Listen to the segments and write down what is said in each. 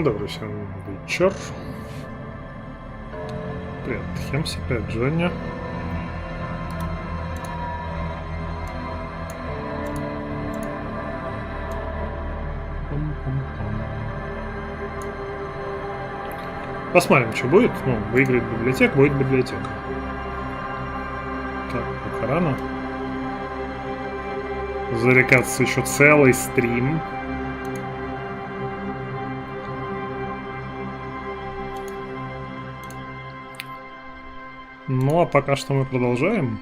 Добрый всем вечер. Привет, Хемси, привет, Джонни. Посмотрим, что будет. Ну, выиграет библиотека, будет библиотека. Так, пока рано. Зарекаться еще целый стрим. Ну, а пока что мы продолжаем.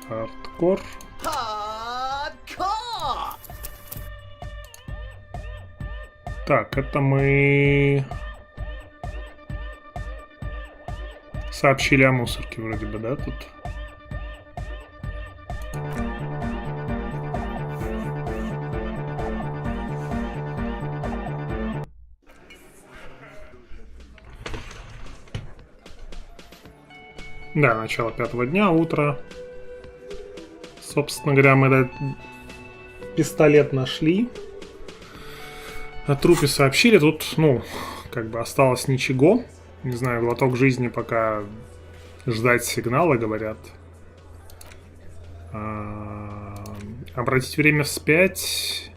Хардкор. Так, это мы сообщили о мусорке вроде бы, да, тут? Да, начало 5-го дня, утро. Собственно говоря, мы этот пистолет нашли. О трупе сообщили. Тут, ну, как бы осталось ничего. Не знаю, глоток жизни пока ждать сигнала, говорят. Обратить время вспять.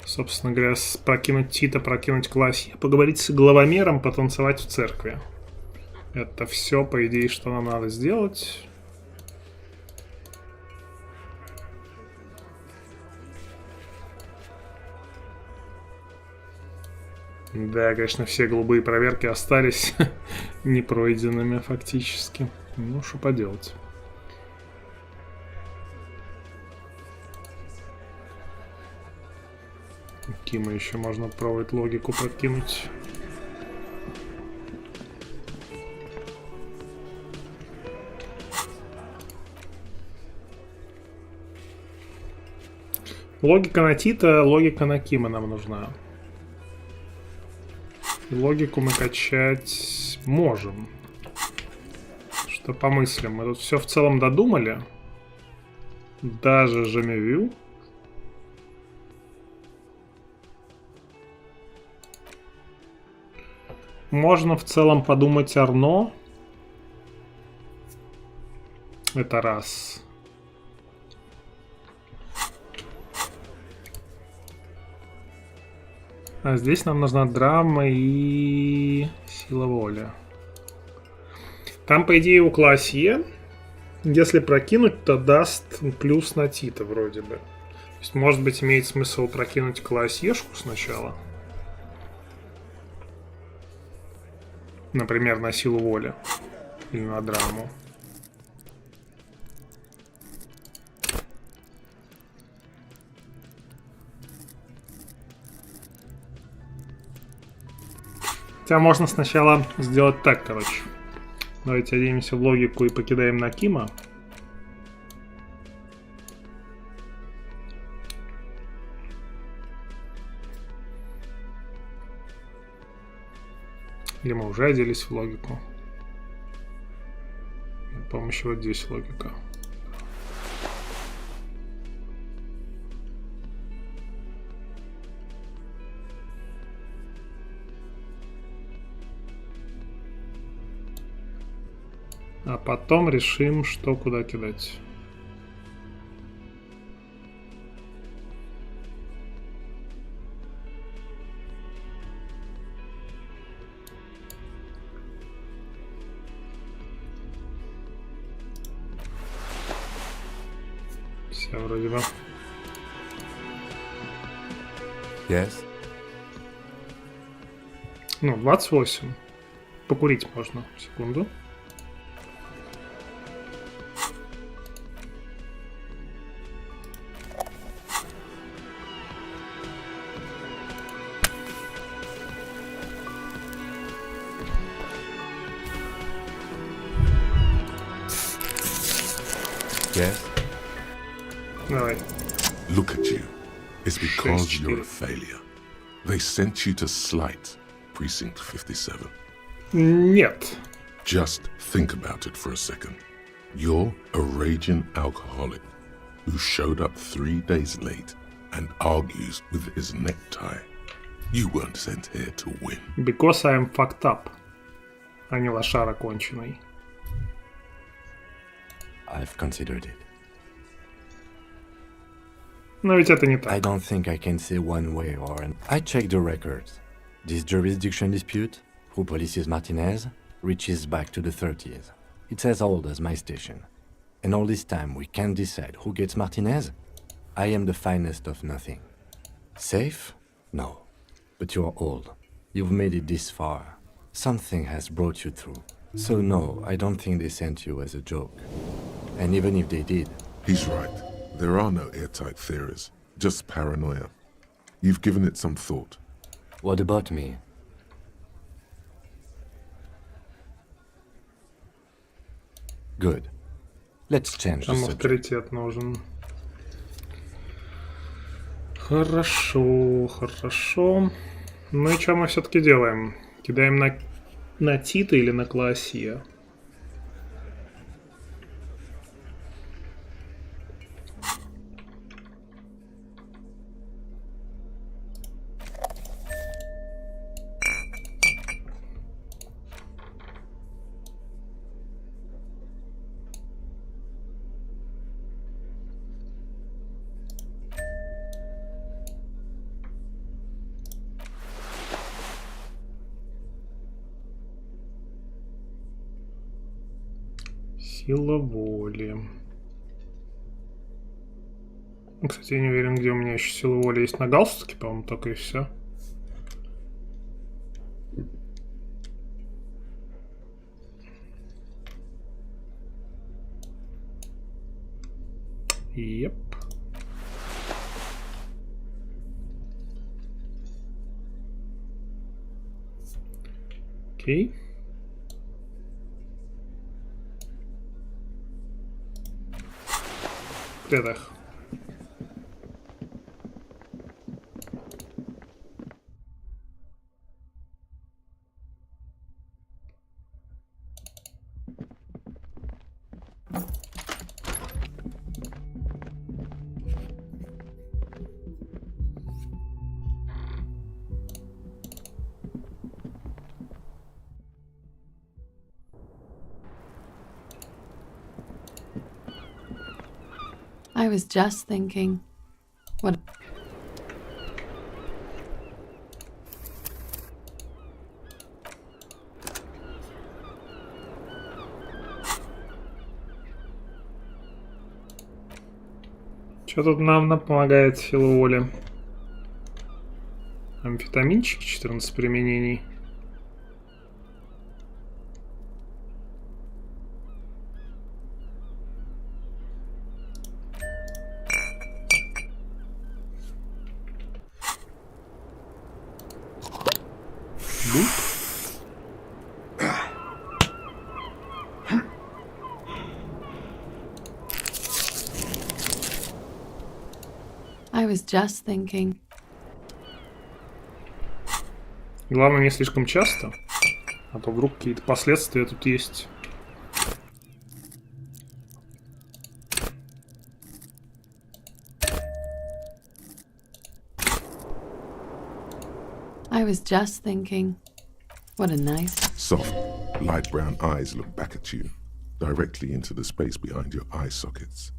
Собственно говоря, прокинуть Тита, прокинуть классе. Поговорить с главомером, потанцевать в церкви. Это все, по идее, что нам надо сделать. Да, конечно, все голубые проверки остались непройденными фактически. Ну, что поделать. Кима еще можно пробовать логику прокинуть. Логика на Тита, логика на Кима нам нужна. Логику мы качать можем. Что по мыслям? Мы тут все в целом додумали. Даже Жемевю. Можно в целом подумать Арно. Это раз. А здесь нам нужна драма и сила воли. Там, по идее, у классе, если прокинуть, то даст плюс на Тита вроде бы. То есть, может быть, имеет смысл прокинуть классешку сначала. Например, на силу воли. Или на драму. Хотя можно сначала сделать так, короче. Давайте оденемся в логику и покидаем на Кима. Или мы уже оделись в логику. По-моему, еще вот здесь логика. А потом решим, что куда кидать. Все вроде бы. Yes. Ну, 28. Покурить можно. Секунду. Yes. Давай. Look at you. It's because 6-4. you're a failure. They sent you to Slight, Precinct 57. Нет. Just think about it for a second. You're a raging alcoholic who showed up 3 days late and argues with his necktie. You weren't sent here to win. Because I am fucked up. А не лошара конченый. I've considered it. Но ведь это не I так. don't think I can say one way or another. I checked the records. This jurisdiction dispute, who polices Martinez, reaches back to the 30s. It's as old as my station. And all this time we can't decide who gets Martinez? I am the finest of nothing. Safe? No. But you're old. You've made it this far. Something has brought you through. So no, I don't think they sent you as a joke. And even if they did... He's right. There are no airtight theories, just paranoia. You've given it some thought. What about me? Good. Let's change the Там subject. авторитет нужен. Хорошо, хорошо. Ну и что мы все-таки делаем? Кидаем на Тита или на классе? Сила воли. Кстати, я не уверен, где у меня еще сила воли есть. На галстуке, по-моему, только и все. Еп. Окей. Клетах. I was just thinking, what? Что тут нам помогает сила воли? Амфетаминчики, 14 применений. I was just thinking. Главное, не слишком часто, а то вдруг какие-то последствия тут есть. I was just thinking. What a nice... Soft, light brown eyes look back at you, directly into the space behind your eye sockets.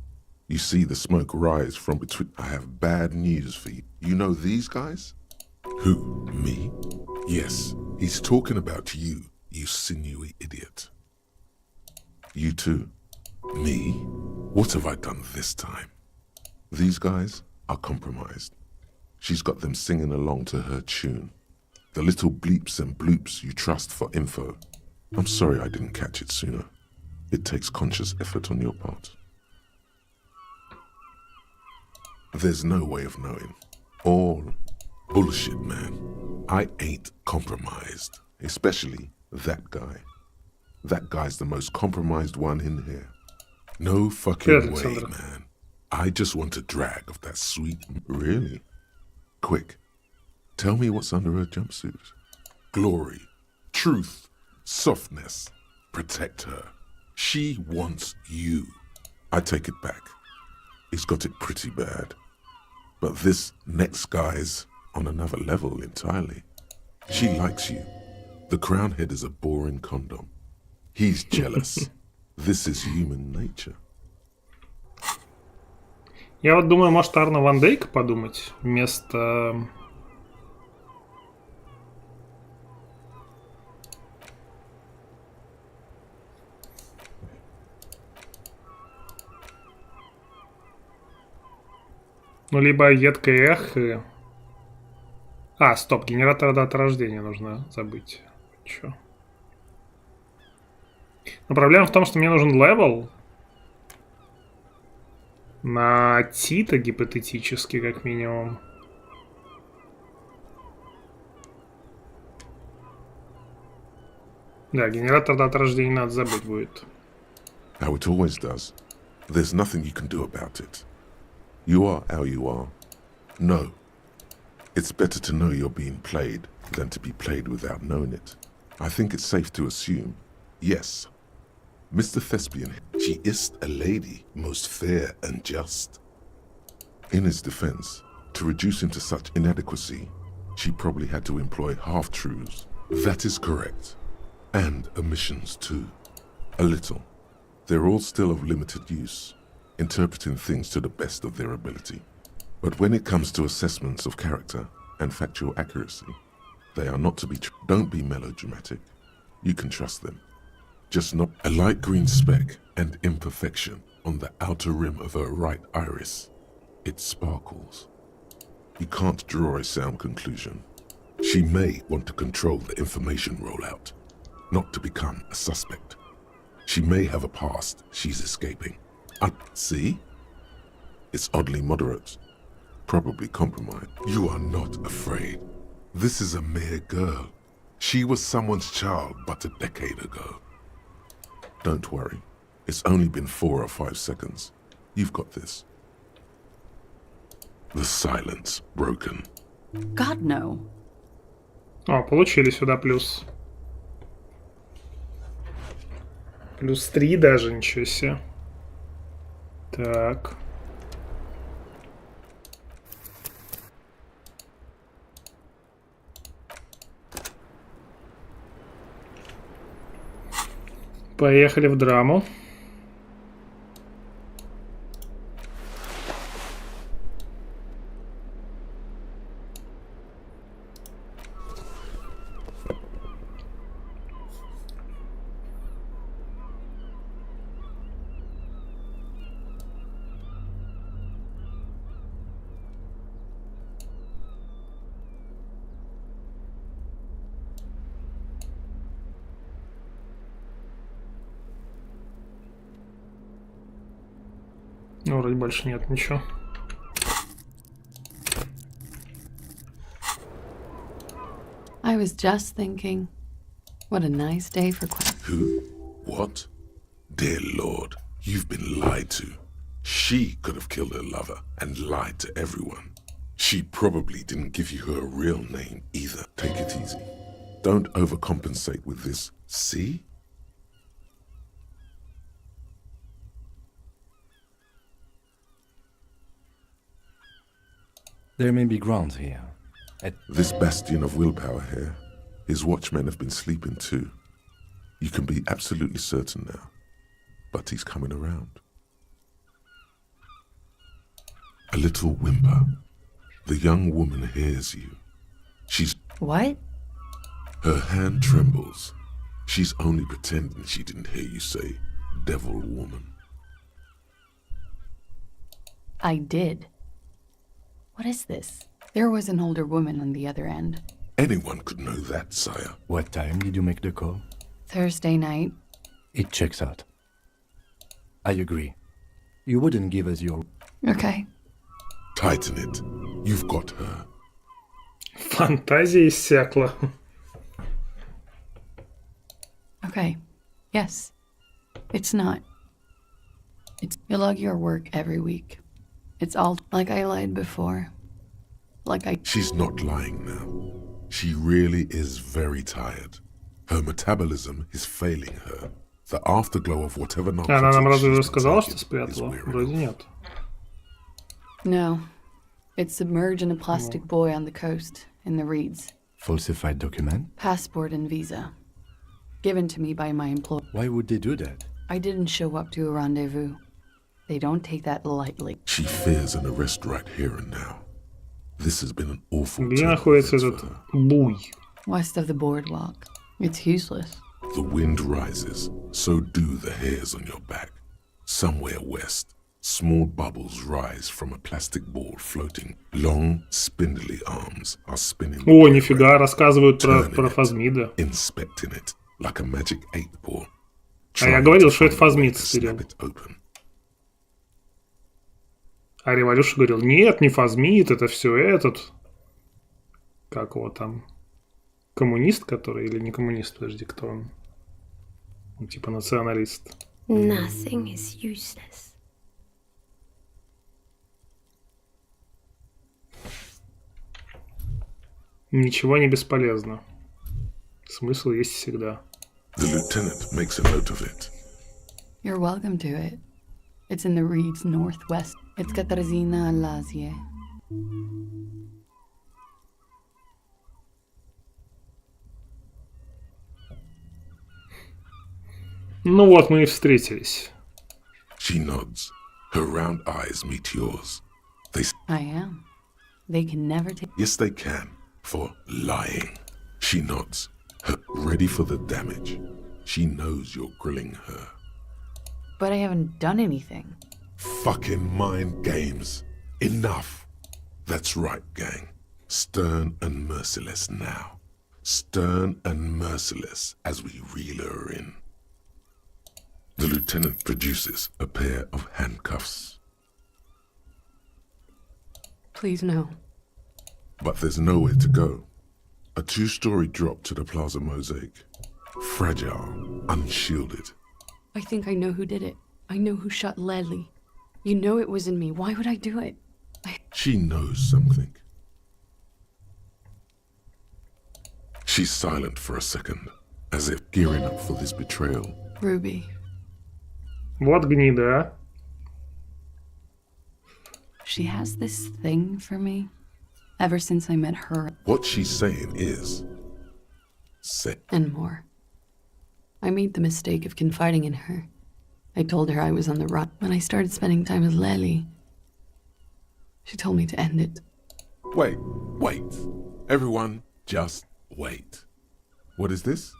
You see the smoke rise from between... I have bad news for you. You know these guys? Who, me? Yes, he's talking about you, you sinewy idiot. You too. Me? What have I done this time? These guys are compromised. She's got them singing along to her tune. The little bleeps and bloops you trust for info. I'm sorry I didn't catch it sooner. It takes conscious effort on your part. There's no way of knowing. All bullshit, man. I ain't compromised. Especially that guy. That guy's the most compromised one in here. No fucking way, man. I just want a drag of that sweet... Really? Quick. Tell me what's under her jumpsuit. Glory. Truth. Softness. Protect her. She wants you. I take it back. He's got it pretty bad. But this next guy's on another level entirely. She likes you. The crownhead is a boring condom. He's jealous. This is human nature. Я вот думаю, может, Арна Ван Дейка подумать вместо... Ну, либо едкое эхо. А, стоп, генератор даты рождения нужно забыть. Чё? Но проблема в том, что мне нужен левел на Тита гипотетически, как минимум. Да, генератор даты рождения надо забыть будет. How it always does. There's nothing you can do about it. You are how you are. No. It's better to know you're being played than to be played without knowing it. I think it's safe to assume, yes, Mr. Thespian, she is a lady, most fair and just. In his defense, to reduce him to such inadequacy, she probably had to employ half-truths. That is correct. And omissions too. A little. They're all still of limited use, interpreting things to the best of their ability. But when it comes to assessments of character and factual accuracy, they are not to be... Don't be melodramatic. You can trust them. Just not a light green speck and imperfection on the outer rim of her right iris. It sparkles. You can't draw a sound conclusion. She may want to control the information rollout, not to become a suspect. She may have a past she's escaping. See? It's oddly moderate. Probably compromised. You are not afraid. This is a mere girl. She was someone's child but a decade ago. Don't worry. It's only been 4 or 5 seconds. You've got this. The silence broken. God, no. О, получили сюда плюс. Плюс 3 даже, ничего себе. Так. Поехали в драму. Ну, вроде больше нет ничего. I was just thinking, what a nice day for Who? What? Dear Lord, you've been lied to. She could have killed her lover and lied to everyone. She probably didn't give you her real name either. Take it easy. Don't overcompensate with this. See? There may be grounds here. This bastion of willpower here, his watchmen have been sleeping too. You can be absolutely certain now. But he's coming around. A little whimper. The young woman hears you. She's... What? Her hand trembles. She's only pretending she didn't hear you say, devil woman. I did. What is this? There was an older woman on the other end. Anyone could know that, sire. What time did you make the call? Thursday night. It checks out. I agree. You wouldn't give us your... Okay. Tighten it. You've got her. Фантазия иссякла. Okay. Yes. It's not. It's... You log your work every week. It's all like I lied before. Like I... She's not lying now. She really is very tired. Her metabolism is failing her. The afterglow of whatever Она нам narcotics разве уже she's сказала, been что taking is спрятала? wearing Вроде off. нет. No. It's submerged in a plastic buoy on the coast, in the reeds. Falsified document? Passport and visa. Given to me by my employer. Why would they do that? I didn't show up to a rendezvous. They don't take that lightly. She fears an arrest right here and now. This has been an awful Где turn of находится events этот for her. буй? West of the boardwalk. It's useless. The wind rises, so do the hairs on your back. Somewhere west, small bubbles rise from a plastic ball floating. Long, spindly arms are spinning. О, нифига, рассказывают про Turning it, Фазмида. inspecting it like a magic 8-ball. А я Trying говорил, to что это find a way Фазмид to стырил. snap it open. А Революша говорил, нет, не Фазмид, это все этот. Как его там? Коммунист, который, или не коммунист, подожди, кто он? Он типа националист. Nothing is useless. Ничего не бесполезно. Смысл есть всегда. The lieutenant makes a note of it. You're welcome to it. It's in the reeds northwest. It's Katarzyna Lazie. Ну вот, мы и встретились. She nods. Her round eyes meet yours. They I am. They can never take. yes, they can. For lying. She nods. Her ready for the damage. She knows you're grilling her. But I haven't done anything. Fucking mind games. Enough. That's right, gang. Stern and merciless now. Stern and merciless as we reel her in. The lieutenant produces a pair of handcuffs. Please no. But there's nowhere to go. A two-story drop to the Plaza Mosaic. Fragile, unshielded. I think I know who did it. I know who shot Ledley. You know it wasn't me. Why would I do it? She knows something. She's silent for a second, as if gearing up for this betrayal. Ruby. Вот гнида, а. She has this thing for me. Ever since I met her What she's saying is... Say, and more. I made the mistake of confiding in her. I told her I was on the run. When I started spending time with Lely, she told me to end it. wait. Everyone, just wait. What is this?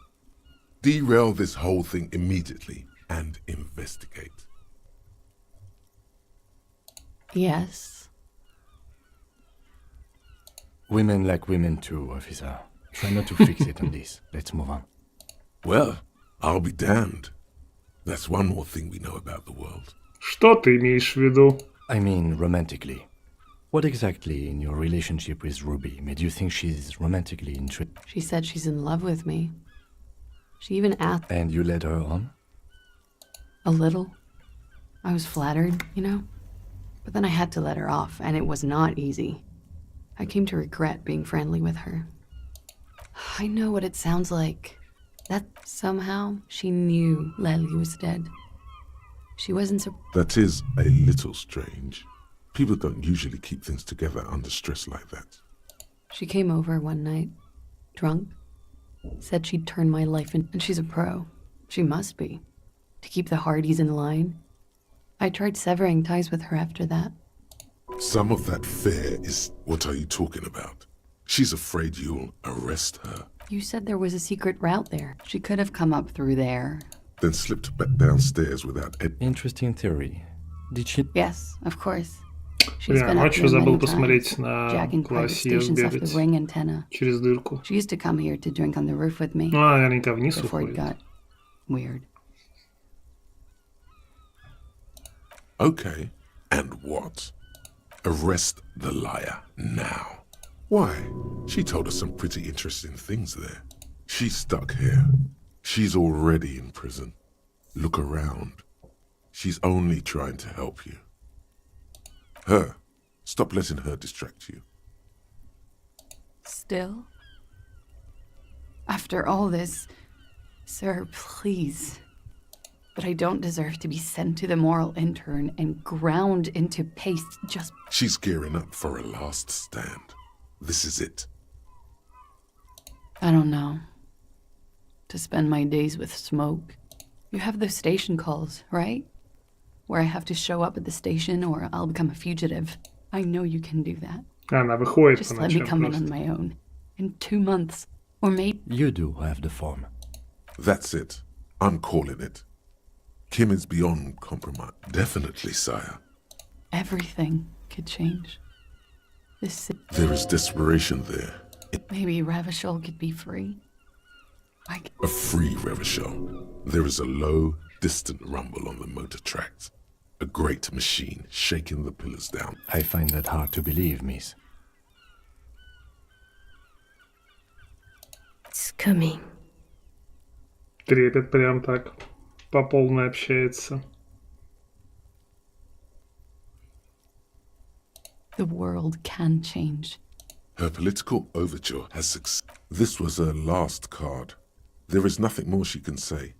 Derail this whole thing immediately and investigate. Yes. Women like women too, officer. Try not to fix it on this. Let's move on. Well, I'll be damned. That's one more thing we know about the world. Что ты имеешь в виду? I mean, romantically. What exactly in your relationship with Ruby made you think she's romantically interested? She said she's in love with me. She even asked And you led her on? a little. I was flattered, you know? But then I had to let her off, and it was not easy. I came to regret being friendly with her. I know what it sounds like. That somehow she knew Lely was dead. She wasn't That is a little strange. People don't usually keep things together under stress like that. She came over one night, drunk, said she'd turn my life in, and she's a pro. She must be. To keep the Hardys in line. I tried severing ties with her after that. Some of that fear is... What are you talking about? She's afraid you'll arrest her, You said there was a secret route there. She could have come up through there. then slipped back downstairs without Interesting theory. Did she... Yes, of course. She's Бля, been up ночью here забыл many посмотреть times, на jacking private классе stations off the бегать ring antenna. через дырку. She used to come here to drink on the roof with me Ну, она наверняка вниз before it уходит. got weird. Okay, and what? Arrest the liar now. Why? She told us some pretty interesting things there. She's stuck here. She's already in prison. Look around. She's only trying to help you. Her. Stop letting her distract you. Still? After all this, sir, please. But I don't deserve to be sent to the moral intern and ground into paste just... She's gearing up for a last stand. This is it. I don't know. To spend my days with smoke. You have those station calls, right? Where I have to show up at the station or I'll become a fugitive. I know you can do that. Она выходит Just по let me ночам come in просто. on my own. In 2 months. Or maybe... You do have the form. That's it. I'm calling it. Kim is beyond compromise. Definitely, sire. Everything could change. This... There is desperation there. Maybe Ravishol could be free. A free Revachol. There is a low, distant rumble on the motor tracks. A great machine shaking the pillars down. I find that hard to believe, miss. It's coming. Трепет прям так по полной общается. The world can change. Her political overture has succeeded. This was her last card. There is nothing more she can say.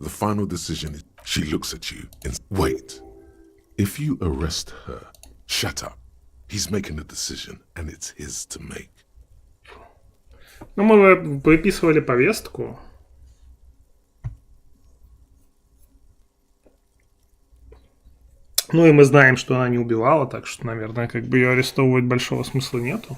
The final decision is she looks at you and wait. If you arrest her, shut up. He's making a decision, and it's his to make. Ну, мы выписывали повестку. Ну и мы знаем, что она не убивала, так что, наверное, как бы ее арестовывать большого смысла нету.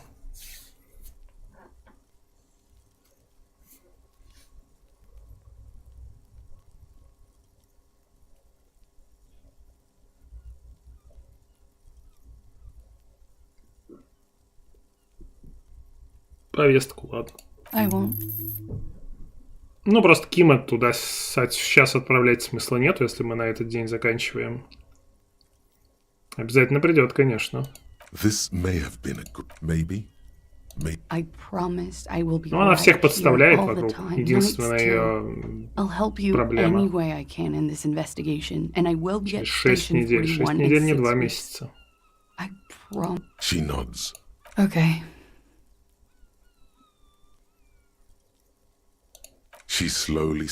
Повестку, ладно. I won't. Ну, просто Кима туда сейчас отправлять смысла нету, если мы на этот день заканчиваем. Обязательно придет, конечно. This may have been maybe. I promise I will be Ну, она right всех here подставляет all the вокруг. time. Единственная No, it's ее I'll help you проблема. any way I can in this investigation, and I will be at 6 station недель. 6 41 недель, in не 6 2 weeks. месяца. I promise. She nods. Okay. She slowly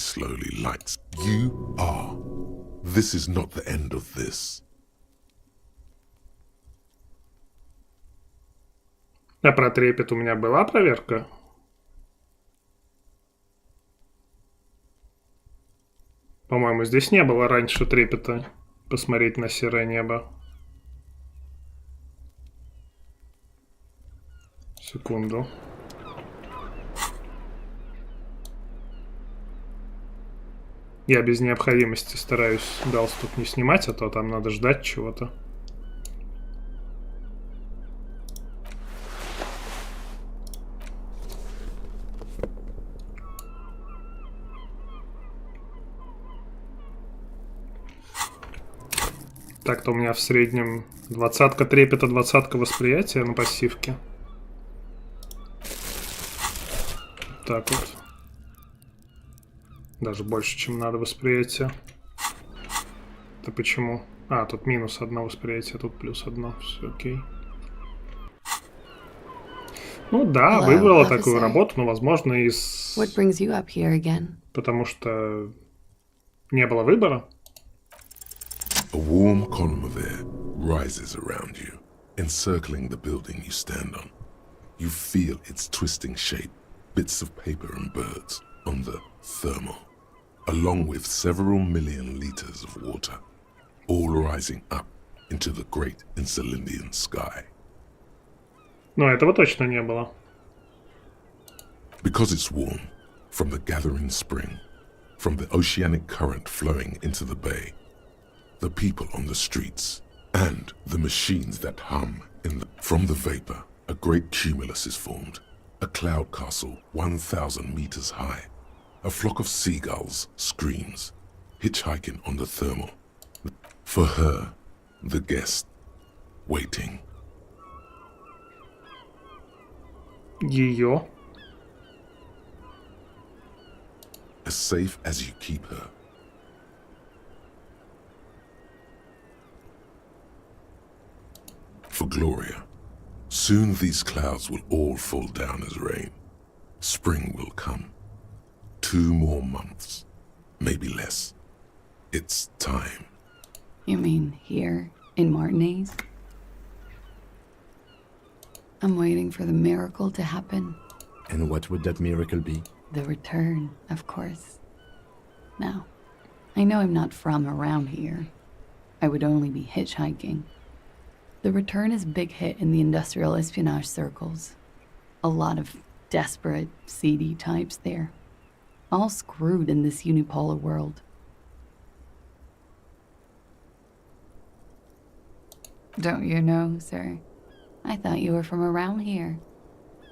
lights. You are. This is not the end of this. А про трепет у меня была проверка? По-моему, здесь не было раньше трепета. Посмотреть на серое небо. Секунду. Я без необходимости стараюсь галстук не снимать, а то там надо ждать чего-то. Так-то у меня в среднем 20-ка трепета, 20-ка восприятия на пассивке. Так вот. Даже больше, чем надо восприятие. Это почему? А, тут минус 1 восприятие, тут плюс 1. Все окей. Ну да, Hello, выбрала officer. такую работу, но возможно из... What brings you up here again? Потому что не было выбора. A warm column of air rises around you, encircling the building you stand on. You feel its twisting shape, bits of paper and birds on the thermal, along with several million liters of water, all rising up into the great Insulindian sky. Но этого точно не было. Because it's warm, from the gathering spring, from the oceanic current flowing into the bay, the people on the streets, and the machines that hum from the vapor, a great cumulus is formed, a cloud castle 1,000 meters high. A flock of seagulls screams, hitchhiking on the thermal. For her, the guest, waiting. Ее. As safe as you keep her. For Gloria, soon these clouds will all fall down as rain. Spring will come. 2 more months, maybe less. It's time. You mean here in Martinez? I'm waiting for the miracle to happen. And what would that miracle be? The return, of course. Now, I know I'm not from around here. I would only be hitchhiking. The return is a big hit in the industrial espionage circles. A lot of desperate, seedy types there. All screwed in this unipolar world. Don't you know, sir? I thought you were from around here.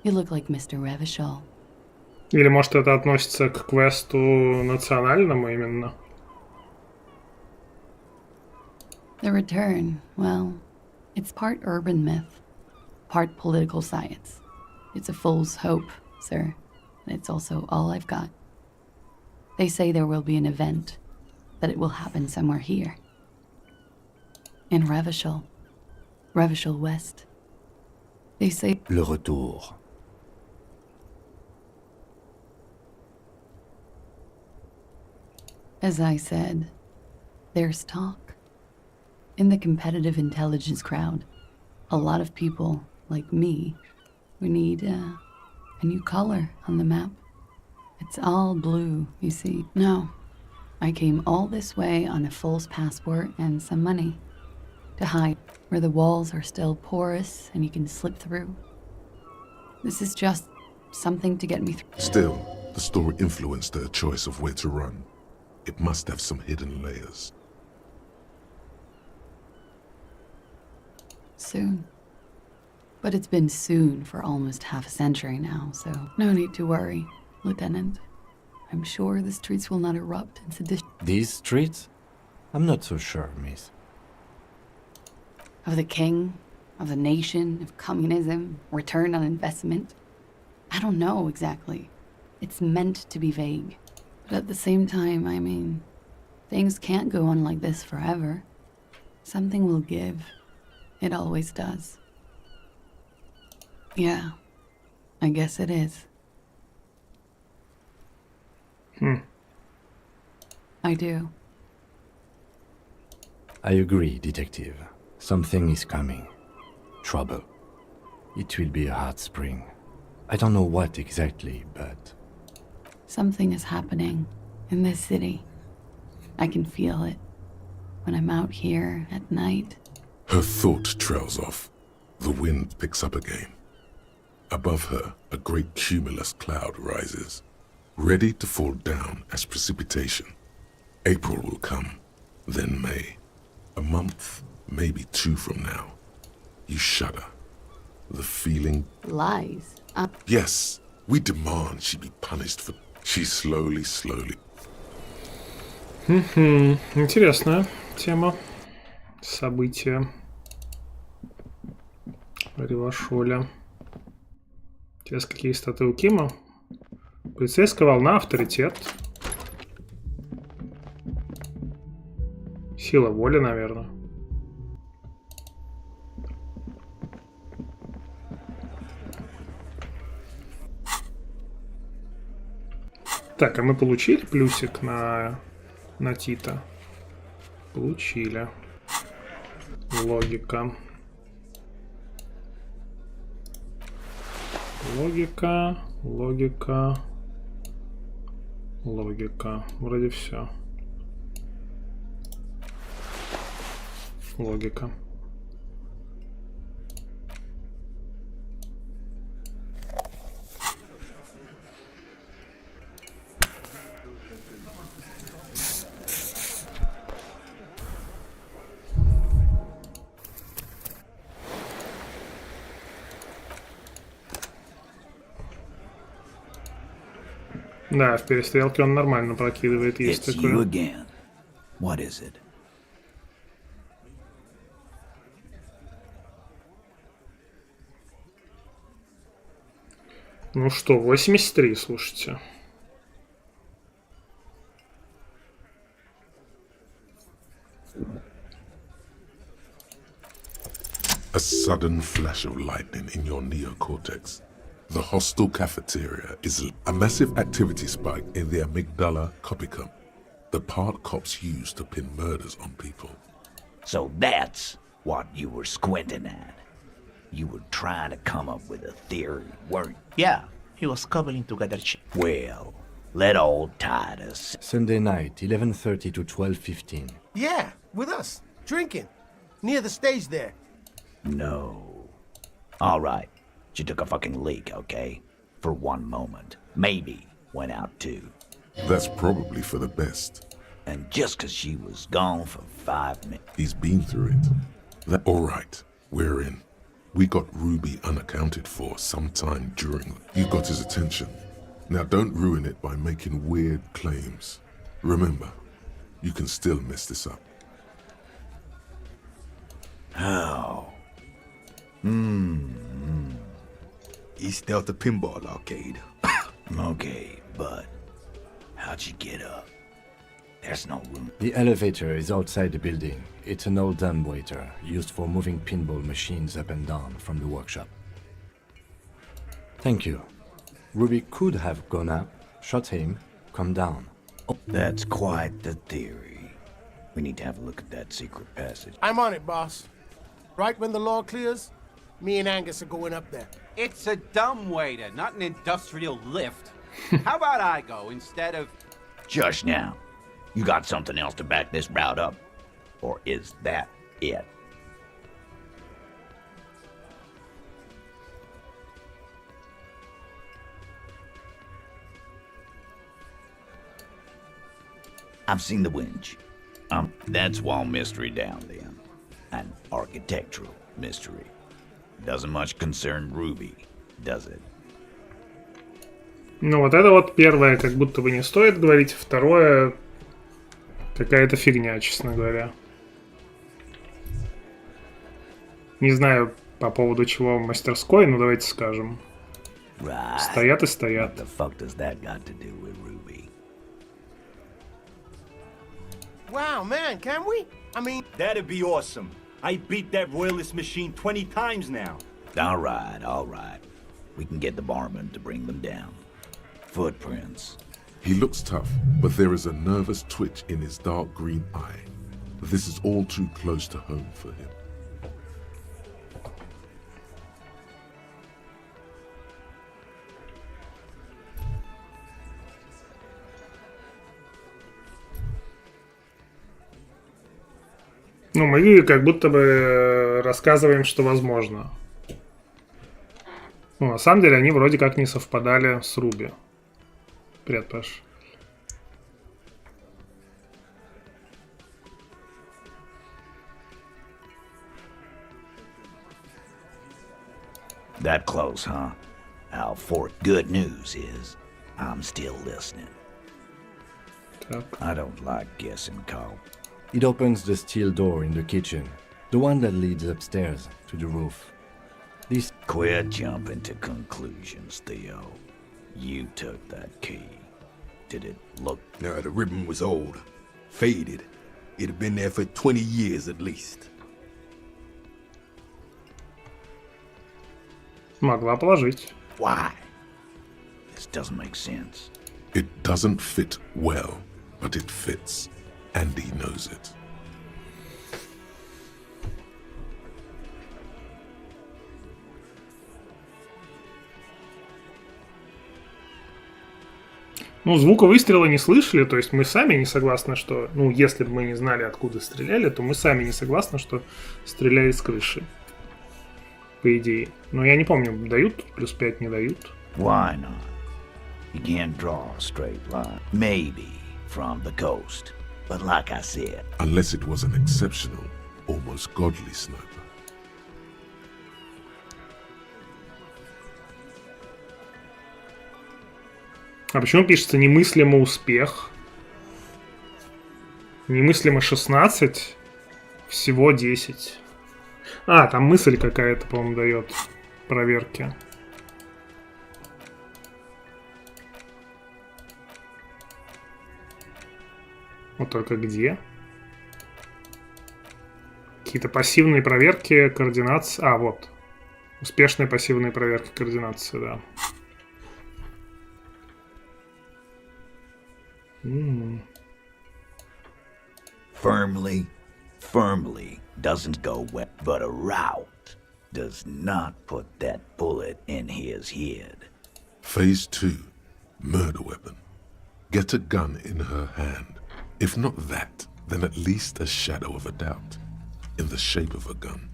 You look like Mr. Revachol. Или, может, это относится к квесту национальному именно? The return, well, it's part urban myth, part political science. It's a fool's hope, sir. And it's also all I've got. They say there will be an event, that it will happen somewhere here. In Revachol. Revachol West. They say... Le retour. As I said, there's talk. In the competitive intelligence crowd, a lot of people, like me, we need a new color on the map. It's all blue, you see. No, I came all this way on a false passport and some money to hide where the walls are still porous and you can slip through. This is just something to get me through. Still, the story influenced her choice of where to run. It must have some hidden layers. Soon. But it's been soon for almost half a century now, so no need to worry, Lieutenant. I'm sure the streets will not erupt in sedition. These streets? I'm not so sure, miss. Of the king, of the nation, of communism, return on investment. I don't know exactly. It's meant to be vague. But at the same time, I mean, things can't go on like this forever. Something will give. It always does. Yeah, I guess it is. I do. I agree, detective. Something is coming. Trouble. It will be a hot spring. I don't know what exactly, but... Something is happening in this city. I can feel it. When I'm out here at night. Her thought trails off. The wind picks up again. Above her, a great cumulus cloud rises, ready to fall down as precipitation. April will come, then May. A month, maybe 2 from now. You shudder. The feeling... Lies. Yes, we demand she be punished for... She slowly... Интересная тема. События Ревашоля. Сейчас какие статы у Кима? Полицейская волна, авторитет. Сила воли, наверное. Так, а мы получили плюсик на Тита? Получили. Логика. Логика. Вроде все. Логика. Да, в перестрелке он нормально прокидывает, есть It's you такое. again. What is it? Ну что, 83, слушайте. A sudden flash of lightning in your neocortex. The hostile cafeteria is a massive activity spike in the amygdala copicum. The part cops use to pin murders on people. So that's what you were squinting at. You were trying to come up with a theory, weren't you? Yeah, he was cobbling together shit. Well, let old Titus. Sunday night, 11:30 to 12:15. Yeah, with us, drinking, near the stage there. No. All right, she took a fucking leak, okay? For one moment. Maybe went out too. That's probably for the best. And just 'cause she was gone for 5 minutes. He's been through it. All right, we're in. We got Ruby unaccounted for sometime during. You got his attention. Now don't ruin it by making weird claims. Remember, you can still mess this up. How? He stealthed a pinball arcade. Okay, but how'd you get up? There's no room. The elevator is outside the building. It's an old dumbwaiter used for moving pinball machines up and down from the workshop. Thank you. Ruby could have gone up, shot him, come down. Oh, that's quite the theory. We need to have a look at that secret passage. I'm on it, boss. Right when the law clears, me and Angus are going up there. It's a dumbwaiter, not an industrial lift. How about I go instead of... Just now. You got something else to back this route up? Or is that it? I've seen the winch. That's wall mystery down then. An architectural mystery. Doesn't much concern Ruby, does it? Ну вот это вот первое, как будто бы не стоит говорить. Второе, какая-то фигня, честно говоря. Не знаю по поводу чего в мастерской, но давайте скажем. Right. Стоят и стоят. What the fuck does that got to do with Ruby? Wow, man, can we? I mean... That'd be awesome. I beat that royalist machine 20 times now. All right. We can get the barman to bring them down. Footprints. He looks tough, but there is a nervous twitch in his dark green eye. This is all too close to home for him. Ну, мы как будто бы рассказываем, что возможно. Ну, на самом деле, они вроде как не совпадали с Руби. Привет, Паш. That close, huh? How for good news is, I'm still listening. Так. I don't like guessing, Carl. It opens the steel door in the kitchen, the one that leads upstairs to the roof. This... Quit jumping to conclusions, Theo. You took that key. Did it look... No, the ribbon was old, faded. It had been there for 20 years at least. Могла положить. Why? This doesn't make sense. It doesn't fit well, but it fits. And he knows it. Ну, звука выстрела не слышали, то есть мы сами не согласны, что... Ну, если бы мы не знали, откуда стреляли, то мы сами не согласны, что стреляли с крыши. По идее. Но я не помню, дают плюс 5, не дают. Why not? You can't draw a straight line. Maybe from the coast. But like I said... Unless it was an exceptional, almost godly sniper. А почему пишется немыслимо успех? Немыслимо 16, всего 10. А, там мысль какая-то, по-моему, дает проверки. Вот только где? Какие-то пассивные проверки координации. А, вот. Успешные пассивные проверки координации, да. Firmly doesn't go well, but a route does not put that bullet in his head. Phase 2. Murder weapon. Get a gun in her hand. If not that, then at least a shadow of a doubt. In the shape of a gun.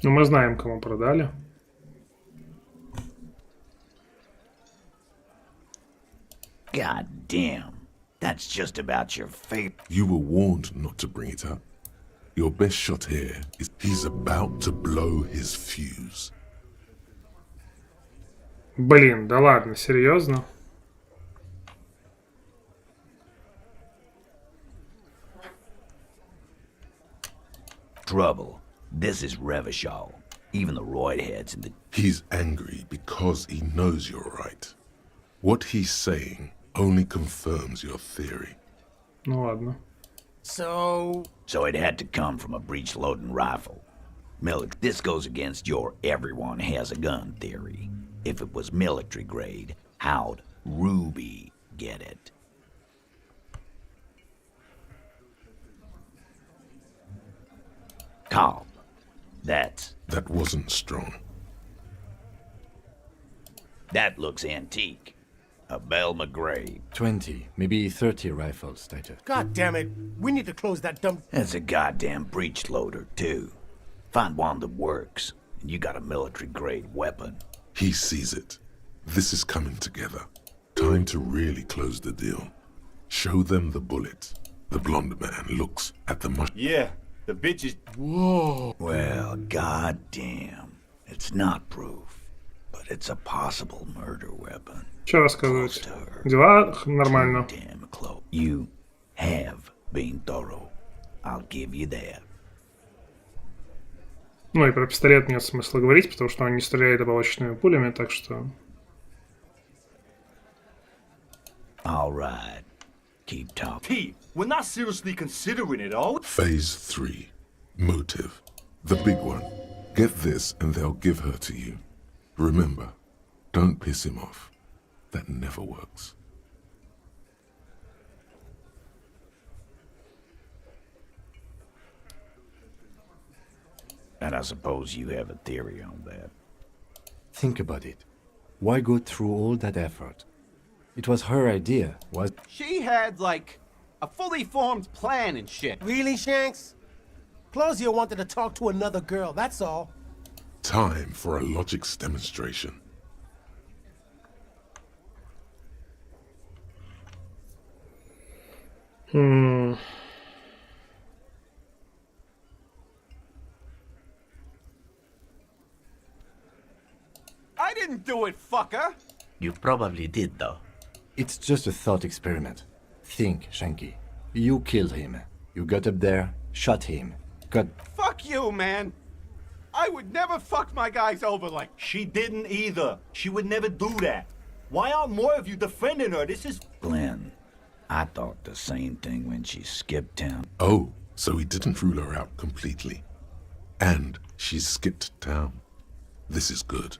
Ну, мы знаем, кому продали. God damn. That's just about your fate. You were warned not to bring it up. Your best shot here is he's about to blow his fuse. Блин, да ладно, серьезно? Trouble. This is Revachol. Even the roid heads in the... He's angry because he knows you're right. What he's saying only confirms your theory. Ну ладно. So it had to come from a breech-loading rifle. This goes against your everyone has a gun theory. If it was military grade, how'd Ruby get it? Calm. That wasn't strong. That looks antique. A Bell McGray. 20, maybe 30 rifles, Titus. God damn it. We need to close that dumb... That's a goddamn breech loader, too. Find one that works, and you got a military-grade weapon. He sees it. This is coming together. Time to really close the deal. Show them the bullet. The blonde man looks at the Yeah, the bitch is... Whoa. Well, goddamn. It's not proof, but it's a possible murder weapon. Что рассказывать? Дела нормально. Damn close. You have been thorough. I'll give you that. Ну и про пистолет нет смысла говорить, потому что он не стреляет оболочечными пулями, так что... All right. Keep talking. Pete, we're not seriously considering it, all. Phase 3. Motive. The big one. Get this and they'll give her to you. Remember, don't piss him off. That never works. And I suppose you have a theory on that. Think about it. Why go through all that effort? It was her idea, was... She had, like, a fully formed plan and shit. Really, Shanks? Claudia wanted to talk to another girl, that's all. Time for a logics demonstration. I didn't do it, fucker! You probably did, though. It's just a thought experiment. Think, Shanky. You killed him. You got up there, shot him, got... Fuck you, man! I would never fuck my guys over like... She didn't either. She would never do that. Why aren't more of you defending her? This is... Glenn, I thought the same thing when she skipped town. Oh, so he didn't rule her out completely. And she's skipped town. This is good.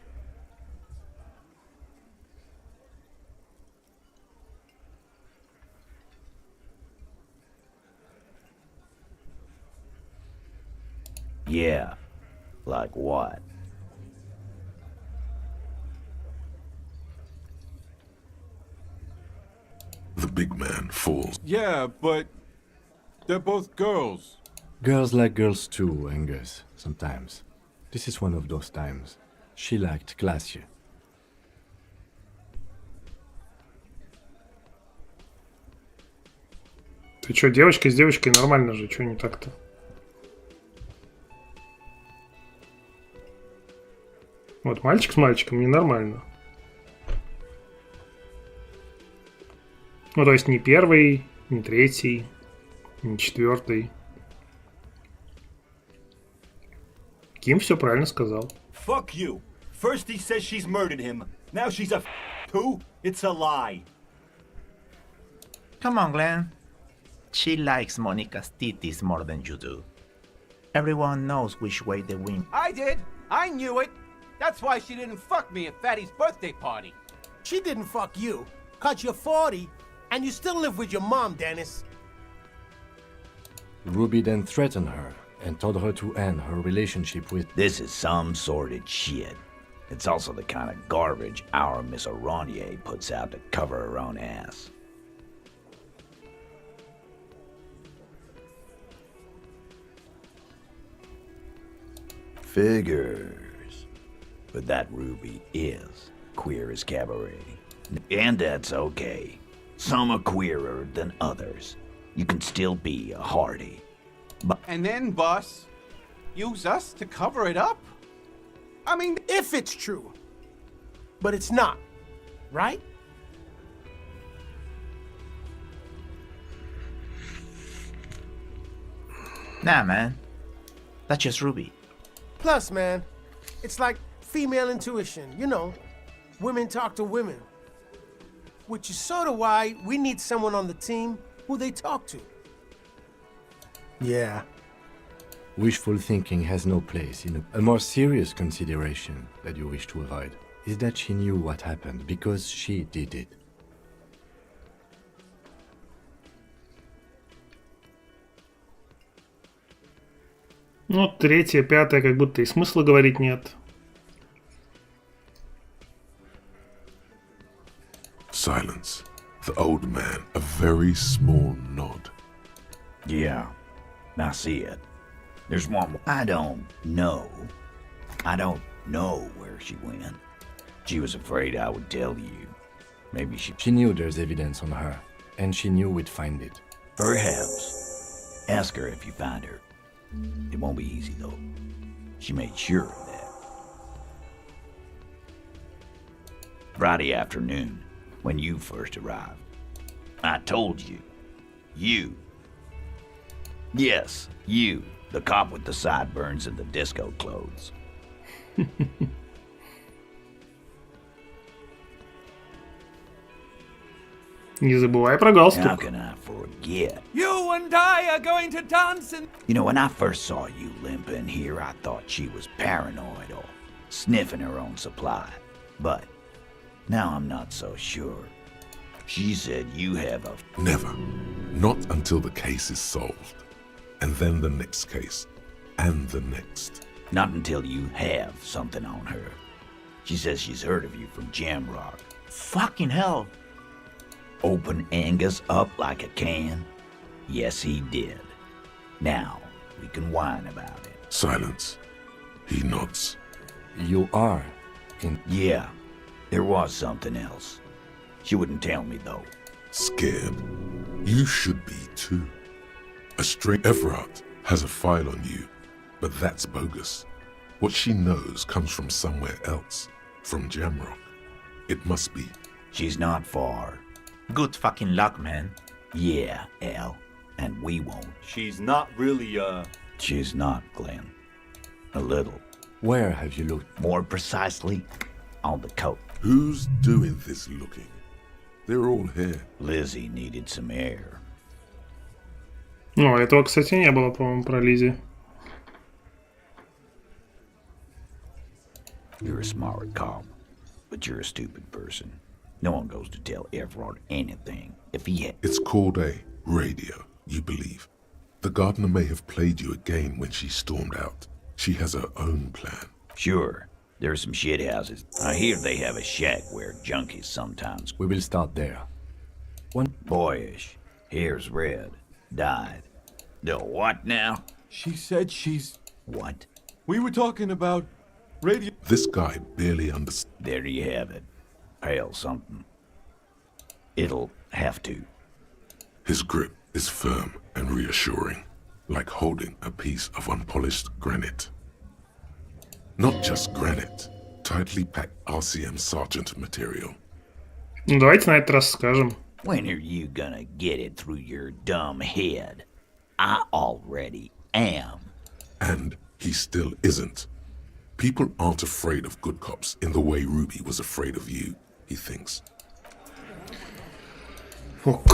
Yeah. Like what? The big man falls. Yeah, but they're both girls. Girls like girls too, Angus, sometimes. This is one of those times. She liked Glacier. Ты чё, девочка с девочкой нормально же, чё не так-то? Вот мальчик с мальчиком ненормально. Ну, то есть не первый, не третий, не четвертый. Ким все правильно сказал. Fuck you. First he says she's murdered him. Now she's a too. It's a lie. Come on, Glenn. She likes Monica's titties more than you do. Everyone knows which way they win. I did! I knew it! That's why she didn't fuck me at Fatty's birthday party. She didn't fuck you, 'cause you're 40 And you still live with your mom, Dennis. Ruby then threatened her and told her to end her relationship with... This is some sordid shit. It's also the kind of garbage our Miss Aronier puts out to cover her own ass. Figures. But that Ruby is queer as cabaret. And that's okay. Some are queerer than others. You can still be a hardy. But And then, boss, use us to cover it up? I mean, if it's true. But it's not, right? Nah, man. That's just Ruby. Plus, man, it's like female intuition, you know. Women talk to women. Which is sort of why we need someone on the team who they talk to. Yeah. Wishful thinking has no place in a more serious consideration that you wish to avoid is that she knew what happened because she did it. Ну, третья, пятая, как будто и смысла говорить нет. Silence. The old man, a very small nod. yeah, I see it. There's one more. I don't know. I don't know where she went. She was afraid I would tell you. Maybe she... She knew there's evidence on her, and she knew we'd find it. Perhaps. Ask her if you find her. It won't be easy, though. She made sure of that. Friday afternoon, when you first arrived, I told you. You. Yes, you. The cop with the sideburns and the disco clothes. Не забывай про галстук. How can I forget? you and I are going to dance in... You know, when I first saw you limp in here, I thought she was paranoid or sniffing her own supply. But now I'm not so sure. She said you have a... Never. Not until the case is solved. And then the next case. And the next. Not until you have something on her. She says she's heard of you from Grimrock. Fucking hell. Open Angus up like a can? Yes, he did. Now, we can whine about it. Silence. He nods. You are in... Yeah, there was something else. She wouldn't tell me, though. Scared. You should be too. A stray Everard has a file on you, but that's bogus. What she knows comes from somewhere else, from Grimrock. It must be. She's not far. Good fucking luck, man. Yeah, Al, and we won't. She's not really, She's not, Glenn. A little. Where have you looked? More precisely, on the coat. Who's doing this looking? They're all here. Lizzie needed some air. Ну, этого, кстати, не было, по-моему, про Лизи. You're a smart cop, but you're a stupid person. No one goes to tell Everard anything if he had... It's called a radio, you believe. The gardener may have played you a game when she stormed out. She has her own plan. Sure, there's some shit houses. I hear they have a shack where junkies sometimes... We will start there. One... Boyish. Hair's red. Died. The what now? She said she's... What? We were talking about radio... This guy barely understands. There you have it. Pale something. It'll have to. His grip is firm and reassuring, like holding a piece of unpolished granite. Not just granite, tightly packed RCM Sergeant material. Ну, давайте на этот раз скажем. When are you gonna get it through your dumb head? I already am. And he still isn't. People aren't afraid of good cops in the way Ruby was afraid of you, he thinks. Ок.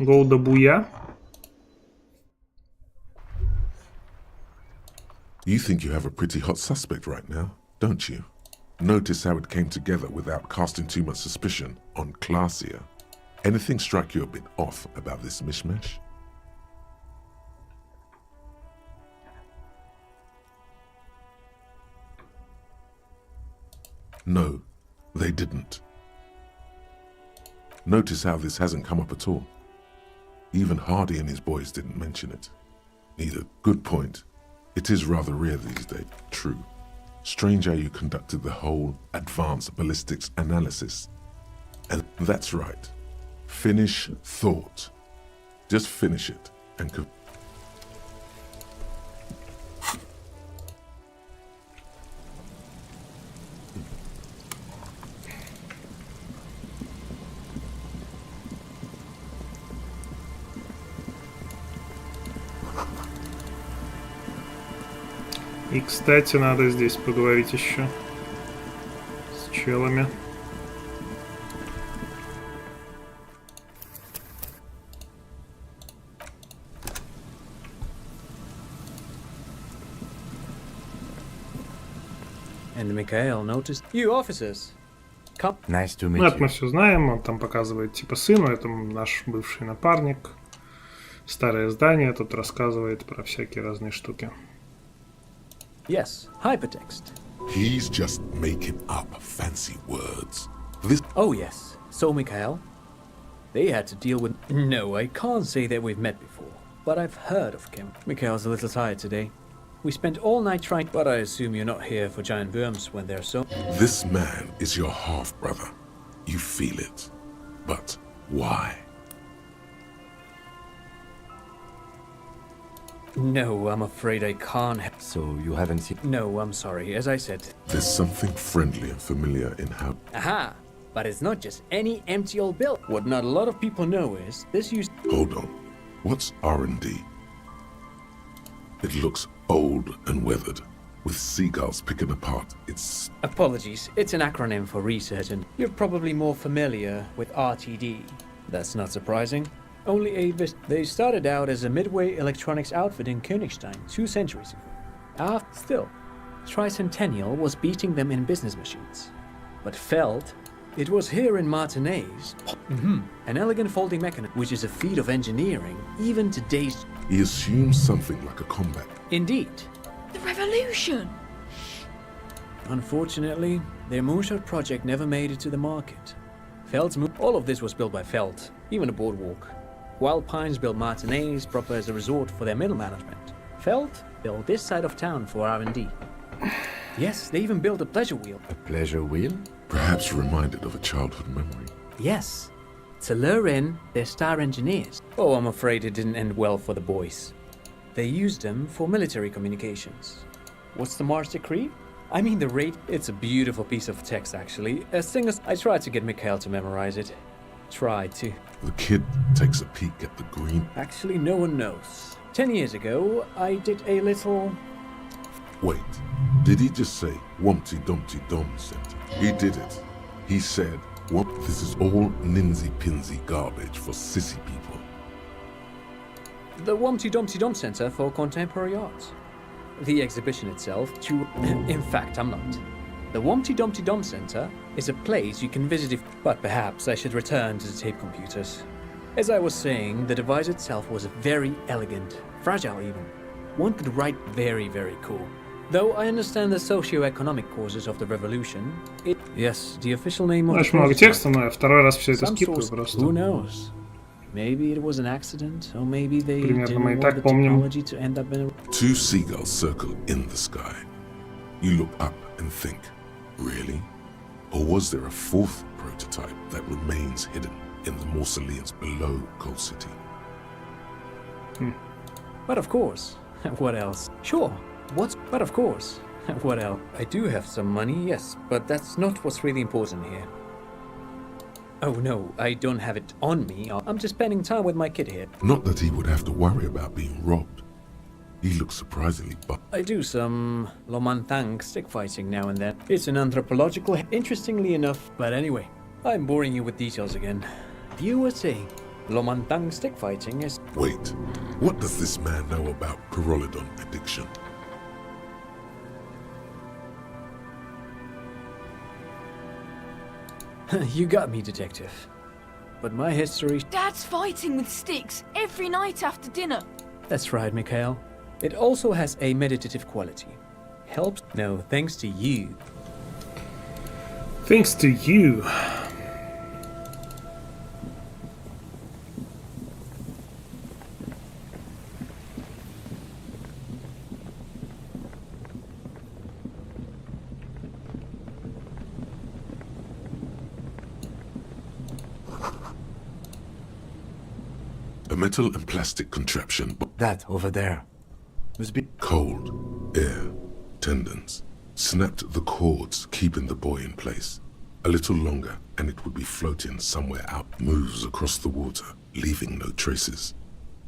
Голда буя. You think you have a pretty hot suspect right now, don't you? Notice how it came together without casting too much suspicion on Classier. Anything strike you a bit off about this mishmash? No, they didn't. Notice how this hasn't come up at all. Even Hardy and his boys didn't mention it. Neither. Good point. It is rather rare these days. True. Strange how you conducted the whole advanced ballistics analysis. And that's right. Finish thought. Just finish it and И, кстати, надо здесь поговорить еще с челами. And Mikhail noticed you officers. Come. Nice to meet Ну, это you. мы все знаем. Он там показывает типа сыну. Это наш бывший напарник. Старое здание. Тут рассказывает про всякие разные штуки. Yes, hypertext. He's just making up fancy words. This. Oh yes. So Mikhail, they had to deal with. No, I can't say that we've met before, but I've heard of Kim. Mikhail's a little tired today. We spent all night trying, but I assume you're not here for giant worms when they're so. This man is your half-brother. You feel it. But why? No, I'm afraid I can't. So you haven't seen. No, I'm sorry. As I said. There's something friendly and familiar in how. Aha! But it's not just any empty old build. What not a lot of people know is this used. Hold on. What's R&D? It looks old and weathered, with seagulls picking apart its... Apologies, it's an acronym for research, and you're probably more familiar with RTD. That's not surprising. Only they started out as a midway electronics outfit in Königstein 2 centuries ago. Still, Tricentennial was beating them in business machines. But felt it was here in Martinez, an elegant folding mechanism, which is a feat of engineering, even today's... He assumes something like a combat. Indeed. The revolution! Unfortunately, their moonshot project never made it to the market. Feld's all of this was built by Feld, even the boardwalk. Wild Pines built Martinez proper as a resort for their middle management. Feld built this side of town for R&D. Yes, they even built a pleasure wheel. A pleasure wheel? Perhaps reminded of a childhood memory. Yes, to lure in their star engineers. Oh, I'm afraid it didn't end well for the boys. They used them for military communications. What's the Mars Decree? I mean the rate. It's a beautiful piece of text, actually. As thing as I tried to get Mikhail to memorize it. Tried to. The kid takes a peek at the green. Actually, no one knows. 10 years ago, I did a little... Wait, did he just say Wumpty Dumpty Dum Center? He did it. He said, this is all ninsy-pinsy garbage for sissy people. The Wumpty Dumpty Dum Center for Contemporary Art. The exhibition itself, in fact, I'm not. The Wumpty Dumpty Dum Center is a place you can visit if... But perhaps I should return to the tape computers. As I was saying, the device itself was very elegant, fragile even. One could write very, very cool. Though I understand the socio-economic causes of the revolution, yes, the official name of Очень много текста, но я второй раз все это скипаю просто. Who knows? Maybe it was an accident, or maybe they Примерно didn't мы и want так the помним. technology to end up in a... 2 seagulls circle in the sky. You look up and think, really? Or was there a 4th prototype that remains hidden in the mausoleums below Cold City? But of course, what else? Sure, but of course, what else? I do have some money, yes, but that's not what's really important here. Oh no, I don't have it on me. I'm just spending time with my kid here. Not that he would have to worry about being robbed. He looks surprisingly buff. I do some Lomantang stick fighting now and then. It's an anthropological, interestingly enough. But anyway, I'm boring you with details again. You were saying Lomantang stick fighting is... Wait, what does this man know about Pyrrolidon addiction? You got me, detective. But my history... Dad's fighting with sticks every night after dinner. That's right, Mikhail. It also has a meditative quality. Helps? No, thanks to you. Thanks to you. A metal and plastic contraption. That over there. Must be cold, air, tendons. Snapped the cords, keeping the boy in place. A little longer, and it would be floating somewhere out. Moves across the water, leaving no traces.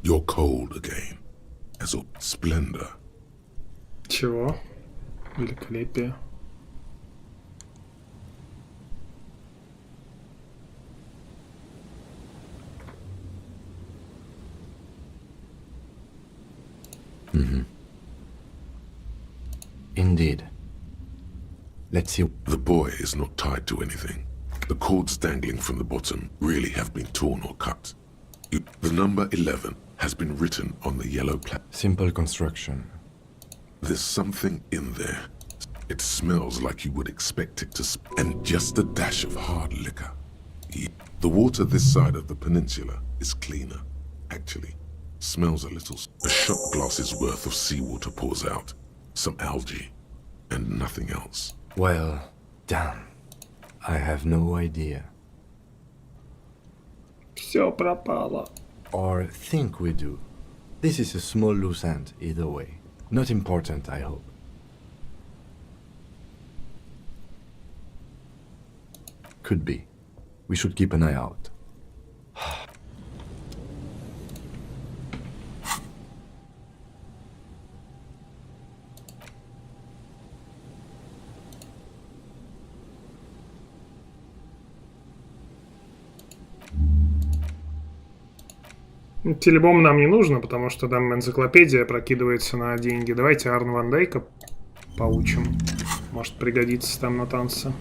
You're cold again. As a splendor. Чего? Великолепие. Indeed. Let's see. The boy is not tied to anything. The cords dangling from the bottom really have been torn or cut. The number 11 has been written on the yellow Simple construction. There's something in there. It smells like you would expect it to and just a dash of hard liquor. The water this side of the peninsula is cleaner, actually. Smells a little. A shot glass's worth of seawater pours out. Some algae, and nothing else. Well, damn. I have no idea. Все пропало. Or think we do. This is a small loose end, either way. Not important, I hope. Could be. We should keep an eye out. Телебом нам не нужно, потому что там энциклопедия прокидывается на деньги. Давайте Арн Ван Дейка поучим. Может пригодится там на танцы.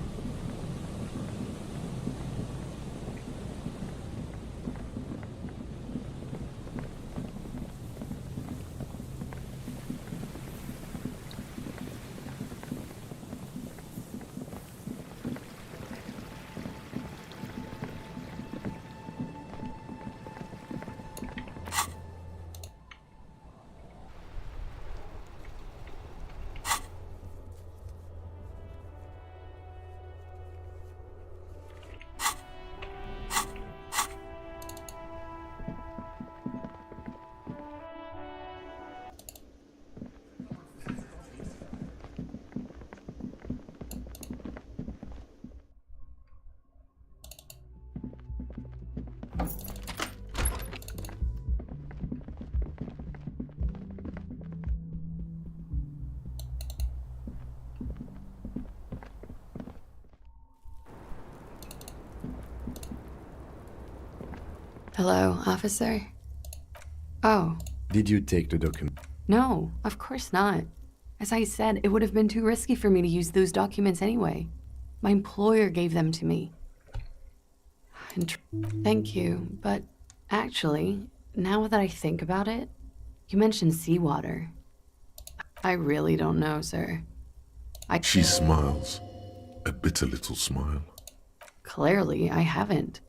Hello, officer? Oh. Did you take the document? No, of course not. As I said, it would have been too risky for me to use those documents anyway. My employer gave them to me. Thank you, but actually, now that I think about it, you mentioned seawater. I really don't know, sir. She smiles. A bitter little smile. Clearly, I haven't.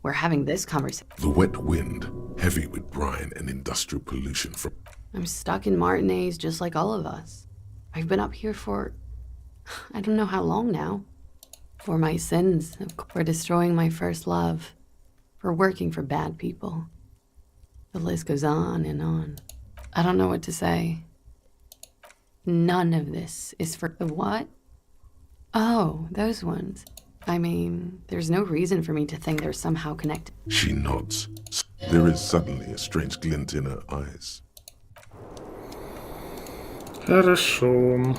We're having this conversation. The wet wind, heavy with brine and industrial pollution from... I'm stuck in Martinez just like all of us. I've been up here for... I don't know how long now. For my sins, for destroying my first love. For working for bad people. The list goes on and on. I don't know what to say. None of this is for the what? Oh, those ones. I mean, there's no reason for me to think they're somehow connected. She nods. There is suddenly a strange glint in her eyes. Хорошо.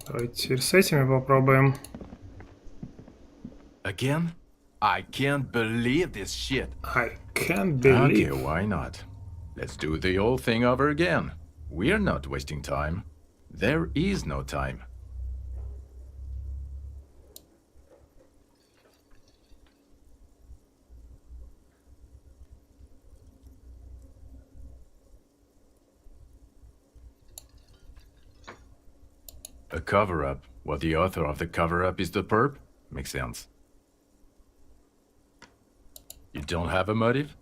Давайте теперь с этими попробуем. Again? I can't believe this shit. I can't believe. Okay, why not? Let's do the whole thing over again. We're not wasting time. There is no time. A cover-up. Well, the author of the cover-up is the perp? Makes sense. You don't have a motive?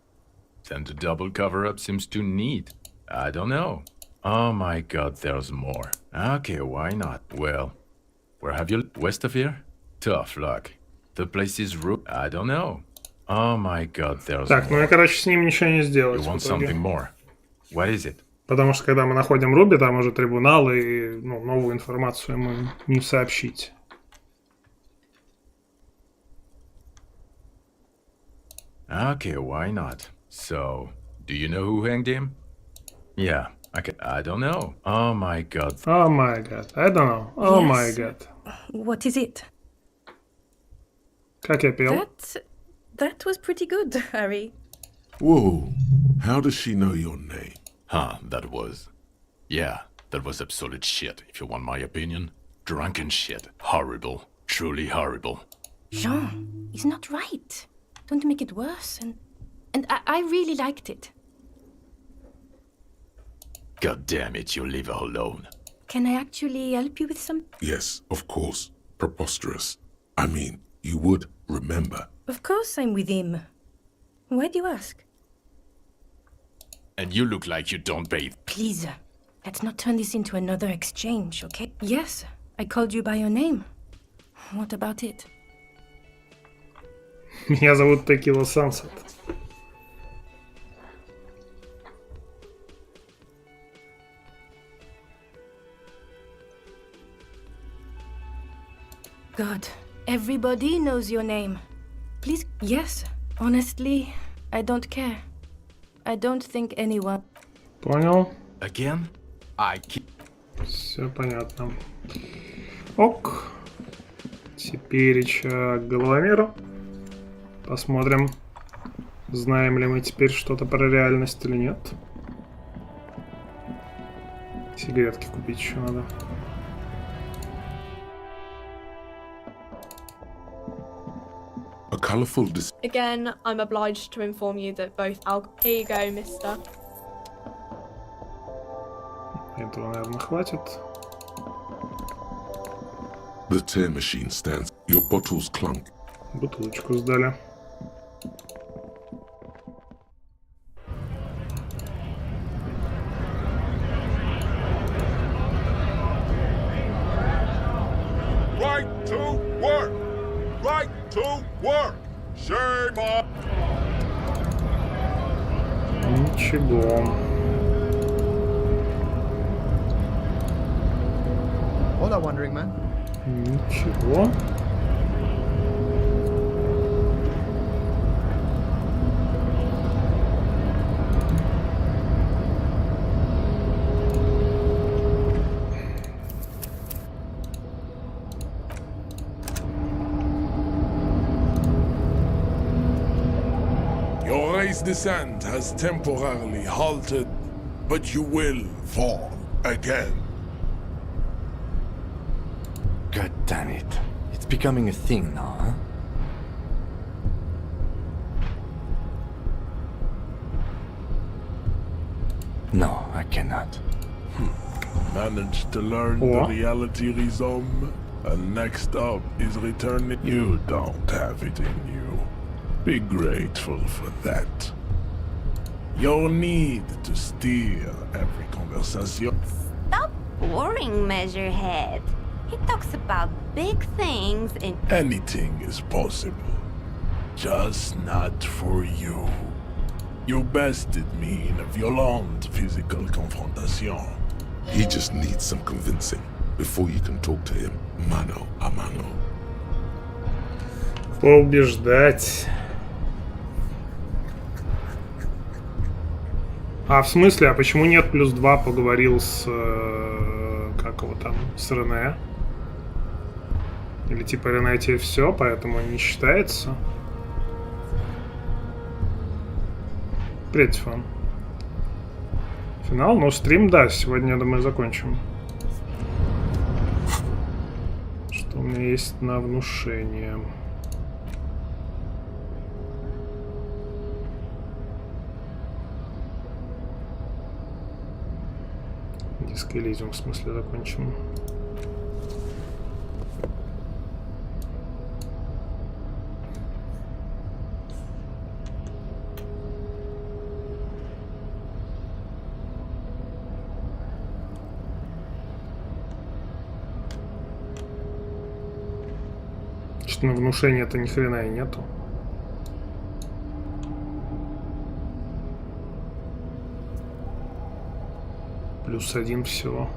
Then the double cover-up seems too neat. I don't know. Oh my god, there's more. Okay, why not? Well, where have you... West of here? Tough luck. The place is I don't know. Oh my god, there's Так, ну я, короче, с ним ничего не сделать. You want something more? What is it? Потому что когда мы находим Руби, там уже трибунал, и новую информацию ему не сообщить. Okay, why not? So, do you know who hanged him? Yeah, I don't know. Oh my god. Oh my god, I don't know. Oh Yes. my god. What is it? Как я пел? That was pretty good, Harry. Whoa, how does she know your name? Huh, that was... Yeah, that was absolute shit, if you want my opinion. Drunken shit. Horrible. Truly horrible. Jean, it's not right. Don't make it worse, and I really liked it. God damn it, you leave her alone. Can I actually help you with some? Yes, of course. Preposterous. I mean, you would remember. Of course I'm with him. Why do you ask? And you look like you don't bathe. Please, let's not turn this into another exchange, okay? Yes, I called you by your name. What about it? Меня зовут Tequila Sunset. God, everybody knows your name. Please, yes, honestly, I don't care. I don't think anyone... Понял. Again? I keep... Все понятно. Ок. Теперь к головомеру. Посмотрим, знаем ли мы теперь что-то про реальность или нет. Сигаретки купить еще надо. A colorful Again, I'm obliged to inform you that both Here you go, mister. Этого, наверное, хватит. The tear machine stands. Your bottles clunk. Бутылочку сдали. Right to work! Right to work! Shame on... Ничего. All that wondering, man. Ничего. Your race descent has temporarily halted, but you will fall again. God damn it. It's becoming a thing now, huh? No, I cannot. Managed to learn the reality rhizome, and next up is returning. You don't have it in you. Be grateful for that. You'll need to steer every conversation. Stop boring, Measurehead. He talks about big things and Anything is possible. Just not for you. You bested me in a violent physical confrontation. He just needs some convincing before you can talk to him mano a mano. Поубеждать. А в смысле, а почему нет +2 поговорил с... как его там? С Рене? Или типа Рене тебе все, поэтому не считается? Третий фан. Финал, но стрим, да, сегодня, я думаю, закончим. Что у меня есть на внушение? Диск Elysium, в смысле, закончим. Что на внушение-то ни хрена и нету. +1 всего.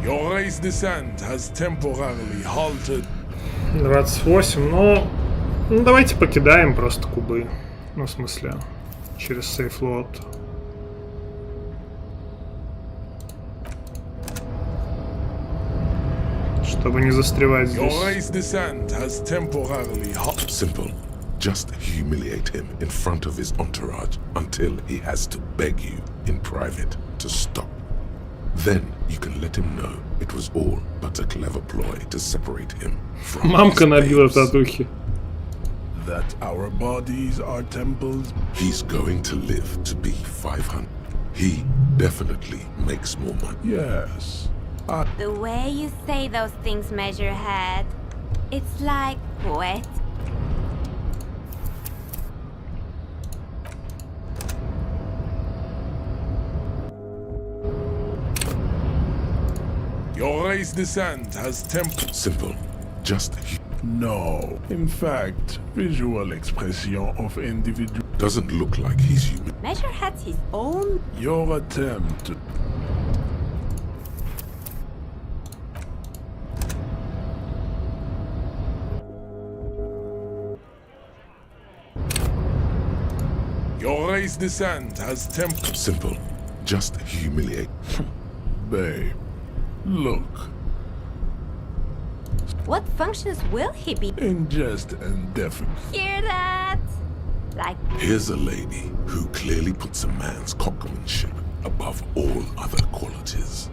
Your race descent has temporarily halted. 28, но... Ну, давайте покидаем просто кубы. Ну, в смысле, через сейфлот. Чтобы не застревать здесь. Your race descent has temporarily halted. Simple. Just humiliate him in front of his entourage until he has to beg you in private to stop. Then you can let him know it was all but a clever ploy to separate him from Мамка набила татухи. That our bodies are temples. He's going to live to be 500. He definitely makes more money. Yes. the way you say those things, Measurehead, it's like poet. Your race descent has Simple. Just No. In fact, visual expression of individual doesn't look like he's human. Measurehead's his own. Your attempt to Your race descent has Simple. Just humiliate. Babe, look. What functions will he be? Ingest and deafening. Hear that? Like Here's a lady who clearly puts a man's cockmanship above all other qualities.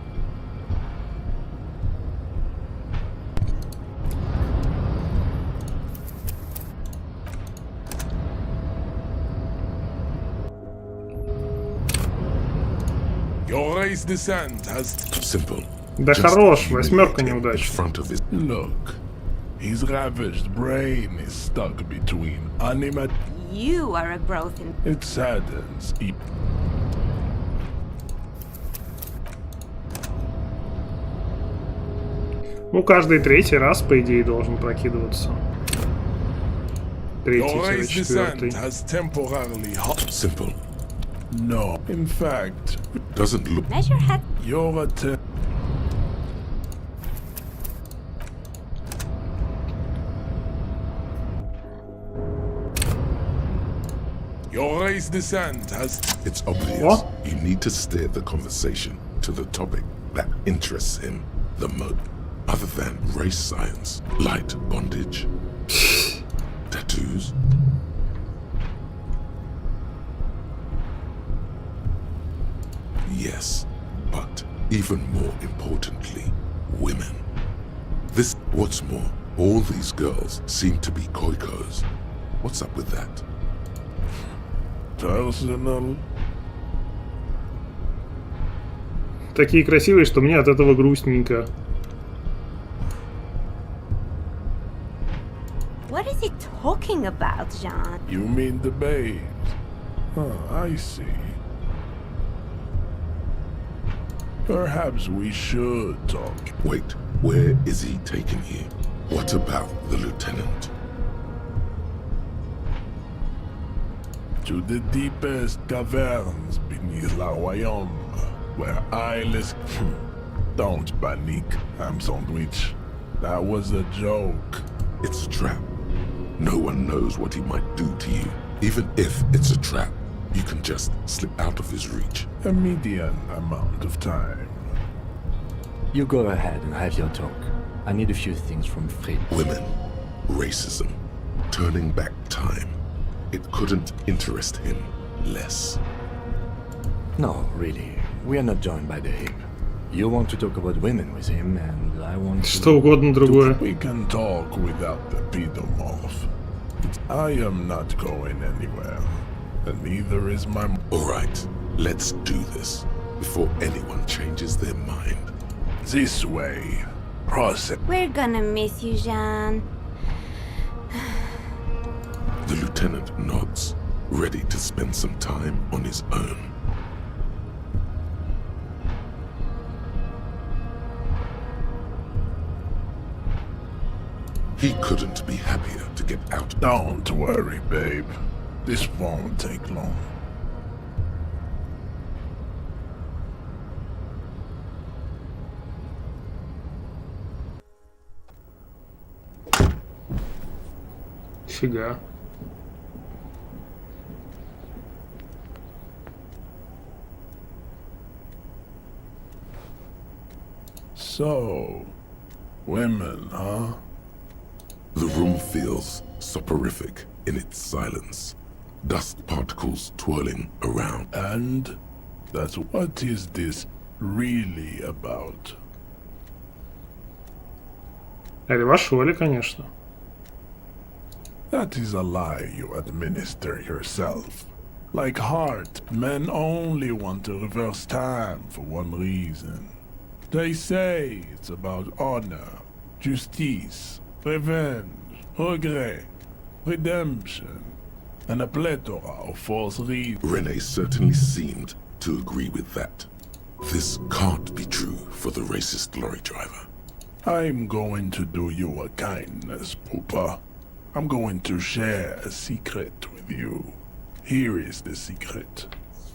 Your race descent has Simple. Да хорош, восьмерка неудач. Look, his ravaged brain is stuck between animate. you are a broken. It saddens. Ну, каждый третий раз, по идее, должен прокидываться. Your race Третий, четвертый. descent has temporarily Simple. No, in fact, Doesn't look. Measurehead. your attempt. Your race descent has. It's obvious. What? You need to steer the conversation to the topic that interests him the most, other than race science, light bondage, tattoos. Yes, but even more importantly, women. What's more, all these girls seem to be koikos. What's up with that? personal. Такие красивые, что мне от этого грустненько. What is he talking about, Jean? You mean the babes? Huh, I see. Perhaps we should talk. Wait, where is he taking you? What about the lieutenant? To the deepest caverns beneath La Royaume, where eyeless... Don't panic, I'm sandwich. That was a joke. It's a trap. No one knows what he might do to you. Even if it's a trap, you can just slip out of his reach. A median amount of time. You go ahead and have your talk. I need a few things from Fred. Women, racism, turning back time. It couldn't interest him less. No, really. We are not joined by the hip. You want to talk about women with him, and I want to... Что угодно другое. We can talk without the pedomorph. I am not going anywhere, and neither is my... Alright, let's do this, before anyone changes their mind. This way. Cross it. We're gonna miss you, Jean. The lieutenant nods, ready to spend some time on his own. He couldn't be happier to get out. Don't worry, babe. This won't take long. Фига. So, women, huh? The room feels soporific in its silence. Dust particles twirling around. And that's what is this really about? Ревашоли, конечно. That is a lie you administer yourself. Like heart, men only want to reverse time for one reason. They say it's about honor, justice, revenge, regret, redemption, and a plethora of false reasons. Renee certainly seemed to agree with that. This can't be true for the racist lorry driver. I'm going to do you a kindness, Poopa. I'm going to share a secret with you. Here is the secret.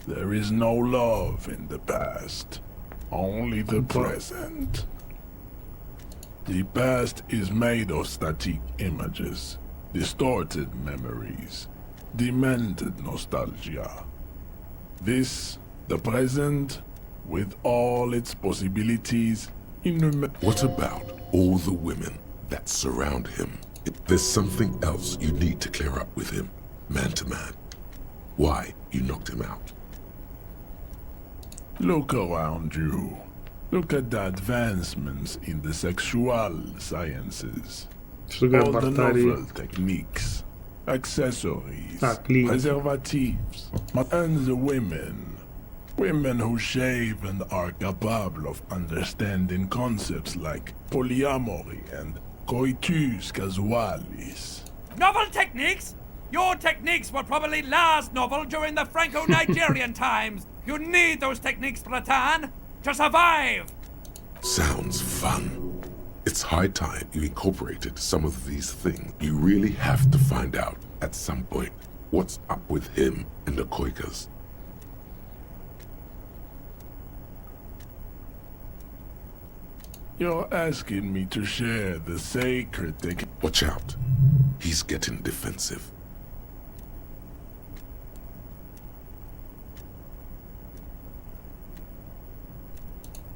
There is no love in the past, only the present. The past is made of static images, distorted memories, demented nostalgia. This, the present, with all its possibilities, What about all the women that surround him? There's something else you need to clear up with him, man to man. Why you knocked him out. Look around you. Look at the advancements in the sexual sciences. All the novel techniques, accessories, preservatives, and the women. Women who shave and are capable of understanding concepts like polyamory and coitus casualis. Novel techniques? Your techniques were probably last novel during the Franco-Nigerian times. You need those techniques, Bratan, to survive. Sounds fun. It's high time you incorporated some of these things. You really have to find out at some point what's up with him and the Koikas. You're asking me to share the sacred thing. Watch out. He's getting defensive.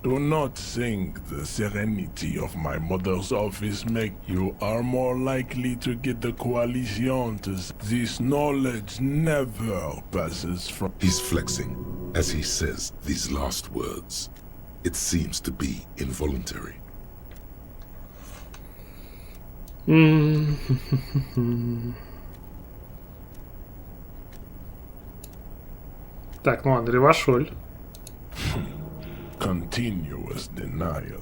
Do not think the serenity of my mother's office make you are more likely to get the coalition to... This knowledge never passes from... He's flexing as he says these last words. It seems to be involuntary. Так, ну ладно, ревашоль. Continuous denial.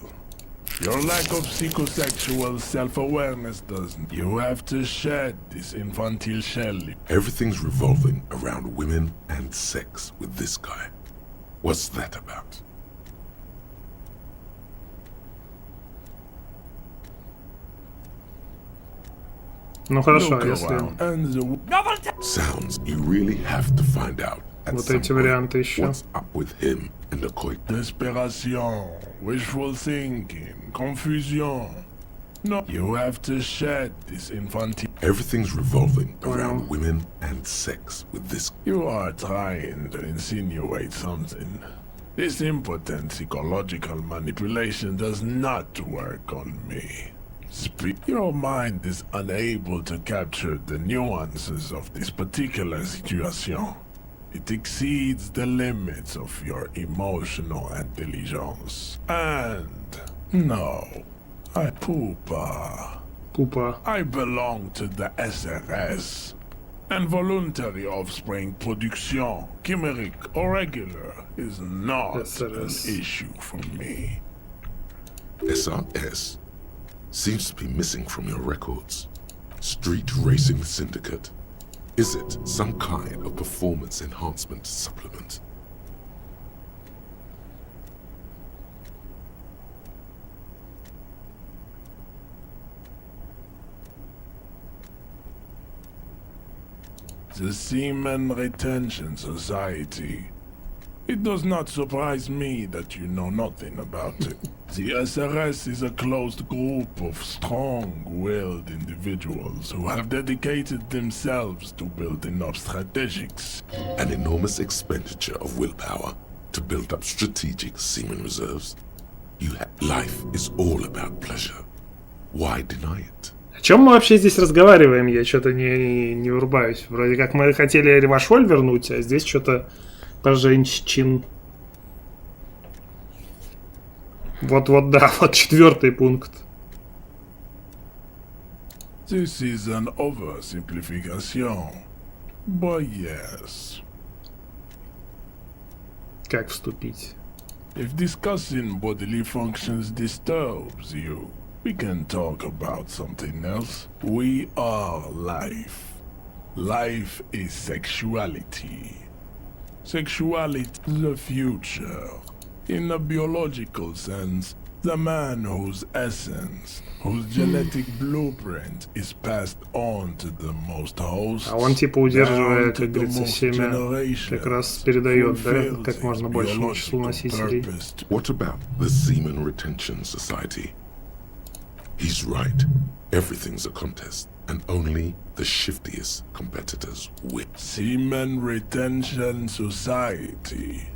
Your lack of psychosexual self-awareness doesn't. You have to shed this infantile shell. Everything's revolving around women and sex with this guy. What's that about? Ну хорошо, Look если... around and sounds you really have to find out. Вот эти варианты еще. What's up with him and the coit? Desperation, wishful thinking, confusion. No, you have to shed this infantile. Everything's revolving around women and sex with this. You are trying to insinuate something. This impotent psychological manipulation does not work on me. Your mind is unable to capture the nuances of this particular situation. It exceeds the limits of your emotional intelligence. And no, Poopa. I belong to the SRS. And voluntary offspring production, chimeric or regular, is not an issue for me. SRS seems to be missing from your records. Street Racing Syndicate. Is it some kind of performance enhancement supplement? The Seaman Retention Society. It does not surprise me that you know nothing about it. The SRS is a closed group of strong-willed individuals who have dedicated themselves to building up strategics. An enormous expenditure of willpower to build up strategic seaman reserves. Life is all about pleasure. Why deny it? О чем мы вообще здесь разговариваем? Я что-то не врубаюсь. Вроде как мы хотели ревашоль вернуть, а здесь что-то по женщин. Вот, да, вот 4-й пункт. This is an oversimplification, but yes. Как вступить? If discussing bodily functions disturbs you, we can talk about something else. We are life. Life is sexuality. Sexuality is the future. In a biological sense, the man whose essence, whose genetic blueprint is passed on to the most hosts, а он типа удерживая, как говорится, семя, как раз передает, да, как можно большему числу носителей. What about the Seaman Retention Society? He's right. Everything's a contest, and only the shiftiest competitors win. Seaman Retention Society.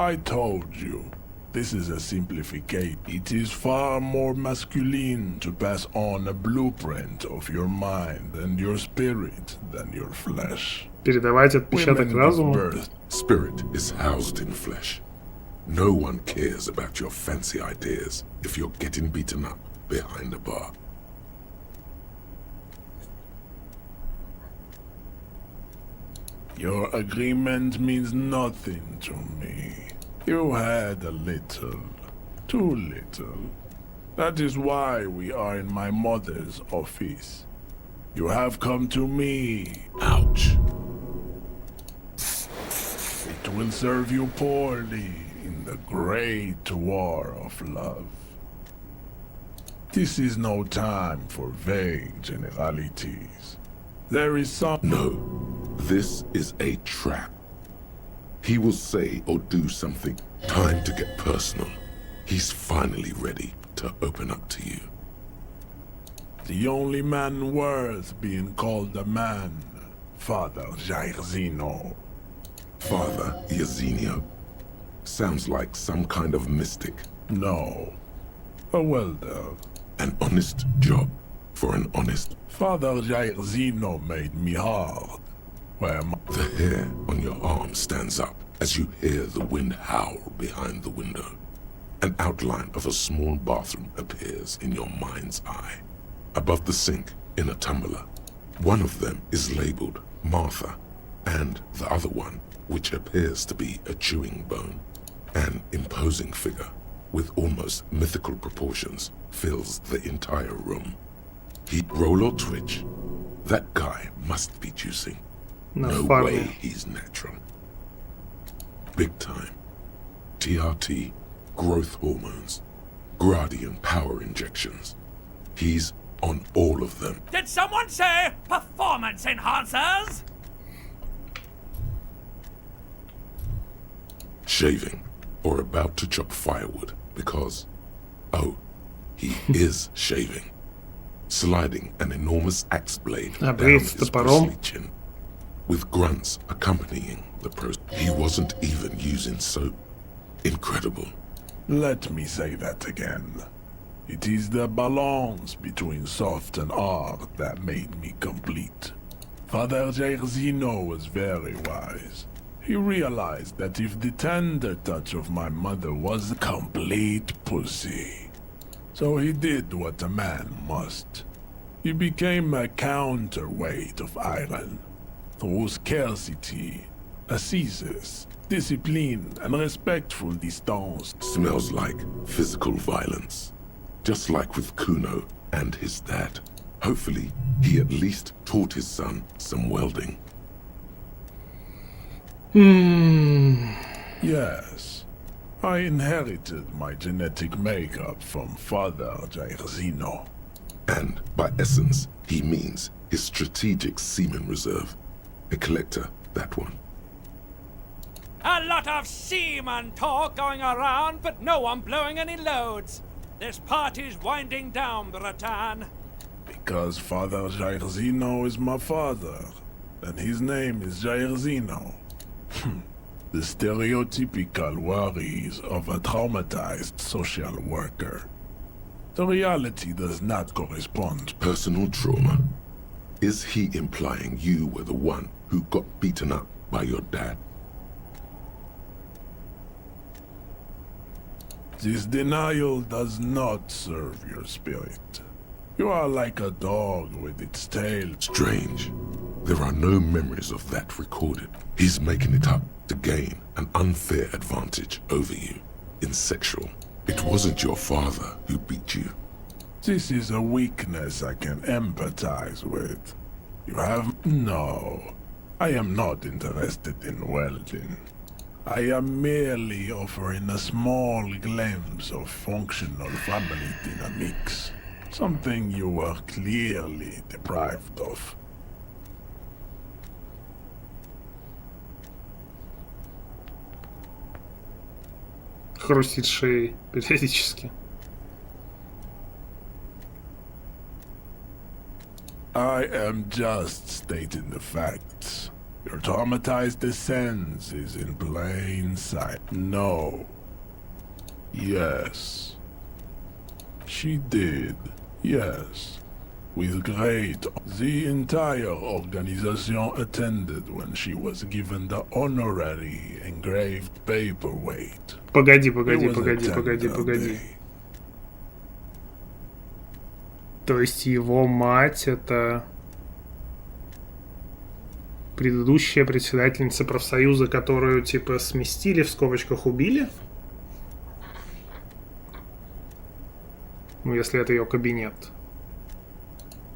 I told you, this is a simplification. It is far more masculine to pass on a blueprint of your mind and your spirit than your flesh. Передавать отпечаток разума. Spirit is housed in flesh. No one cares about your fancy ideas if you're getting beaten up behind a bar. Your agreement means nothing to me. You had a little, too little. That is why we are in my mother's office. You have come to me. Ouch. It will serve you poorly in the great war of love. This is no time for vague generalities. There is some... No, this is a trap. He will say or do something. Time to get personal. He's finally ready to open up to you. The only man worth being called a man, Father Jairzino. Father Iazinio? Sounds like some kind of mystic. No. A welder. An honest job for an honest... Father Jairzino made me hard. The hair on your arm stands up as you hear the wind howl behind the window. An outline of a small bathroom appears in your mind's eye. Above the sink, in a tumbler, one of them is labeled Martha, and the other one which appears to be a chewing bone. An imposing figure with almost mythical proportions fills the entire room. He'd roll or twitch. That guy must be juicing. No way he's natural. Big time. TRT, growth hormones, Gradian power injections. He's on all of them. Did someone say performance enhancers? Shaving or about to chop firewood because, oh, he is shaving. Sliding an enormous axe blade down his bristly chin, with grunts accompanying the process. He wasn't even using soap. Incredible. Let me say that again. It is the balance between soft and hard that made me complete. Father Jerzino was very wise. He realized that if the tender touch of my mother was a complete pussy, so he did what a man must. He became a counterweight of iron. Through scarcity, ascesis, discipline, and respectful distance. Smells like physical violence. Just like with Kuno and his dad. Hopefully, he at least taught his son some welding. Yes. I inherited my genetic makeup from Father Jerzino. And by essence, he means his strategic semen reserve. A collector, that one. A lot of seaman talk going around, but no one blowing any loads. This party's winding down, Bratan. Because Father Jerzino is my father, and his name is Jerzino. The stereotypical worries of a traumatized social worker. The reality does not correspond. Personal trauma? Is he implying you were the one who got beaten up by your dad? This denial does not serve your spirit. You are like a dog with its tail. Strange. There are no memories of that recorded. He's making it up to gain an unfair advantage over you in sexual. It wasn't your father who beat you. This is a weakness I can empathize with. You have... No. I am not interested in welding. I am merely offering a small glimpse of functional family dynamics. Something you were clearly deprived of. Хрустит шеей периодически. I am just stating the facts. Your traumatized essence is in plain sight. No. Yes. She did. Yes. With great... The entire organization attended when she was given the honorary engraved paperweight. Погоди. То есть его мать это предыдущая председательница профсоюза, которую типа сместили, в скобочках убили? Ну, если это ее кабинет.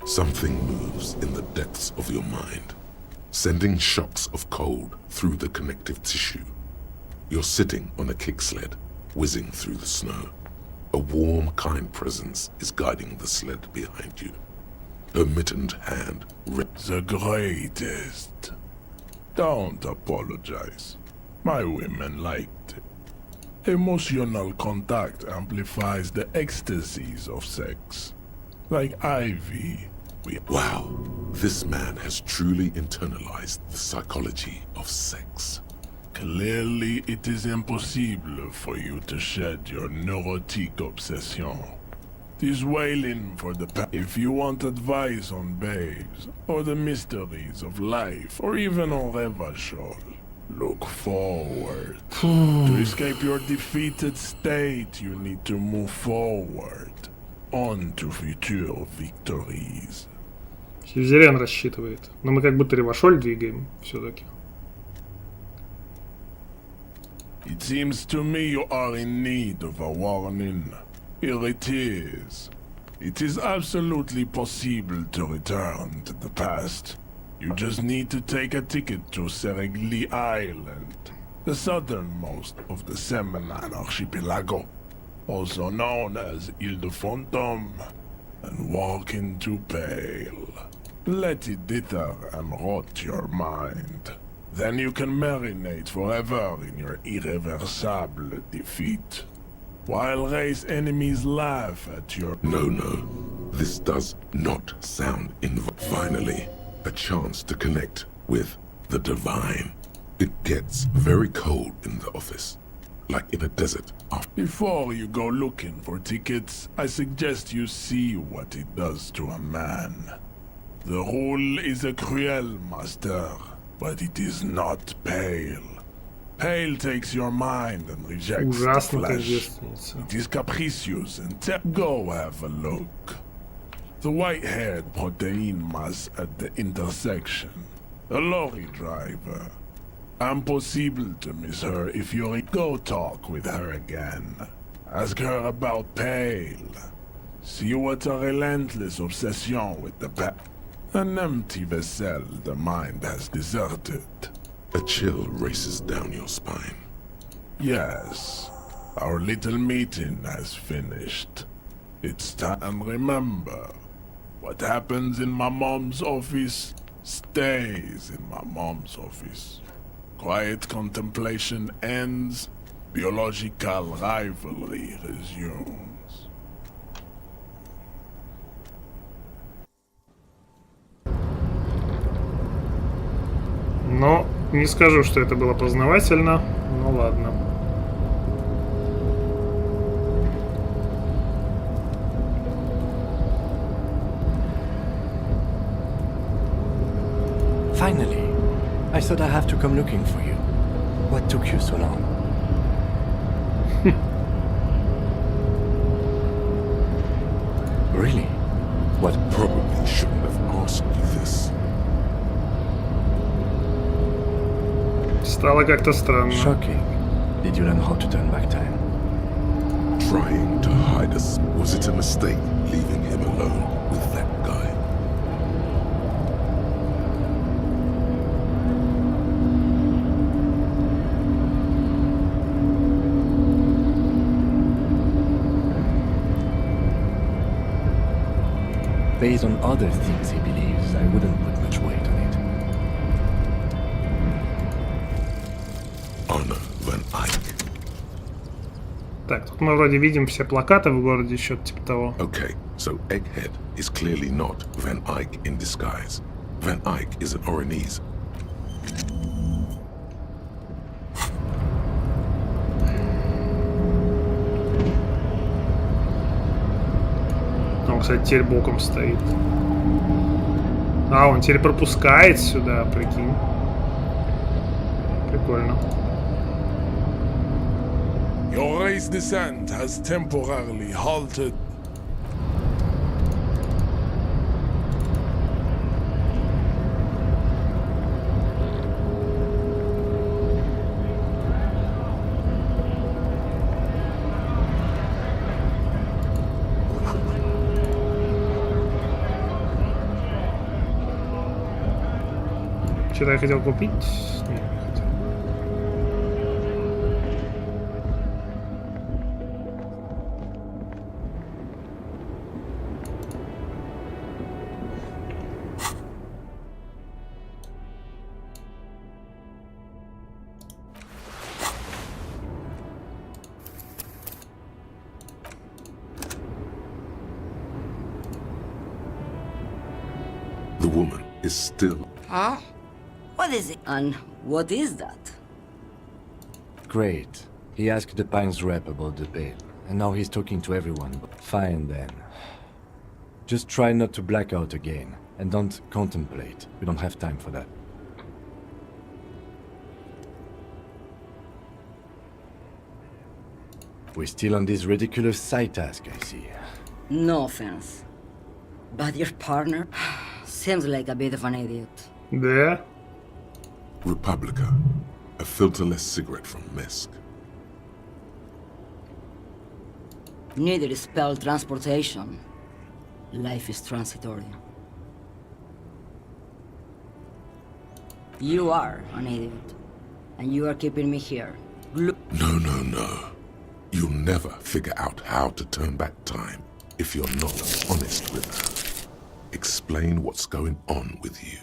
Something moves in the depths of your mind, sending shocks of cold through the connective tissue. You're sitting on a kicksled, whizzing through the snow. A warm, kind presence is guiding the sled behind you. Her mittened hand The greatest. Don't apologize. My women liked it. Emotional contact amplifies the ecstasies of sex. Like Ivy. Wow, this man has truly internalized the psychology of sex. Clearly, it is impossible for you to shed your neurotic obsession. This wailing for the if you want advice on babes, or the mysteries of life, or even on Revachol, look forward. To escape your defeated state, you need to move forward. On to future victories. Сюзерен рассчитывает. Но мы как будто Ревашоль двигаем все-таки. It seems to me you are in need of a warning. Here it is. It is absolutely possible to return to the past. You just need to take a ticket to Seregli Island, the southernmost of the Seminar Archipelago, also known as Ile de Fantôme, and walk into Pale. Let it dither and rot your mind. Then you can marinate forever in your irreversible defeat, while race enemies laugh at your... No. This does not sound Finally, a chance to connect with the divine. It gets very cold in the office, like in a desert. Before you go looking for tickets, I suggest you see what it does to a man. The rule is a cruel master, but it is not Pale. Pale takes your mind and rejects the flesh. It is capricious and go have a look. The white-haired protein mass at the intersection. A lorry driver. Impossible to miss her if you go talk with her again. Ask her about Pale. See what a relentless obsession with the past. An empty vessel the mind has deserted. A chill races down your spine. Yes, our little meeting has finished. It's time. And remember, what happens in my mom's office stays in my mom's office. Quiet contemplation ends, biological rivalry resumes. Но не скажу, что это было познавательно, но ладно. Finally, I thought I have to come looking for you. What took you so long? Really? What? Probably shouldn't have asked you this. Стало как-то странно. Shocking. Did you learn how to turn back time? Trying to hide us. Was it a mistake leaving him alone with that guy? Based on other things he believes, I wouldn't put much weight on it. Van Eyck. Так, тут мы вроде видим все плакаты в городе, что-то типа того. Okay, so Egghead is clearly not Van Eyck in disguise. Van Eyck is an Oranese. Он, кстати, теперь боком стоит. А, он теперь пропускает сюда, прикинь. Прикольно. Your race descent has temporarily halted. Что-то я хотел купить? Нет, не хотел. The woman is still... Huh? What is it? And what is that? Great. He asked the Pines rep about the bail, and now he's talking to everyone. Fine then. Just try not to black out again, and don't contemplate. We don't have time for that. We're still on this ridiculous side task, I see. No offense, but your partner seems like a bit of an idiot. Да. Republica. A filterless cigarette from Mesk. Neither is spell transportation. Life is transitory. You are an idiot, and you are keeping me here. No. You'll never figure out how to turn back time if you're not honest with her. Explain what's going on with you.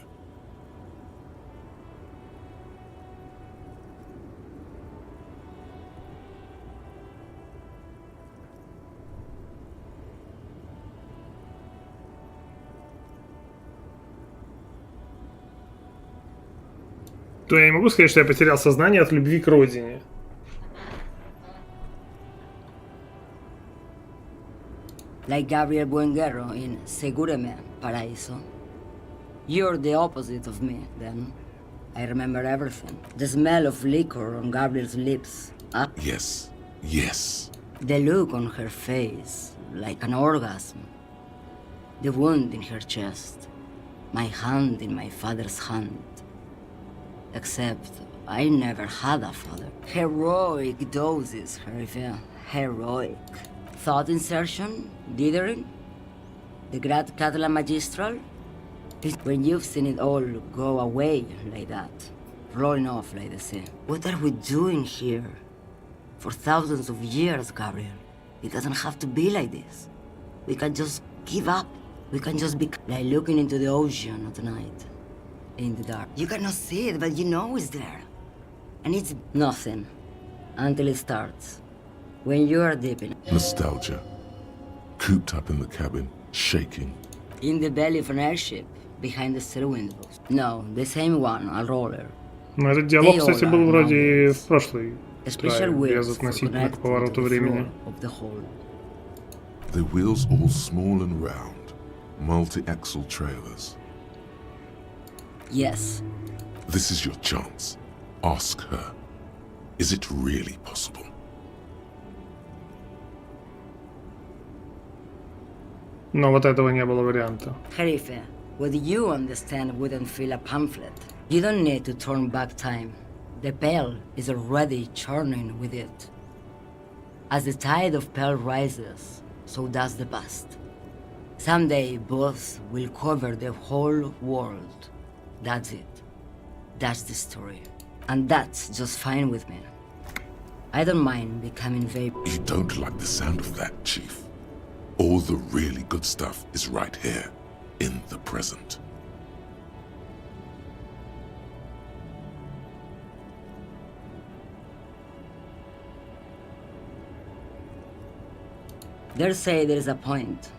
То я не могу сказать, что я потерял сознание от любви к родине. Like Gabriel Buenguerro in Segúreme, Paraíso. You're the opposite of me, then. I remember everything. The smell of liquor on Gabriel's lips. Yes. The look on her face, like an orgasm. The wound in her chest. My hand in my father's hand. Except, I never had a father. Heroic doses, Harifia. Heroic. Thought insertion? Dithering? The Grad Catalan Magistral? It's when you've seen it all go away like that. Rolling off like the sea. What are we doing here? For thousands of years, Gabriel. It doesn't have to be like this. We can just give up. We can just be like looking into the ocean at night. In the dark. You cannot see it, but you know it's there. And it's nothing. Until it starts. When you are deep in it. Nostalgia. Cooped up in the cabin, shaking. In the belly of an airship, behind the steel windows. No, the same one, a roller. Ну, этот диалог, кстати, был вроде и в прошлой Special без wheels относительно к connected повороту to the времени. floor of the hole. The wheels all small and round. Multi-axle trailers. Yes. This is your chance. Ask her. Is it really possible? Но вот этого не было варианта. Jerife, what you understand wouldn't fill a pamphlet. You don't need to turn back time. The Pale is already churning with it. As the tide of Pale rises, so does the past. Someday both will cover the whole world. That's it. That's the story. And that's just fine with me. I don't mind becoming vapor. You don't like the sound of that, Chief. All the really good stuff is right here, in the present. They say there is a point.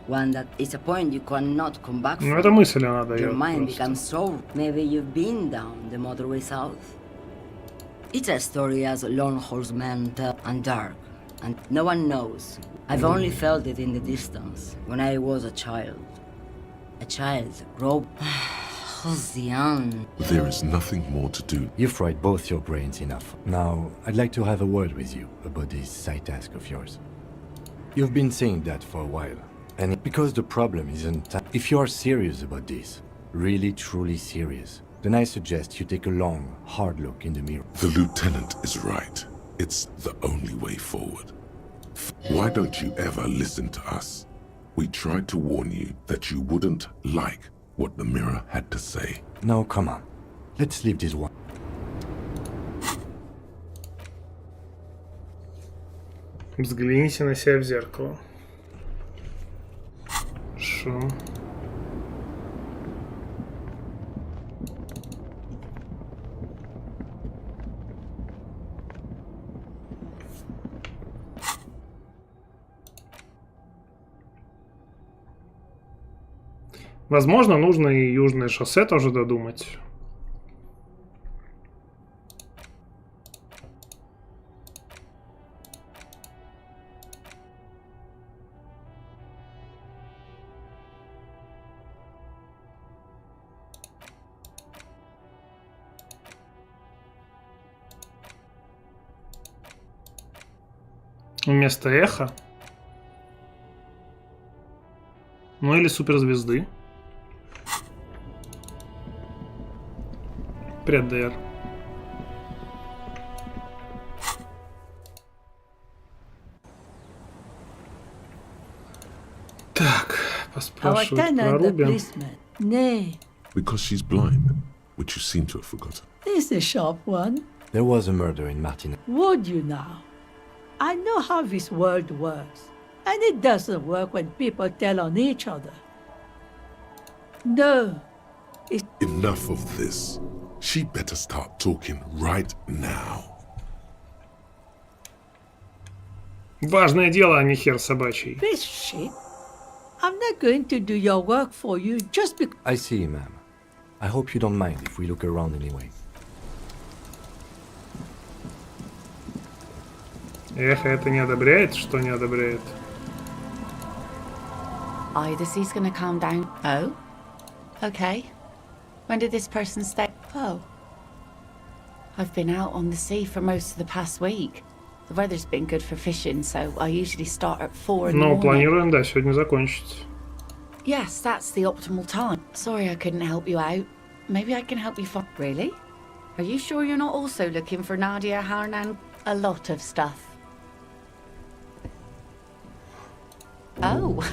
One that is a point you cannot come back from. Ну, это мысль она дает. Your mind просто. becomes so... Maybe you've been down the motorway south. It's a story as lone horsemen tell, and dark, and no one knows. I've only felt it in the distance, when I was a child. A child, grow... Josiane. There is nothing more to do. You've fried both your brains enough. Now, I'd like to have a word with you about this side task of yours. You've been saying that for a while. And because the problem isn't... If you are serious about this, really truly serious, then I suggest you take a long, hard look in the mirror. The lieutenant is right. It's the only way forward. Why don't you ever listen to us? We tried to warn you that you wouldn't like what the mirror had to say. Now, come on. Let's leave this one. Взгляните на себя в зеркало. Шо? Возможно, нужно и Южное шоссе тоже додумать. Вместо эха. Ну или суперзвезды. Привет, ДР. Так, Our поспрашивать про tenant, the Руби. policeman. Nay, Because she's blind, which you seem to have forgotten. this is a sharp one. There was a murder in Martinez. Would you now? I know how this world works, and it doesn't work when people tell on each other. No, it's Enough of this. She better start talking right now. Важное дело, а не хер собачий. this shit. I'm not going to do your work for you just because. I see, ma'am. I hope you don't mind if we look around anyway. Эх, это не одобряет? Что не одобряет? Oh, the sea's gonna calm down. Oh? Okay. When did this person stay? Oh. I've been out on the sea for most of the past week. The weather's been good for fishing, so I usually start at 4 in the Ну, morning. планируем, да, сегодня закончить. Yes, that's the optimal time. Sorry I couldn't help you out. Maybe I can help you find... Really? Are you sure you're not also looking for Nadia Harnan? A lot of stuff. Oh.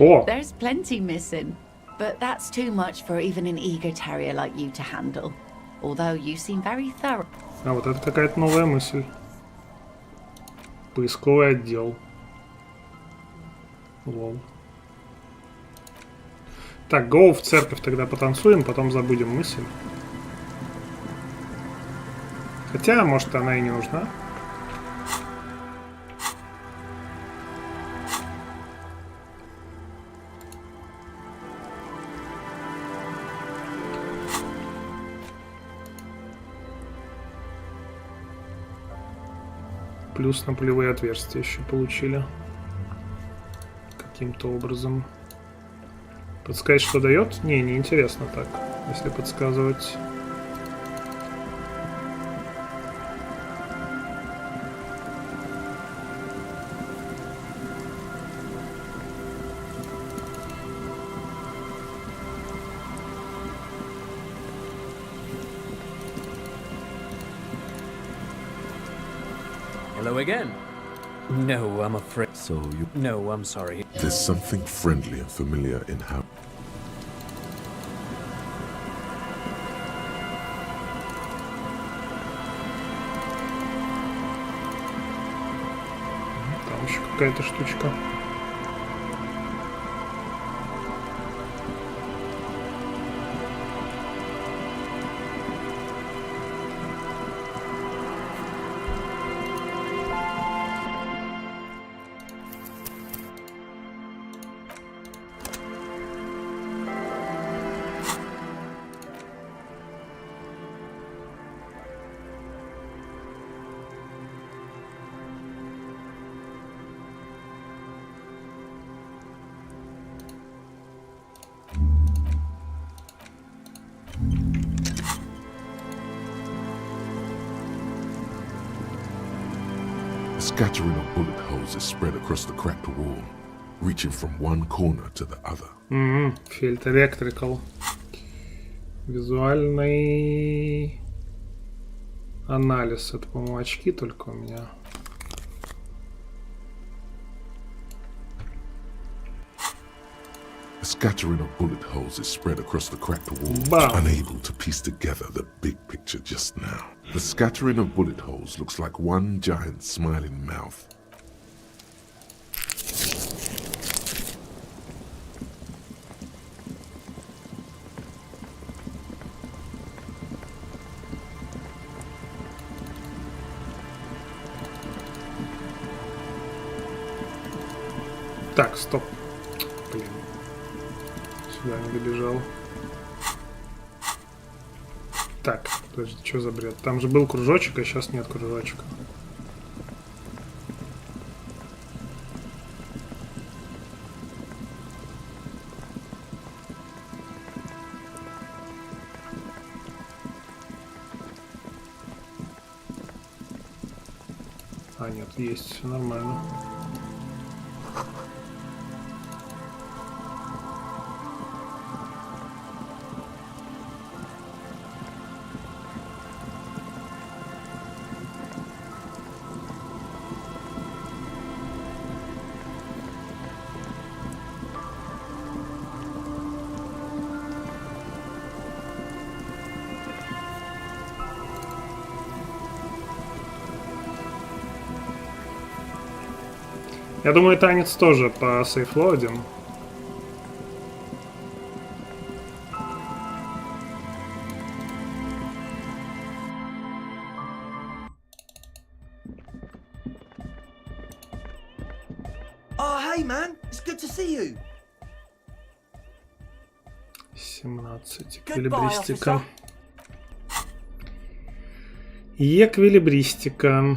О! There's plenty missing. But that's too much for even an eager terrier like you to handle. Although you seem very thorough. А вот это какая-то новая мысль. Поисковый отдел. Лол. Так, гоу в церковь тогда потанцуем, потом забудем мысль. Хотя, может, она и не нужна. Плюс на пулевые отверстия еще получили. Каким-то образом. Подсказать, что дает? Не интересно так, если подсказывать. Hello again. No, I'm afraid. So you... No, I'm sorry. There's something friendly and familiar in how... Там еще какая-то штучка. Scattering of bullet holes is spread across the cracked wall, reaching from one corner to the other. Фильтр Electrical. Визуальный анализ. Это, по-моему, очки только у меня. A scattering of bullet holes is spread across the cracked wall, Bam. unable to piece together the big picture just now. The scattering of bullet holes looks like one giant smiling mouth. Так, стоп. Блин. Сюда не добежал. Так, подожди, что за бред? Там же был кружочек, а сейчас нет кружочка. А, нет, есть, все нормально. Я думаю, танец тоже по сейфлоадим. Oh, hey man, it's good to see you. 17. Эквилибристика. Эквилибристика.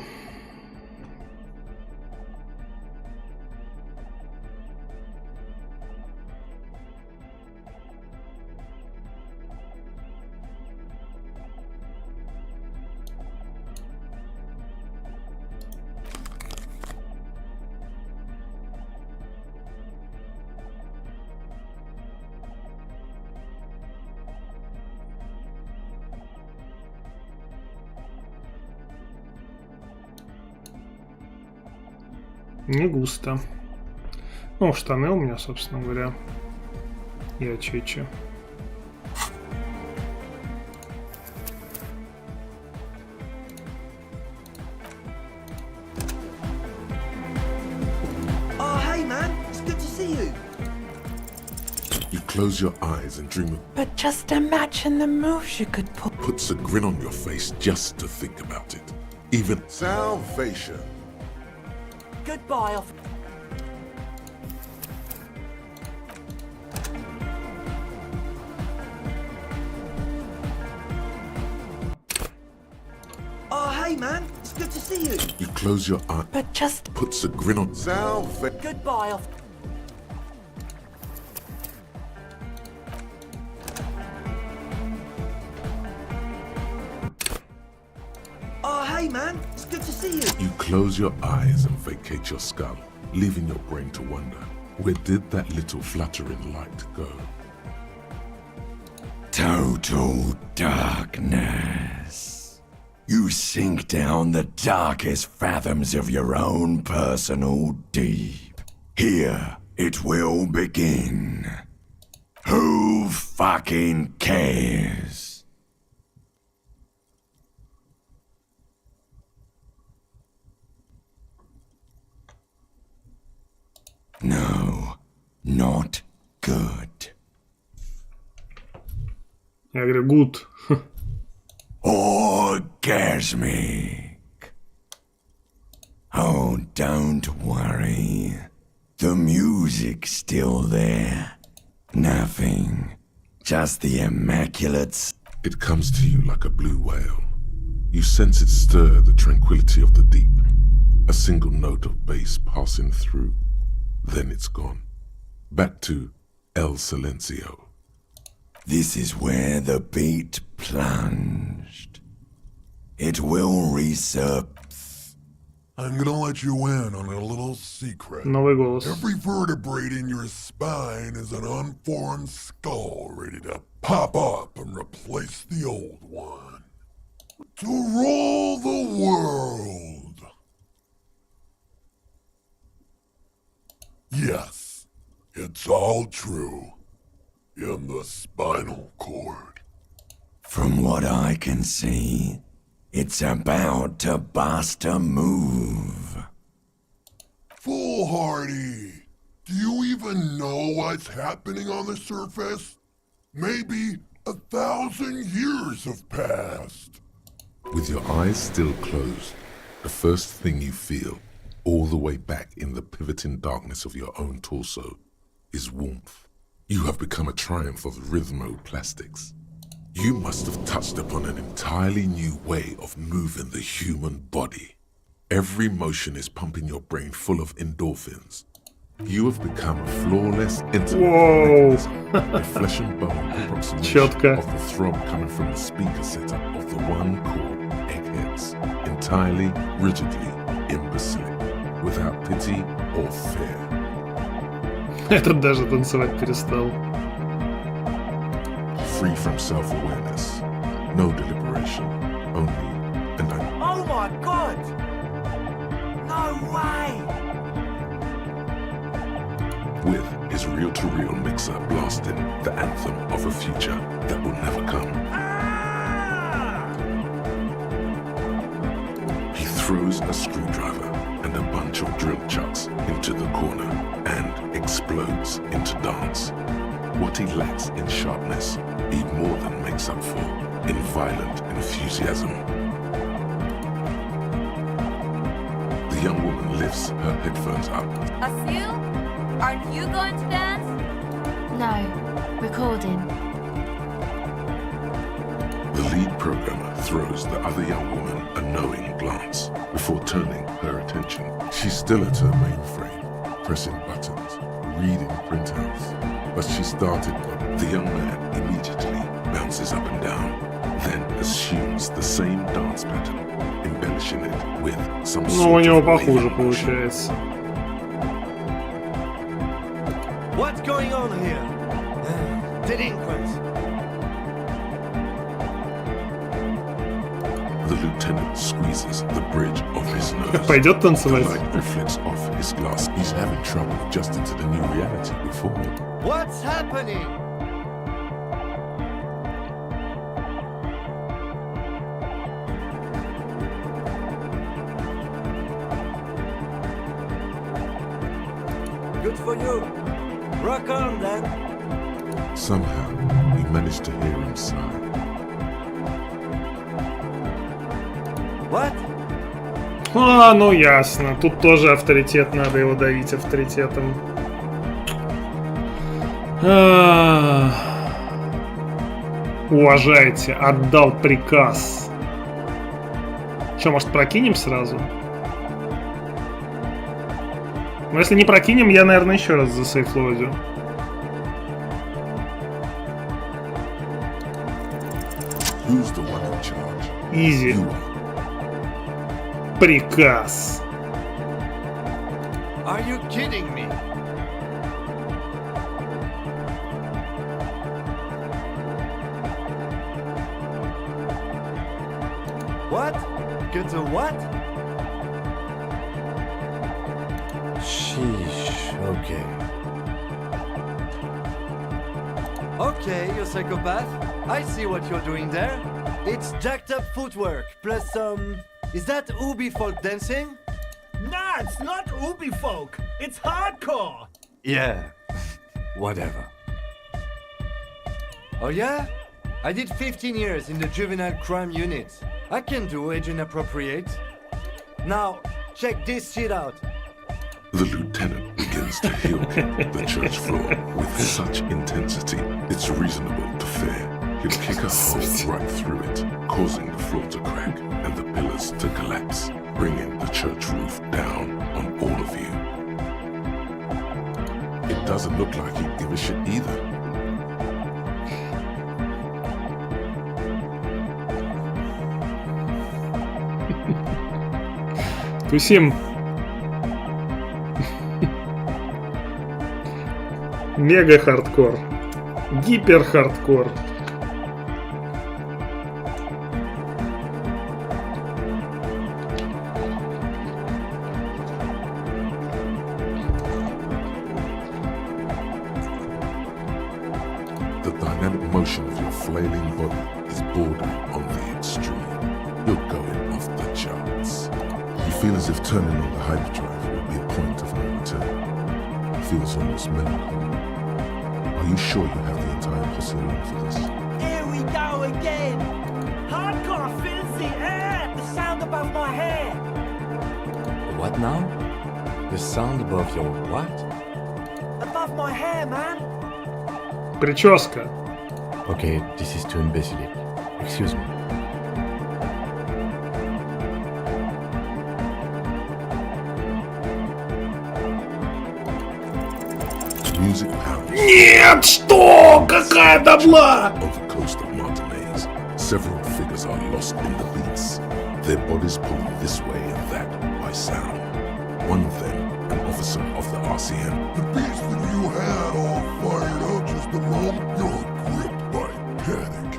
Не густо. Ну, штаны у меня, собственно говоря. И очечи. Oh, hey man, it's good to see you. You close your eyes and dream of... But just imagine the moves you could pull. Puts a grin on your face just to think about it. Even... Salvation. Goodbye. Oh, hey man, it's good to see you. You close your eyes. But just... Puts a grin on... Salvation. Goodbye. Oh, hey man, it's good to see you. You close your eyes and vacate your skull, leaving your brain to wonder, where did that little fluttering light go? Total darkness. You sink down the darkest fathoms of your own personal deep. Here it will begin. Who fucking cares? No, not good. Я говорю, good. Orgasmic. Oh, don't worry. The music's still there. Nothing. Just the immaculate... It comes to you like a blue whale. You sense it stir the tranquility of the deep. A single note of bass passing through. Then it's gone. Back to El Silencio. This is where the beat plunged. It will resurface. I'm gonna let you in on a little secret. Новый голос. Every vertebrae in your spine is an unformed skull ready to pop up and replace the old one. To rule the world. Yes, it's all true. In the spinal cord. From what I can see, it's about to bust a move. Foolhardy! Do you even know what's happening on the surface? Maybe 1,000 years have passed. With your eyes still closed, the first thing you feel, all the way back in the pivoting darkness of your own torso, is warmth. You have become a triumph of rhythmoplastics. You must have touched upon an entirely new way of moving the human body. Every motion is pumping your brain full of endorphins. You have become a flawless, intimate mechanism, a flesh and bone approximation of the throb coming from the speaker setup of the one called Eggheads, entirely, rigidly, imbecilic, without pity or fear. Этот даже танцевать перестал. Free from self-awareness, no deliberation, only an Oh my god! No way! With his reel-to-reel mixer blasting the anthem of a future that will never come. He throws a screwdriver and a bunch bunch of drill chucks into the corner and explodes into dance. What he lacks in sharpness, he more than makes up for in violent enthusiasm. The young woman lifts her headphones up. Asil? Aren't you going to dance? No, recording. The lead programmer throws the other young woman a knowing glance before turning her attention. She's still at her mainframe, pressing buttons, reading printouts. But she started, the young man immediately bounces up and down, then assumes the same dance pattern, embellishing it with some sort of wavy motion. What's going on here? Delinquents. The lieutenant squeezes the bridge of his nose. Пойдет танцевать. The light reflects off his glass. He's having trouble adjusting to the new reality before him. What's happening? Good for you. Rock on then. Somehow, he managed to hear him sigh. What? А, ну ясно. Тут тоже авторитет, надо его давить авторитетом. Уважайте, отдал приказ. Че, может, прокинем сразу? Ну, если не прокинем, я, наверное, еще раз засейфлодю. Изи. Приказ. Are you kidding me? What? Get to what? Sheesh, okay. Okay, you psychopath. I see what you're doing there. It's jacked up footwork, plus is that Ubi folk dancing? Nah, it's not Ubi folk. It's hardcore. Yeah, whatever. Oh yeah? I did 15 years in the juvenile crime unit. I can do age inappropriate. Now, check this shit out. The lieutenant begins to heel kick the church floor with such intensity, it's reasonable to fear he'll kick a hole right through it, causing the floor to crack and the pillars to collapse, bringing the church roof down on all of you. It doesn't look like he'd give a shit either. Тусим. Мега хардкор. Гипер хардкор. The dynamic motion of your flailing body is bordering on the extreme. You're going off the charts. You feel as if turning on the hyperdrive would be a point of no return. It feels almost melancholy. Are you sure you have the entire posse along for this? Here we go again. Hardcore fills the air. The sound above my head. What now? The sound above your what? Above my hair, man. Прическа. Okay, this is too imbecilic. Excuse me. Music pounds. Нет, что? Какая добла? On the coast of Martinaise, several figures are lost in the beats, their bodies pulled this way and that by sound. One of them, an officer of the RCM. The beats that you had all fired up just a moment, you're gripped by panic.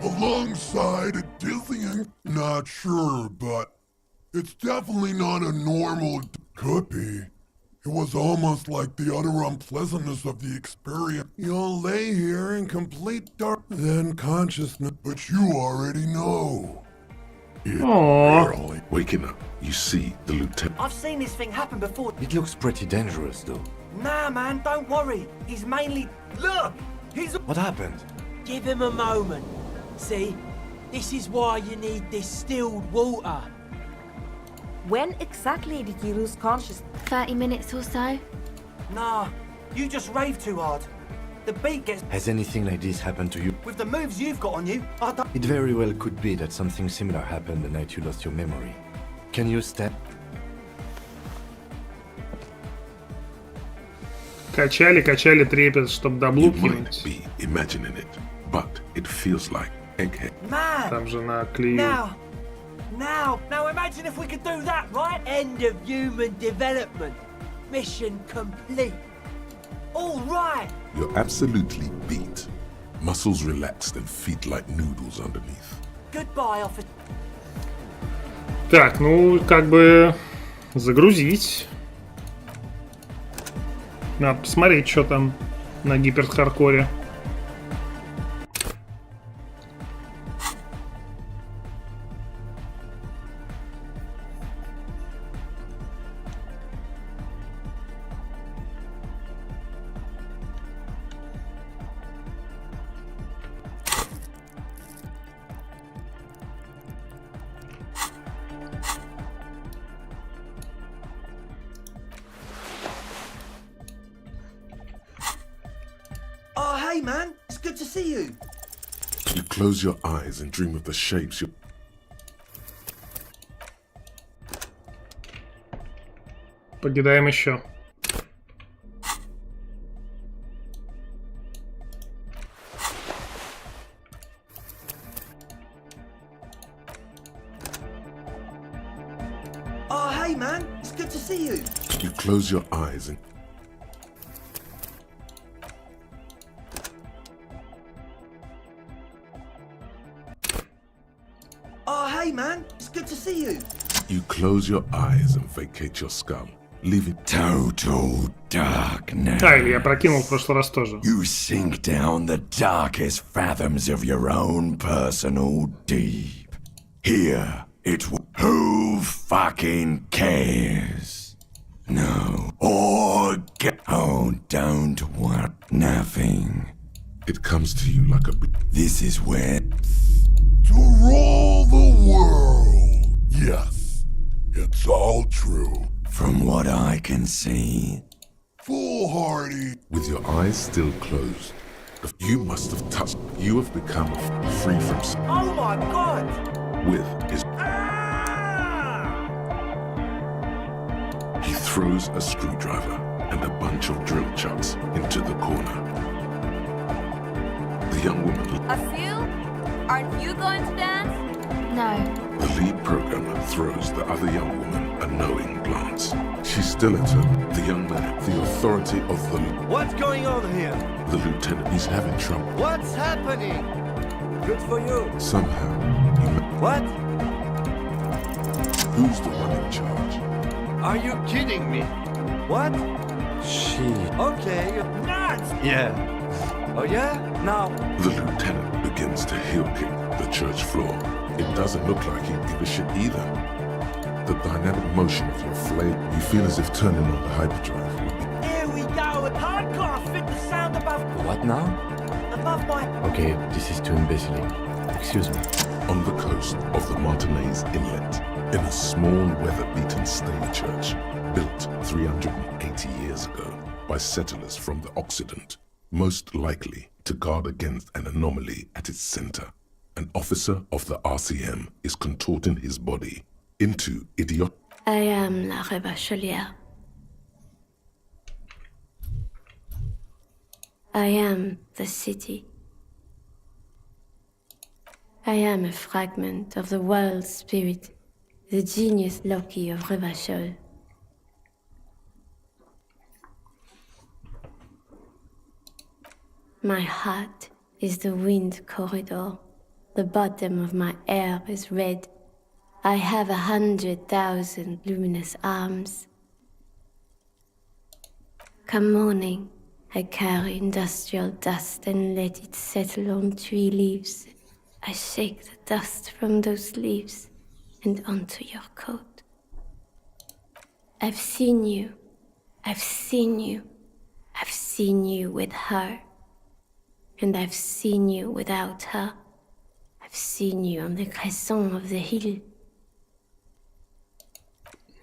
Alongside a dizzying, not sure, but it's definitely not a normal. Could be. It was almost like the utter unpleasantness of the experience. You'll lay here in complete dark, then consciousness, but you already know. Barely waking up, You see the lieutenant. I've seen this thing happen before. It looks pretty dangerous, though. Nah, man, don't worry. He's mainly... Look! He's... What happened? Give him a moment. See? This is why you need distilled water. When exactly did you lose consciousness? 30 minutes or so. Nah, you just rave too hard. The beat gets... Has anything like this happened to you? With the moves you've got on you, I don't... It very well could be that something similar happened the night you lost your memory. Can you step? Качали трепет, чтобы даблу You кинуть. might be imagining it, but it feels like egghead. Man! Там же наклею. Now imagine if we could do that, right? End of human development. Mission complete. All right. You're absolutely beat. Muscles relaxed and feet like noodles underneath. Goodbye, officer. Так, ну, как бы загрузить. Надо посмотреть, что там на гиперхардкоре. Oh, hey, man. It's good to see you. You close your eyes and dream of the shapes you... Покидаем еще. Oh, hey, man. It's good to see you. You close your eyes and... Oh, hey, man. It's good to see you. You close your eyes and vacate your skull, leaving... Total darkness. Я прокинул в прошлый раз тоже. You sink down the darkest fathoms of your own personal deep. Here, it's who fucking cares? No. Or get... Oh, don't want nothing. It comes to you like a... This is where... To rule the world. Yes, it's all true. From what I can see... Foolhardy. With your eyes still closed, you must have touched... You have become free from... Oh, my God. With his... He throws a screwdriver and a bunch of drill chucks into the corner. The young woman... Asil? Aren't you going to dance? No. The lead programmer throws the other young woman a knowing glance. She's still at him. The young man, the authority of the... What's going on here? The lieutenant, he's having trouble. What's happening? Good for you. Somehow, What? Who's the one in charge? Are you kidding me? What? She... Okay. Nuts! Yeah. Oh yeah? Now... The lieutenant begins to heel kick the church floor. It doesn't look like he'd give a shit either. The dynamic motion of your flame, you feel as if turning on the hyperdrive would be... Here we go. Hardcore fit the sound above... What now? Above my... Okay, this is too imbecile. Excuse me. On the coast of the Martinez Inlet, in a small weather-beaten stone church built 380 years ago by settlers from the Occident, most likely to guard against an anomaly at its center. An officer of the RCM is contorting his body into idiot. I am la Rebachelière. I am the city. I am a fragment of the world spirit, the genius Loki of Revachol. My heart is the wind corridor. The bottom of my air is red. I have 100,000 luminous arms. Come morning, I carry industrial dust and let it settle on tree leaves. I shake the dust from those leaves and onto your coat. I've seen you. I've seen you. I've seen you with her. And I've seen you without her. I've seen you on the crescent of the hill.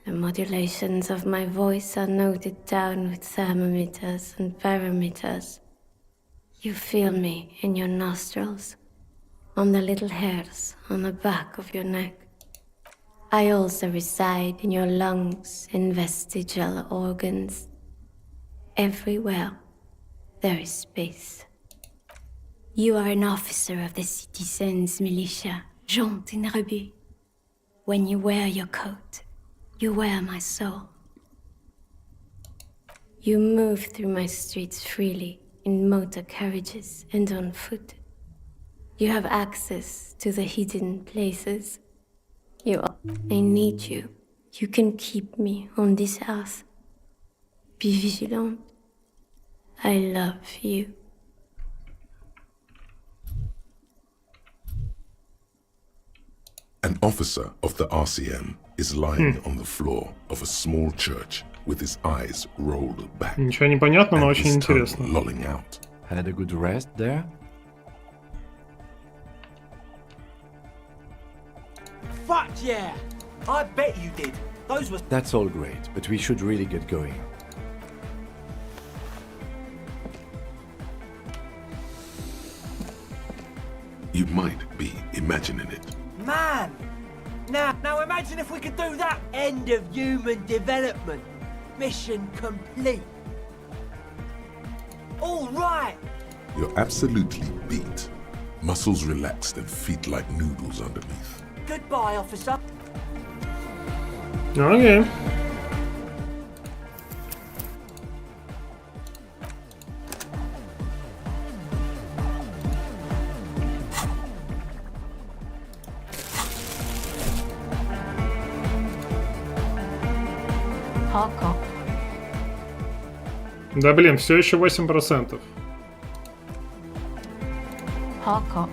The modulations of my voice are noted down with thermometers and barometers. You feel me in your nostrils, on the little hairs on the back of your neck. I also reside in your lungs and vestigial organs. Everywhere there is space. You are an officer of the citizens' militia, jaunt in rebut. When you wear your coat, you wear my soul. You move through my streets freely, in motor carriages and on foot. You have access to the hidden places. I need you. You can keep me on this earth. Be vigilant. I love you. An officer of the RCM is lying on the floor of a small church with his eyes rolled back. Ничего не понятно, но and очень his tongue интересно. lolling out. Had a good rest there? Fuck yeah! I bet you did. Those were... That's all great, but we should really get going. You might be imagining it. Man! Now imagine if we could do that! End of human development. Mission complete. All right! You're absolutely beat. Muscles relaxed and feet like noodles underneath. Goodbye, officer. Окей. Hardcore. Да блин, все еще 8%. Hardcore.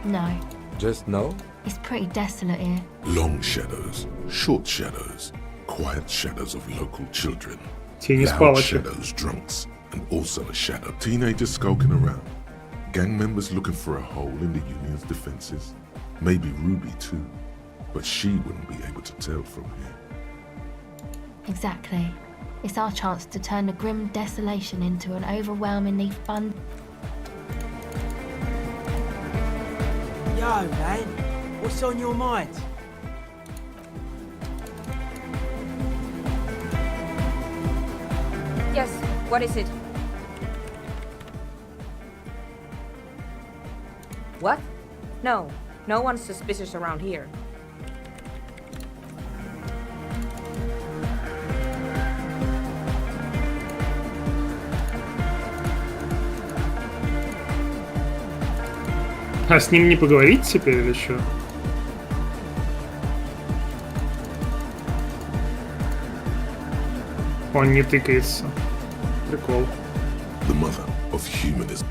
No. Just no? It's pretty desolate here. Long shadows, short shadows, quiet shadows of local children. Тени с Loud палочек. shadows, drunks, and also a shadow. Teenagers skulking around. Gang members looking for a hole in the Union's defenses. Maybe Ruby too. But she wouldn't be able to tell from here. Exactly. It's our chance to turn the grim desolation into an overwhelmingly fun... Yo, man. What's on your mind? Yes, what is it? What? No, no one's suspicious around here. А с ним не поговорить теперь или что? Он не тыкается. Прикол. The mother of humanism.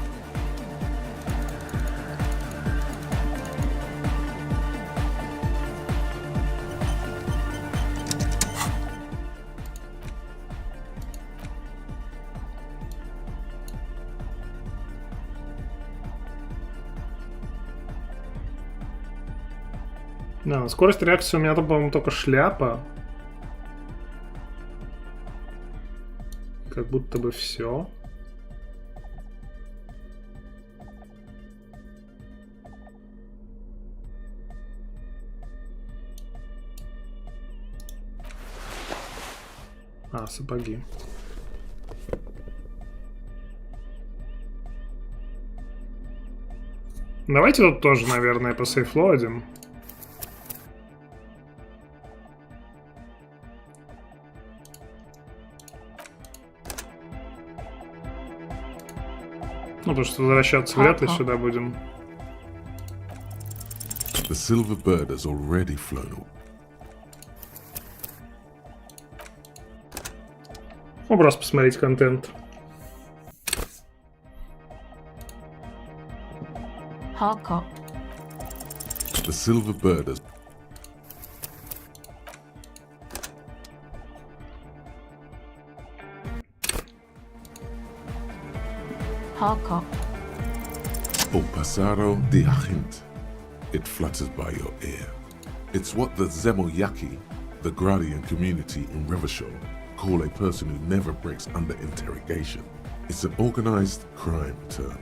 Да, скорость реакции у меня там, по-моему, только шляпа. Как будто бы все. А, сапоги. Давайте тут тоже, наверное, посейфлоадим. Ну, потому что возвращаться вряд ли сюда будем. The silver bird has already flown. Ну, просто посмотреть контент. Hardcore. The silver bird has... Hardkor. O pasaro de agint. It flutters by your ear. It's what the Zemoyaki, the Gradian community in Rivershaw, call a person who never breaks under interrogation. It's an organized crime term.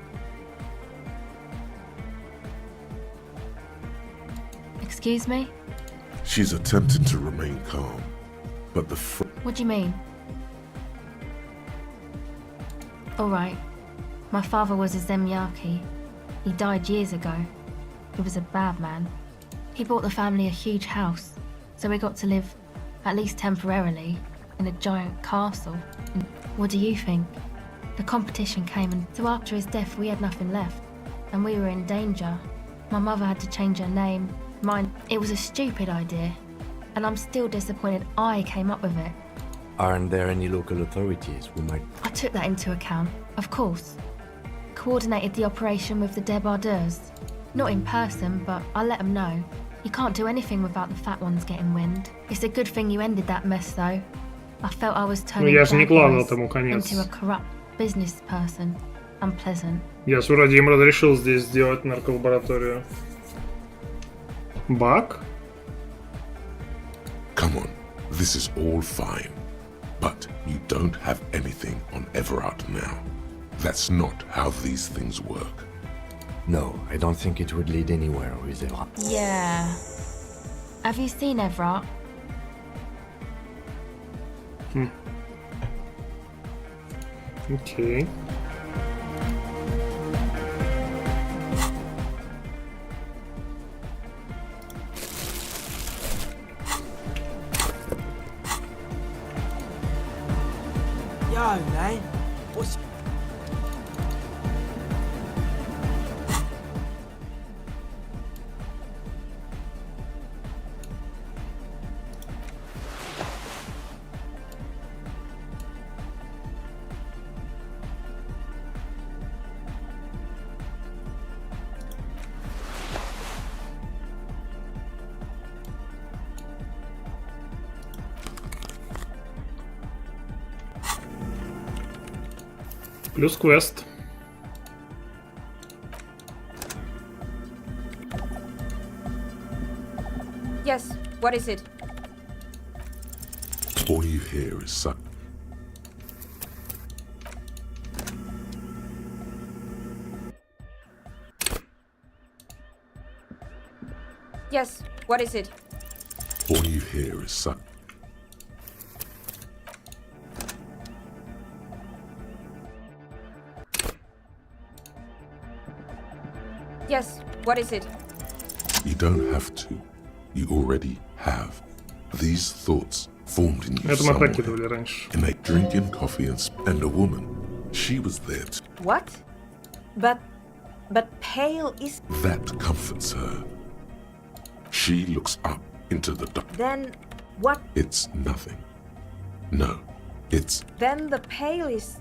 Excuse me? She's attempting to remain calm, but the What do you mean? Alright. My father was a Zemyaki. He died years ago. He was a bad man. He bought the family a huge house, so we got to live, at least temporarily, in a giant castle. What do you think? The competition came, and so after his death we had nothing left, and we were in danger. My mother had to change her name. Mine, it was a stupid idea, and I'm still disappointed I came up with it. Aren't there any local authorities who might... I took that into account, of course. Coordinated the operation with the débardeurs. Not in person, but I let them know. You can't do anything without the fat ones getting wind. It's a good thing you ended that mess, though. I felt I was turning into a corrupt business person. Unpleasant. Я с вроде им разрешил здесь сделать нарколабораторию. Баг? Come on, this is all fine. But you don't have anything on Everard now. That's not how these things work. No, I don't think it would lead anywhere with Everard. Yeah. Have you seen Everard? Okay. Yo, man. What's... Плюс квест. Yes, what is it? All you hear is suck. Yes, what is it? All you hear is suck. Yes, what is it? You don't have to. You already have. These thoughts formed in you somewhere. In a drinking coffee and a woman. She was there too. What? But Pale is... That comforts her. She looks up into the dark. Then what? It's nothing. No, it's... Then the Pale is...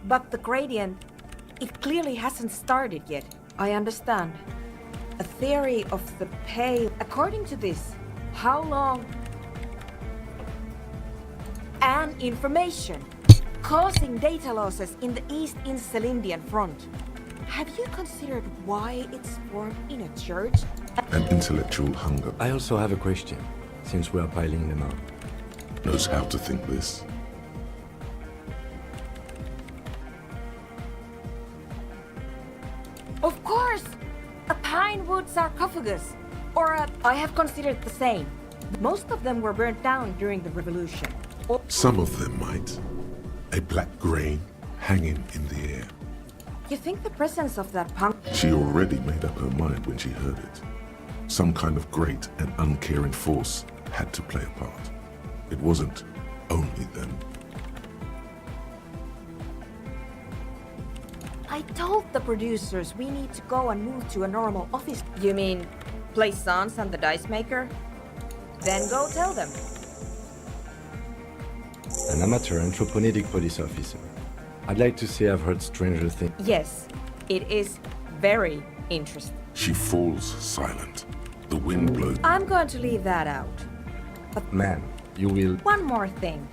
But the gradient, it clearly hasn't started yet. I understand. A theory of the Pale. According to this, how long... And information. Causing data losses in the East Insulindian front. Have you considered why it's formed in a church? An intellectual hunger. I also have a question, since we are piling them up. Knows how to think this. Of course! A pine wood sarcophagus. Or a... I have considered the same. Most of them were burnt down during the revolution. Some of them might. A black grain hanging in the air. You think the presence of that punk... She already made up her mind when she heard it. Some kind of great and uncaring force had to play a part. It wasn't only them. I told the producers we need to go and move to a normal office. You mean play Sans and the Dice Maker? Then go tell them. An amateur anthropomedic police officer. I'd like to say I've heard stranger things. Yes, it is very interesting. She falls silent. The wind blows. I'm going to leave that out. Ma'am, you will... One more thing.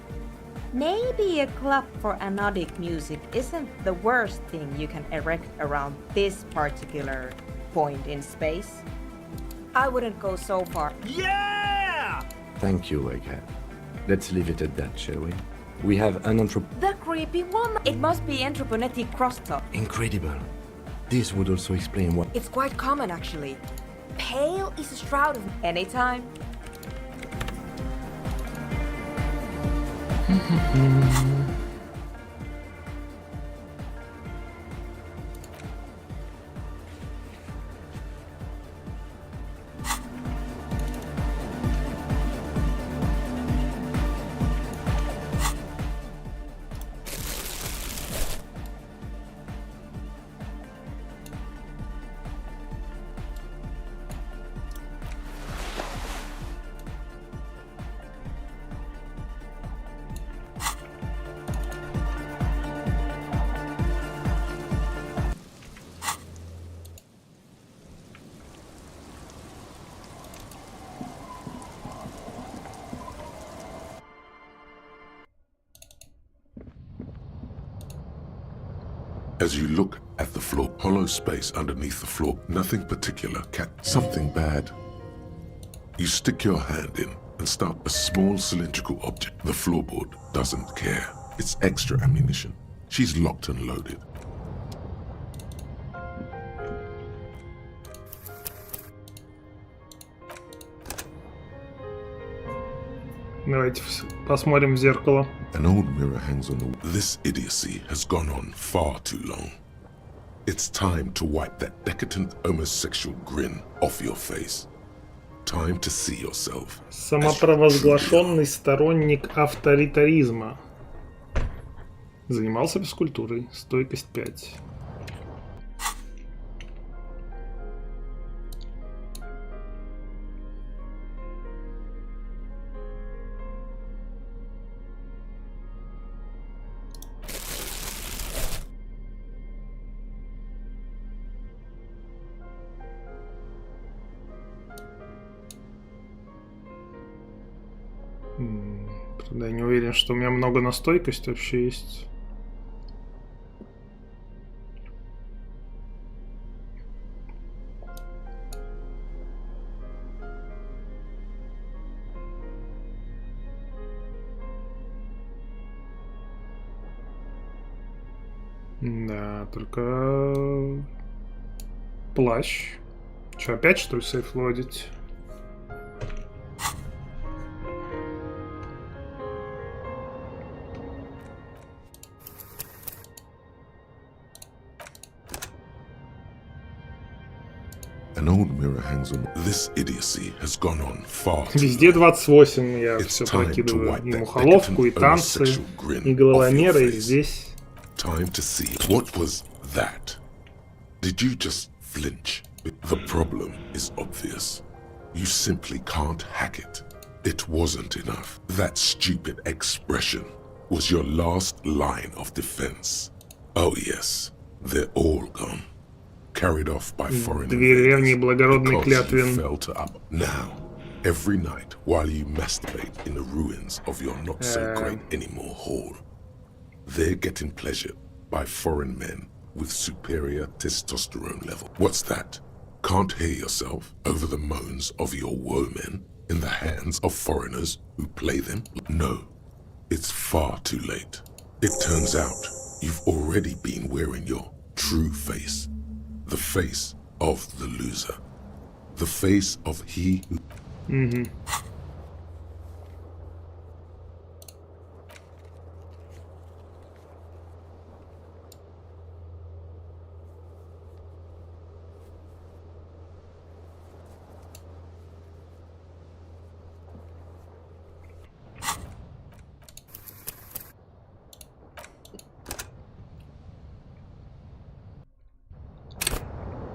Maybe a club for anodic music isn't the worst thing you can erect around this particular point in space. I wouldn't go so far. Yeah! Thank you, Egghead. Let's leave it at that, shall we? We have an The creepy woman! It must be anthroponetic crosstalk. Incredible. This would also explain what... It's quite common, actually. Pale is a shroud of anytime. As you look at the floor, hollow space underneath the floor, nothing particular, something bad. You stick your hand in and start a small cylindrical object. The floorboard doesn't care. It's extra ammunition. She's locked and loaded. Давайте посмотрим в зеркало. An old mirror hangs on the wall. This idiocy has gone on far too long. It's time to wipe that decadent homosexual grin off your face. Time to see yourself. Самопровозглашенный сторонник авторитаризма. Занимался физкультурой. Стойкость 5. Правда, я не уверен, что у меня много на стойкость вообще есть. Да, только плащ. Че, опять что ли сейф лодить? An old mirror hangs on. This idiocy has gone on far too long. Везде 28, я все прокидываю. И мухоловку, и танцы, и головомеры, и здесь. Time to see. What was that? Did you just flinch? The problem is obvious. You simply can't hack it. It wasn't enough. That stupid expression was your last line of defense. Oh yes, they're all gone. Carried off by foreign Древний благородный because you клятвен. fell to up. Now, every night while you masturbate in the ruins of your not so great anymore hall, they're getting pleasured by foreign men with superior testosterone level. What's that? Can't hear yourself over the moans of your women in the hands of foreigners who play them? No, it's far too late. It turns out you've already been wearing your true face. The face of the loser. The face of he who...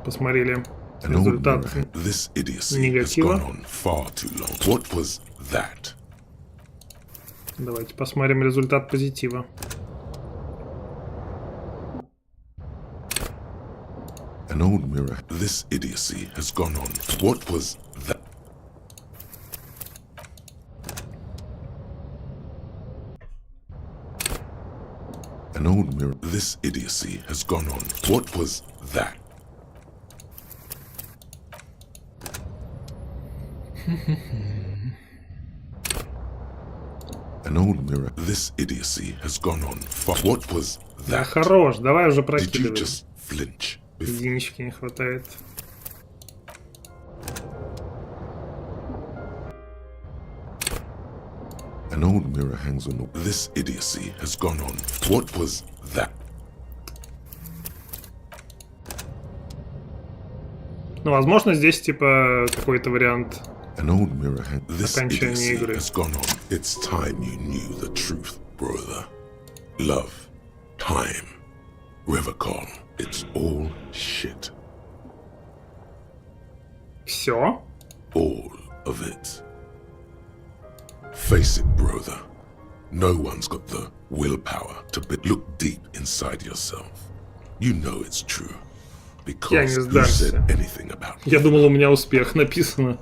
Посмотрели результат This idiocy has негатива. gone on far too long. What was that? Давайте посмотрим результат позитива. An old mirror. This idiocy has gone on. What was that? An old mirror. This idiocy has gone on. What was that? An old mirror. This idiocy has gone on. What was Да that? хорош, давай уже Did you прокидывай. just flinch? Единички не хватает. An old mirror hangs on the... This idiocy has gone on. What was that? Ну, возможно, здесь типа какой-то вариант An old mirror This окончания idiocy игры. has gone on. It's time you knew the truth, brother. Love, time, Revacon. It's all shit. Все? All of it. Face it, brother. No one's got the willpower to look deep inside yourself. You know it's true. Я не Because you сдамся. said anything about Я думал, у меня успех написано.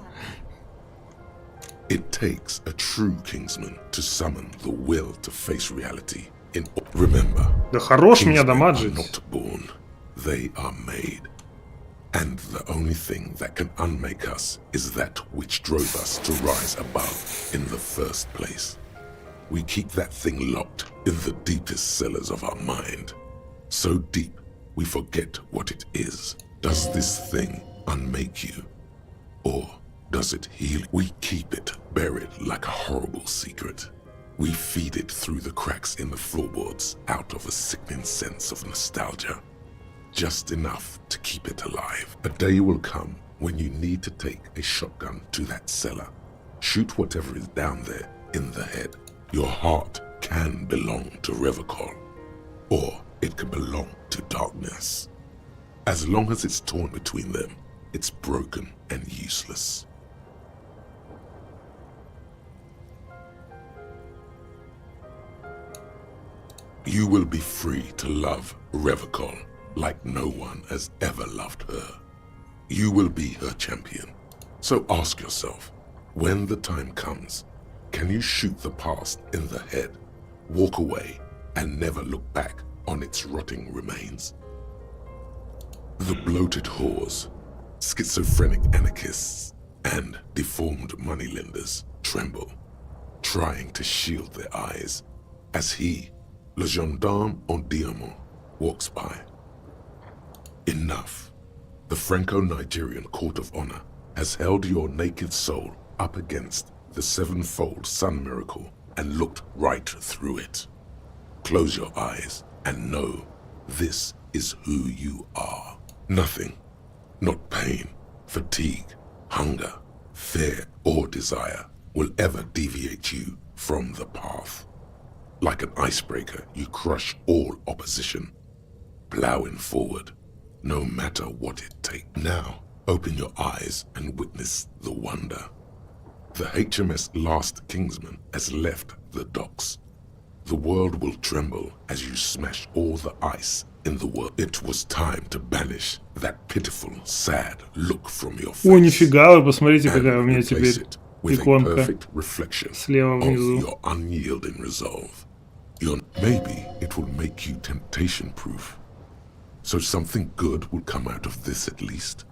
It takes a true Kingsman to summon the will to face reality. Remember, Да хорош меня Kingsmen дамаджить. are not born, they are made. And the only thing that can unmake us is that which drove us to rise above in the first place. We keep that thing locked in the deepest cellars of our mind. So deep, we forget what it is. Does this thing unmake you? Or does it heal? We keep it buried like a horrible secret. We feed it through the cracks in the floorboards out of a sickening sense of nostalgia. Just enough to keep it alive. A day will come when you need to take a shotgun to that cellar. Shoot whatever is down there in the head. Your heart can belong to Revacol, or it can belong to darkness. As long as it's torn between them, it's broken and useless. You will be free to love Revacol like no one has ever loved her. You will be her champion. So ask yourself, when the time comes, can you shoot the past in the head, walk away, and never look back on its rotting remains? The bloated whores, schizophrenic anarchists, and deformed moneylenders tremble, trying to shield their eyes as he, le gendarme en diamant, walks by. Enough. The Franco-Nigerian Court of Honor has held your naked soul up against the sevenfold sun miracle and looked right through it. Close your eyes and know this is who you are. Nothing, not pain, fatigue, hunger, fear, or desire will ever deviate you from the path. Like an icebreaker, you crush all opposition, plowing forward, no matter what it takes. Now, open your eyes and witness the wonder. The HMS Last Kingsman has left the docks. The world will tremble as you smash all the ice in the world. It was time to banish that pitiful, sad look from your face. О, нифига, вы посмотрите, какая у меня and теперь replace it with a иконка perfect reflection слева of внизу. your unyielding resolve. Maybe it will make you temptation-proof. So something good will come out of this at least.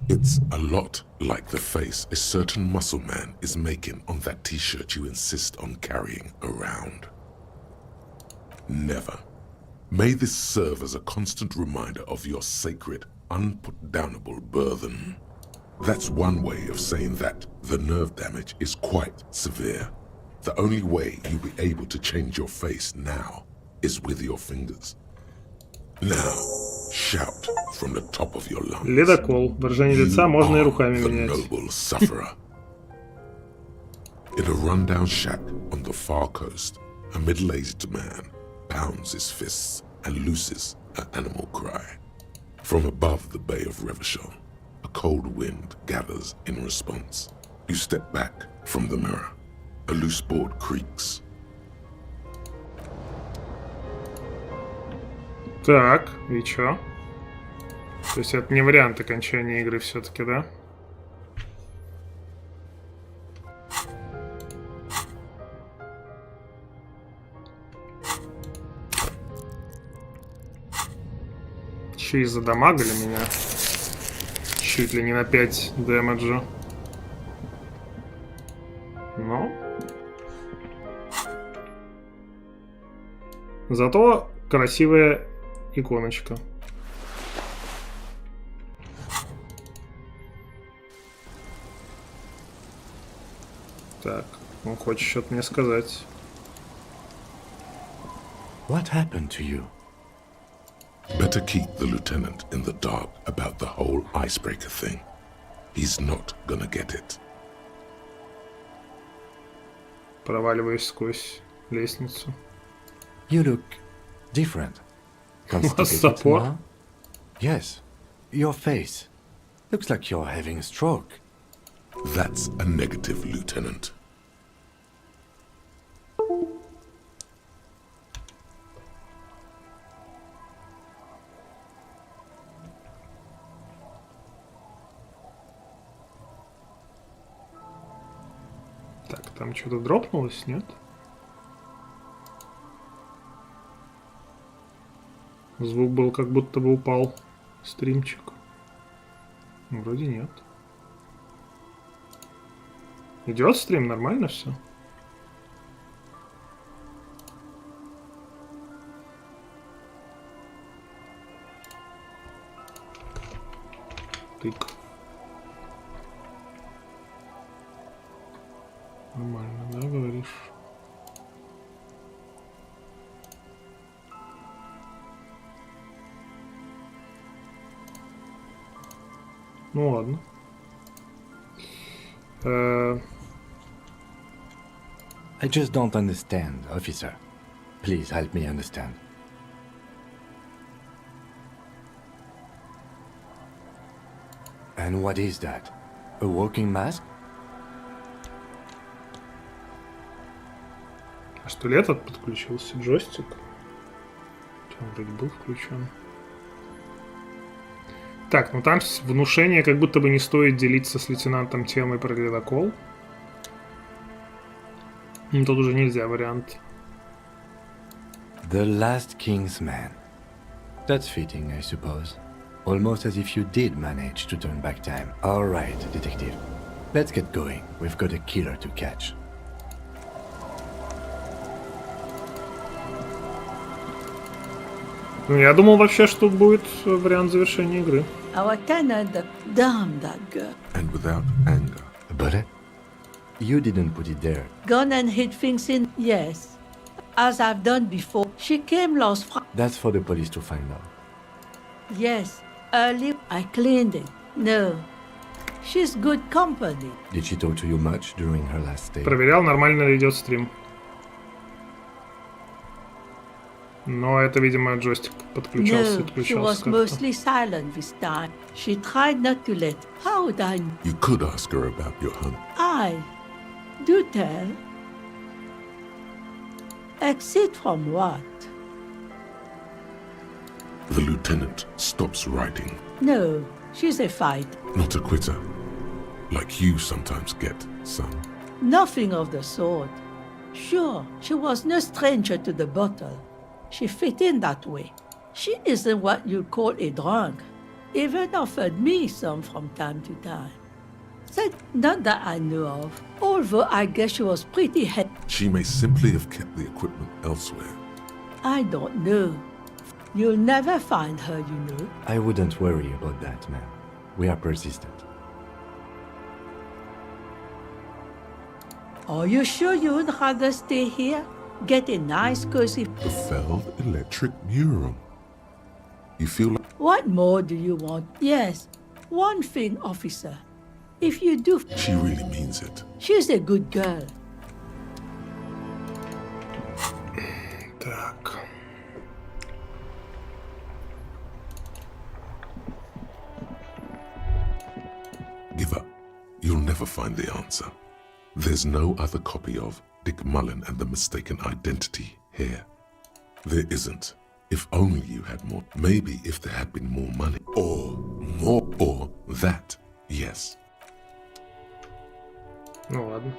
It's a lot like the face a certain muscle man is making on that t-shirt you insist on carrying around. Never. May this serve as a constant reminder of your sacred, unputdownable burden. That's one way of saying that the nerve damage is quite severe. The only way you'll be able to change your face now is with your fingers. Now, shout from the top of your lungs. Ледокол. Выражение лица можно и руками The менять. noble sufferer. In a rundown shack on the far coast, a middle-aged man pounds his fists and looses an animal cry. From above the Bay of Revachol, a cold wind gathers in response. You step back from the mirror. A loose board creaks. Так, и чё? То есть это не вариант окончания игры все-таки, да? Еще и задамагали меня. Чуть ли не на 5 дэмэджа. Но... Зато красивая иконочка. Так, он хочет что-то мне сказать. What happened to you? Better keep the lieutenant in the dark about the whole icebreaker thing. He's not gonna get it. Проваливаюсь сквозь лестницу. You look different. Support? Now? Yes, your face. Looks like you're having a stroke. That's a negative, Lieutenant. Так, там что-то дропнулось, нет? Звук был, как будто бы упал стримчик. Вроде нет. Идет стрим, нормально все? Тык. Нормально, да, говоришь? Ну ладно. I just don't understand, officer. Please help me understand. And what is that? A walking mask? А что ли этот подключился? Джойстик? Он вроде был включен. Так, ну там внушение, как будто бы не стоит делиться с лейтенантом темой про ледокол. Тут уже нельзя вариант. The last king's man. That's fitting, I suppose. Almost as if you did manage to turn back time. All right, detective. Let's get going. We've got a killer to catch. Ну, я думал вообще, что будет вариант завершения игры. Our tenant, damn that girl. And without anger. But you didn't put it there. Gone and hid things in, yes. As I've done before. She came last Friday. That's for the police to find out. Yes, early I cleaned it. No, she's good company. Did she talk to you much during her last stay? Проверял, нормально ли идет стрим. Но это, видимо, джойстик подключался и No, she отключался was как-то. mostly silent this time. She tried not to let. How would I? You could ask her about your hunt. Do tell. Exit from what? The lieutenant stops writing. No, she's a fight. Not a quitter. Like you sometimes get, son. Nothing of the sort. Sure, she was no stranger to the bottle. She fit in that way. She isn't what you'd call a drunk. Even offered me some from time to time. Said not that I knew of, although I guess she was pretty She may simply have kept the equipment elsewhere. I don't know. You'll never find her, you know. I wouldn't worry about that, ma'am. We are persistent. Are you sure you would rather stay here? Get a nice cozy... The Feld electric mural. You feel like... What more do you want? Yes, one thing, officer. If you do... She really means it. She's a good girl. Так. Give up. You'll never find the answer. There's no other copy of Dick Mullen and the Mistaken Identity here. There isn't. If only you had more. Maybe if there had been more money. Or more. Or that. Yes. Ну ладно.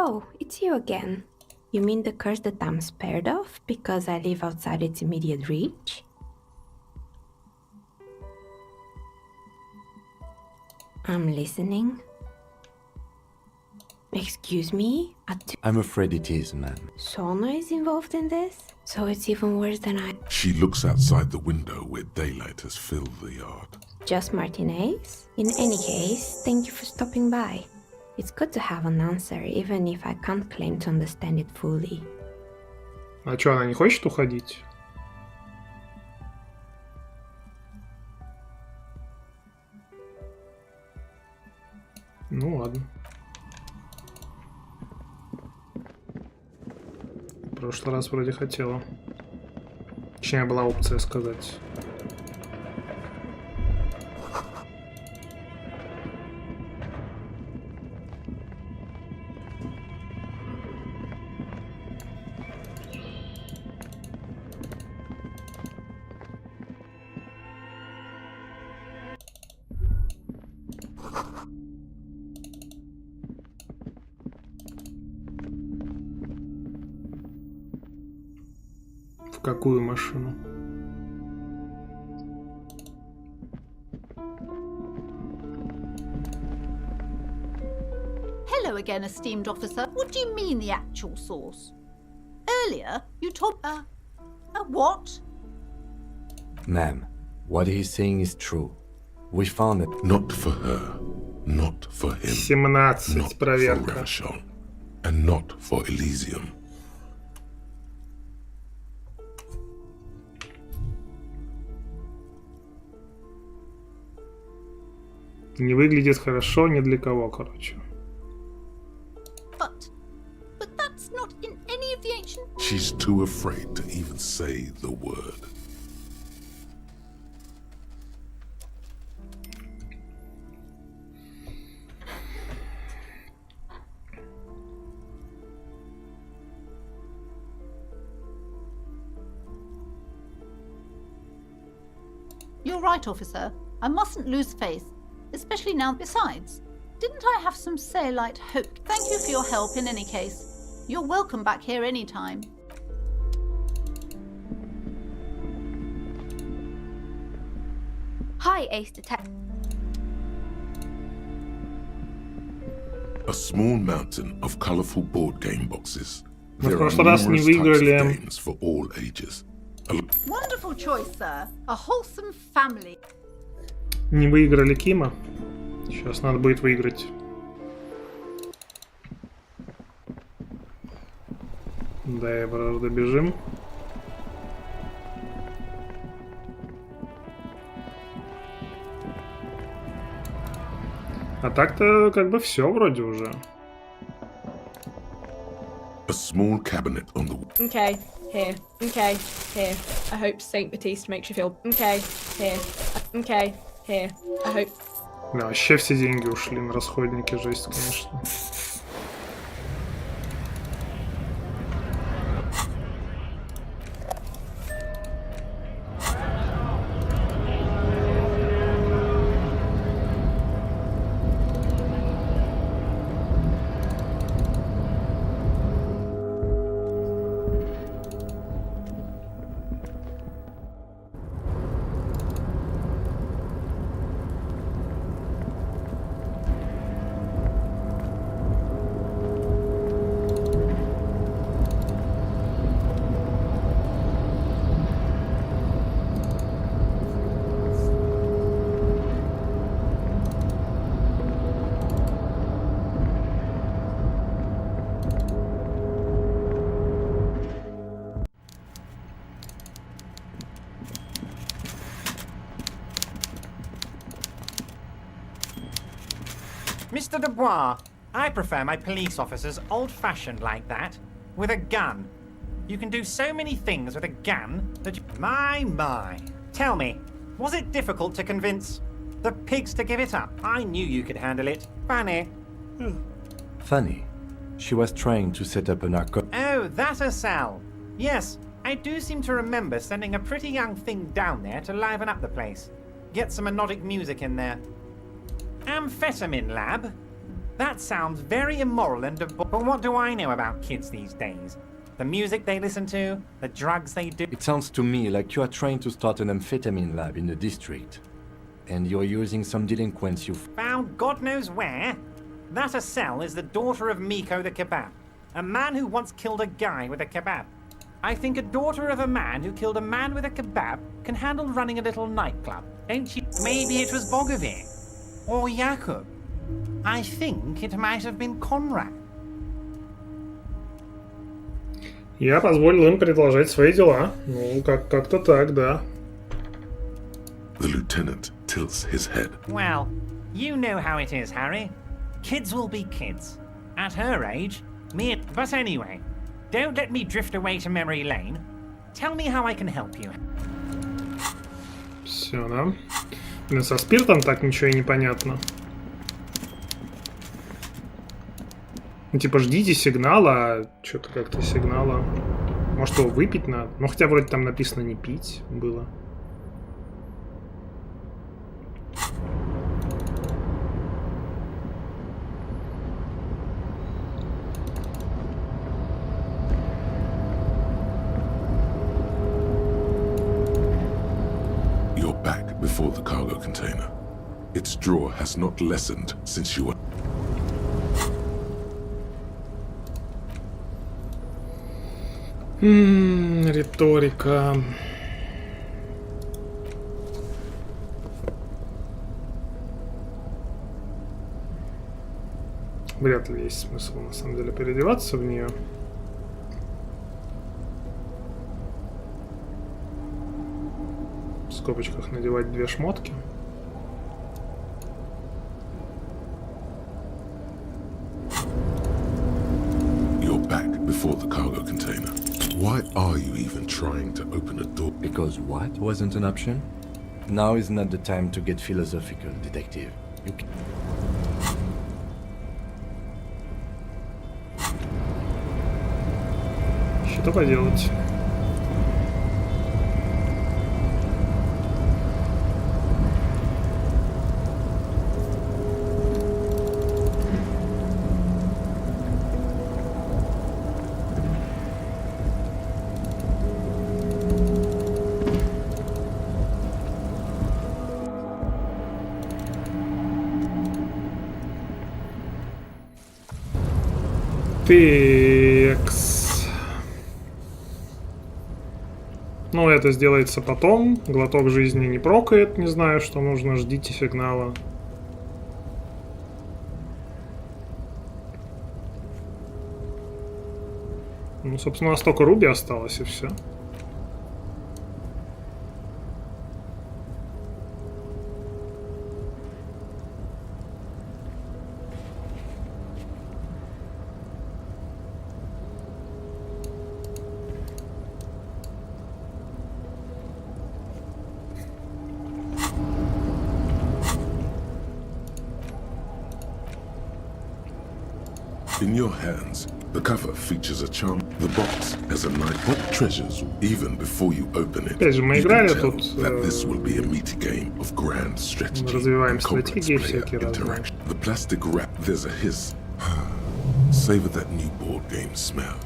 Oh, it's you again. You mean the curse that I'm spared of because I live outside its immediate reach? I'm listening. Excuse me? I'm afraid it is, ma'am. Shauna is involved in this? So it's even worse than I... She looks outside the window where daylight has filled the yard. Just Martinez? In any case, thank you for stopping by. It's good to have an answer, even if I can't claim to understand it fully. А чё, она не хочет уходить? Ну ладно. В прошлый раз вроде хотела. Точнее, была опция сказать. В какую машину? Hello again, esteemed officer. What do you mean the actual source? Earlier, you told... a what? Ma'am, what he's saying is true. We found it. Not for her. Not for him. 17, not проверка. For Ravishon, and not for Elysium. Не выглядит хорошо ни для кого, короче. But that's not in any of the ancient... She's too afraid to even say the word. You're right, officer. I mustn't lose faith, especially now. Besides, didn't I have some say-light hope? Thank you for your help in any case. You're welcome back here anytime. Hi, Ace Detective. A small mountain of colorful board game boxes. Мы в There are прошлый раз не numerous types of выиграли. games for all ages. Wonderful choice, sir. A wholesome family. Не выиграли Кима. Сейчас надо будет выиграть. Да, правда, бежим. А так-то как бы все вроде уже. A small cabinet on the Okay, here. Okay, here. I hope Saint Baptiste makes you feel... Okay, here. Okay, here. I hope... Да, вообще все деньги ушли на расходники, жесть, конечно. Mr. Dubois, I prefer my police officers old-fashioned like that, with a gun. You can do so many things with a gun that you... My. Tell me, was it difficult to convince the pigs to give it up? I knew you could handle it. Funny. Funny. She was trying to set up a narco... Oh, that a cell. Yes, I do seem to remember sending a pretty young thing down there to liven up the place. Get some melodic music in there. Amphetamine lab? That sounds very immoral and but what do I know about kids these days? The music they listen to, the drugs they do. It sounds to me like you are trying to start an amphetamine lab in the district. And you're using some delinquents you found God knows where. That cell is the daughter of Miko the kebab. A man who once killed a guy with a kebab. I think a daughter of a man who killed a man with a kebab can handle running a little nightclub, don't you? Maybe it was Bogovir. Or Jakub. I think it might have been Conrad. Я позволил им предложить свои дела. Ну, как-то так, да. The lieutenant tilts his head. Well, you know how it is, Harry. Kids will be kids. At her age, me... But anyway, don't let me drift away to memory lane. Tell me how I can help you. Все, да. Блин, со спиртом так ничего и не понятно. Ну, типа, ждите сигнала, а что-то как-то сигнала. Может, его выпить надо? Ну, хотя вроде там написано не пить было. You're back before the cargo container. Its drawer has not lessened since you were... Риторика. Вряд ли есть смысл на самом деле переодеваться в нее. В скобочках надевать две шмотки. Before the cargo container. Why are you even trying to open a door? Because what wasn't an option? Now is not the time to get philosophical, detective. You can... Что поделать? Текс. Ну, это сделается потом. Глоток жизни не прокает. Не знаю, что нужно. Ждите сигнала. Ну, собственно, у нас только Руби осталось, и все. In your hands, the cover features a charm. The box has a night. What treasures, even before you open it, Опять же, мы играли тут. that this will be a meaty game of grand strategy Развиваем and complex стратегии player всякие разные. interaction. The plastic wrap, there's a hiss. Savor that new board game smell.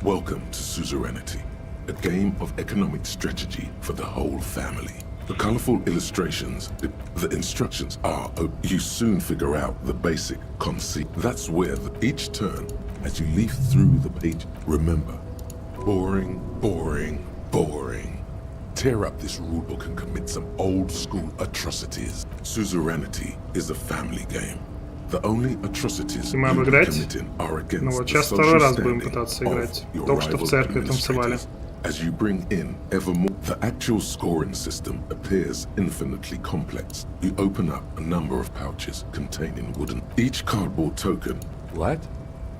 Welcome to Suzerainty, a game of economic strategy for the whole family. The colorful illustrations, the instructions are, you soon figure out the basic conceit. That's where each turn, as you leaf through the page, remember, boring, boring, boring. Tear up this rulebook and commit some old school atrocities. Suzerainty is a family game. The only atrocities you are committing are against Ну вот the сейчас social второй раз будем standing пытаться of играть. your Только что в rival церкви танцевали. administrators. As you bring in ever more, the actual scoring system appears infinitely complex. You open up a number of pouches containing wooden. Each cardboard token. What?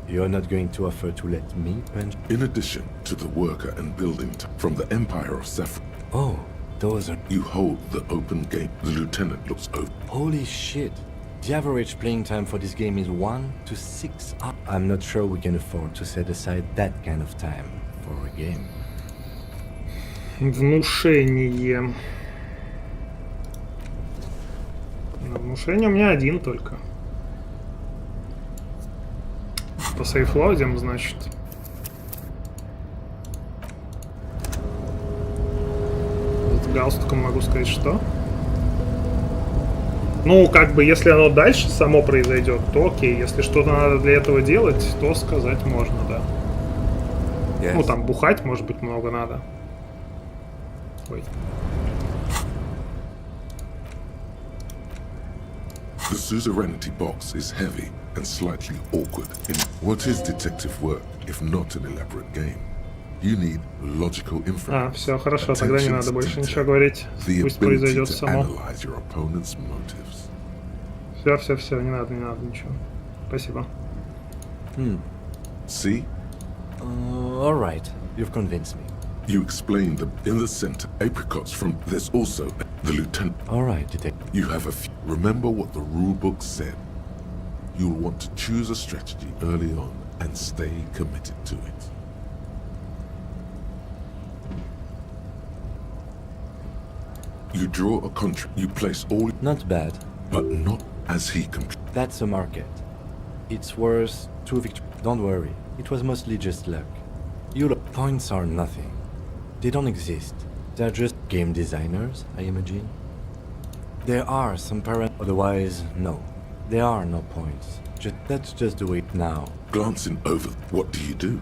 You're not going to offer to let me punch? In addition to the worker and building from the Empire of Saffron. Oh, those are... You hold the open gate. The lieutenant looks over. Holy shit. The average playing time for this game is 1 to 6 hours. I'm not sure we can afford to set aside that kind of time for a game. Внушение. На внушение у меня один только. посейфлодим, значит. С галстуком могу сказать, что? Ну, как бы, если оно дальше само произойдет, то окей. Если что-то надо для этого делать, то сказать можно, да. Yes. Ну, там бухать, может быть, много надо. Ой. The suzerainty box is heavy and slightly awkward. What is detective work, if not an elaborate game? You need logical inference. Все, хорошо, тогда не надо больше ничего говорить. Пусть произойдет само. Все, не надо ничего. Спасибо. See? All right, you've convinced me. You explained that in the center, apricots from. There's also the lieutenant. All right, detective. You have a. Remember what the rulebook said. You'll want to choose a strategy early on and stay committed to it. You draw a contract. You place all. Not bad. But not as he That's a market. It's worth 2 victories. Don't worry. It was mostly just luck. Your points are nothing. They don't exist. They're just game designers, I imagine. There are some otherwise, no. There are no points. Let's just do it now. Glancing over, what do you do?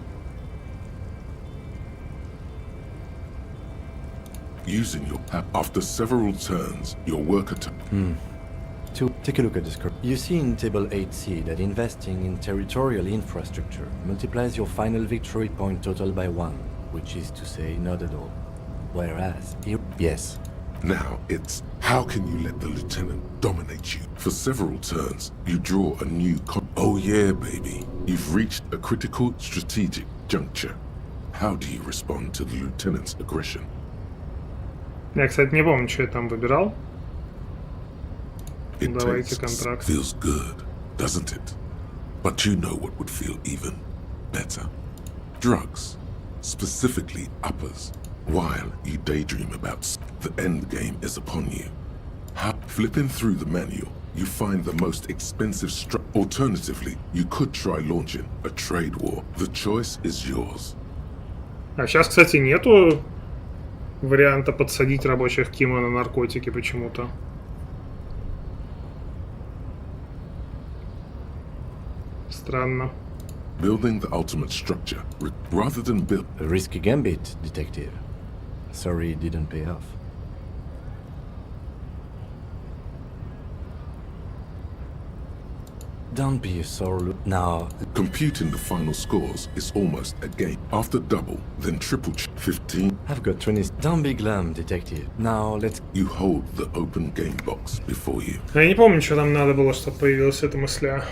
Using your app after several turns, your worker To take a look at this curve. You see in table 8c that investing in territorial infrastructure multiplies your final victory point total by 1, which is to say not at all. Whereas here, yes. Now it's, how can you let the lieutenant dominate you? For several turns, you draw a new oh yeah, baby. You've reached a critical strategic juncture. How do you respond to the lieutenant's aggression? Я, кстати, не помню, что я там выбирал. It feels good, doesn't it? But you know what would feel even better. Drugs, specifically uppers, while you daydream about the end game is upon you. Flipping through the manual, you find the most expensive Alternatively, you could try launching a trade war. The choice is yours. А сейчас, кстати, нету варианта подсадить рабочих Кима на наркотики почему-то. Странно. Building the ultimate structure rather than build. A risky gambit, detective. Sorry it didn't pay off. Don't be a sore now. Computing the final scores is almost a game. After double, then triple 15. I've got 20. Don't be glum, detective. Now let's. You hold the open game box before you. Я не помню, что там надо было, чтобы появилась эта мысля.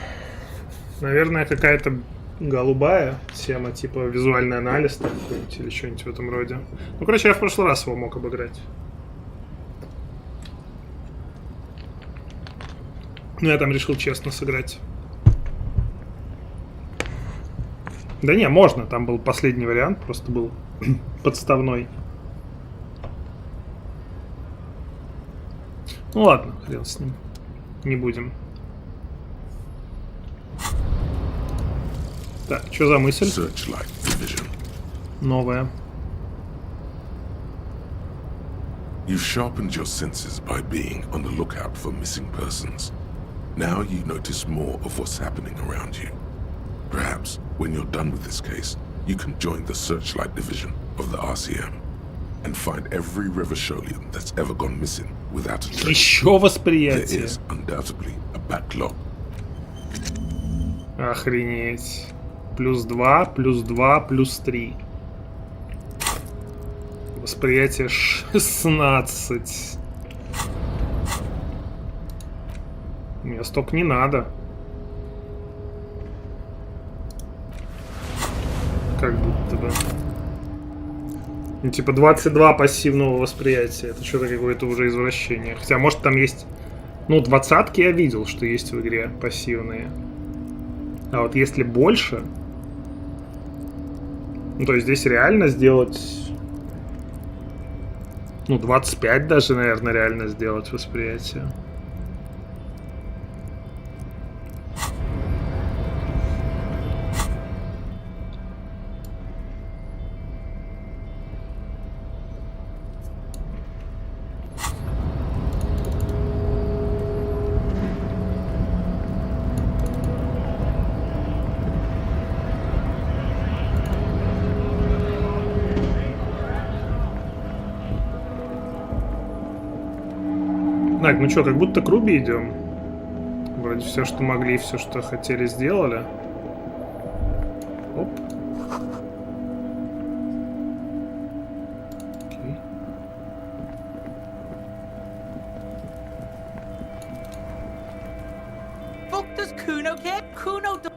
Наверное, какая-то голубая тема, типа визуальный анализ там какой-нибудь или что-нибудь в этом роде. Ну, короче, я в прошлый раз его мог обыграть. Но я там решил честно сыграть. Да не, можно, там был последний вариант, просто был подставной. Ну ладно, хрен с ним. Не будем. Так, что за мысль? Новая. You've sharpened your senses by being on the lookout for missing persons. Now you notice more of what's happening around you. Perhaps, when you're done with this case, you can join the Searchlight Division of the RCM and find every Revacholian that's ever gone missing without a trace. Еще восприятие. There is undoubtedly a backlog. Охренеть. Плюс 2, плюс 2, плюс 3. Восприятие 16. Мне столько не надо. Как будто бы. Ну, типа 22 пассивного восприятия. Это что-то какое-то уже извращение. Хотя, может, там есть... Ну, 20-ки я видел, что есть в игре пассивные. А вот если больше... Ну, то есть здесь реально сделать... Ну, 25 даже, наверное, реально сделать восприятие. Так, ну что, как будто к Руби идем. Вроде все, что могли, все, что хотели, сделали. Оп. Окей. Fuck does Kuno care? Kuno do-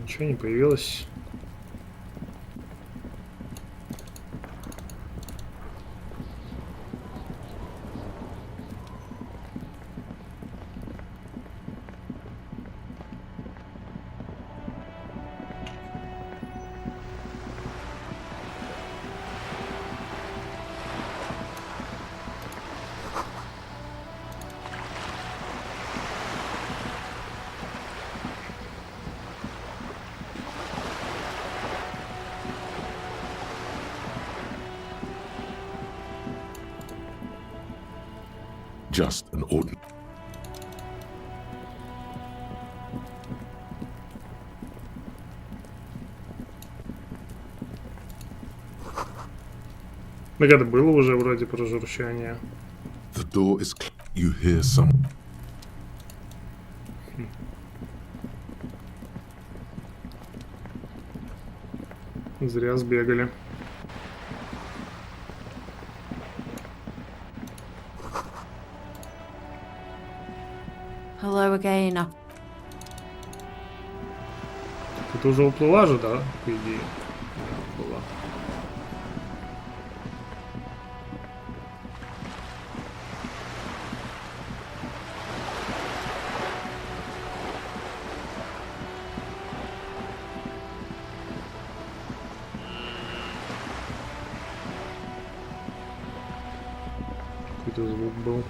Ничего не появилось. Just an ordinary. Так это было уже вроде про журчание. The door is you hear some. Зря сбегали. Hello again. Ты уже уплыла же, да, по идее? Да, была. Какой-то звук был.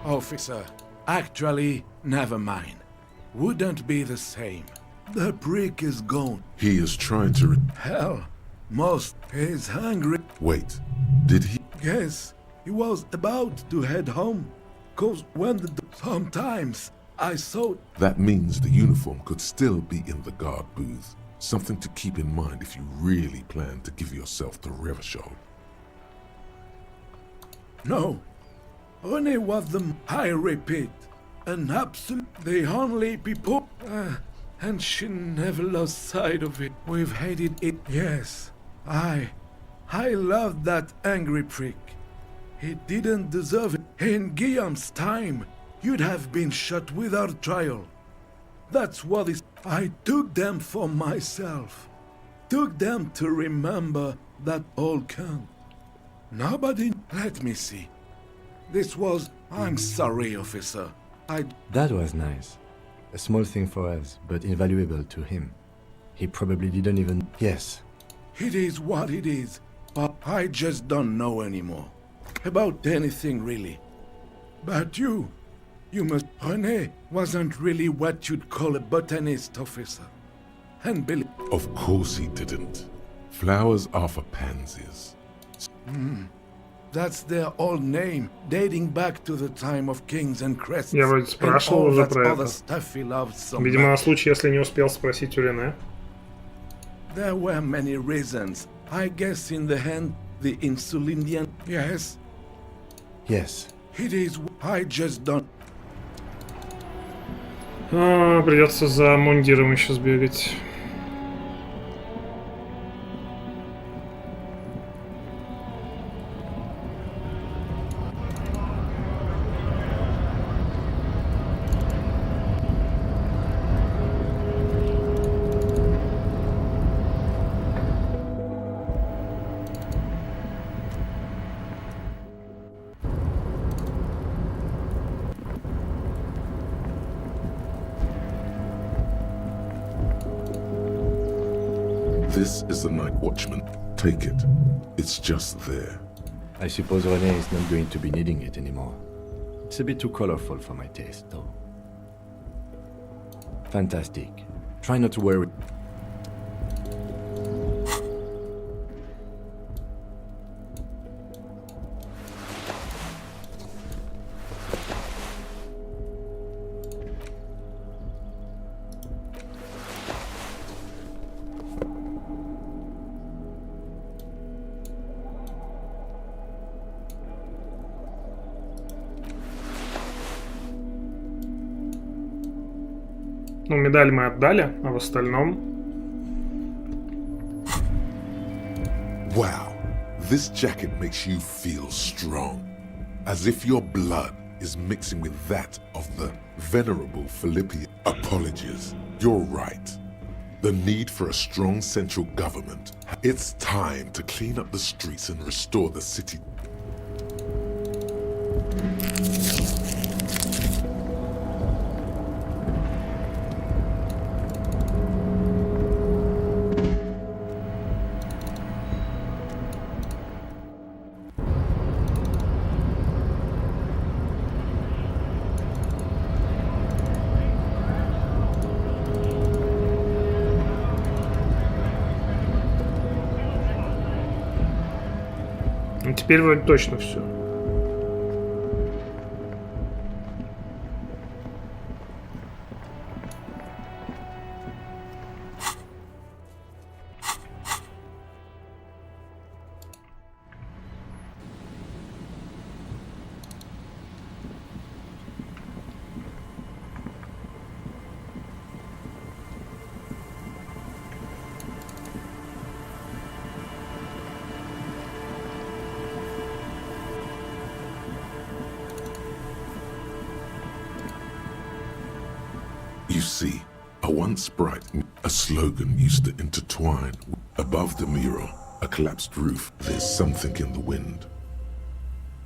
Officer, actually, never mind. Wouldn't be the same. The prick is gone. He is trying to. Hell, most is hungry. Wait, did he? Yes, he was about to head home. Cause when sometimes I saw. That means the uniform could still be in the guard booth. Something to keep in mind if you really plan to give yourself to River Show. No. Only was the I repeat, an absolute the only people, and she never lost sight of it. We've hated it. Yes, I loved that angry prick. He didn't deserve it. In Guillaume's time, you'd have been shot without trial. That's what is. I took them for myself. Took them to remember that old cunt. Nobody. Let me see. This was. I'm sorry, officer. That was nice. A small thing for us, but invaluable to him. He probably didn't even. Yes. It is what it is, but I just don't know anymore. About anything, really. But you must. René wasn't really what you'd call a botanist, officer. And Billy. Of course he didn't. Flowers are for pansies. That's their old name, dating back to the time of kings and crests. Я вроде спрашивал уже про это. So видимо, на случай, если не успел спросить у Рене. There were many reasons. I guess in the end, the Insulindian. Yes? Yes. It is. I just don't. Придется за мундиром еще сбегать. This is the night watchman. Take it. It's just there. I suppose René is not going to be needing it anymore. It's a bit too colorful for my taste, though. Fantastic. Try not to worry. Ну, медаль мы отдали, а в остальном... Wow, this jacket makes you feel strong. As if your blood is mixing with that of the venerable Philippian. Apologies, you're right. The need for a strong central government. It's time to clean up the streets and restore the city. Ну, теперь вроде точно все. You see, a once bright, a slogan used to intertwine. Above the mural, a collapsed roof, there's something in the wind.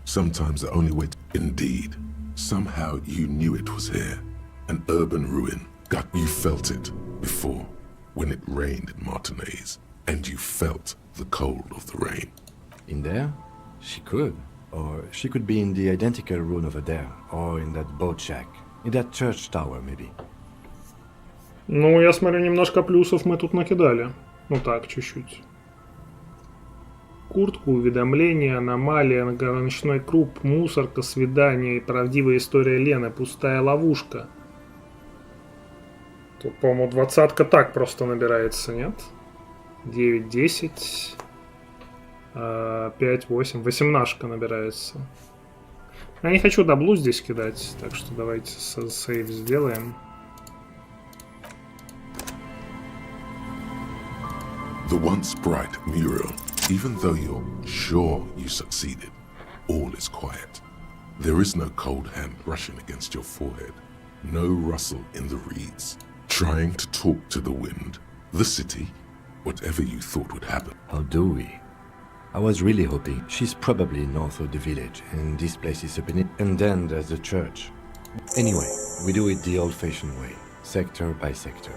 Sometimes the only way to... Indeed, somehow you knew it was here. An urban ruin. You felt it before, when it rained in Martinez, and you felt the cold of the rain. In there? She could. Or she could be in the identical room over there, or in that boat shack. In that church tower, maybe. Ну, я смотрю, немножко плюсов мы тут накидали. Ну так, чуть-чуть. Куртку, уведомления, аномалия, ночной круг, мусорка, свидание, правдивая история Лены, пустая ловушка. Тут, по-моему, 20-ка так просто набирается, нет? 9, 10, 5, 8, 18-шка набирается. Я не хочу даблу здесь кидать, так что давайте сейв сделаем. The once bright mural, even though you're sure you succeeded, all is quiet. There is no cold hand brushing against your forehead, no rustle in the reeds, trying to talk to the wind, the city, whatever you thought would happen. How do we? I was really hoping. She's probably north of the village, and this place is up in it. And then there's the church. Anyway, we do it the old-fashioned way, sector by sector.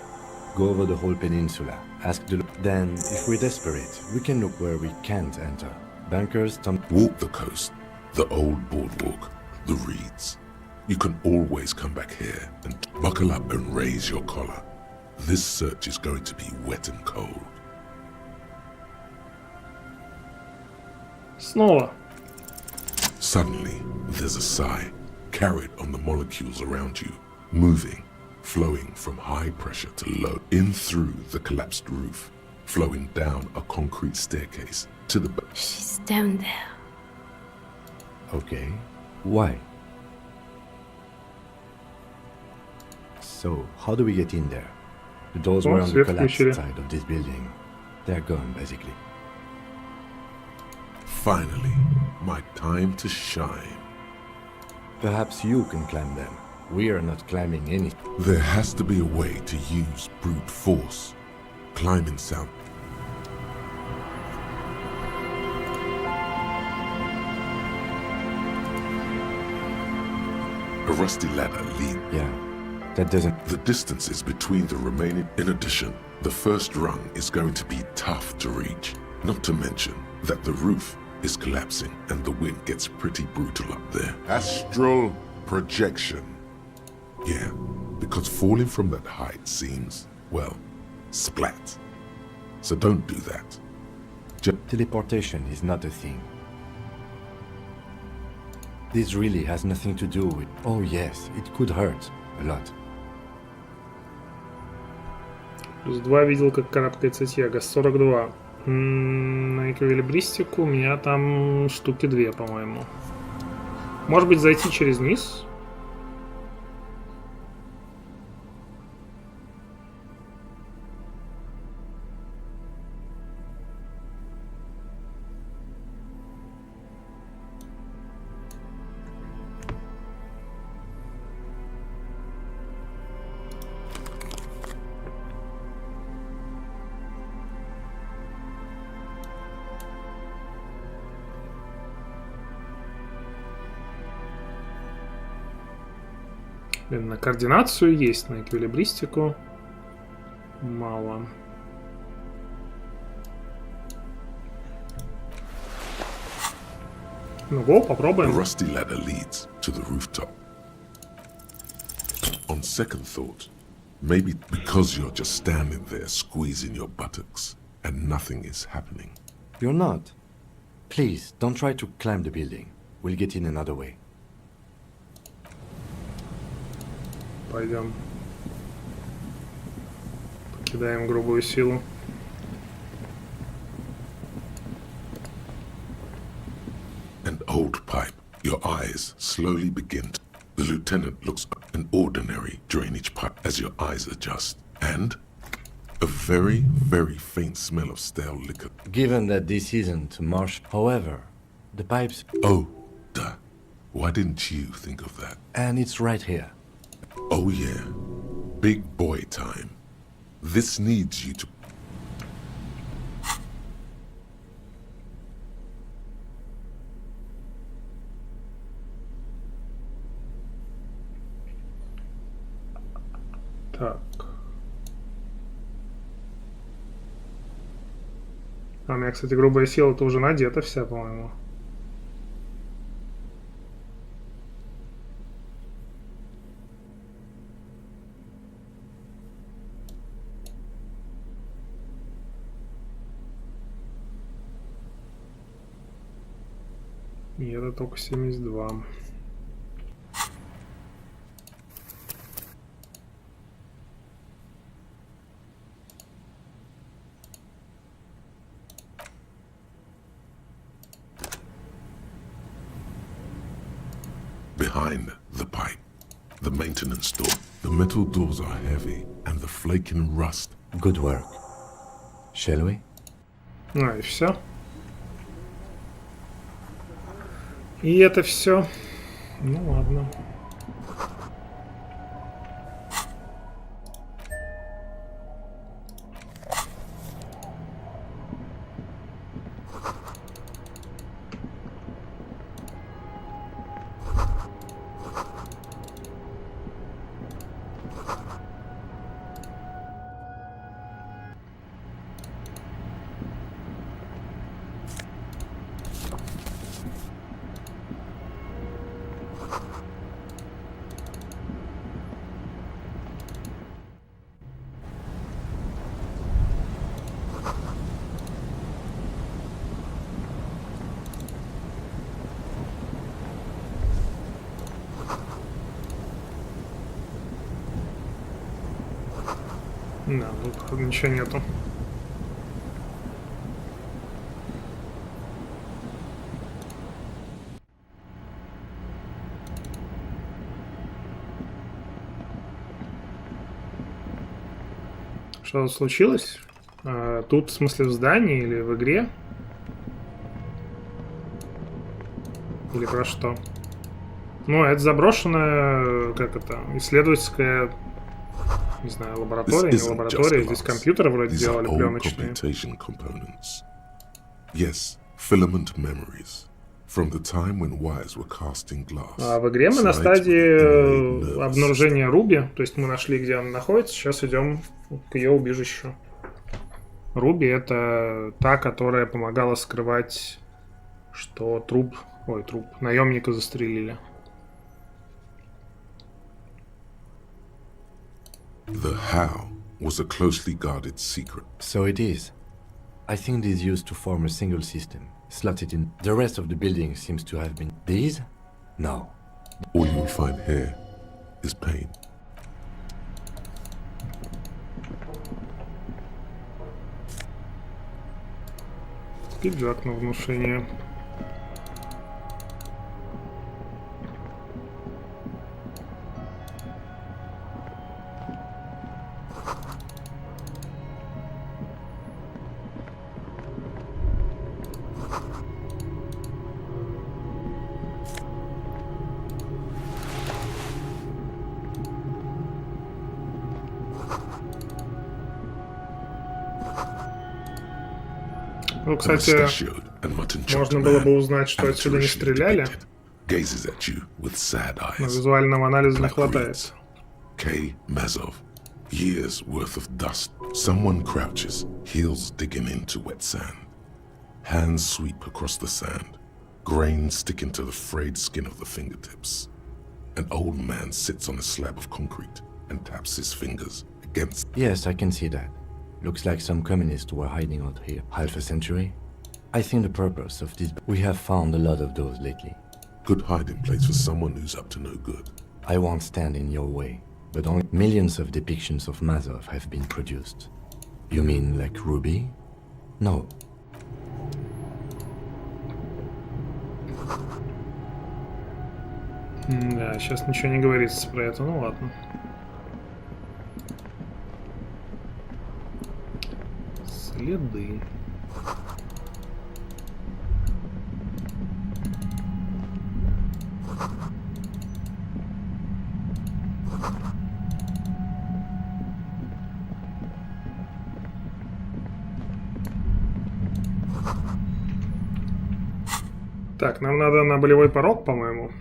Go over the whole peninsula, ask the... Then, if we're desperate, we can look where we can't enter. Bankers, Walk the coast, the old boardwalk, the reeds. You can always come back here and buckle up and raise your collar. This search is going to be wet and cold. Снова. Suddenly, there's a sigh, carried on the molecules around you, moving, flowing from high pressure to low, in through the collapsed roof, flowing down a concrete staircase to the... She's down there. Okay. Why? So, how do we get in there? The doors were on the collapsed side of this building. They're gone, basically. Finally, my time to shine. Perhaps you can climb them. We are not climbing any. There has to be a way to use brute force. Climbing sound. A rusty ladder leads. Yeah, that doesn't... The distances between the remaining... In addition, the first rung is going to be tough to reach. Not to mention that the roof is collapsing and the wind gets pretty brutal up there. Astral projection. Yeah, because falling from that height seems, well, splat. So don't do that. Teleportation is not a thing. This really has nothing to do with... Oh yes, it could hurt. A lot. Плюс 2 видел, как карабкается тяга. 42. На эквилибристику у меня там штуки 2, по-моему. Может быть, зайти через низ? Блин, на координацию есть, на эквилибристику мало. Ну, го, попробуем. The rusty ladder leads to the rooftop. On second thought, maybe because you're just standing there squeezing your buttocks and nothing is happening. You're not. Please, don't try to climb the building. We'll get in another way. Пойдем. Покидаем грубую силу. An old pipe. Your eyes slowly begin. The lieutenant looks at an ordinary drainage pipe as your eyes adjust. And a very, very faint smell of stale liquor. Given that this isn't marsh, however, the pipes... Oh, duh. Why didn't you think of that? And it's right here. Oh yeah. Big boy time. This needs you to... Так. А у меня, кстати, грубая сила-то уже надета вся, по-моему. И это только 72. Behind the pipe, the maintenance door. The metal doors are heavy and the flaking rust. Good work. Shall we? Ну и все. И это все. Ну ладно. Да, тут ничего нету. Что случилось? Тут, в смысле, в здании или в игре? Или про что? Ну, это заброшенная, как это, исследовательская, не знаю, лаборатория, не лаборатория. Здесь компьютеры вроде делали пленочные. Yes, filament memories. From the time when wires were cast in glass. А в игре мы на стадии обнаружения Руби, то есть мы нашли, где она находится, сейчас идем к ее убежищу. Руби — это та, которая помогала скрывать, что наемника застрелили. The how was a closely guarded secret. So it is. I think these used to form a single system, slotted in. The rest of the building seems to have been... These? No. All you will find here is pain. Пиджак на внушение. Ну, кстати, можно было бы узнать, что отсюда не стреляли, но визуального анализа не хватает. K. Mazov. Years worth of dust. Someone crouches, heels digging into wet sand. Hands sweep across the sand. Grain sticking to the frayed skin of the fingertips. An old man sits on a slab of concrete and taps his fingers against... Yes, I can see that. Looks like some communists were hiding out here. Half a century? I think the purpose of this... We have found a lot of those lately. Good hiding place for someone who's up to no good. I won't stand in your way, but only millions of depictions of Mazov have been produced. You mean like Ruby? No. Да, сейчас ничего не говорится про это, ну ладно. Следы. Так, нам надо на болевой порог, по-моему.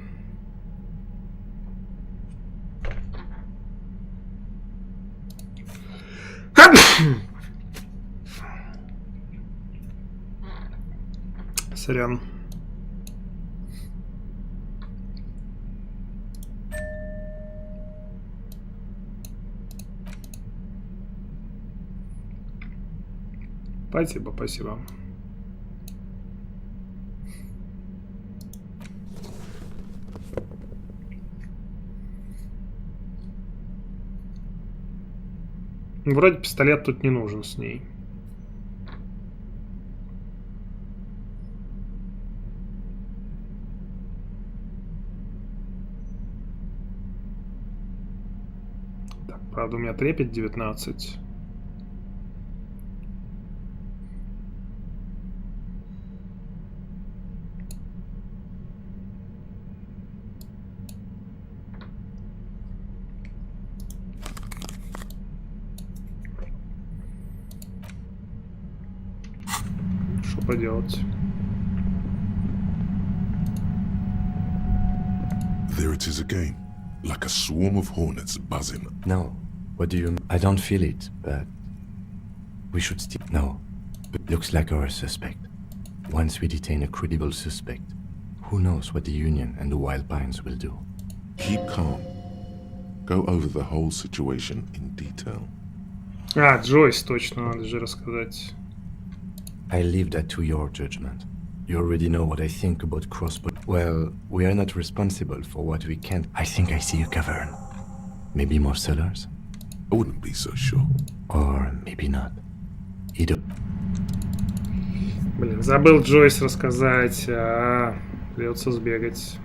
Сорян. Спасибо, спасибо. Вроде пистолет тут не нужен с ней. Так, правда, у меня трепет 19. Поделать. There it is again, like a swarm of hornets buzzing. No. What do you mean? I don't feel it, but we should still... No. It looks like our suspect. Once we detain a credible suspect, who knows what the Union and the Wild Pines will do. Keep calm. Go over the whole situation in detail. А, Джойс, точно, надо же рассказать. I leave that to your judgment. You already know what I think about crossbow. Well, we are not responsible for what we can't. I think I see a cavern. Maybe more cellars? I wouldn't be so sure. Or maybe not. Idut. Блин, забыл Джойс рассказать. Придется сбегать.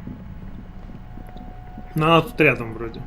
Ну, она тут рядом вроде.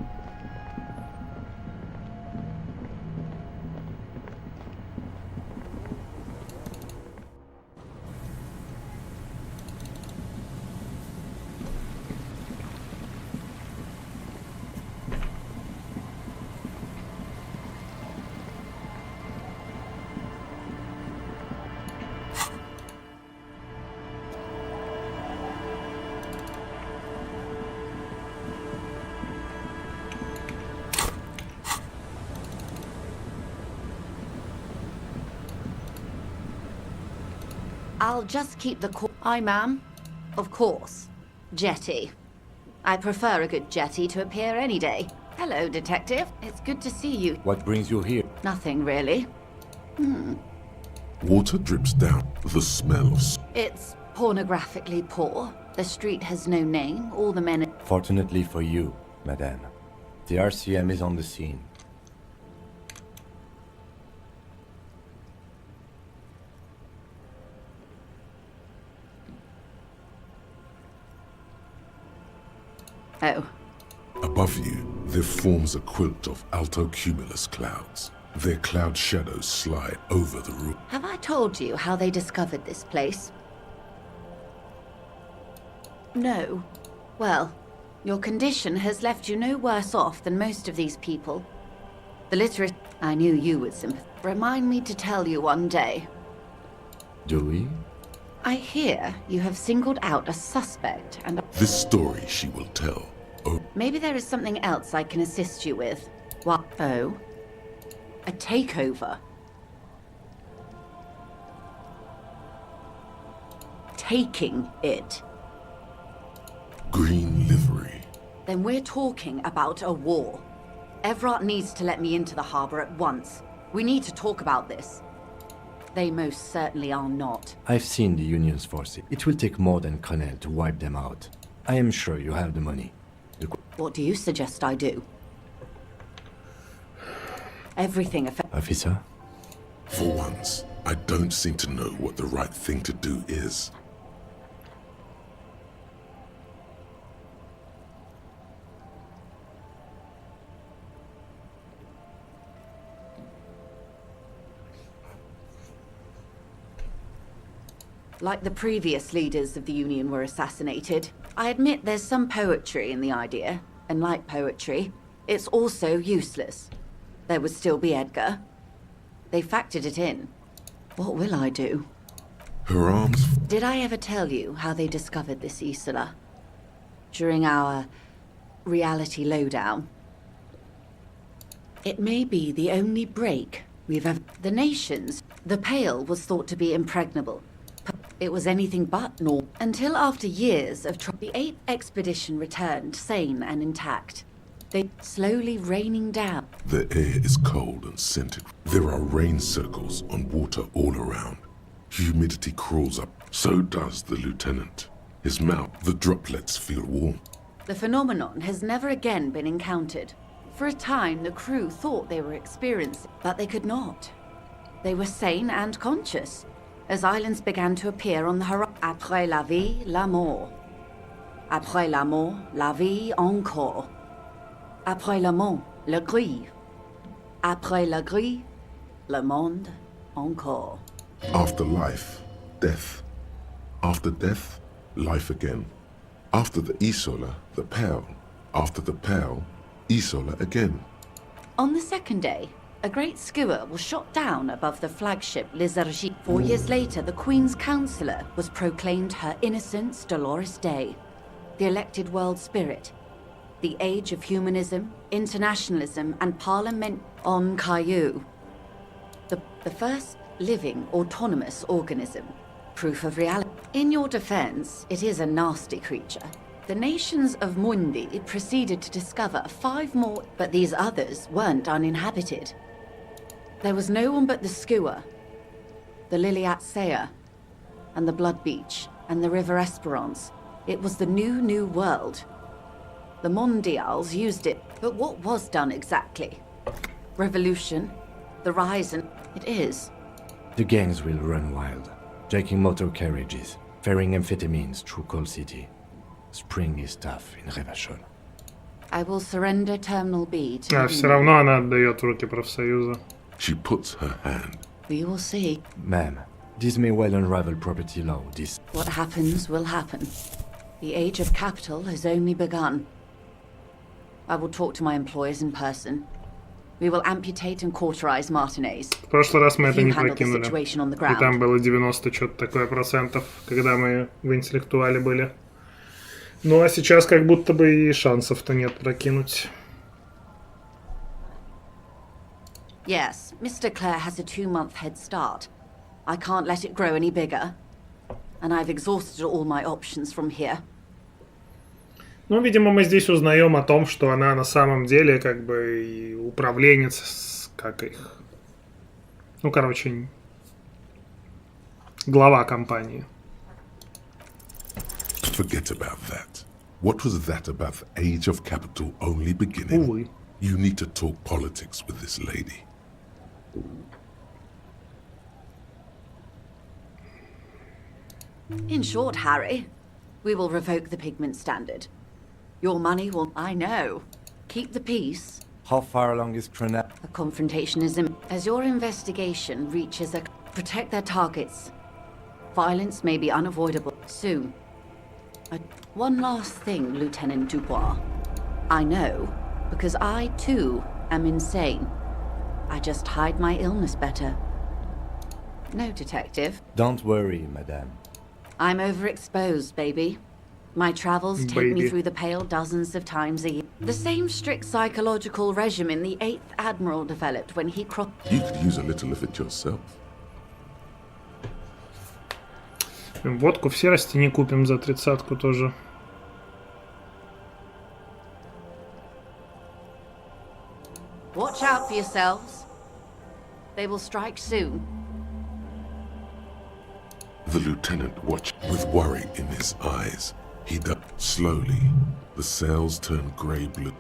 I'll just keep the call. Hi, ma'am. Of course. Jetty. I prefer a good jetty to appear any day. Hello, detective. It's good to see you. What brings you here? Nothing, really. Water drips down. The smell of... It's pornographically poor. The street has no name. All the men... Fortunately for you, madame. The RCM is on the scene. Oh. Above you, there forms a quilt of altocumulus clouds. Their cloud shadows slide over the roof. Have I told you how they discovered this place? No. Well, your condition has left you no worse off than most of these people. The literate... I knew you would sympathize. Remind me to tell you one day. Do we? I hear you have singled out a suspect and... This story she will tell. Oh. Maybe there is something else I can assist you with. What? Oh? A takeover? Taking it? Green livery. Then we're talking about a war. Evrart needs to let me into the harbor at once. We need to talk about this. They most certainly are not. I've seen the Union's forces. It will take more than Connell to wipe them out. I am sure you have the money. What do you suggest I do? Everything Officer? For once, I don't seem to know what the right thing to do is. Like the previous leaders of the Union were assassinated, I admit there's some poetry in the idea, and like poetry, it's also useless. There would still be Edgar. They factored it in. What will I do? Her arms... Did I ever tell you how they discovered this Isola? During our reality lowdown? It may be the only break we've ever... The nations, the Pale was thought to be impregnable. It was anything but normal. Until after years of the 8th expedition returned sane and intact. They slowly raining down. The air is cold and scented. There are rain circles on water all around. Humidity crawls up. So does the lieutenant. His mouth, the droplets feel warm. The phenomenon has never again been encountered. For a time, the crew thought they were experiencing, but they could not. They were sane and conscious. As islands began to appear on the horizon. Après la vie, la mort. Après la mort, la vie encore. Après la mort, le gris. Après la gris, le monde encore. After life, death. After death, life again. After the Isola, the Pale. After the Pale, Isola again. On the second day, a great skua was shot down above the flagship Lizargi. 4 years later, the Queen's Counsellor was proclaimed Her Innocence Dolores Day, the elected world spirit, the age of humanism, internationalism, and parliament on Caillou. The first living autonomous organism, proof of reality. In your defense, it is a nasty creature. The nations of Mundi proceeded to discover 5 more, but these others weren't uninhabited. There was no one but the skua, the Liliat Sea, and the Blood Beach, and the River Esperance. It was the new world. The Mondials used it, but what was done exactly? Revolution, the rise, and it is. The gangs will run wild, jacking motor carriages, ferrying amphetamines through Coal City. Spring is tough in Revachol. I will surrender Terminal B to А все равно она отдает в руки профсоюза. She puts her hand. We will see. Ma'am, this may well unravel property law. This... What happens will happen. The age of capital has only begun. I will talk to my employers in person. We will amputate and cauterize Martinez. В прошлый раз мы это не прокинули. И там было 90 что-то такое процентов, когда мы в интеллектуале были. Ну а сейчас как будто бы и шансов-то нет прокинуть. Yes, Mr. Clare has a 2-month head start. I can't let it grow any bigger. And I've exhausted all my options from here. Ну, видимо, мы здесь узнаем о том, что она на самом деле как бы и управленец, как их... Ну, короче, глава компании. Forget about that. What was that about the age of capital only beginning? Увы. You need to talk politics with this lady. In short, Harry, we will revoke the pigment standard. Your money will... I know. Keep the peace. How far along is Cronel? A confrontation is... As your investigation reaches a... Protect their targets. Violence may be unavoidable soon. One last thing, Lieutenant Dubois. I know, because I, too, am insane. I just hide my illness better. No, Detective. Don't worry, madame. I'm overexposed, baby. My travels take me through the Pale dozens of times a year. The same strict psychological regimen the 8th Admiral developed when he crossed... You could use a little of it yourself. Водку в серости не купим за 30-ку тоже. Watch out for yourselves. They will strike soon. The lieutenant watched with worry in his eyes. He died slowly. The sails turned grey-blue.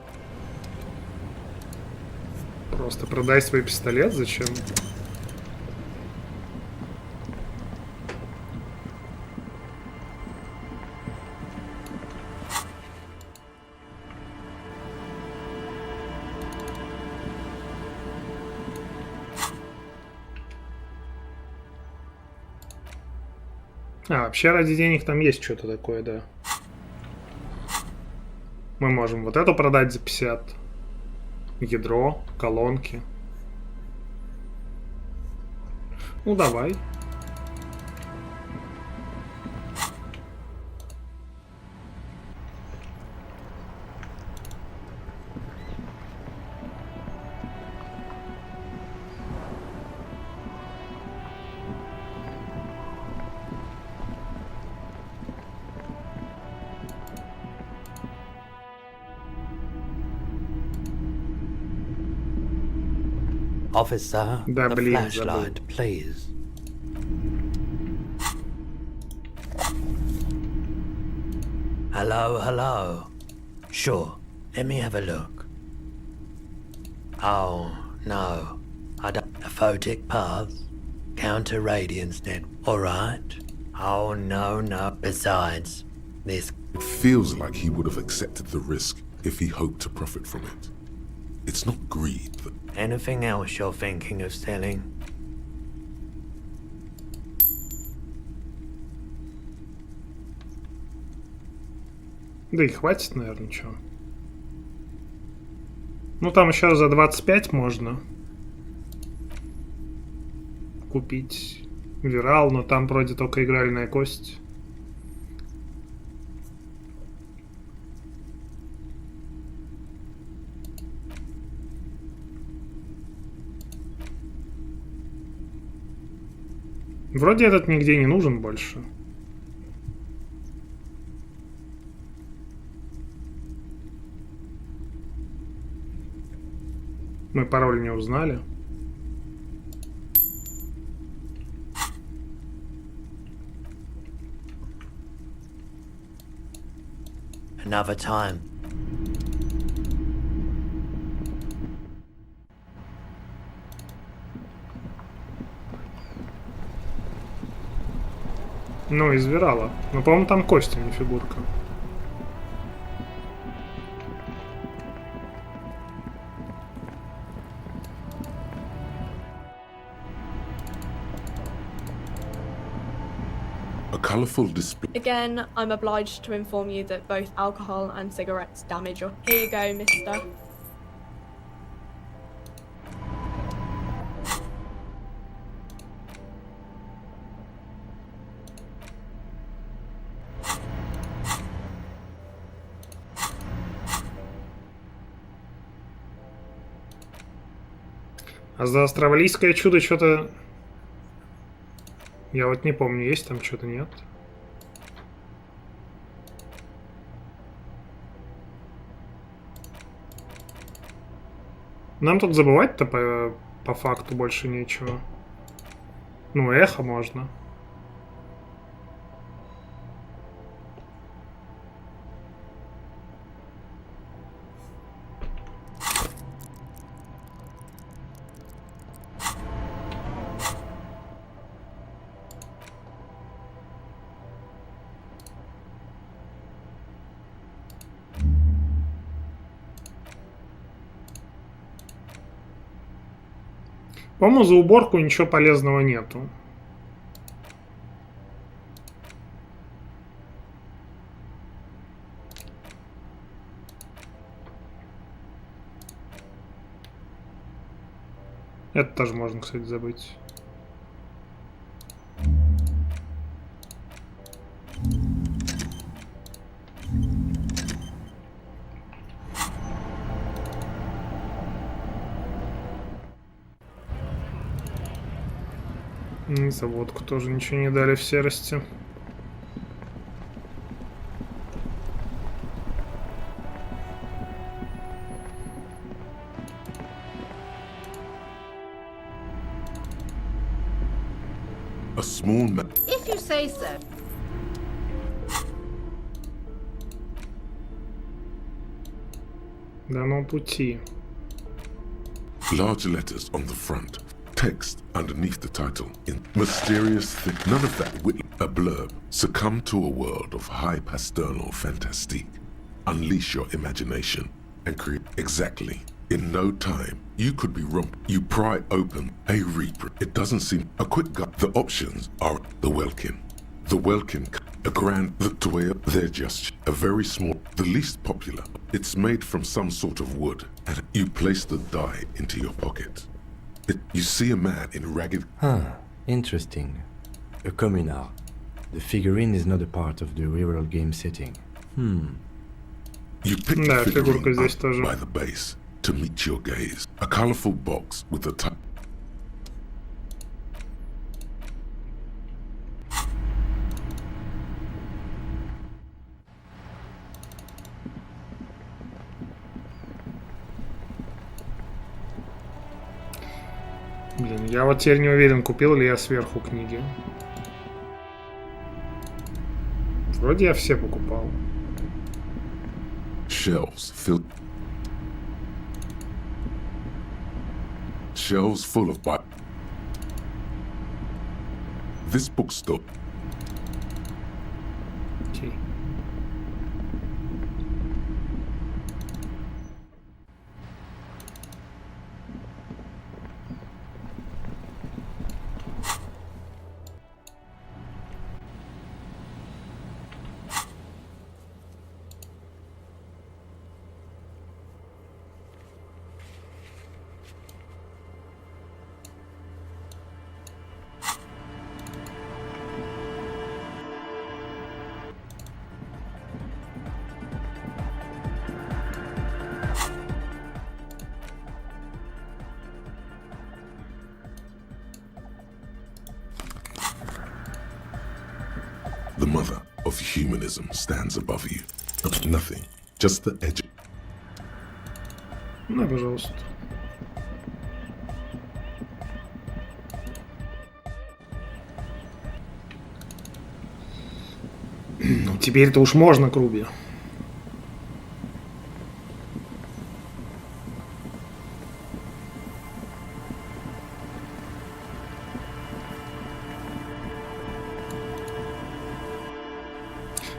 Просто продай свой пистолет, зачем? Вообще ради денег там есть что-то такое, да. Мы можем вот эту продать за 50. Ядро, колонки. Ну, давай. Officer, Да, the блин, flashlight, забыл. please. Hello, hello. Sure, let me have a look. Oh, no. I don't... A photic path? Counter radiance net. Alright. Oh, no, no. Besides, this... It feels like he would have accepted the risk if he hoped to profit from it. It's not greed that... Anything else you're thinking of selling? Да и хватит, наверное, чего. Ну, там еще за 25 можно купить Вирал, но там вроде только игральная кость. Вроде этот нигде не нужен больше. Мы пароль не узнали. Another time. Ну, из Вирала. Но, по-моему, там кость, а не фигурка. A colourful display. Again, I'm obliged to inform you that both alcohol and cigarettes damage your... Here you go, mister. А за австралийское чудо что-то... Я вот не помню, есть там что-то, нет? Нам тут забывать-то по факту больше нечего. Ну, эхо можно. По-моему, за уборку ничего полезного нету. Это тоже можно, кстати, забыть. И за водку тоже ничего не дали в серости. A small man. If you say so. Да ну пути. Large letters on the front. Text underneath the title in mysterious thing. None of that wit. A blurb. Succumb to a world of high pasternal fantastique. Unleash your imagination and create. Exactly. In no time, you could be wrong. You pry open a reaper. It doesn't seem a quick gut. The options are the Welkin. The Welkin, a grand, the Dwyer, they're just a very small, the least popular. It's made from some sort of wood, and you place the die into your pocket. You see a man in ragged... Interesting. A communal. The figurine is not a part of the real game setting. You pick the figurine up by the base to meet your gaze. A colorful box with a type. Блин, я вот теперь не уверен, купил ли я сверху книги. Вроде я все покупал. Shelves full of this bookstore. Okay. The mother of humanism stands above you. Nothing, just the edge. Ну, пожалуйста. Ну, теперь-то уж можно к Руби.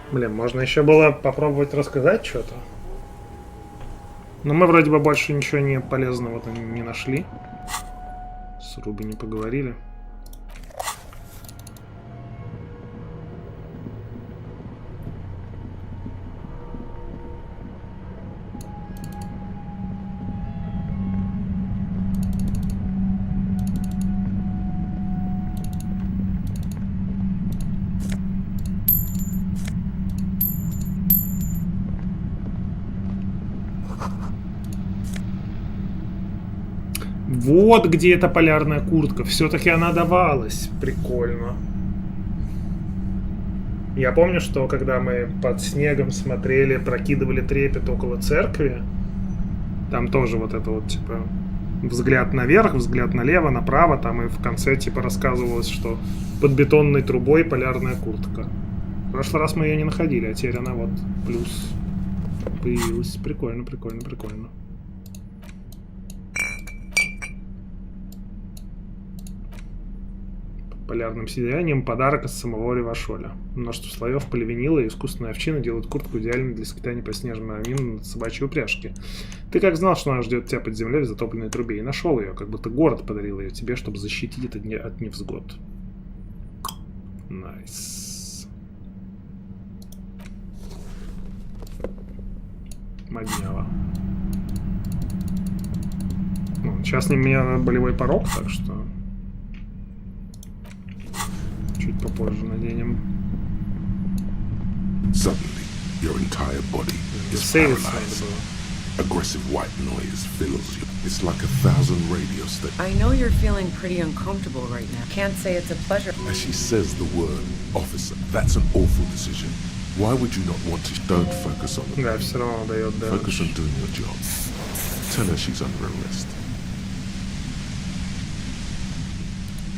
Блин, можно еще было попробовать рассказать что-то. Но мы вроде бы больше ничего не полезного-то не нашли. С Руби не поговорили. Вот где эта полярная куртка. Все-таки она давалась. Прикольно. Я помню, что когда мы под снегом смотрели, прокидывали трепет около церкви, там тоже вот это вот, типа, взгляд наверх, взгляд налево, направо, там и в конце, типа, рассказывалось, что под бетонной трубой полярная куртка. В прошлый раз мы ее не находили, а теперь она вот плюс появилась. Прикольно, прикольно, прикольно. Полярным сиянием подарок от самого Ревашоля. Множество слоев поливинила и искусственная овчина делают куртку идеальной для скитания по снежным равнинам на собачьей упряжке. Ты как знал, что она ждет тебя под землей в затопленной трубе, и нашел ее, как будто город подарил ее тебе, чтобы защитить это от невзгод. Найс. Модняво. Ну, сейчас не у меня болевой порог, так что... Чуть попозже наденем. Suddenly, your entire body is paralyzed. Aggressive white noise fills you. It's like 1,000 radio stations. I know you're feeling pretty uncomfortable right now. Can't say it's a pleasure. As she says the word officer, that's an awful decision. Why would you not want to? Don't focus on it. Да, все равно дает damage. Focus on doing your job. Tell her she's under arrest.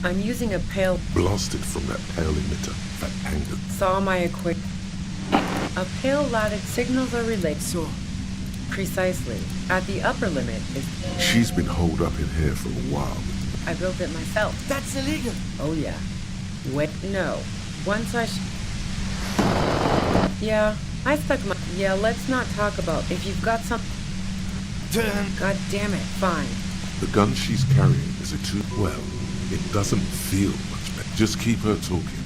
I'm using a pale... Blasted from that pale emitter, that anger. Saw my equipment. A pale lattice signals are relayed. So, precisely. At the upper limit is... She's been holed up in here for a while. I built it myself. That's illegal. Oh yeah. Wait, no. Once I... Yeah, I stuck my... Yeah, let's not talk about... If you've got some... God damn it, fine. The gun she's carrying is a too... Well, it doesn't feel much better. Just keep her talking,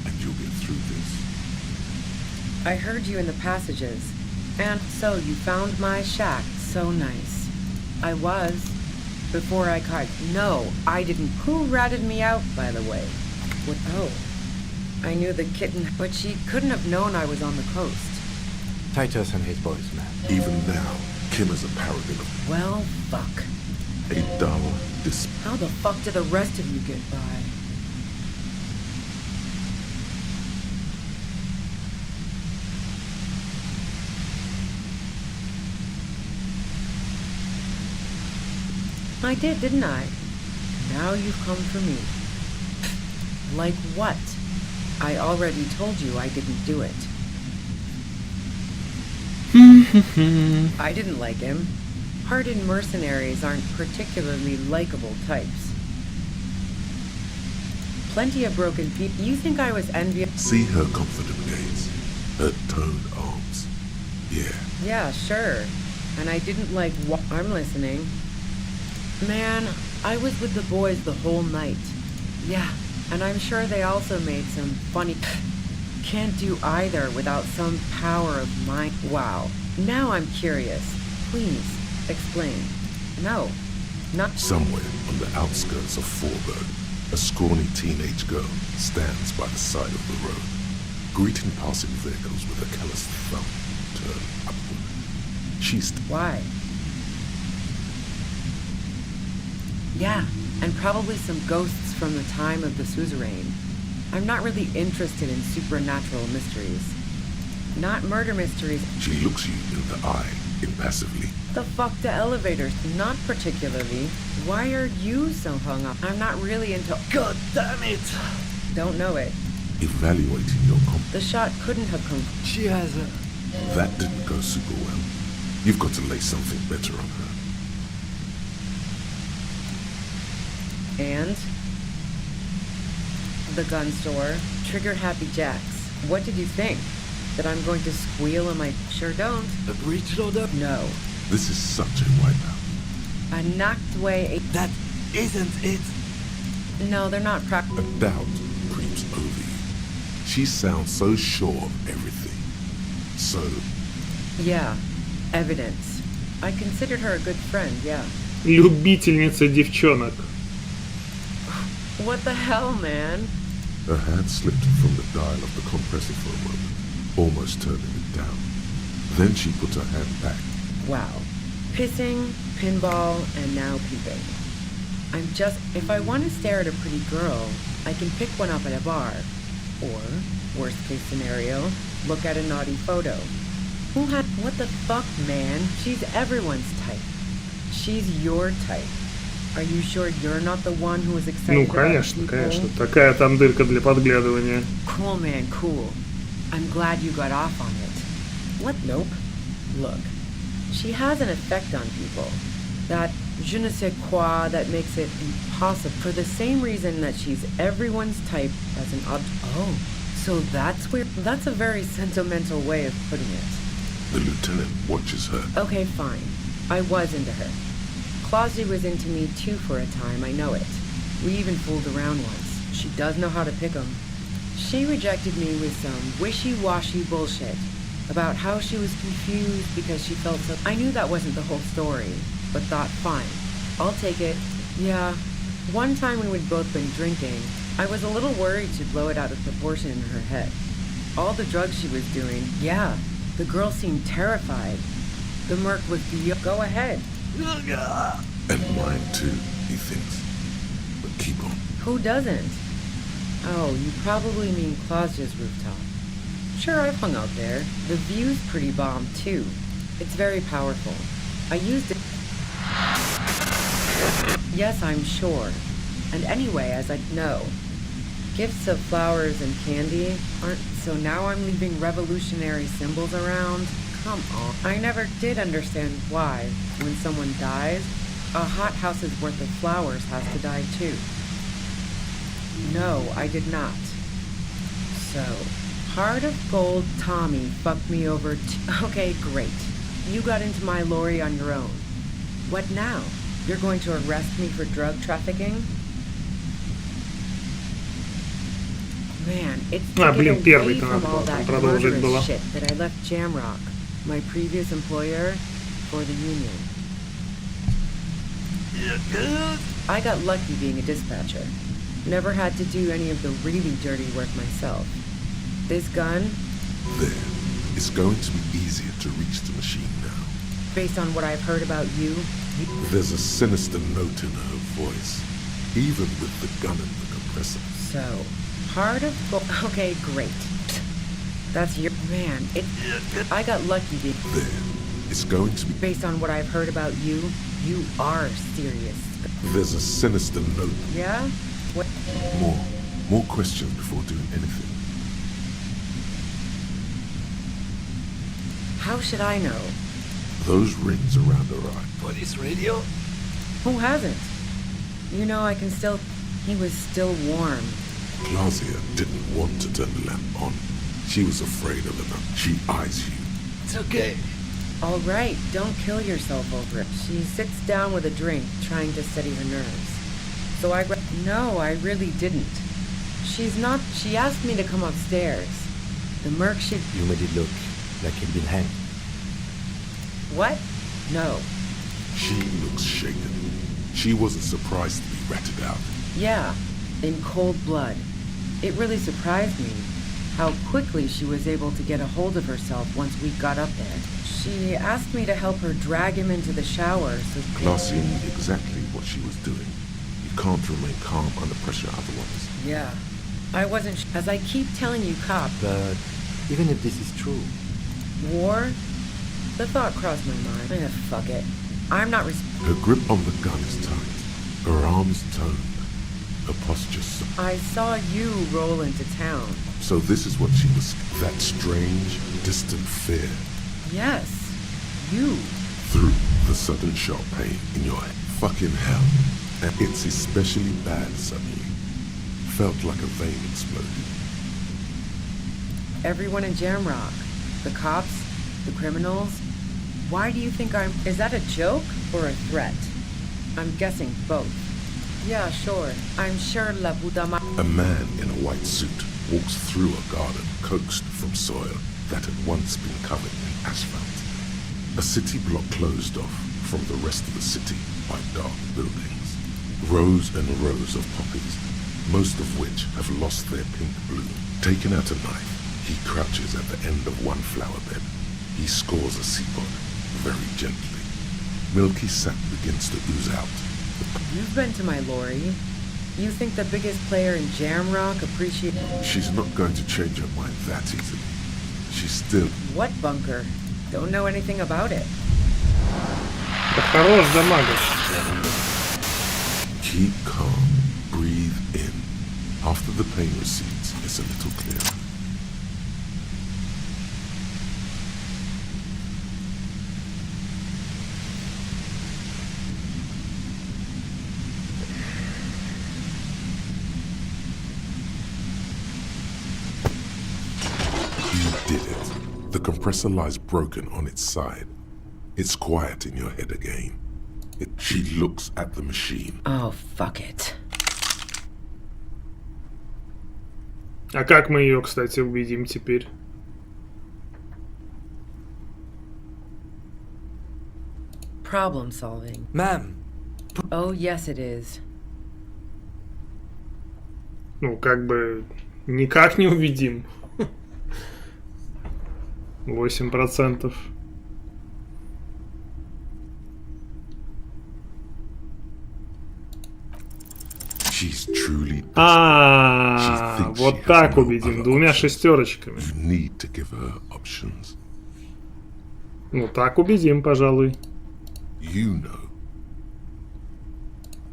and you'll get through this. I heard you in the passages. And so you found my shack so nice. I was. Before I caught... No, I didn't. Who ratted me out, by the way? What? Oh. I knew the kitten, but she couldn't have known I was on the coast. Titus and his boys, man. Even now, Kim is a paragon of... Well, fuck. A dull How the fuck do the rest of you get by? I did, didn't I? Now you've come for me. Like what? I already told you I didn't do it. I didn't like him. Hardened mercenaries aren't particularly likable types. Plenty of broken people. You think I was envious? See her confident gaze, her toned arms. Yeah. Yeah, sure. And I didn't like what... I'm listening. Man, I was with the boys the whole night. Yeah, and I'm sure they also made some funny... Can't do either without some power of mind. Wow. Now I'm curious. Please, explain. No, not... Somewhere on the outskirts of Forburg, a scrawny teenage girl stands by the side of the road, greeting passing vehicles with a callous thumb turned upward. She's... Why? Yeah, and probably some ghosts from the time of the suzerain. I'm not really interested in supernatural mysteries. Not murder mysteries. She looks you in the eye, impassively. The fuck the elevators? Not particularly. Why are you so hung up? I'm not really into... God damn it! Don't know it. Evaluating your The shot couldn't have come... She has a... That didn't go super well. You've got to lay something better on her. And? The gun store. Triggered Happy Jacks. What did you think? That I'm going to squeal on my... Sure don't. A breech loader? No. This is such a wipeout. A knocked way... That isn't it. No, they're not A doubt creeps over you. She sounds so sure of everything. So... Yeah. Evidence. I considered her a good friend, yeah. Любительница девчонок. What the hell, man? Her hand slipped from the dial of the compressor for a moment, almost turning it down. Then she put her hand back. Wow. Pissing, pinball, and now peeping. I'm just... If I want to stare at a pretty girl, I can pick one up at a bar. Or, worst case scenario, look at a naughty photo. Who had... What the fuck, man? She's everyone's type. She's your type. Are you sure you're not the one who was excited Ну, конечно, конечно. Такая там дырка для подглядывания. Cool, man, cool. I'm glad you got off on it. What? Nope. Look, she has an effect on people. That je ne sais quoi that makes it impossible. For the same reason that she's everyone's type as an Oh, so that's weird. That's a very sentimental way of putting it. The lieutenant watches her. Okay, fine. I was into her. Clausy was into me too for a time, I know it. We even fooled around once. She does know how to pick 'em. She rejected me with some wishy-washy bullshit about how she was confused because she felt so... I knew that wasn't the whole story, but thought, fine, I'll take it. Yeah, one time when we'd both been drinking, I was a little worried she'd blow it out of proportion in her head. All the drugs she was doing, yeah, the girl seemed terrified. The Merc was the... Go ahead. And mine too, he thinks. But keep on. Who doesn't? Oh, you probably mean Clausia's rooftop. Sure, I've hung out there. The view's pretty bomb, too. It's very powerful. I used it... Yes, I'm sure. And anyway, as I know, gifts of flowers and candy aren't... So now I'm leaving revolutionary symbols around? Come on. I never did understand why, when someone dies, a hothouse's worth of flowers has to die too. No, I did not. So, Heart of Gold Tommy fucked me over Okay, great. You got into my lorry on your own. What now? You're going to arrest me for drug trafficking? Man, it's to get away from all that murderous shit that I left Grimrock, my previous employer, for the union. I got lucky being a dispatcher. Never had to do any of the really dirty work myself. This gun? There. It's going to be easier to reach the machine now. Based on what I've heard about you... There's a sinister note in her voice, even with the gun and the compressor. So, Heart of Gold... Okay, great. That's your... Man, it... I got lucky being... There. It's going to be... Based on what I've heard about you, you are serious. There's a sinister note. Yeah? What? More questions before doing anything. How should I know? Those rings around her eye. Police radio? Who hasn't? You know, I can still... He was still warm. Clausia didn't want to turn the lamp on. She was afraid of the lamp. She eyes you. It's okay. All right, don't kill yourself over it. She sits down with a drink, trying to steady her nerves. So I... No, I really didn't. She's not... She asked me to come upstairs. The Merc should... You made it look like he'd been hanged. What? No. She looks shaken. She wasn't surprised to be ratted out. Yeah, in cold blood. It really surprised me how quickly she was able to get a hold of herself once we got up there. She asked me to help her drag him into the shower so... Clausia knew exactly what she was doing. You can't remain calm under pressure otherwise. Yeah. I wasn't... As I keep telling you, cop... But even if this is true... War? The thought crossed my mind. Fuck it. I'm not... Her grip on the gun is tight. Her arms toned. Her posture... I saw you roll into town. So this is what she was... That strange, distant fear. Yes. You. Through the sudden sharp pain in your head. Fucking hell. And it's especially bad suddenly. Felt like a vein exploded. Everyone in Grimrock. The cops. The criminals. Why do you think I'm... Is that a joke or a threat? I'm guessing both. Yeah, sure. I'm sure La Puta Ma... A man in a white suit walks through a garden coaxed from soil that had once been covered in asphalt. A city block closed off from the rest of the city by dark buildings. Rows and rows of poppies, most of which have lost their pink bloom. Taking out a knife, he crouches at the end of one flower bed. He scores a seapod, very gently. Milky sap begins to ooze out. You've been to my lorry. You think the biggest player in Grimrock appreciates... She's not going to change her mind that easily. She's still... What bunker? Don't know anything about it. Хорош дамагер. Keep calm. Breathe in. After the pain recedes, it's a little clearer. Did it. The compressor lies broken on its side. It's quiet in your head again. She looks at the machine. Oh, fuck it. А как мы ее, кстати, увидим теперь? Problem solving. Ma'am. Oh, yes it is. Ну, как бы никак не увидим. 8%. She's truly вот так убедим, двумя шестерочками. You need to give her options. Ну так убедим, пожалуй. You know.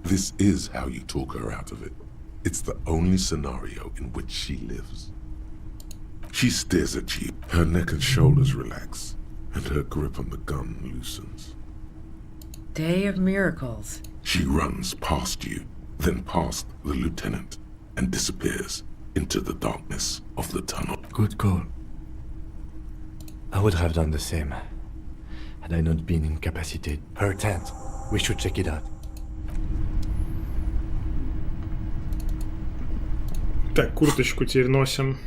This is how you talk her out of it. It's the only scenario in which she lives. She stares at you, her neck and shoulders relax, and her grip on the gun loosens. Day of miracles. She runs past you, then past the lieutenant, and disappears into the darkness of the tunnel. Good call. I would have done the same, had I not been incapacitated. Her tent. We should check it out. Так, курточку теперь носим.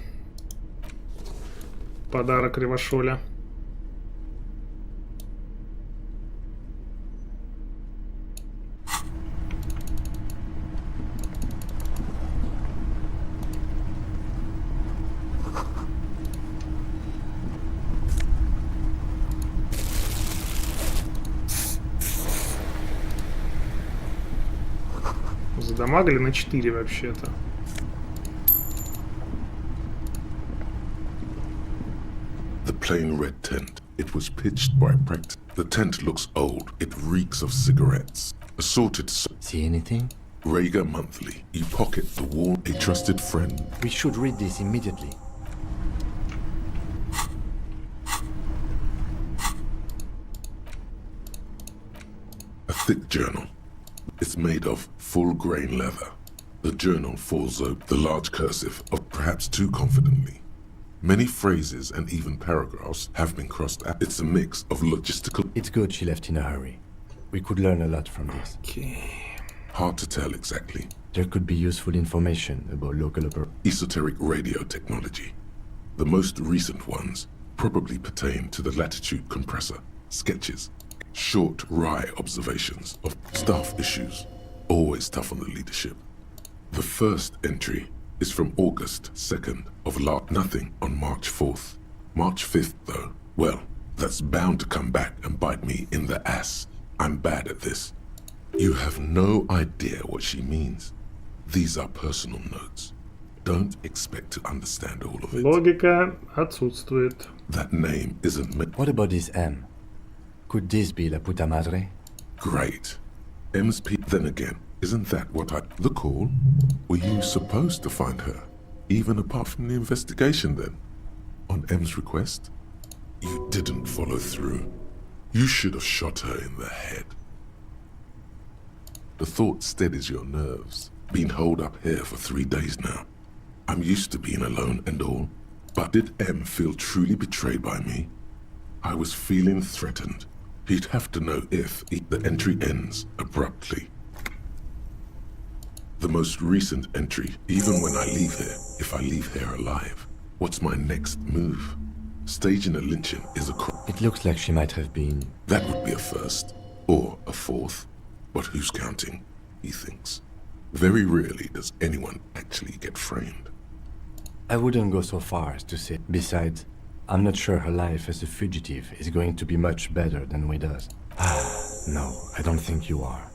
Подарок Ревашоля. Задамагали на 4 вообще-то. The plain red tent. It was pitched by practice. The tent looks old. It reeks of cigarettes. Assorted. See anything? Rhaegar Monthly. You pocket the wall. A trusted friend. We should read this immediately. A thick journal. It's made of full-grain leather. The journal falls open. The large cursive, of perhaps too confidently. Many phrases and even paragraphs have been crossed out. It's a mix of logistical... It's good she left in a hurry. We could learn a lot from this. Okay. Hard to tell exactly. There could be useful information about local esoteric radio technology. The most recent ones probably pertain to the latitude compressor, sketches, short, wry observations of staff issues, always tough on the leadership. The first entry is from August 2nd of last. Nothing on March 4th. March 5th, though, well, that's bound to come back and bite me in the ass. I'm bad at this. You have no idea what she means. These are personal notes. Don't expect to understand all of it. Логика отсутствует. That name isn't meant. What about this M? Could this be La Puta Madre? Great. M's P. Then again, isn't that what the call? Were you supposed to find her? Even apart from the investigation then? On M's request? You didn't follow through. You should have shot her in the head. The thought steadies your nerves. Been holed up here for 3 days now. I'm used to being alone and all. But did M feel truly betrayed by me? I was feeling threatened. He'd have to know if the entry ends abruptly. The most recent entry, even when I leave here, if I leave here alive, what's my next move? Staging a lynching is a crime. It looks like she might have been... That would be a first, or a fourth. But who's counting, he thinks. Very rarely does anyone actually get framed. I wouldn't go so far as to say. Besides, I'm not sure her life as a fugitive is going to be much better than Wada's. No, I don't think you are.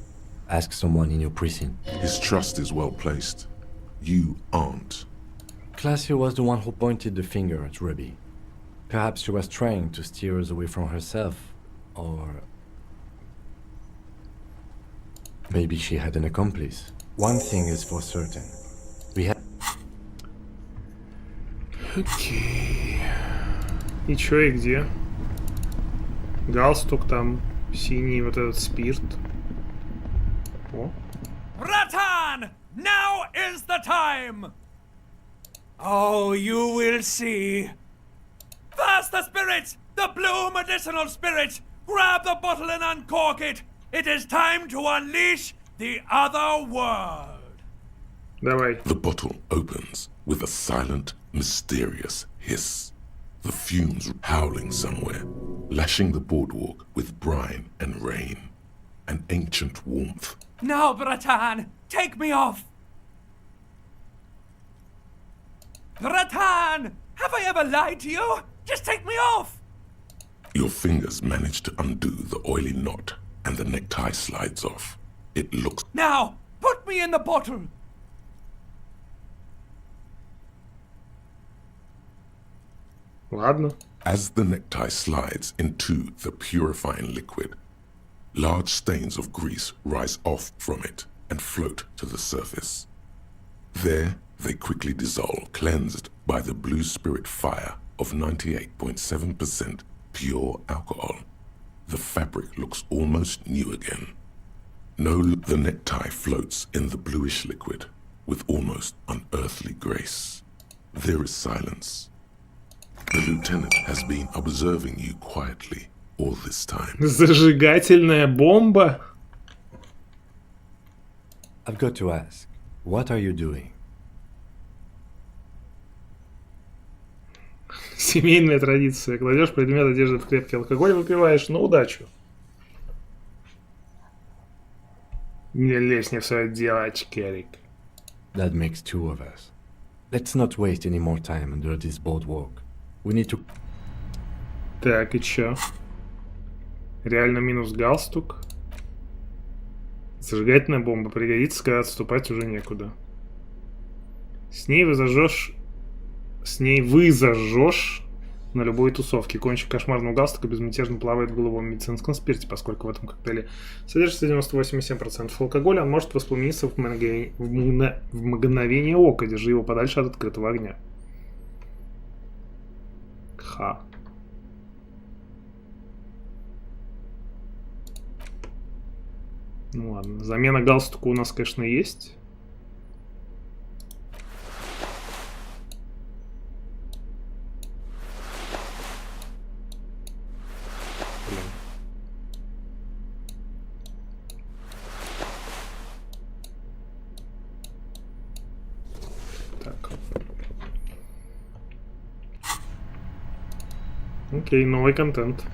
Ask someone in your precinct. His trust is well placed. You aren't. Classy was the one who pointed the finger at Ruby. Perhaps she was trying to steer us away from herself, or... maybe she had an accomplice. One thing is for certain. We have... Окей. И чё, и где? Галстук там, синий вот этот спирт. О. Ratan! Now is the time! Oh, you will see. First the spirits! The blue medicinal spirit! Grab the bottle and uncork it! It is time to unleash the other world! Давай. The bottle opens with a silent, mysterious hiss. The fumes howling somewhere, lashing the boardwalk with brine and rain. An ancient warmth. Now, Bratan, take me off! Bratan! Have I ever lied to you? Just take me off! Your fingers manage to undo the oily knot, and the necktie slides off. It looks... Now, put me in the bottle! Ладно. As the necktie slides into the purifying liquid, large stains of grease rise off from it and float to the surface. There, they quickly dissolve, cleansed by the blue spirit fire of 98.7% pure alcohol. The fabric looks almost new again. The necktie floats in the bluish liquid with almost unearthly grace. There is silence. The lieutenant has been observing you quietly all this time. Зажигательная бомба? I've got to ask, what are you doing? Семейная традиция. Кладешь предмет одежды в крепкий алкоголь, выпиваешь на удачу. Не лезь не в свое дело, очкарик. That makes two of us. Let's not waste any more time under this boardwalk. We need to... Так, и чё? Реально минус галстук. Зажигательная бомба пригодится, когда отступать уже некуда. С ней вы зажжешь на любой тусовке. Кончик кошмарного галстука безмятежно плавает в голубом медицинском спирте, поскольку в этом коктейле содержится 98,7% алкоголя, он может воспламениться в мгновение ока. Держи его подальше от открытого огня. Ха. Ну ладно. Замена галстука у нас, конечно, есть. Окей, новый контент.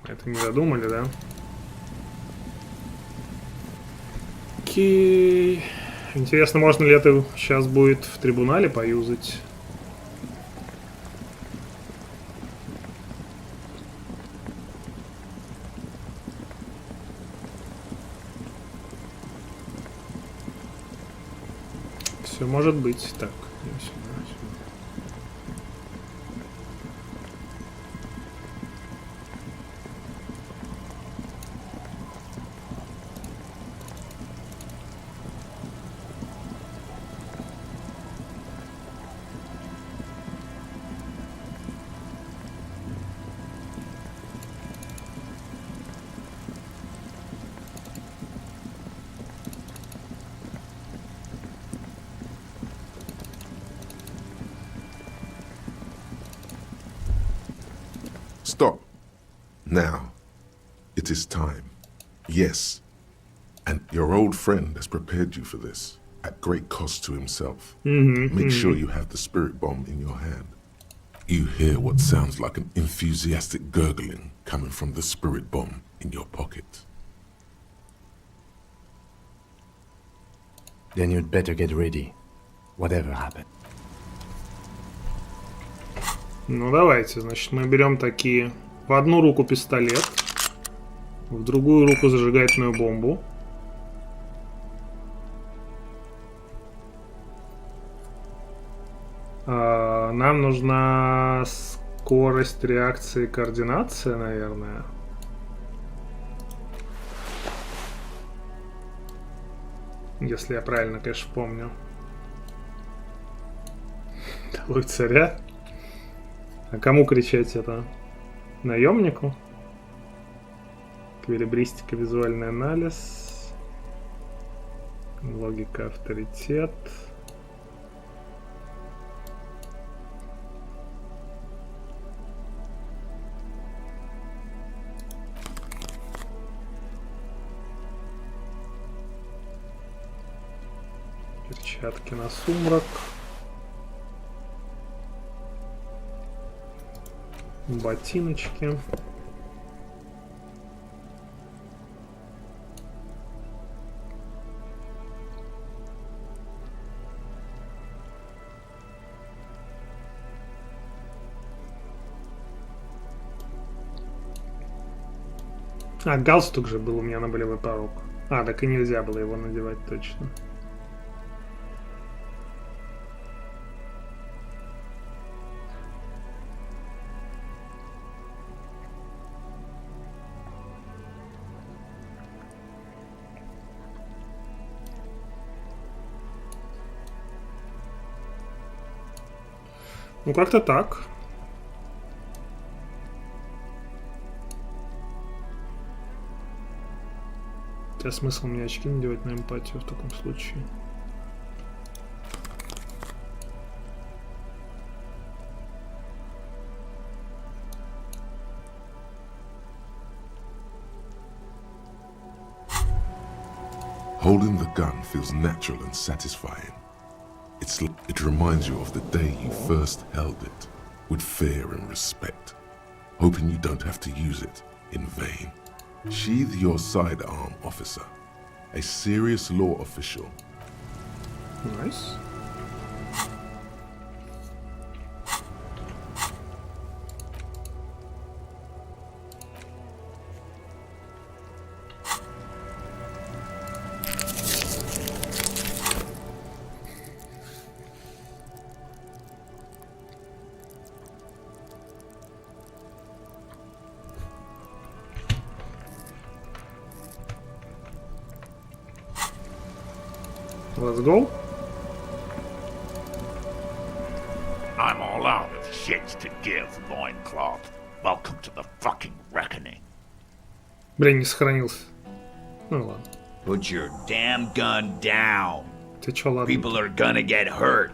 Это не додумали, да? Окей. Интересно, можно ли это сейчас будет в трибунале поюзать? Все может быть. Так, сюда. Stop. Now. It is time. Yes. And your old friend has prepared you for this, at great cost to himself. Make sure you have the spirit bomb in your hand. You hear what sounds like an enthusiastic gurgling coming from the spirit bomb in your pocket. Then you'd better get ready, whatever happens. Ну давайте, значит, мы берем такие. В одну руку пистолет, в другую руку зажигательную бомбу. Нам нужна скорость реакции, координация, наверное. Если я правильно, конечно, помню. Долой царя. А кому кричать это? Наемнику? Эквилибристика, визуальный анализ. Логика, авторитет. Перчатки на сумрак. Ботиночки. А, галстук же был у меня на болевой порог. А, так и нельзя было его надевать точно. Ну, как-то так. Хотя смысл мне очки надевать на эмпатию в таком случае. Holding the gun feels natural and satisfying. It reminds you of the day you first held it, with fear and respect, hoping you don't have to use it in vain. Sheathe your sidearm, officer. A serious law official. Nice. Let's go. I'm all out of shits to give, loincloth. Welcome to the fucking reckoning. Блин, не сохранился. Ну ладно. Put your damn gun down. Ты чё, ладно? People are gonna get hurt.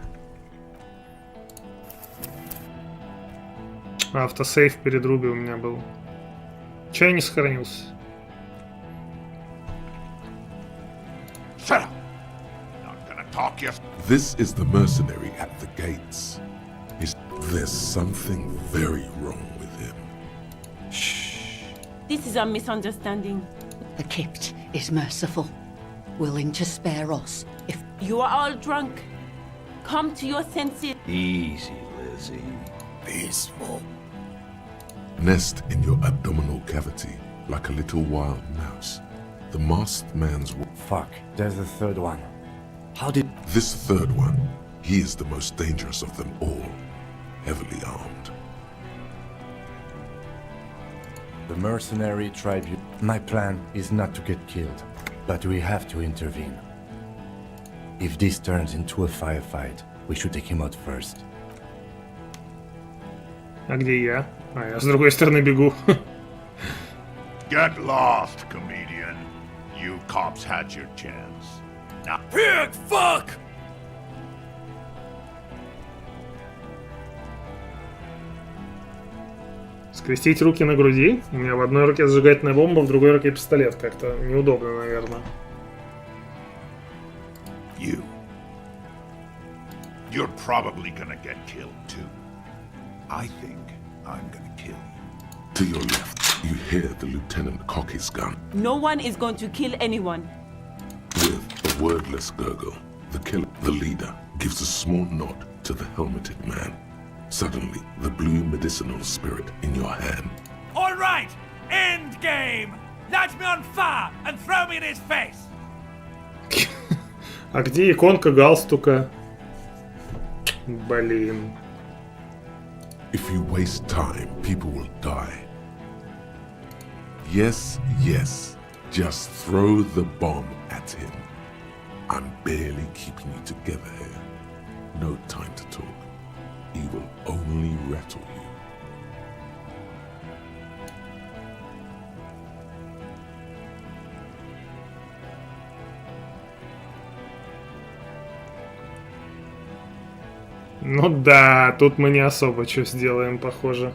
Автосейв перед Руби у меня был. Чё я не сохранился? Shut up. Talk your... This is the mercenary at the gates. There's something very wrong with him. Shh. This is a misunderstanding. The Kept is merciful, willing to spare us if you are all drunk. Come to your senses. Easy, Lizzie. Peaceful. Nest in your abdominal cavity like a little wild mouse. The masked man's... Fuck, there's a third one. How did... This third one, he is the most dangerous of them all. Heavily armed. The mercenary tribute. My plan is not to get killed, but we have to intervene. If this turns into a firefight, we should take him out first. А где я? А, я с другой стороны бегу. Get lost, comedian. You cops had your chance. Now, pig fuck! Скрестить руки на груди. У меня в одной руке зажигательная бомба, в другой руке пистолет. Как-то неудобно, наверное. You're probably gonna get killed too. I think I'm gonna kill you. To your left, you hear the lieutenant cock his gun. No one is going to kill anyone. With a wordless gurgle, the killer, the leader, gives a small nod to the helmeted man. Suddenly, the blue medicinal spirit in your hand. All right, end game. Light me on fire and throw me in his face. А где иконка галстука? Блин. If you waste time, people will die. Yes, yes. Just throw the bomb at him. I'm barely keeping you together here. No time to talk. He will only rattle you. Ну да, тут мы не особо что сделаем, похоже.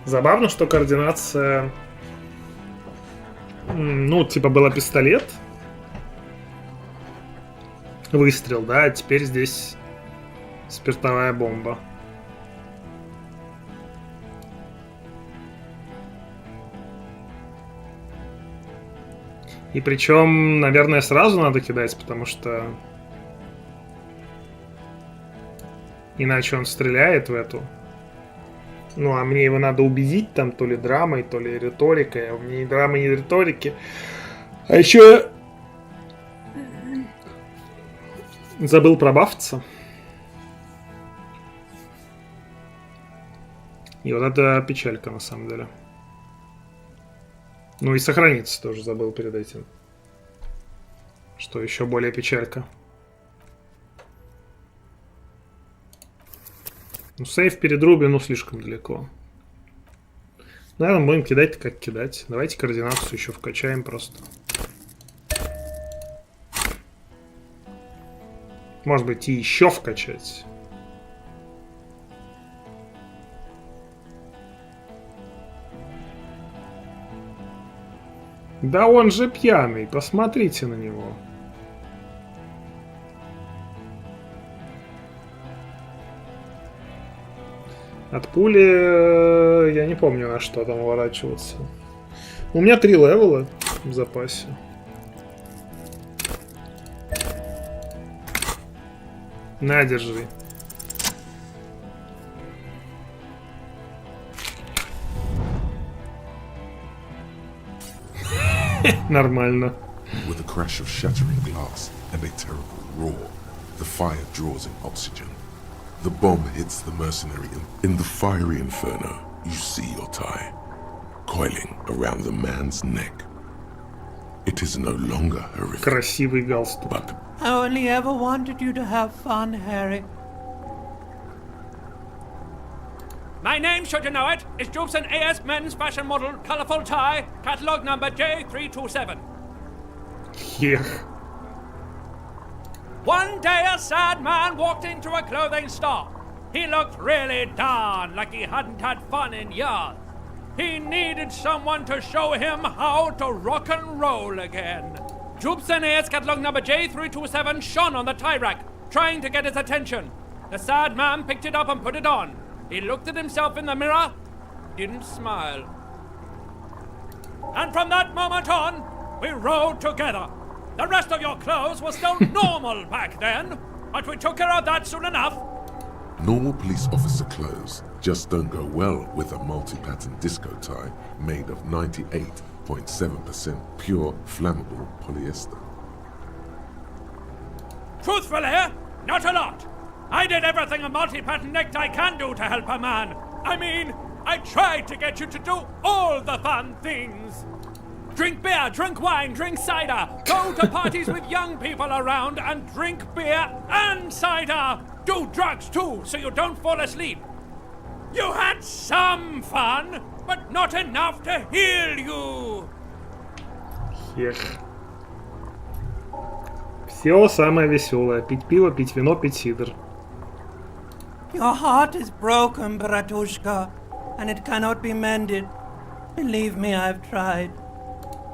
Забавно, что координация... Ну, типа, была пистолет. Выстрел, да, а теперь здесь спиртовая бомба. И причем, наверное, сразу надо кидать, потому что... Иначе он стреляет в эту. Ну, а мне его надо убедить там то ли драмой, то ли риторикой. А у меня ни драмы, ни риторики. А еще забыл пробафиться. И вот это печалька, на самом деле. Ну и сохраниться тоже забыл перед этим. Что еще более печалька. Ну, сейв перед Руби, ну, слишком далеко. Наверное, будем кидать как кидать. Давайте координацию еще вкачаем просто. Может быть, и еще вкачать. Да он же пьяный, посмотрите на него. От пули я не помню, на что там уворачиваться. У меня 3 левела в запасе. На, держи. Нормально. With a crash of shattering glass and a terrible roar, the fire draws in oxygen. The bomb hits the mercenary. In the fiery inferno, you see your tie, coiling around the man's neck. It is no longer horrific. Красивый галстук. But I only ever wanted you to have fun, Harry. My name, should you know it, is Jobson AS Men's Fashion Model, Colourful Tie, Catalogue number J327. Yeah. One day a sad man walked into a clothing store. He looked really darn like he hadn't had fun in years. He needed someone to show him how to rock and roll again. Jobson AS Catalogue number J327 shone on the tie rack, trying to get his attention. The sad man picked it up and put it on. He looked at himself in the mirror, didn't smile. And from that moment on, we rode together. The rest of your clothes were still normal back then, but we took care of that soon enough. normal police officer clothes just don't go well with a multi-pattern disco tie made of 98.7% pure flammable polyester. Truthfully, not a lot. I did everything a multi-pattern necktie can do to help a man. I mean, I tried to get you to do all the fun things. Drink beer, drink wine, drink cider. Go to parties with young people around and drink beer and cider. Do drugs too, so you don't fall asleep. You had some fun, but not enough to heal you. Все самое веселое. Пить пиво, пить вино, пить сидр. Your heart is broken, Bratushka, and it cannot be mended. Believe me, I've tried.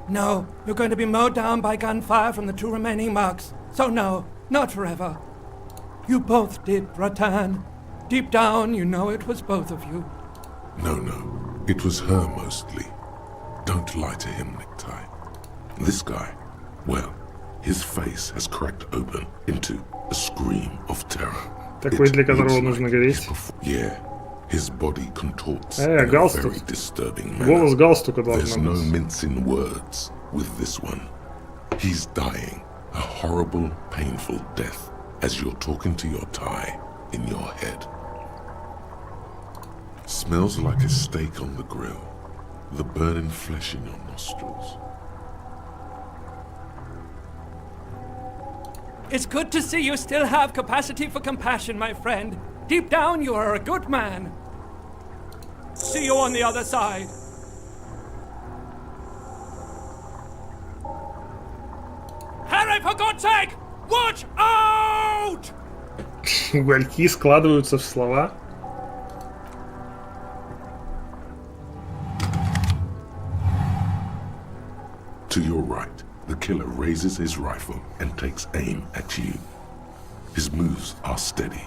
No, you're going to be mowed down by gunfire from the two remaining marks. So no, not forever. You both did, Bratan. Deep down, you know it was both of you. No, it was her mostly. Don't lie to him, Necktie. This guy, well, his face has cracked open into a scream of terror. Такой, для которого нужно гореть. Yeah, his body contorts in a галстук. very disturbing manner. Голос галстука There's должен no быть. mincing words with this one. He's dying a horrible, painful death as you're talking to your tie in your head. Smells like a steak on the grill. The burning flesh in your nostrils. It's good to see you still have capacity for compassion, my friend. Deep down, you are a good man. See you on the other side. Harry, for God's sake! Watch out! Угольки складываются в слова. To your right, the killer raises his rifle and takes aim at you. His moves are steady,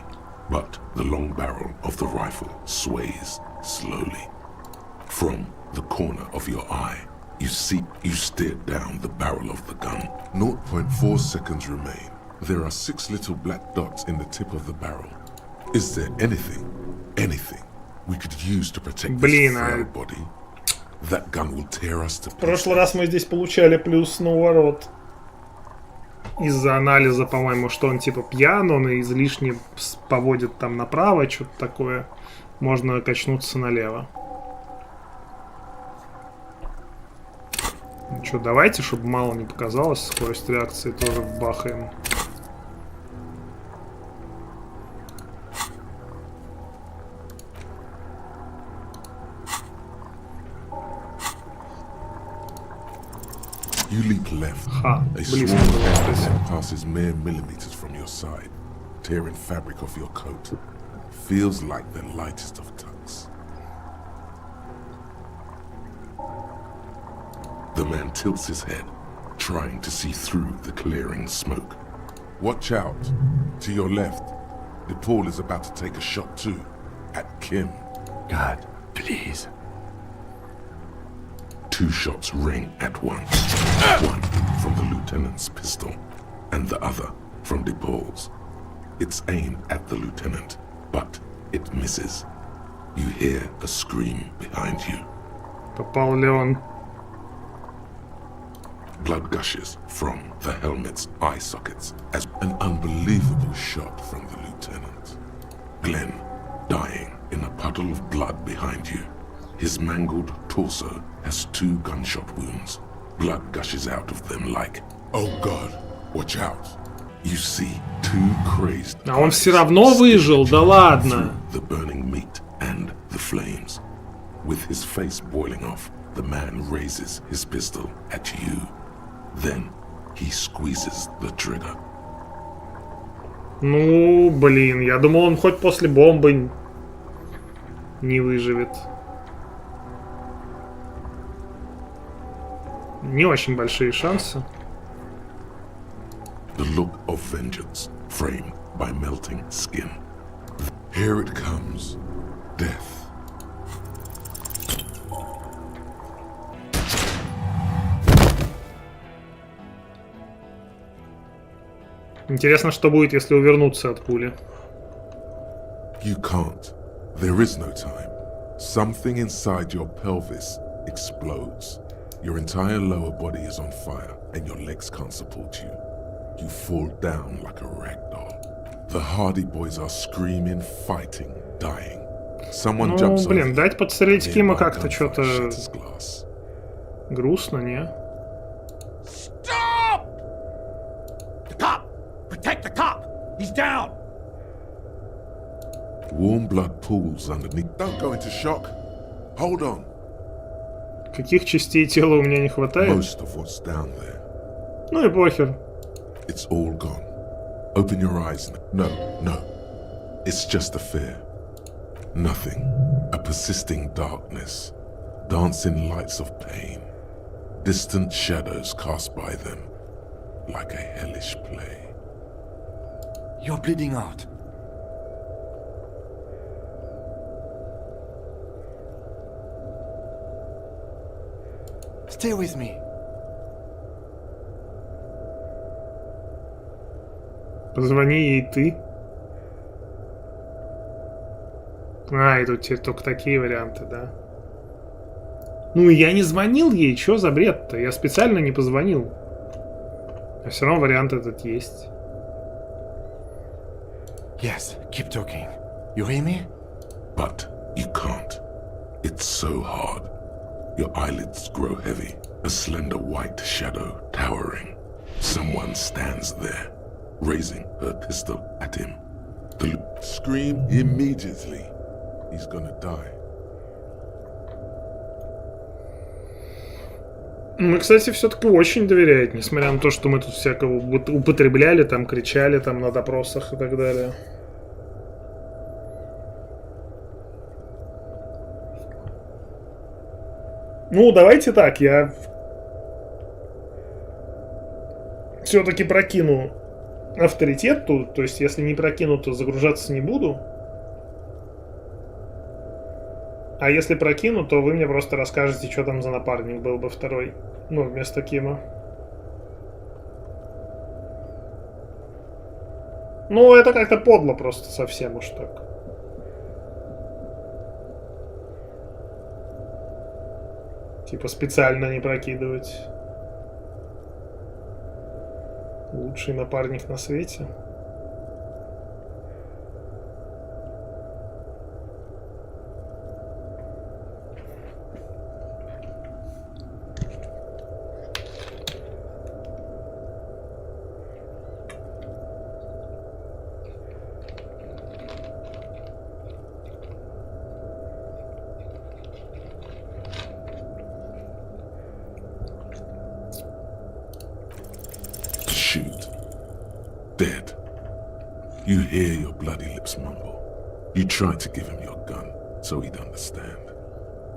but the long barrel of the rifle sways slowly. From the corner of your eye, you stare down the barrel of the gun. 0.4 seconds remain. There are 6 little black dots in the tip of the barrel. Is there anything we could use to protect Блин, this frail body. That gun will tear us to в прошлый раз мы здесь получали плюс на уворот. Из-за анализа, по-моему, что он типа пьян, он излишне поводит там направо, что-то такое. Можно качнуться налево. Ну что, давайте, чтобы мало не показалось, скорость реакции тоже бахаем. You leap left. A swarm of air passes mere millimeters from your side, tearing fabric off your coat. Feels like the lightest of tucks. The man tilts his head, trying to see through the clearing smoke. Watch out. To your left, the Paul is about to take a shot too, at Kim. God, please. 2 shots ring at once. One from the lieutenant's pistol, and the other from DePaul's. It's aimed at the lieutenant, but it misses. You hear a scream behind you. Попал ли он? Blood gushes from the helmet's eye sockets as an unbelievable shot from the lieutenant. Glenn, dying in a puddle of blood behind you. His mangled torso has 2 gunshot wounds. Blood gushes out of them like, oh God, watch out. You see 2 crazed А он все равно выжил, да ладно. the burning meat and the flames. With his face boiling off, the man raises his pistol at you. Then he squeezes the trigger. Ну, блин, я думал, он хоть после бомбы не выживет. Не очень большие шансы. The look of vengeance framed by melting skin. Here it comes. Death. Интересно, что будет, если увернуться от пули. You can't. There is no time. Something inside your pelvis explodes. Your entire lower body is on fire, and your legs can't support you. You fall down like a rag doll. The Hardy Boys are screaming, fighting, dying. Someone jumps over. Блин, дать подстрелить Кима как-то что-то грустно, не? Stop! The cop! Protect the cop! He's down! Warm blood pools underneath. Don't go into shock. Hold on. Каких частей тела у меня не хватает? Most of what's down there. Ну и похер. It's all gone. Open your eyes. No. It's just a fear. Nothing. A persisting darkness. Dancing lights of pain. Distant shadows cast by them. Like a hellish play. You're bleeding out. Stay with me. Позвони ей ты. А, и тут теперь только такие варианты, да? Ну, я не звонил ей, что за бред-то? Я специально не позвонил. А все равно вариант этот есть. Yes, keep talking. You hear me? But you can't. It's so hard. Your eyelids grow heavy. A slender white shadow towering. Someone stands there, raising her pistol at him. The scream immediately. He's gonna die. Мы, кстати, все-таки очень доверяет, несмотря на то, что мы тут всякого употребляли, там кричали там на допросах и так далее. Ну, давайте так, я все-таки прокину авторитет тут, то есть если не прокину, то загружаться не буду. А если прокину, то вы мне просто расскажете, что там за напарник был бы второй. Ну, вместо Кима. Ну, это как-то подло просто совсем уж так. Типа специально не прокидывать. Лучший напарник на свете. Shoot. Dead. You hear your bloody lips mumble. You try to give him your gun so he'd understand.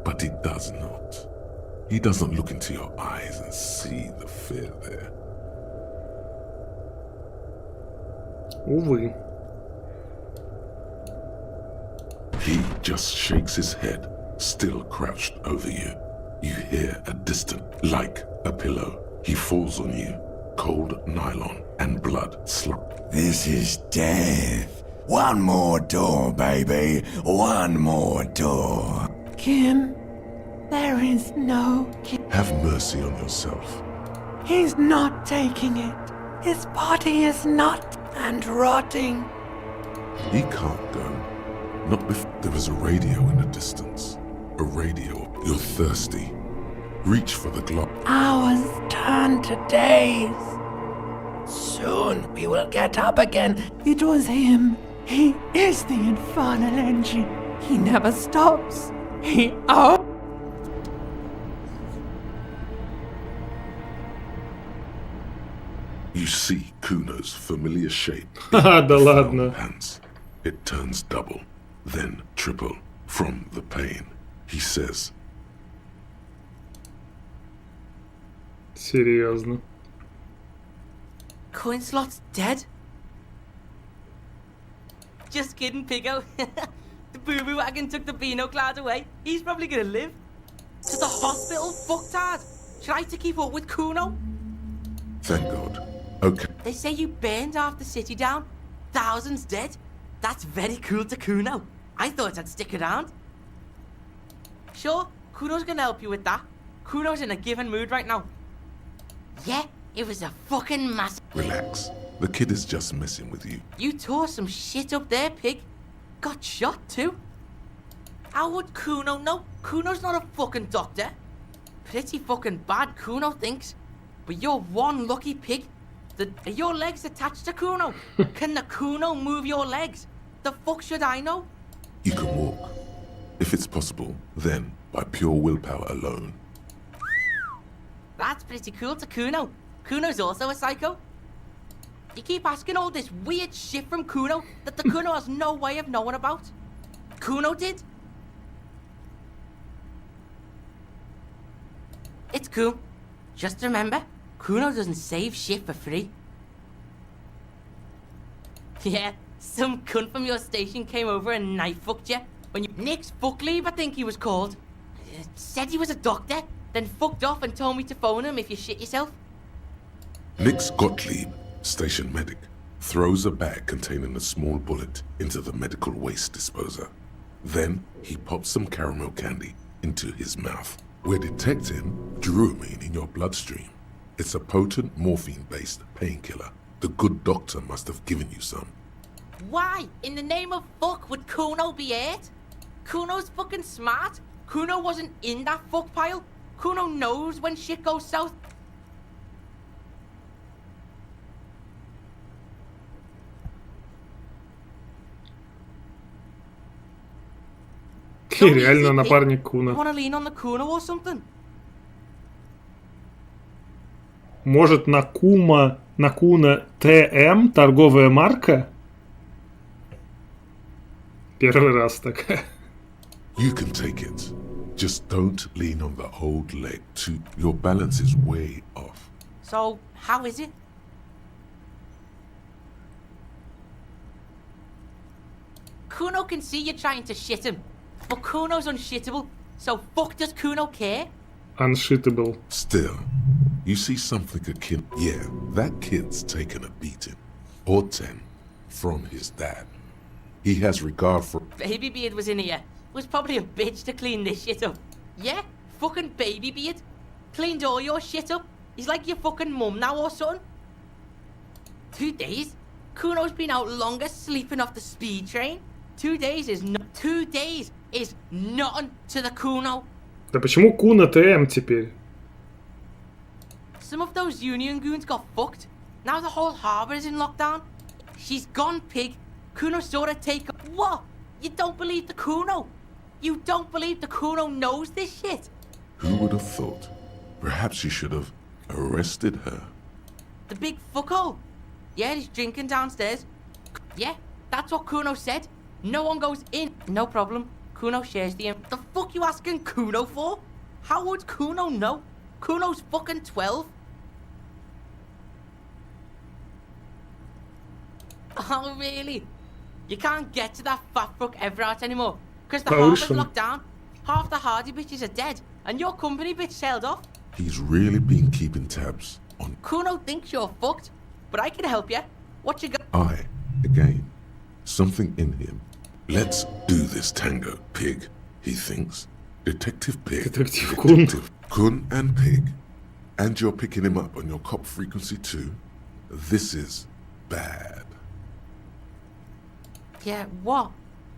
But he does not. He doesn't look into your eyes and see the fear there. Увы. He just shakes his head, still crouched over you. You hear a distant, like a pillow. He falls on you, cold nylon and blood slump. This is death. One more door, baby. One more door. Kim, there is no Kim. Have mercy on yourself. He's not taking it. His body is not and rotting. He can't go. Not if there is a radio in the distance. A radio. You're thirsty. Reach for the globe. Hours turn to days. Soon we will get up again. It was him. He is the infernal engine. He never stops. He You see Kuno's familiar shape. Да ладно. Hands. It turns double, then triple from the pain. He says, Серьезно. Coin slot's dead? Just kidding, Pigo. The boo-boo wagon took the Beano cloud away. He's probably gonna live. To the hospital, fucked hard. Try to keep up with Kuno. thank God. Okay. They say you burned half the city down. Thousands dead. That's very cool to Kuno. I thought I'd stick around. Sure, Kuno's gonna help you with that. Kuno's in a given mood right now. Yeah, it was a fucking mess. Relax. The kid is just messing with you. You tore some shit up there, pig. Got shot too. How would Kuno know? Kuno's not a fucking doctor. Pretty fucking bad, Kuno thinks. But you're one lucky pig. Are your legs attached to Kuno? Can the Kuno move your legs? The fuck should I know? You can walk. If it's possible, then by pure willpower alone. That's pretty cool to Kuno. Kuno's also a psycho. You keep asking all this weird shit from Kuno that the Kuno has no way of knowing about. Kuno did. It's cool. Just remember, Kuno doesn't save shit for free. Yeah, some cunt from your station came over and knife fucked you. When you... Nick's Fuckleave, I think he was called. Said he was a doctor, then fucked off and told me to phone him if you shit yourself. Nix Gottlieb, station medic, throws a bag containing a small bullet into the medical waste disposer. Then he pops some caramel candy into his mouth. We're detecting druamine in your bloodstream. It's a potent morphine-based painkiller. The good doctor must have given you some. Why, in the name of fuck, would Kuno be it? Kuno's fucking smart. Kuno wasn't in that fuck pile. Kuno knows when shit goes south. Реально напарник Куна. Wanna lean on the Kuno or something? Может, на Куна ТМ торговая марка? Первый раз такая. You can take it. Just don't lean on the old leg too. Your balance is way off. So, how is it? Kuno can see you trying to shit him. But Kuno's unshittable, so fuck does Kuno care? Unshittable. Still, you see something akin. Yeah, that kid's taken a beating. Or 10 from his dad. He has regard for... Baby Beard was in here. Was probably a bitch to clean this shit up. Yeah, fucking baby beard. Cleaned all your shit up. He's like your fucking mum now or something. 2 days? Kuno's been out longer sleeping off the speed train. 2 days is nothing to the Kuno. Да почему Куна ТМ теперь? Some of those Union goons got fucked. Now the whole harbour is in lockdown. She's gone, pig. Kuno saw her take... What? You don't believe the Kuno? You don't believe the Kuno knows this shit? Who would have thought? Perhaps you should have arrested her. The big fuckhole. Yeah, he's drinking downstairs. Yeah, that's what Kuno said. No one goes in. No problem. Kuno shares the... The fuck you asking Kuno for? How would Kuno know? Kuno's fucking 12. Oh, really? You can't get to that fat fuck Everard anymore. Because the harbour's locked down. Half the hardy bitches are dead. And your company bitch sailed off. He's really been keeping tabs on... Kuno thinks you're fucked. But I can help you. What you got? Again. Something in him. Let's do this tango, pig, he thinks. Detective Pig. Detective Kun. Kun and Pig. And you're picking him up on your cop frequency too. This is bad. Yeah, what?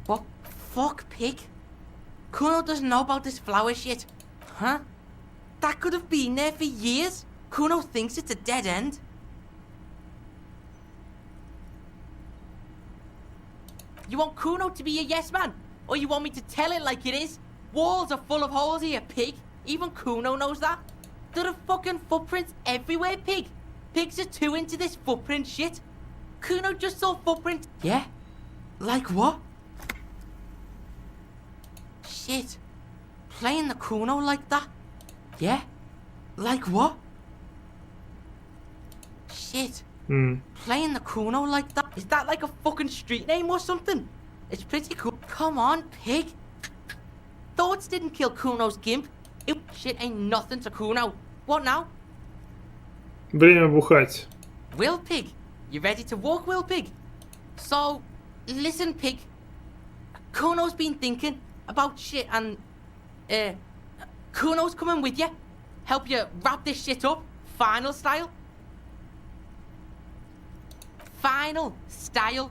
What? Fuck, Pig. Kuno doesn't know about this flower shit. Huh? That could have been there for years. Kuno thinks it's a dead end. You want Kuno to be a yes man? Or you want me to tell it like it is? Walls are full of holes here, Pig. Even Kuno knows that. There are fucking footprints everywhere, Pig. Pigs are too into this footprint shit. Kuno just saw footprints. Yeah? Like what? Shit. Playing the Kuno like that? Yeah? Like what? Shit. Playing the Kuno like that? Is that like a fucking street name or something? It's pretty cool. Come on, Pig. Thoughts didn't kill Kuno's gimp. Shit ain't nothing to Kuno. What now? Время бухать. Will Pig, you ready to walk, Will Pig? So, listen, Pig. Kuno's been thinking about shit and, Kuno's coming with you. Help you wrap this shit up, final style. Final style.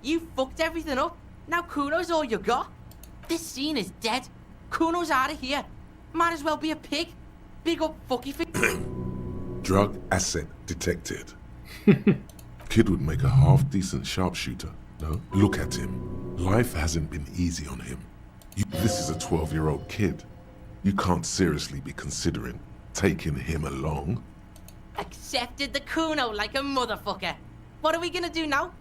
You fucked everything up. Now Kuno's all you got. This scene is dead. Kuno's out of here. Might as well be a pig. Big up fucky thing. Drug asset detected. Kid would make a half-decent sharpshooter. No? Look at him. Life hasn't been easy on him. This is a 12-year-old kid. You can't seriously be considering taking him along. Accepted the Kuno like a motherfucker. What are we gonna do now?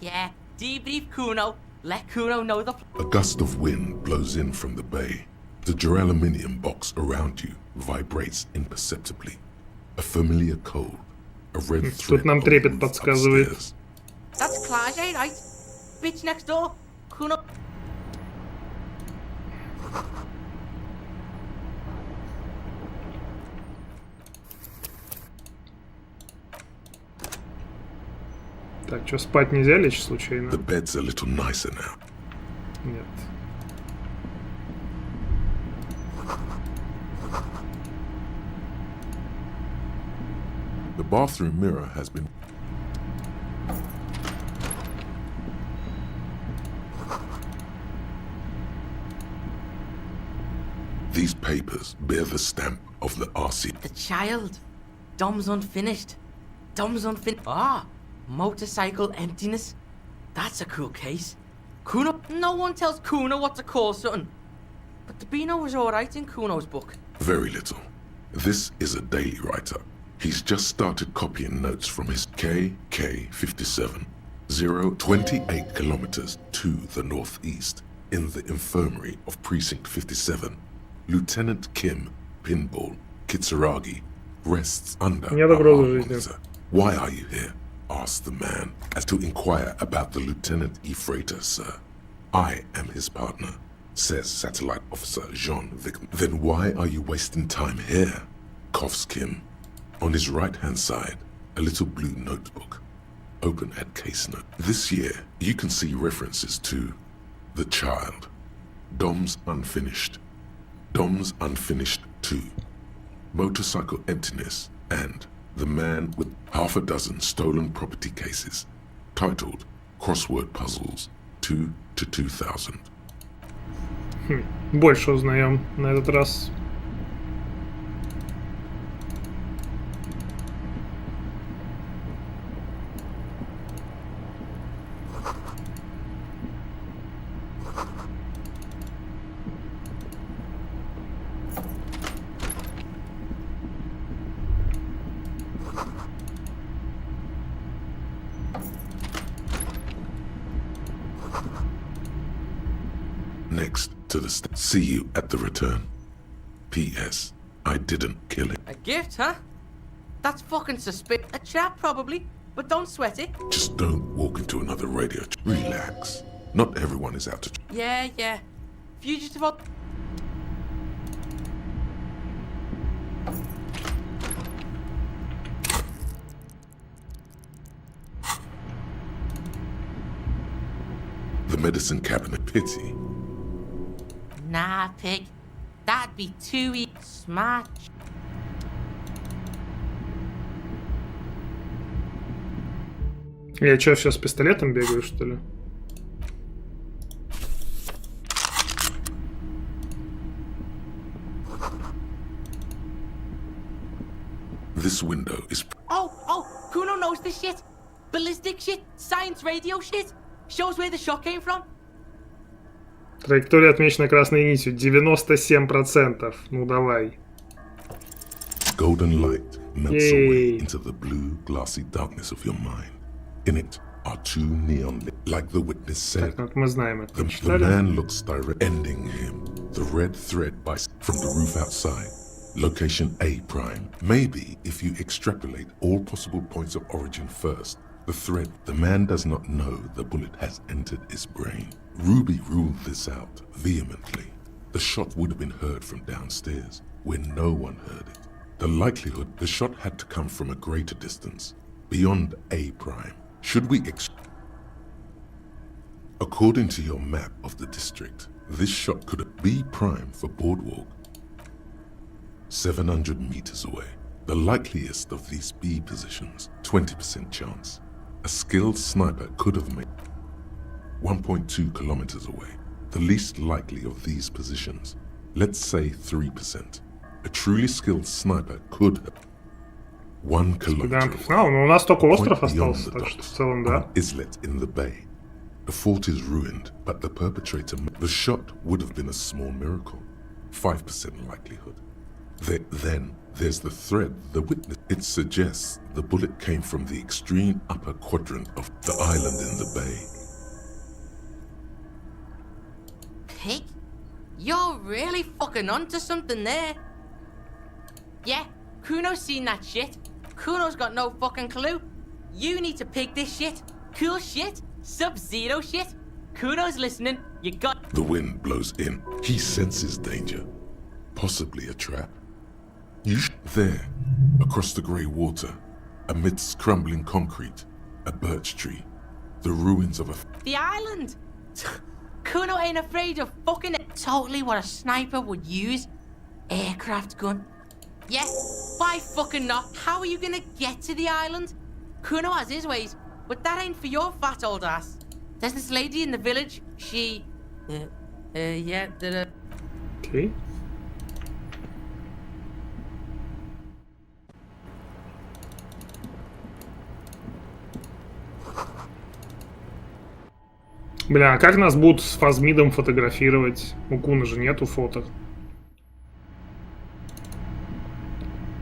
Yeah, debrief Kuno. Let Kuno know the... A gust of wind blows in from the bay. The duraluminium box around you vibrates imperceptibly. A familiar cold. A red thread. Тут нам трепет подсказывает. That's Klaje, right? Bitch next door. Kuno... Так, что, спать нельзя лечь случайно? The bed's a little nicer now. Нет. The bathroom mirror has been... These papers bear the stamp of the RC. The child. Dom's unfinished. Dom's unfinished. Ah! Motorcycle emptiness. That's a cool case. Kuno... No one tells Kuno what to call something. But the Beano was alright in Kuno's book. Very little. This is a daily writer. He's just started copying notes from his KK-57. 28 kilometers to the northeast, in the infirmary of Precinct 57, Lieutenant Kim Pinball Kitsuragi rests under our monitor. Why are you here? Asked the man, as to inquire about the Lieutenant E-Freighter, sir. I am his partner, says Satellite Officer Jean Vic. Then why are you wasting time here? Coughs Kim. On his right-hand side, a little blue notebook, open at case note. This year, you can see references to The Child, Dom's Unfinished, Dom's Unfinished 2, Motorcycle Emptiness, and The Man with Half a Dozen Stolen Property Cases, titled Crossword Puzzles 2 to 2000. Больше узнаем на этот раз. Next to the see you at the return. P.S. I didn't kill it. A gift, huh? That's fucking suspicious. A trap, probably, but don't sweat it. Just don't walk into another radio. Relax. Not everyone is out to. Yeah. Fugitive. The medicine cabinet. Pity. Nah, pig. That'd be too smart. Я что, сейчас с пистолетом бегаю, что ли? This window is. Oh, Kuno knows this shit. Ballistic shit, science radio shit. Shows where the shot came from. Траектория отмечена красной нитью. 97%. Ну давай. Golden light melts away into the blue, glassy darkness of your mind. In it are two neon lit, like the witness said. Так, мы знаем это. The man looks direct, ending him. The red thread from the roof outside. Location A prime. Maybe if you extrapolate all possible points of origin first, the man does not know the bullet has entered his brain. Ruby ruled this out vehemently. The shot would have been heard from downstairs, where no one heard it. The likelihood the shot had to come from a greater distance, beyond A prime. Should we According to your map of the district, this shot could have B prime for Boardwalk. 700 meters away. The likeliest of these B positions, 20% chance. A skilled sniper could have made 1.2 kilometers away. The least likely of these positions, let's say 3%. A truly skilled sniper could have 1 kilometer away. Ну, у нас только остров остался, так что в целом, да. Islet in the bay. The fort is ruined, but the perpetrator, the shot would have been a small miracle. 5% likelihood. Then there's the thread, the witness. It suggests the bullet came from the extreme upper quadrant of the island in the bay. Pig? You're really fucking onto something there. Yeah, Kuno's seen that shit. Kuno's got no fucking clue. You need to pick this shit. Cool shit. Sub-zero shit. Kuno's listening. You got... The wind blows in. He senses danger. Possibly a trap. There, across the grey water, amidst crumbling concrete, a birch tree, the ruins of a... The island! Kuno ain't afraid of fucking it. Totally what a sniper would use. Aircraft gun. Yeah, why fucking not? How are you gonna get to the island? Kuno has his ways, but that ain't for your fat old ass. There's this lady in the village, she... Okay. Бля, а как нас будут с фазмидом фотографировать? У Куна же нету фоток.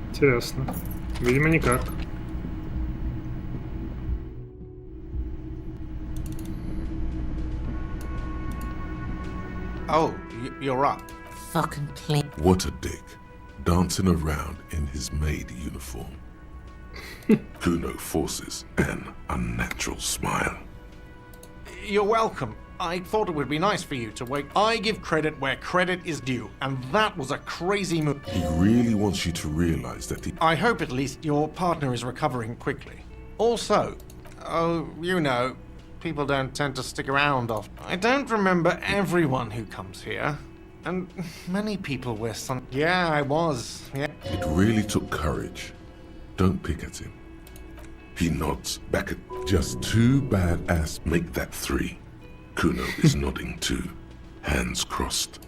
Интересно. Видимо, никак. Oh, you're up. Fucking clean. What a dick. Dancing around in his maid uniform. Kuno forces an unnatural smile. You're welcome. I thought it would be nice for you to wait. I give credit where credit is due, and that was a crazy move. He really wants you to realize that I hope at least your partner is recovering quickly. Also, you know, people don't tend to stick around often. I don't remember everyone who comes here. And many people were some. Yeah, I was. Yeah. It really took courage. Don't pick at him. He nods back at just 2 badass make that 3. Kuno is nodding too, hands crossed.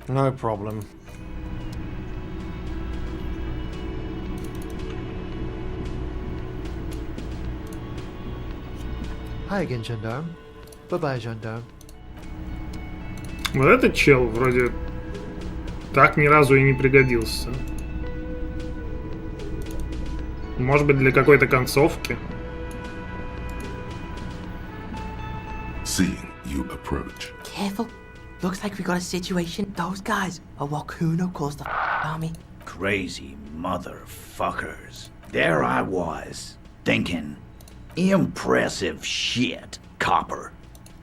No problem. Hi again, gendarme. Bye-bye, gendarme. Вот этот чел вроде так ни разу и не пригодился. Может быть, для какой-то концовки. Seeing you approach. Careful. Looks like we got a situation. Those guys are what Kuno calls the army. Crazy motherfuckers. There I was, thinking, impressive shit, copper.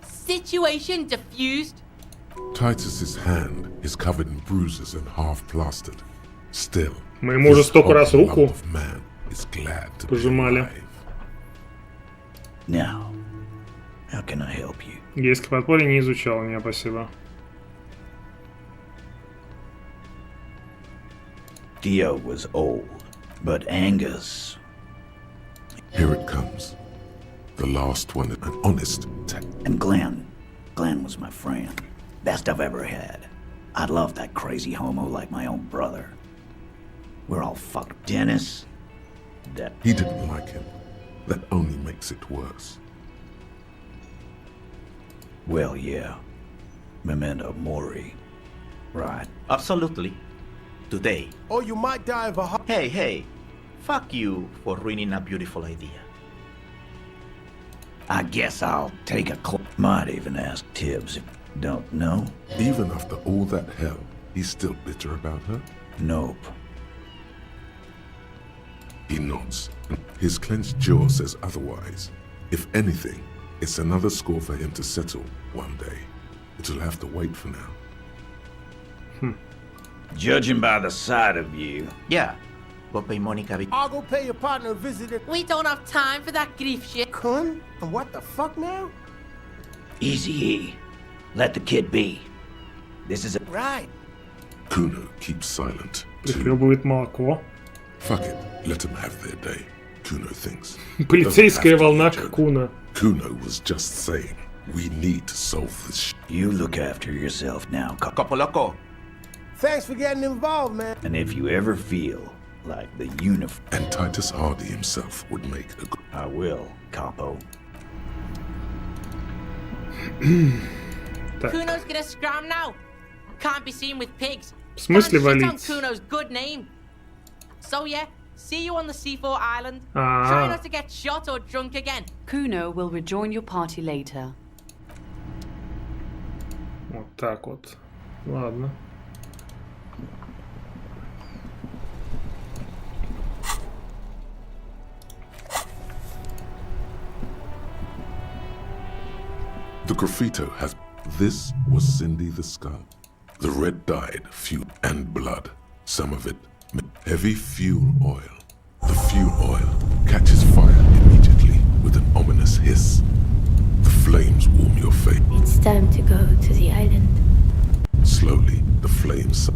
Situation diffused. Titus's hand is covered in bruises and half plastered. Still, Мы ему уже столько раз руку man is glad to пожимали. Now, how can I help you? Гейское подполье не изучал, не, спасибо. Theo was old, but Angus... Here it comes. The last one, an honest And Glenn. Glenn was my friend. Best I've ever had. I love that crazy homo like my own brother. We're all fucked. Dennis? That... He didn't like him. That only makes it worse. Well, yeah. Memento mori. Right. Absolutely. Today. Or you might die of a heart. Hey. Fuck you for ruining a beautiful idea. I guess I'll take a might even ask Tibbs if don't know. Even after all that hell, he's still bitter about her? Nope. He nods. His clenched jaw says otherwise. If anything, it's another score for him to settle one day. It'll have to wait for now. Judging by the sight of you. Yeah. Go pay Monica. I'll go pay your partner a visit. We don't have time for that grief shit. Kun? And what the fuck now? Easy E. Let the kid be. This is a... Right. Kuno keeps silent. Прихлебывает молоко. Fuck it. Let them have their day. Kuno thinks. Полицейская волна к Куно. Kuno was just saying, we need to solve this shit. You look after yourself now, Copoloco. Thanks for getting involved, man. And if you ever feel like the uniform... And Titus Hardy himself would make a good... I will, capo. Kuno's gonna scram now. Can't be seen with pigs. В смысле Can't shit on валить? Kuno's good name. So yeah, see you on the C4 island. Ah. Try not to get shot or drunk again. Kuno will rejoin your party later. Вот так вот. Ладно. The graffito has... This was Cindy the Skull. The red dyed fuel and blood. Some of it heavy fuel oil. The fuel oil catches fire immediately with an ominous hiss. The flames warm your face. It's time to go to the island. Slowly, the flames...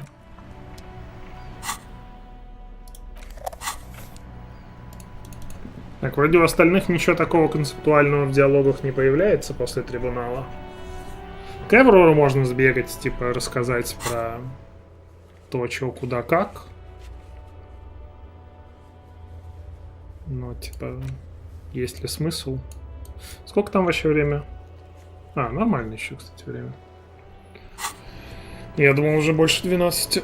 Так, вроде у остальных ничего такого концептуального в диалогах не появляется после трибунала. К Эврору можно сбегать, типа, рассказать про то, чего, куда, как. Но, типа, есть ли смысл? Сколько там вообще время? А, нормально еще, кстати, время. Я думал, уже больше 12.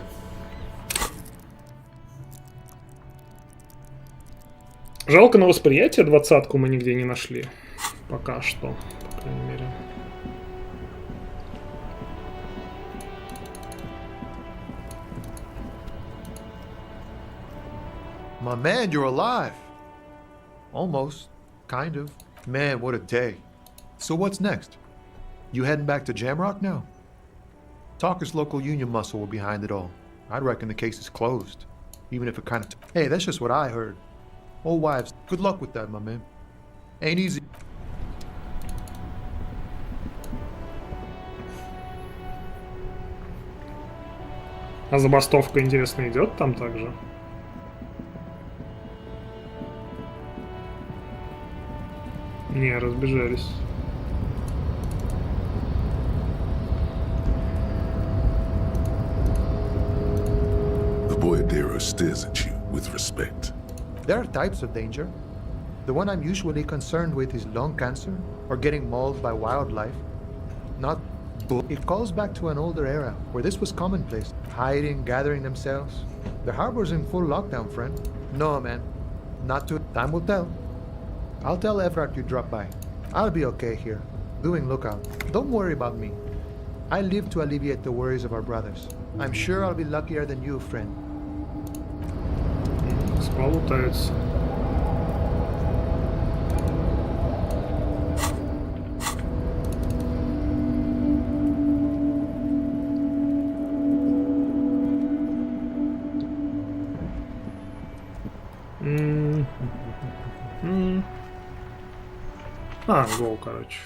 Жалко, на восприятие 20-ку мы нигде не нашли. Пока что, по крайней мере. My man, you're alive. Almost. Kind of. Man, what a day. So what's next? You heading back to Jamrock now? Talker's local union muscle were behind it all. I'd reckon the case is closed. Even if it kind of... Hey, that's just what I heard. Old wives, good luck with that, my man. Ain't easy. А забастовка, интересно, идет там также? Не, разбежались. The boyadero stares at you with respect. There are types of danger. The one I'm usually concerned with is lung cancer or getting mauled by wildlife. Not bull. It calls back to an older era where this was commonplace. Hiding, gathering themselves. The harbor's in full lockdown, friend. No, man. Not too. Time will tell. I'll tell Everard you dropped by. I'll be okay here, doing lookout. Don't worry about me. I live to alleviate the worries of our brothers. I'm sure I'll be luckier than you, friend. Сполутаются. А, гол, короче.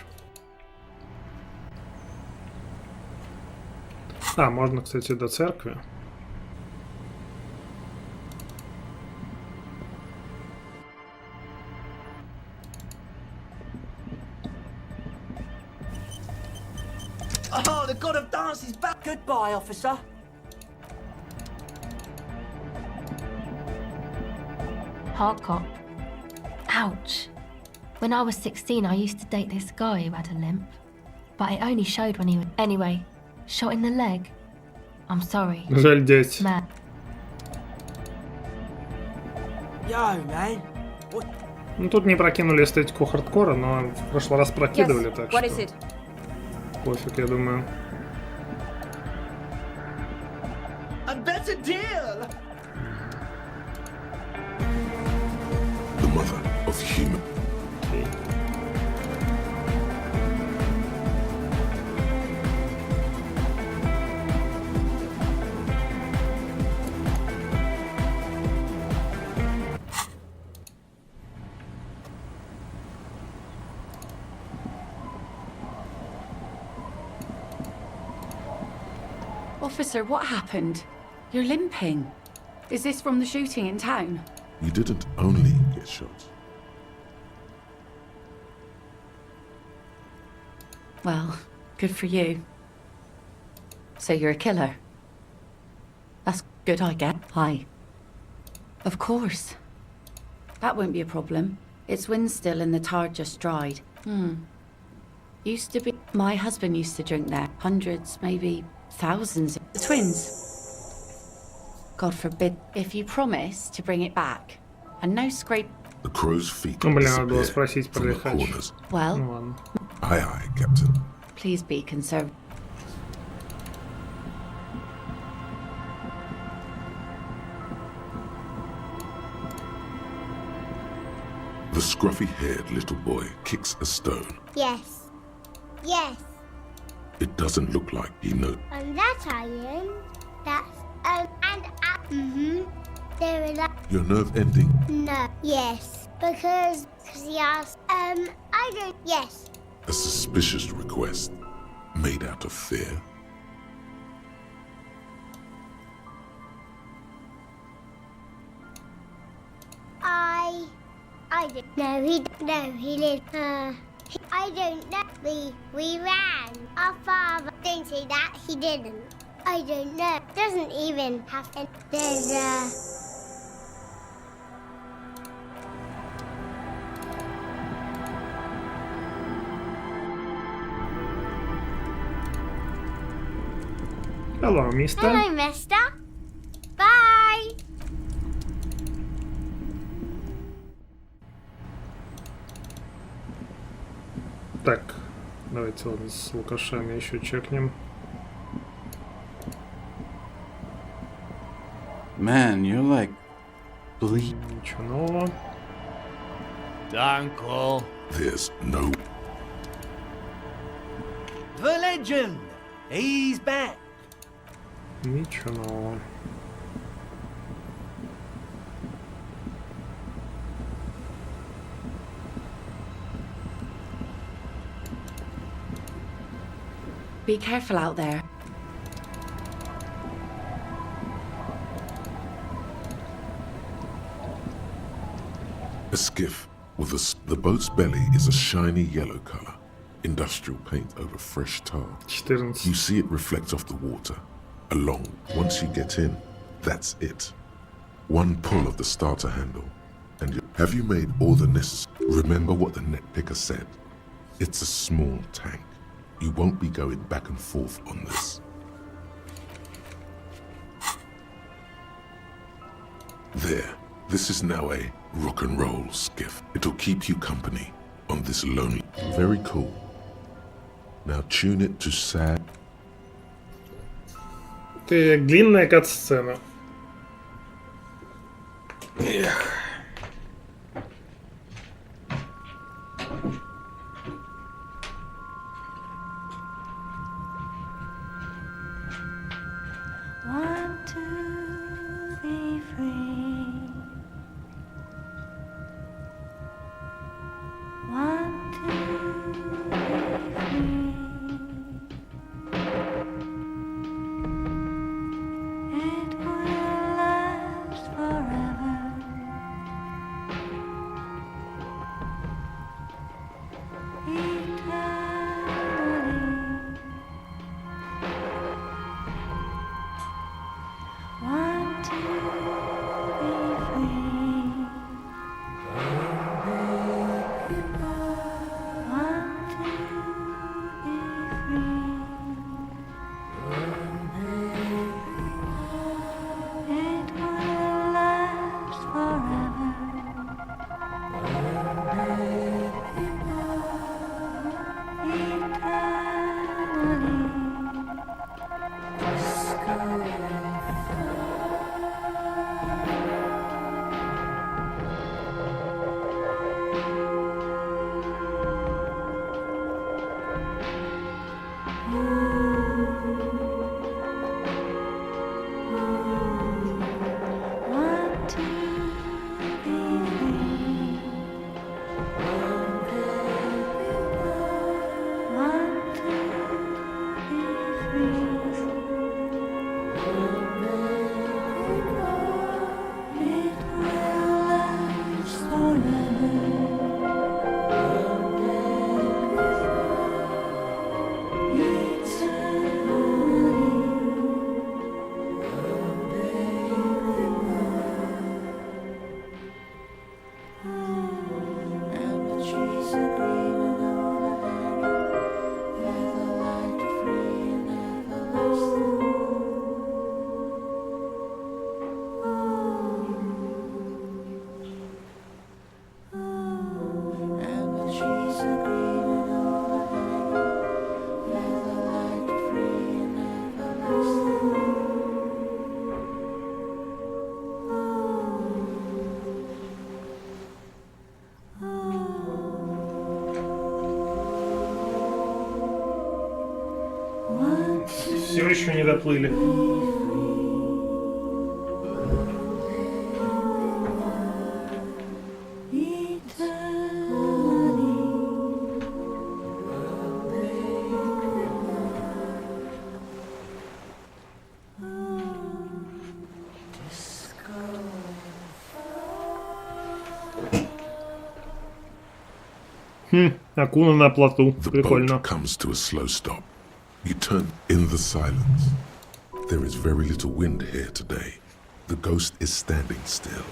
А, можно, кстати, до церкви. Oh, the god of dance is back. Goodbye, officer. Hardcore. Ouch. When I was 16, I used to date this guy who had a limp. But it only showed when he was... Anyway, shot in the leg. I'm sorry. Жаль, дядь. Man. Yo, man. What? Ну, тут не прокинули эстетику хардкора, но в прошлый раз прокидывали, так что... Пофиг, я думаю. And that's a deal. The mother of human. Okay. Officer, what happened? You're limping. Is this from the shooting in town? You didn't only get shot. Well, good for you. So you're a killer? That's good, I get. Hi. Of course. That won't be a problem. It's wind still and the tar just dried. Used to be... My husband used to drink there. Hundreds, maybe thousands. The twins. God forbid. If you promise to bring it back. And no scrape... The crow's feet Ну, блин, надо было disappear спросить про from the лихач. corners. Well... Ну, ладно. Aye, aye, Captain. Please be conservative. The scruffy-haired little boy kicks a stone. Yes. Yes. It doesn't look like he knows. That iron. That's there is Your nerve ending. no. Yes. Because he asked. I don't. Yes. A suspicious request made out of fear. I don't know. He lived. I don't know. We ran. Our father didn't say that. He didn't. I don't know. Doesn't even have. There's Hello, mister. Hello, mister. Bye. Так, давайте ладно с лукашами еще чекнем. Man, you're like bleak. Ничего нового. Uncle. There's no. The legend. He's back. Ничего нового. Be careful out there. skiff. Well, the boat's belly is a shiny yellow color. Industrial paint over fresh tar. 14. You see it reflect off the water. Along. Once you get in, that's it. One pull of the starter handle. And have you made all the necessary? Remember what the net picker said. It's a small tank. You won't be going back and forth on this. There. This is now a rock and roll skiff. It'll keep you company on this lonely. Very cool. Now tune it to sad. Ты длинная кат-сцена. Want to be free. Want to be free. It will last forever. Eternally. Want to be free. Want to be free. It will last forever. Want to be free. Want to be free. It will last Все еще не доплыли. Акуна на плоту. Прикольно. Comes to a slow stop. You turn in the silence. There is very little wind here today. The ghost is standing still.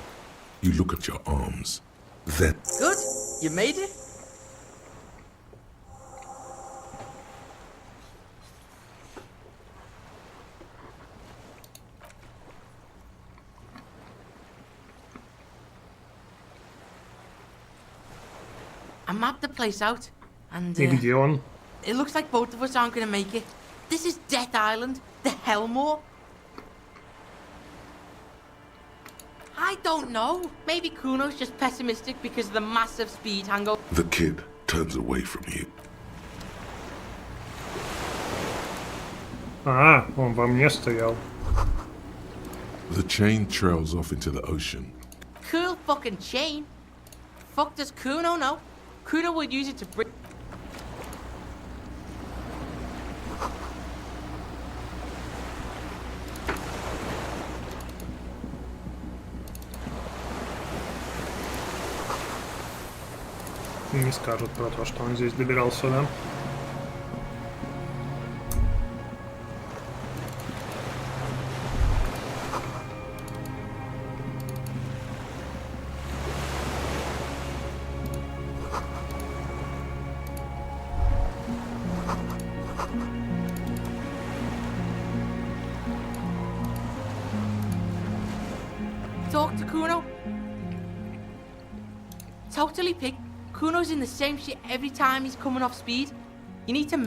You look at your arms. Then Good? You made it? I mapped the place out, and И где он? it looks like both of us aren't gonna make it. This is Death Island, the Hellmore. I don't know. Maybe Kuno's just pessimistic because of the massive speed hangover. the kid turns away from you. А, он во мне стоял. The chain trails off into the ocean. Cool fucking chain. Fuck does Kuno know? Kuno would use it to bring. Не скажут про то, что он здесь добирался, да? Talk to Kuno. Totally, pig. Kuno's in the same shit every time he's coming off speed. You need to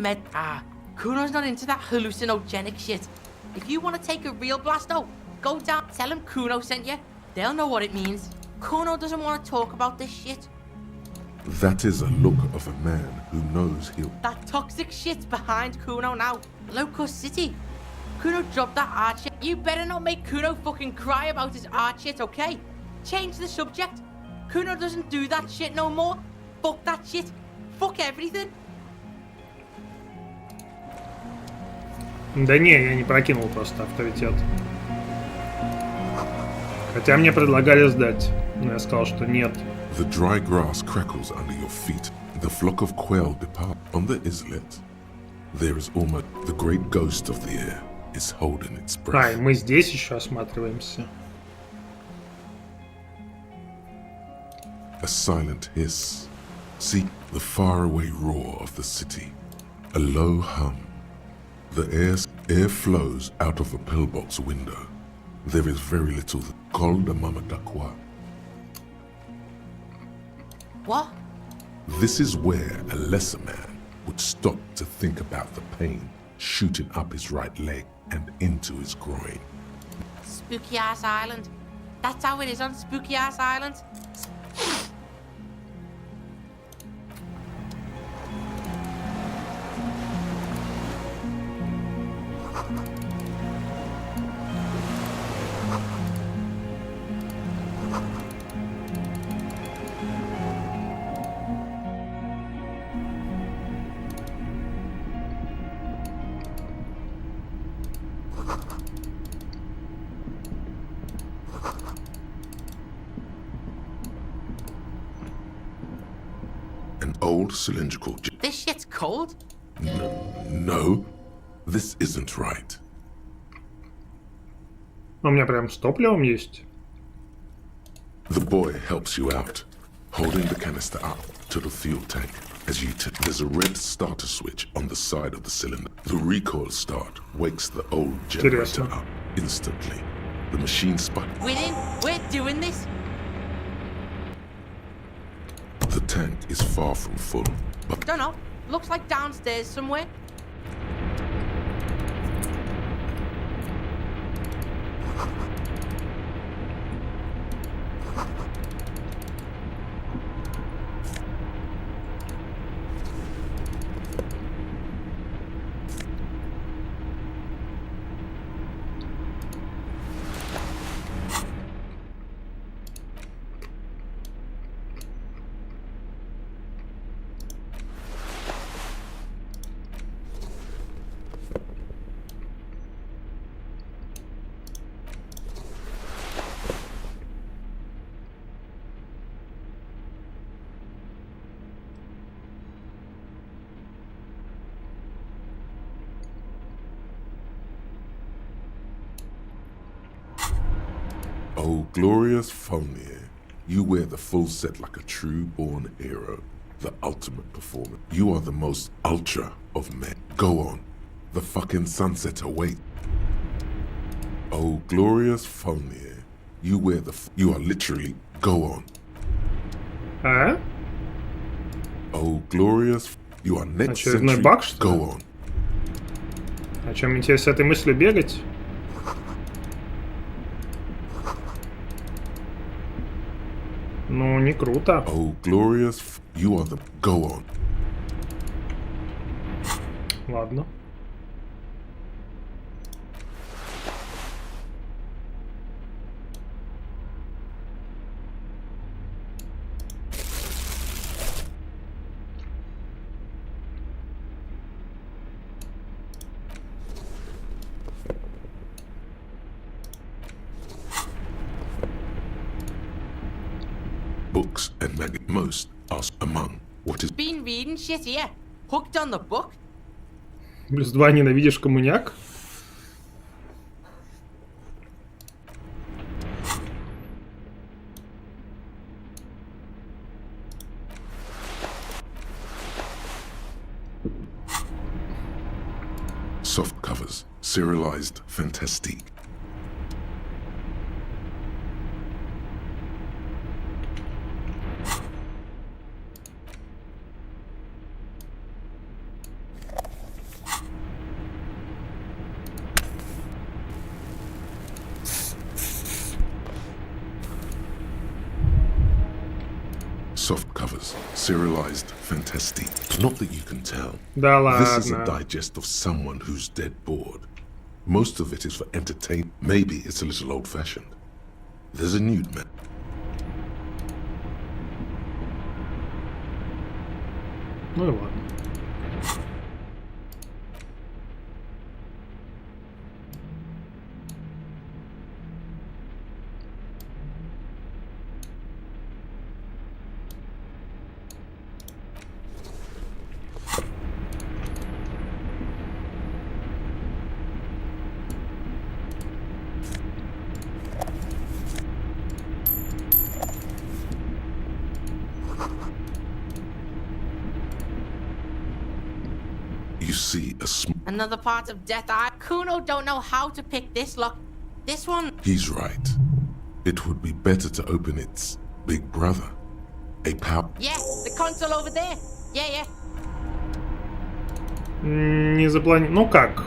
Kuno's not into that hallucinogenic shit. If you want to take a real blasto, go down, tell him Kuno sent you. They'll know what it means. Kuno doesn't want to talk about this shit. That is a look of a man who knows he'll... That toxic shit's behind Kuno now. Low-cost city. Kuno dropped that art shit. You better not make Kuno fucking cry about his art shit, okay? Change the subject. Kuno doesn't do that shit no more. Fuck that shit. Fuck everything. Да не, я не прокинул просто авторитет. Хотя мне предлагали сдать, но я сказал, что нет. The dry grass crackles under your feet. The flock of quail depart. On the islet, there is almost the great ghost of the air is holding its breath. И мы здесь еще осматриваемся. A silent hiss. See the faraway roar of the city. A low hum. The air flows out of a pillbox window. There is very little called a mamadakwa. What? This is where a lesser man would stop to think about the pain shooting up his right leg and into his groin. Spooky ass island. That's how it is on Spooky ass Island. Old cylindrical. This shit's cold? No, this isn't right. У меня прям с топливом есть. The boy helps you out, holding the canister up to the fuel tank. As you there's a red starter switch on the side of the cylinder. The recoil start wakes the old generator up instantly. The machine spun. We're doing this. The tank is far from full, but... Don't know. Looks like downstairs somewhere. Oh, glorious Folnier, you wear the full set like a true-born hero, the ultimate performer. You are the most ultra of men. Go on, the fucking sunset awaits. Oh, glorious Folnier, you wear you are literally, go on. Oh, glorious, you are next Очередной century, баг, что ли? go on. О чем мне теперь с этой мыслью бегать? Ну, не круто. Oh, glorious, you are the, go on. Ладно. Books and most are among What is... Been reading shit here. Hooked on the book. +2 ненавидишь коммуняк? Soft covers, serialized fantastique. Soft covers, serialized fantastique. Not that you can tell. Да This is a ладно. digest of someone who's dead bored. Most of it is for entertainment. Maybe it's a little old-fashioned. There's a nude man. Ну и ладно. You see a Another part of Death Eye. Kuno don't know how to pick this lock. This one. He's right. It would be better to open its big brother. A power... Yeah, the console over there. Yeah. Не запланировал. Ну как?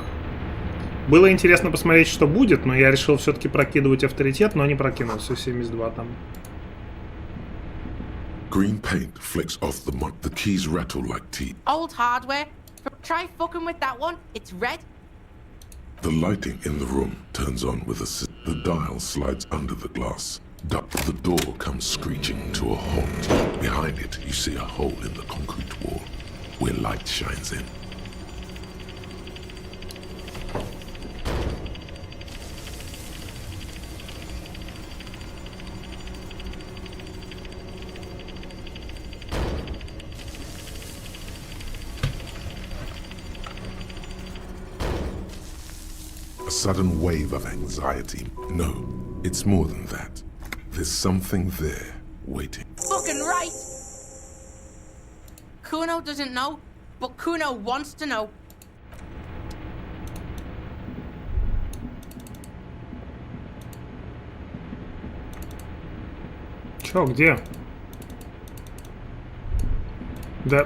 Было интересно посмотреть, что будет, но я решил все-таки прокидывать авторитет, но не прокинул все 72 там. Green paint flicks off the mud. The keys rattle like teeth. Old hardware. Try fucking with that one. It's red. The lighting in the room turns on with the dial slides under the glass. The door comes screeching to a halt. Behind it, you see a hole in the concrete wall where light shines in. A sudden wave of anxiety. No, it's more than that. There's something there, waiting. Fucking right. Kuno doesn't know, but Kuno wants to know. Чё, где? Да.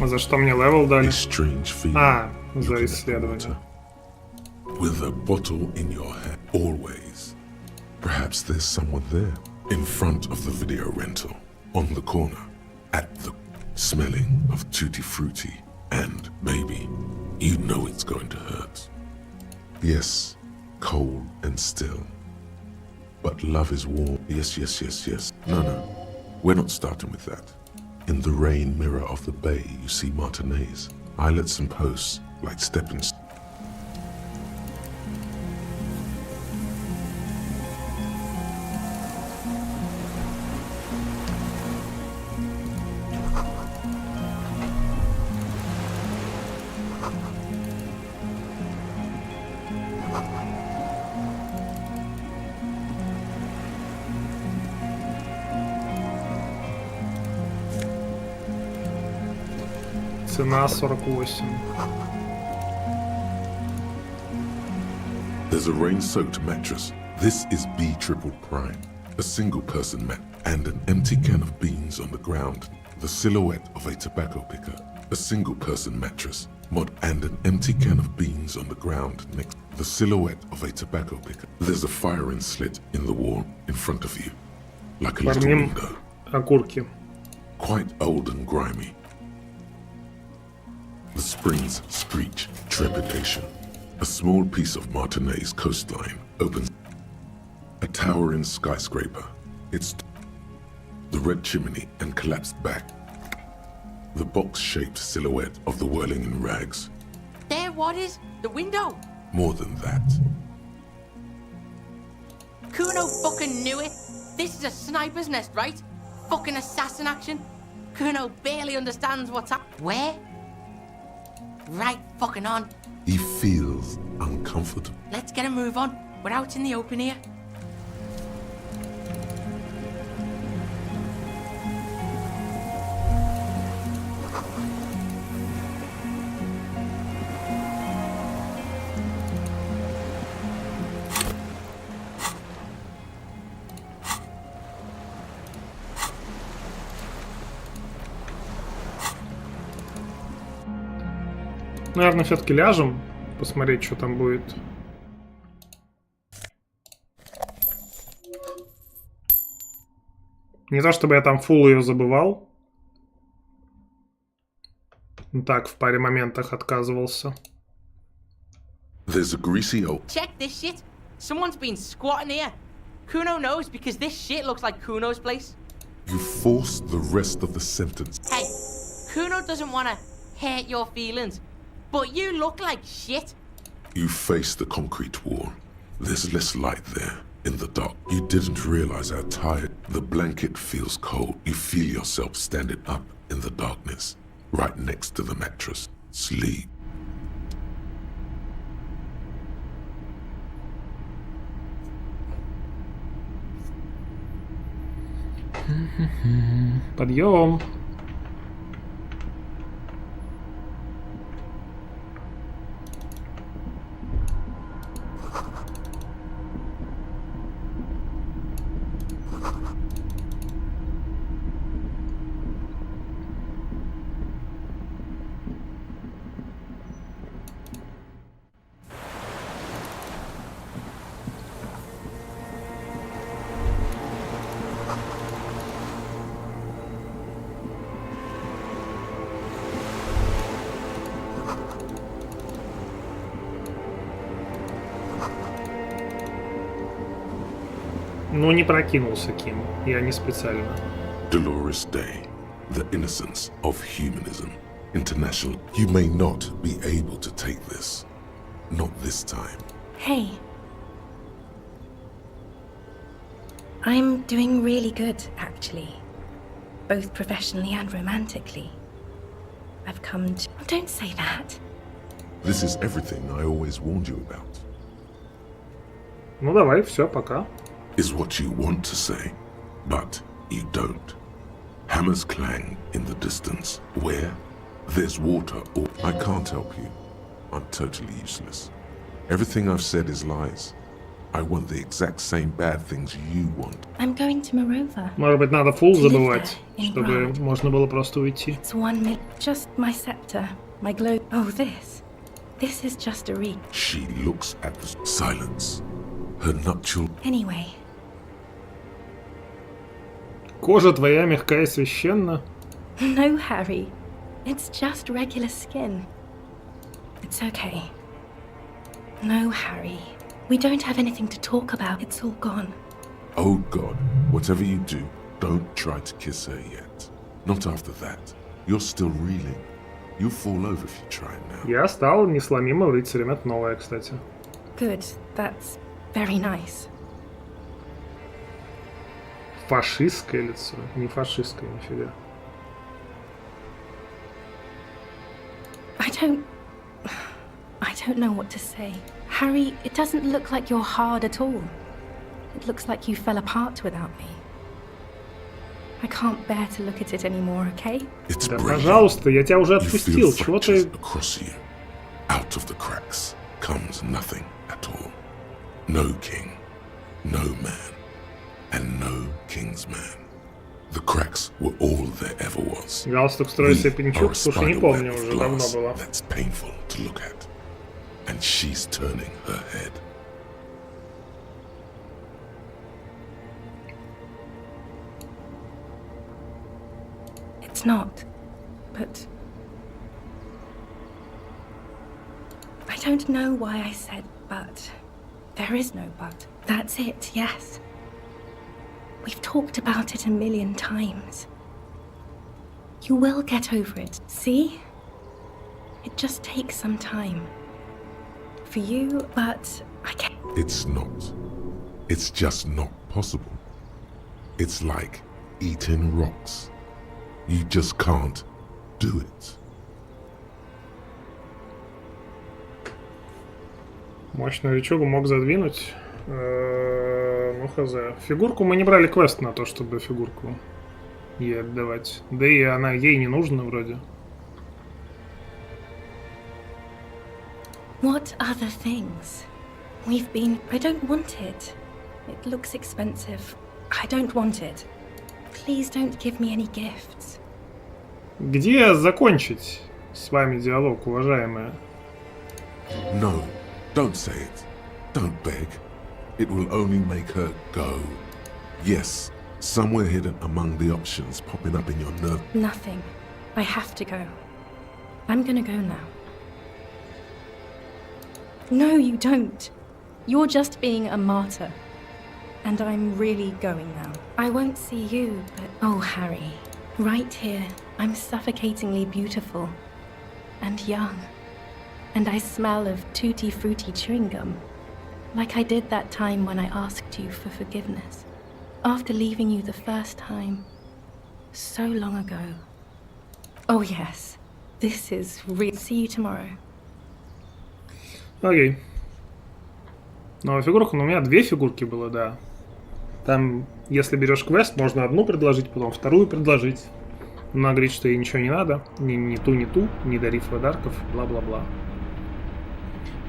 За что мне левел дали? А, за исследование. With a bottle in your hand, always. Perhaps there's someone there, in front of the video rental, on the corner, at the smelling of tutti frutti, and maybe you know it's going to hurt. Yes, cold and still. But love is warm. Yes. No. We're not starting with that. In the rain mirror of the bay, you see Martinez. Islets and posts, like stepping stones. Цена 48. There's a rain-soaked mattress. This is B triple prime. A single-person mat. and an empty can of beans on the ground. The silhouette of a tobacco picker, a single-person mattress, and an empty can of beans on the ground next. The silhouette of a tobacco picker. There's a firing slit in the wall in front of you, like a little window. Окурки. Quite old and grimy. The springs screech trepidation. A small piece of Martinez coastline opens. A towering skyscraper. It's the red chimney and collapsed back. The box-shaped silhouette of the whirling in rags. There, what is? The window? More than that. Kuno fucking knew it. This is a sniper's nest, right? Fucking assassin action. Kuno barely understands what's up. Where? Right fucking on. He feels uncomfortable. Let's get a move on. We're out in the open here. Наверное, все-таки ляжем, посмотреть, что там будет. Не то чтобы я там фул ее забывал. Так, в паре моментах отказывался. There's a greasy old. Check this shit. Someone's been squatting here. Kuno knows because this shit looks like Kuno's place. You force the rest of the sentence. Hey, Kuno doesn't want to hurt your feelings, but you look like shit. You face the concrete wall. There's less light there in the dark. You didn't realize how tired. The blanket feels cold. You feel yourself standing up in the darkness, right next to the mattress. Sleep. Подъем. Ну, не прокинулся Ким. Я не специально. Dolores Day, the innocence of humanism. International. You may not be able to take this. Not this time. Hey. I'm doing really good, actually. Both professionally and romantically. I've come to... Don't say that. This is everything I always warned you about. Ну, давай, все, пока. Is what you want to say, but you don't. Hammers clang in the distance. Where? There's water or... I can't help you. I'm totally useless. Everything I've said is lies. I want the exact same bad things you want. I'm going to Morova. Может быть, надо фул забывать, чтобы можно было просто уйти. It's 1 minute. Just my scepter, my globe. Oh, this. This is just a reek. She looks at the silence. Her nuptial... Anyway. Кожа твоя мягкая и священна. No, Harry. It's just regular skin. It's okay. No, Harry. We don't have anything to talk about. It's all gone. Oh God, whatever you do, don't try to kiss her yet. Not after that. You're still reeling. You'll fall over if you try now. Я стал несломимым рыцарем. Это новое, кстати. Good. That's very nice. Фашистское лицо. Не фашистское, нифига. I don't know what to say. Harry, it doesn't look like you're hard at all. It looks like you fell apart without me. I can't bear to look at it anymore, okay? Да, пожалуйста, я тебя уже отпустил. Чего ты... Across you. Out of the cracks comes nothing at all. No king, no man, and no king's man. The cracks were all there ever was. Галстук строится и We are пинчук. a Слушай, не spider помню, web of уже давно glass было. that's painful to look at. And she's turning her head. It's not. But I don't know why I said but. There is no but. That's it, yes. We've talked about it a million times. You will get over it, see? It just takes some time. For you, but I can't. It's not. It's just not possible. It's like eating rocks. You just can't do it. Мощную речугу мог задвинуть. Ну, хз. Фигурку мы не брали квест на то, чтобы фигурку ей отдавать. Да и она ей не нужна вроде. What other things? We've been. I don't want it. It looks expensive. I don't want it. Please don't give me any gifts. Где закончить с вами диалог, уважаемая? No, don't say it. Don't beg. It will only make her go. Yes, somewhere hidden among the options popping up in your nerve. Nothing. I have to go. I'm gonna go now. No, you don't. You're just being a martyr. And I'm really going now. I won't see you, but... Oh, Harry. Right here, I'm suffocatingly beautiful. And young. And I smell of tutti-frutti chewing gum. Like I did that time when I asked you for forgiveness. After leaving you the first time. So long ago. Oh, yes. This is real. See you tomorrow. Окей. Новая фигурка, но у меня две фигурки было, да. Там, если берешь квест, можно одну предложить, потом вторую предложить. Она говорит, что ей ничего не надо. Ни ту, не дарив подарков, бла-бла-бла.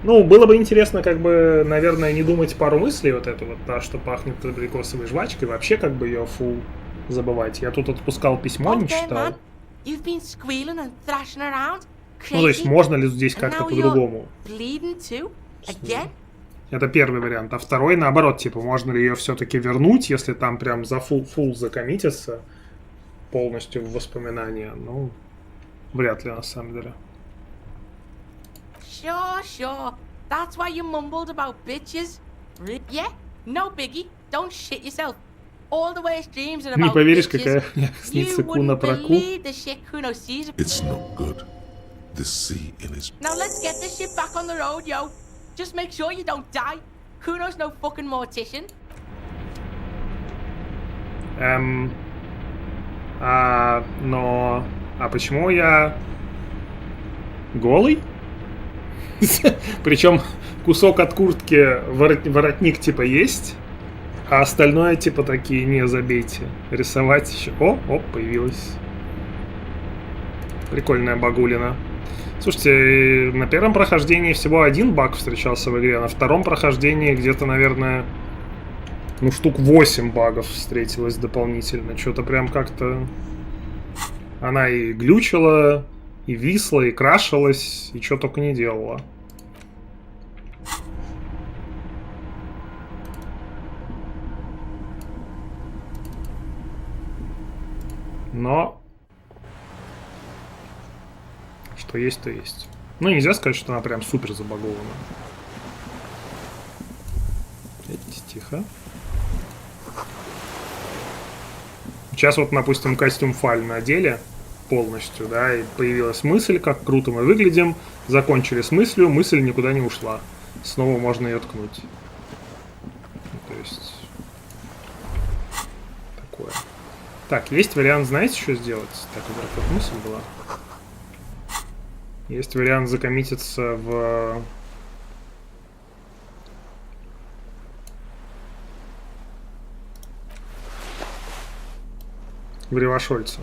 Ну, было бы интересно, как бы, наверное, не думать пару мыслей вот эту вот, та, что пахнет абрикосовой жвачкой, вообще как бы ее фул забывать. Я тут отпускал письмо, не читал. You've been squealing and thrashing around. Ну, то есть, можно ли здесь как-то по-другому? Это первый вариант. А второй, наоборот, типа, можно ли ее все-таки вернуть, если там прям за фул закоммитится полностью в воспоминания? Ну, вряд ли, на самом деле. Sure. That's why you mumbled about bitches. Yeah? No biggie. Don't shit yourself. All the way streams are about Не поверишь, bitches. какая снится Куна про Ку. It's not good. The sea in his... Now let's get this shit back on the road, yo. Just make sure you don't die. Kuno's no fucking mortician. Но... А почему я... голый? Причем кусок от куртки, воротник типа есть, а остальное типа такие, не забейте. Рисовать еще. О, появилась. Прикольная багулина. Слушайте, на первом прохождении всего один баг встречался в игре, на втором прохождении где-то, наверное, ну, штук 8 багов встретилось дополнительно. Что-то прям как-то... Она и глючила, и висла, и крашилась, и что только не делала. Но... Что есть, то есть. Ну, нельзя сказать, что она прям супер забагована. Тихо. Сейчас вот, допустим, костюм Фаль надели полностью, да, и появилась мысль, как круто мы выглядим. Закончили с мыслью, мысль никуда не ушла. Снова можно ее ткнуть. То есть... Такое. Так, есть вариант, знаете, что сделать? Так, вот как мысль была. Есть вариант закоммититься в... Ревашольца.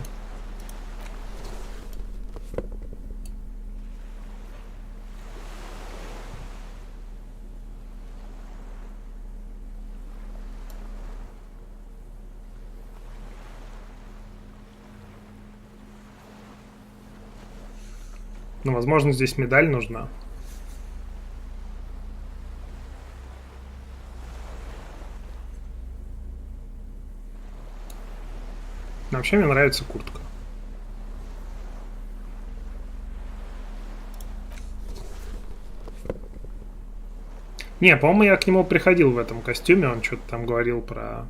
Ну, возможно, здесь медаль нужна. Но вообще мне нравится куртка. Не, по-моему, я к нему приходил в этом костюме, он что-то там говорил про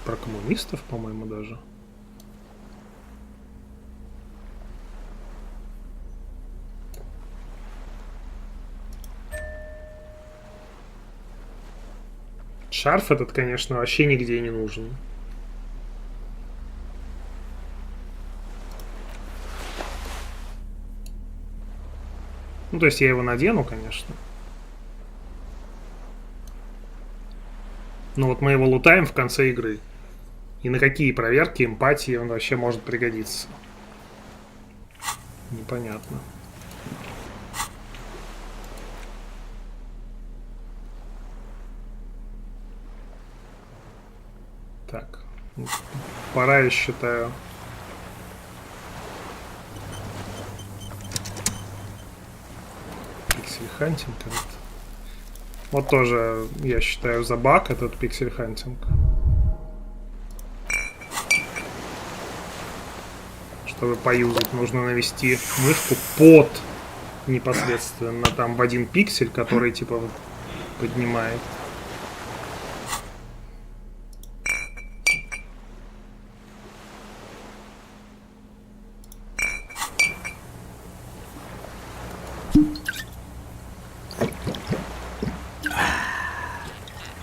коммунистов, по-моему, даже. Шарф этот, конечно, вообще нигде не нужен. Ну, то есть я его надену, конечно. Но вот мы его лутаем в конце игры. И на какие проверки эмпатии он вообще может пригодиться? Непонятно. Так. Пора, я считаю. Пиксель-хантинг. Вот тоже, я считаю, за баг этот пиксель-хантинг. Чтобы поюзать, нужно навести мышку под непосредственно там в один пиксель, который типа поднимает.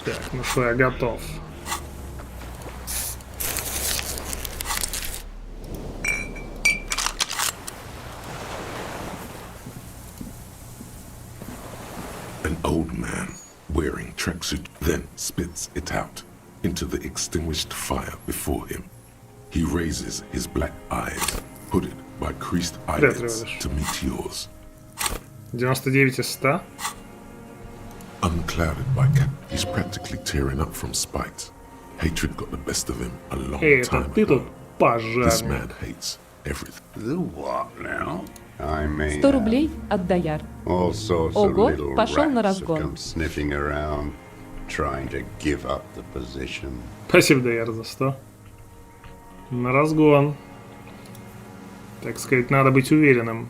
Так, ну что, я готов. An old man wearing tracksuit then spits it out into the extinguished fire before him. He raises his black eyes, hooded by creased eyelids, to meet yours. 99 из 100. Unclouded by cat, he's practically tearing up from spite. Hatred got the best of him a long time ago. This man hates everything. The what now? I mean, 100 рублей от Даяр. all sorts of Ого, little пошел на rats have разгон. come sniffing around, trying to give up the position. Спасибо, Даяр, за 100. На разгон. Так сказать, надо быть уверенным.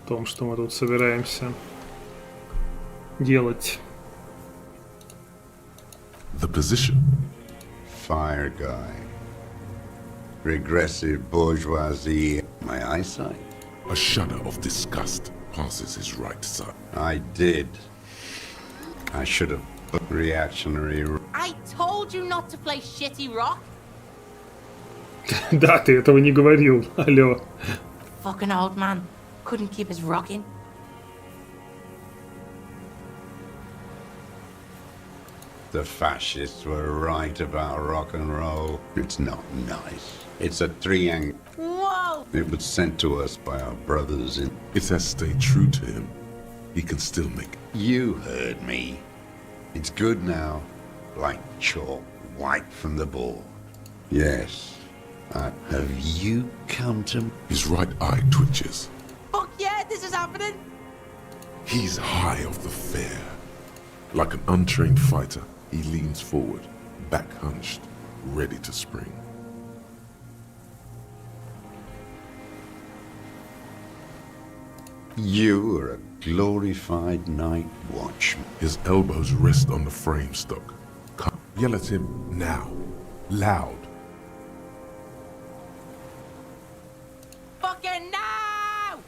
В том, что мы тут собираемся делать. The position. Fire guy. Regressive bourgeoisie. My eyesight? A shudder of disgust passes his right side. I did. I should have put reactionary. I told you not to play shitty rock. Да, ты этого не говорил. Алло. Fucking old man. Couldn't keep his rocking. The fascists were right about rock and roll. It's not nice. It's a triangle. Whoa! It was sent to us by our brothers in. It has stayed true to him. He can still make. You heard me. It's good now. Like chalk wiped from the board. Yes. Have you come to... His right eye twitches. Fuck yeah, this is happening. He's high off the fair. Like an untrained fighter, he leans forward, back hunched, ready to spring. You are a glorified night watchman. His elbows rest on the frame stock. Yell at him now, loud. Fucking now!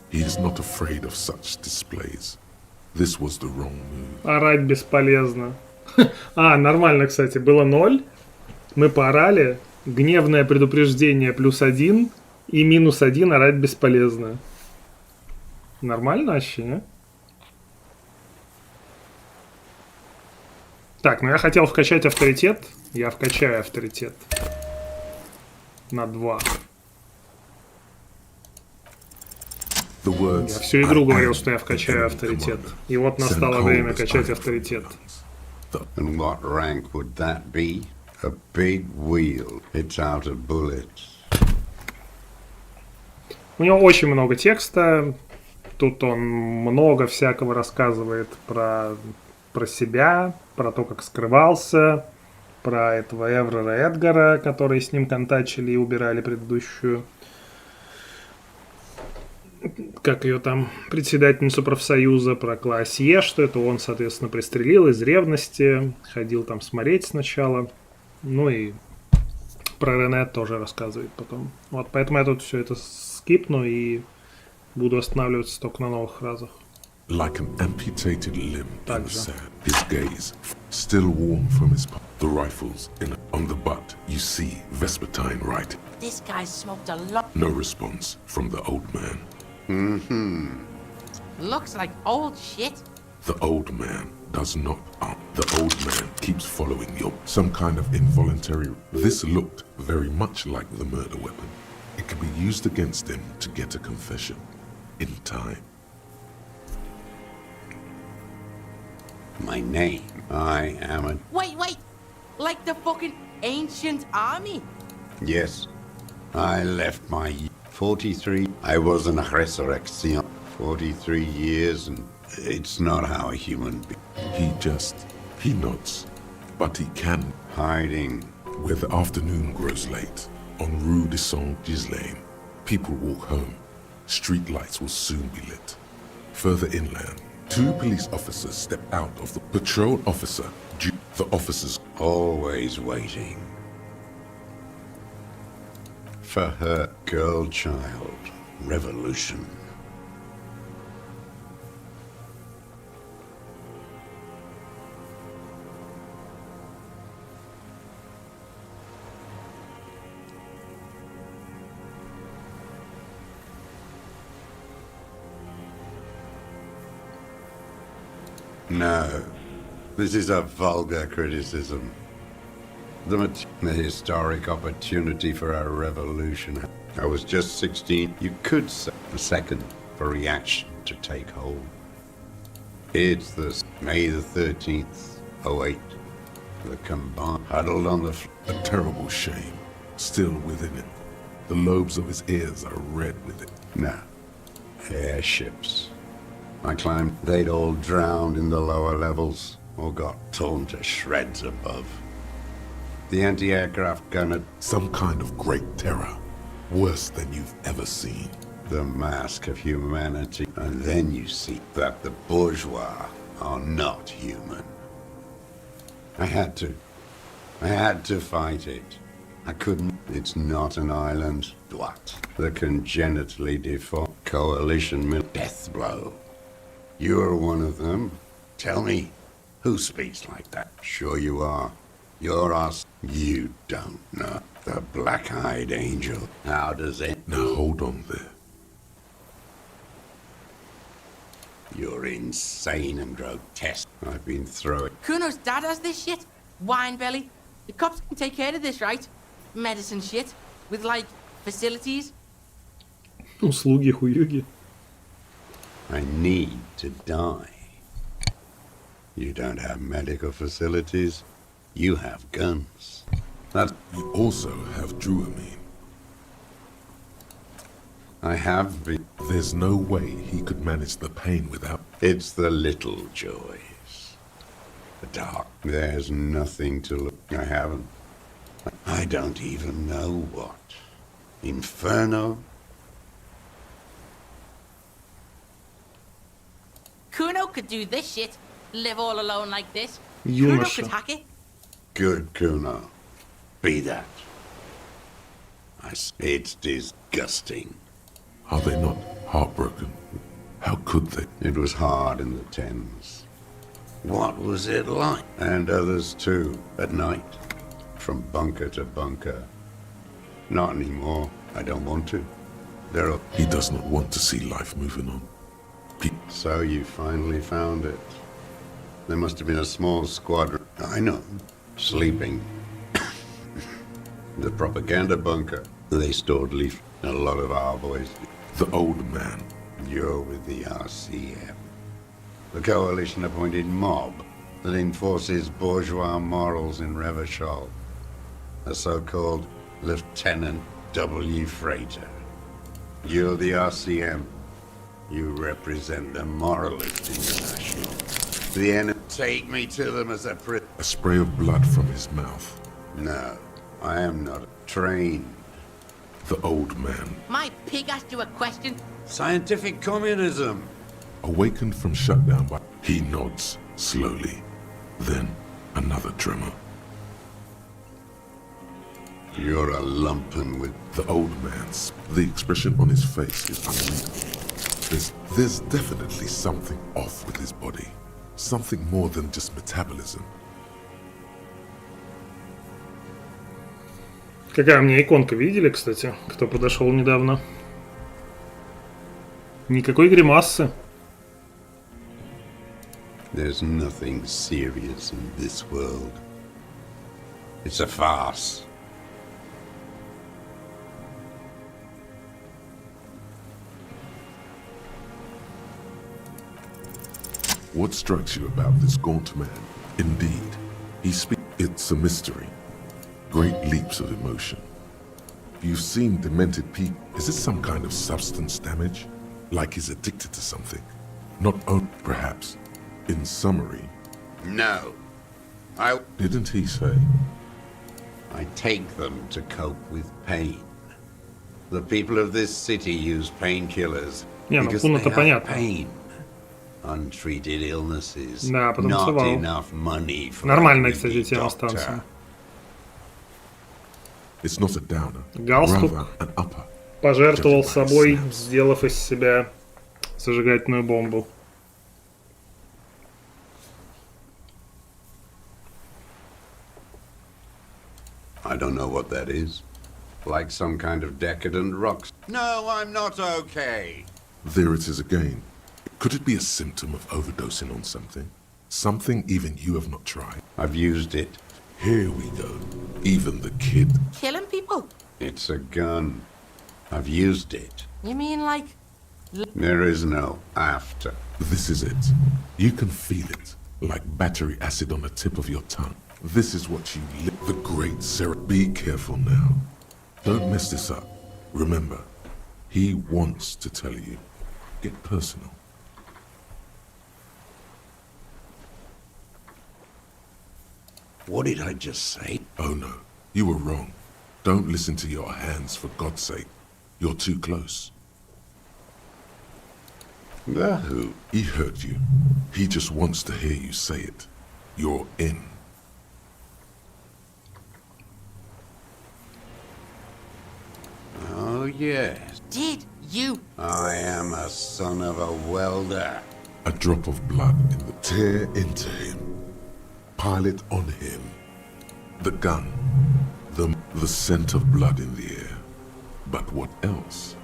He is not afraid of such displays. This was the wrong move. Орать бесполезно. А, нормально, кстати, было 0. Мы поорали. Гневное предупреждение +1. И -1 орать бесполезно. Нормально вообще, не? Так, ну я хотел вкачать авторитет. Я вкачаю авторитет. На 2. The Я words всю игру "I говорил, am" что я вкачаю became авторитет. command. И вот Sent настало cold время as качать iron авторитет. And what rank would that be? A big wheel. It's out of bullets. У него очень много текста. Тут он много всякого рассказывает про себя, про то, как скрывался, про этого Эврера Эдгара, которые с ним контачили и убирали предыдущую, как ее там, председательницу профсоюза, про Классье, что это он, соответственно, пристрелил из ревности, ходил там смотреть сначала, ну и про Рене тоже рассказывает потом. Вот, поэтому я тут все это скипну и буду останавливаться только на новых фразах. Like an amputated limb in the sand, his gaze still warm from his the rifles on the butt. You see Vespertine right. This guy smoked a lot. No response from the old man. Looks like old shit. The old man does not. The old man keeps following you. Some kind of involuntary. This looked very much like the murder weapon. It could be used against him to get a confession in time. My name. I am a... Wait. Like the fucking ancient army. Yes. I left my 43. I was an resurrection. 43 years and it's not how a human be. He nods. But he can. Hiding. Where the afternoon grows late, on Rue de Saint-Ghislain, people walk home. Street lights will soon be lit. Further inland, 2 police officers step out of the patrol officer. The officers always waiting for her girl child revolution. No, this is a vulgar criticism. The historic opportunity for our revolution. I was just 16. You could say a second for reaction to take hold. It's the May the 13th, 08. The combined huddled on the a terrible shame still within it. The lobes of his ears are red with it. No. Airships. I climbed. They'd all drowned in the lower levels or got torn to shreds above. The anti-aircraft gunner. Some kind of great terror. Worse than you've ever seen. The mask of humanity. And then you see that the bourgeois are not human. I had to fight it. I couldn't. It's not an island. What? The congenitally deformed coalition death blow. You're one of them. Tell me, who speaks like that? Sure you are. You're us. You don't know. The black-eyed angel. How does it? Now hold on there. You're insane and grotesque. I've been through it. Kuno's dad has this shit. Wine belly. The cops can take care of this, right? Medicine shit. With, like, facilities. Услуги хуюги. I need to die. You don't have medical facilities. You have guns. That's... You also have Druamine. I have been... There's no way he could manage the pain without... It's the little joys. The dark. There's nothing to look... I haven't. I don't even know what. Inferno? Kuno could do this shit. Live all alone like this. Юноша. Kuno could hack it. Good, Kuno. Be that. It's disgusting. Are they not heartbroken? How could they? It was hard in the Thames. What was it like? And others too, at night. From bunker to bunker. Not anymore. I don't want to. There are... He does not want to see life moving on. So you finally found it. There must have been a small squadron. I know. Sleeping. The propaganda bunker. They stored leaf. A lot of our boys. The old man You're with the RCM, the coalition-appointed mob that enforces bourgeois morals in Revachol. A so-called Lieutenant W. Freighter. You're the RCM. You represent the Moralist International. The enemy. Take me to them as a A spray of blood from his mouth. No, I am not trained. The old man, My pig asked you a question. Scientific communism. awakened from shutdown by... He nods slowly. Then another tremor. You're a lumpen with... The old man's... The expression on his face is unreadable. There's definitely something off with his body. Something more than just metabolism. Какая у меня иконка, видели, кстати, кто подошел недавно? Никакой гримасы. There's nothing serious in this world. It's a farce. What strikes you about this gaunt man? Indeed, he speaks. It's a mystery. Great leaps of emotion. You've seen demented people. Is it some kind of substance damage? Like he's addicted to something? Not only, perhaps. In summary... No. Didn't he say? I take them to cope with pain. The people of this city use painkillers because they have pain. Untreated illnesses. Да, not потанцевал. enough money for Нормальная, a кстати, тема с doctor. танцем. It's not a downer. Галстук. Rather an upper. Пожертвовал собой, сделав из себя зажигательную бомбу. I don't know what that is. Like some kind of decadent rock. No, I'm not okay. There it is again. Could it be a symptom of overdosing on something? Something even you have not tried? I've used it. Here we go. Even the kid. Killing people? It's a gun. I've used it. You mean like... There is no after. This is it. You can feel it. Like battery acid on the tip of your tongue. This is what you live. The great Sarah. Be careful now. Don't mess this up. Remember, he wants to tell you. Get personal. What did I just say? Oh no, you were wrong. Don't listen to your hands, for God's sake. You're too close. The who? He heard you. He just wants to hear you say it. You're in. Oh, yes. Did you? I am a son of a welder. A drop of blood in the tear into him. Pile it on him. The gun. The scent of blood in the air. But what else?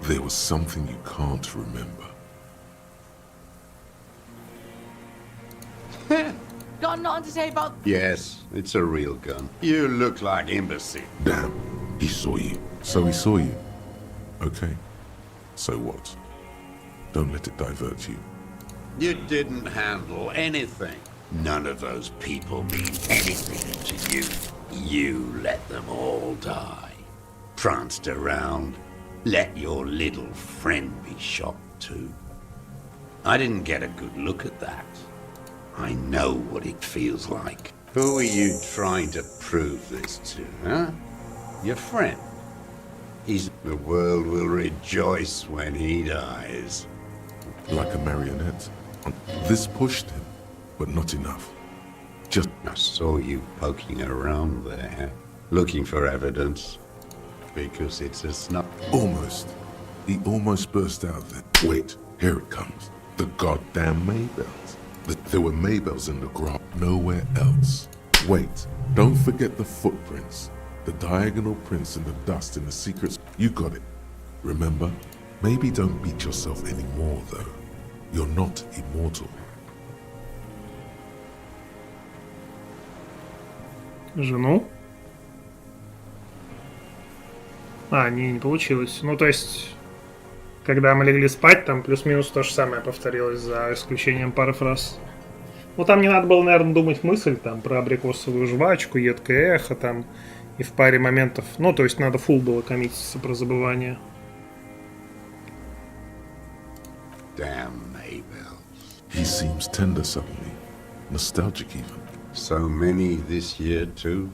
There was something you can't remember. Got nothing to say about... Yes, it's a real gun. You look like imbecile. Damn, he saw you. So he saw you. Okay. So what? Don't let it divert you. You didn't handle anything. None of those people mean anything to you. You let them all die. Pranced around. Let your little friend be shot too. I didn't get a good look at that. I know what it feels like. Who are you trying to prove this to, huh? Your friend. The world will rejoice when he dies. Like a marionette. This pushed him, but not enough. Just... I saw you poking around there, looking for evidence. Because it's a snub. Almost. He almost burst out there. Wait, here it comes. The goddamn Maybells. There were Maybells in the grot, nowhere else. Wait, don't forget the footprints. The diagonal prints in the dust in the secrets. You got it. Remember? Maybe don't beat yourself anymore, though. You're not immortal. Жену? Не получилось. Ну, то есть... Когда мы легли спать, там плюс-минус то же самое повторилось, за исключением пары фраз. Ну, там не надо было, наверное, думать мысль там про абрикосовую жвачку, едкое эхо там, и в паре моментов, ну, то есть надо фул было коммититься про забывание. Damn Maybells. He seems tender suddenly, nostalgic even. So many this year, too.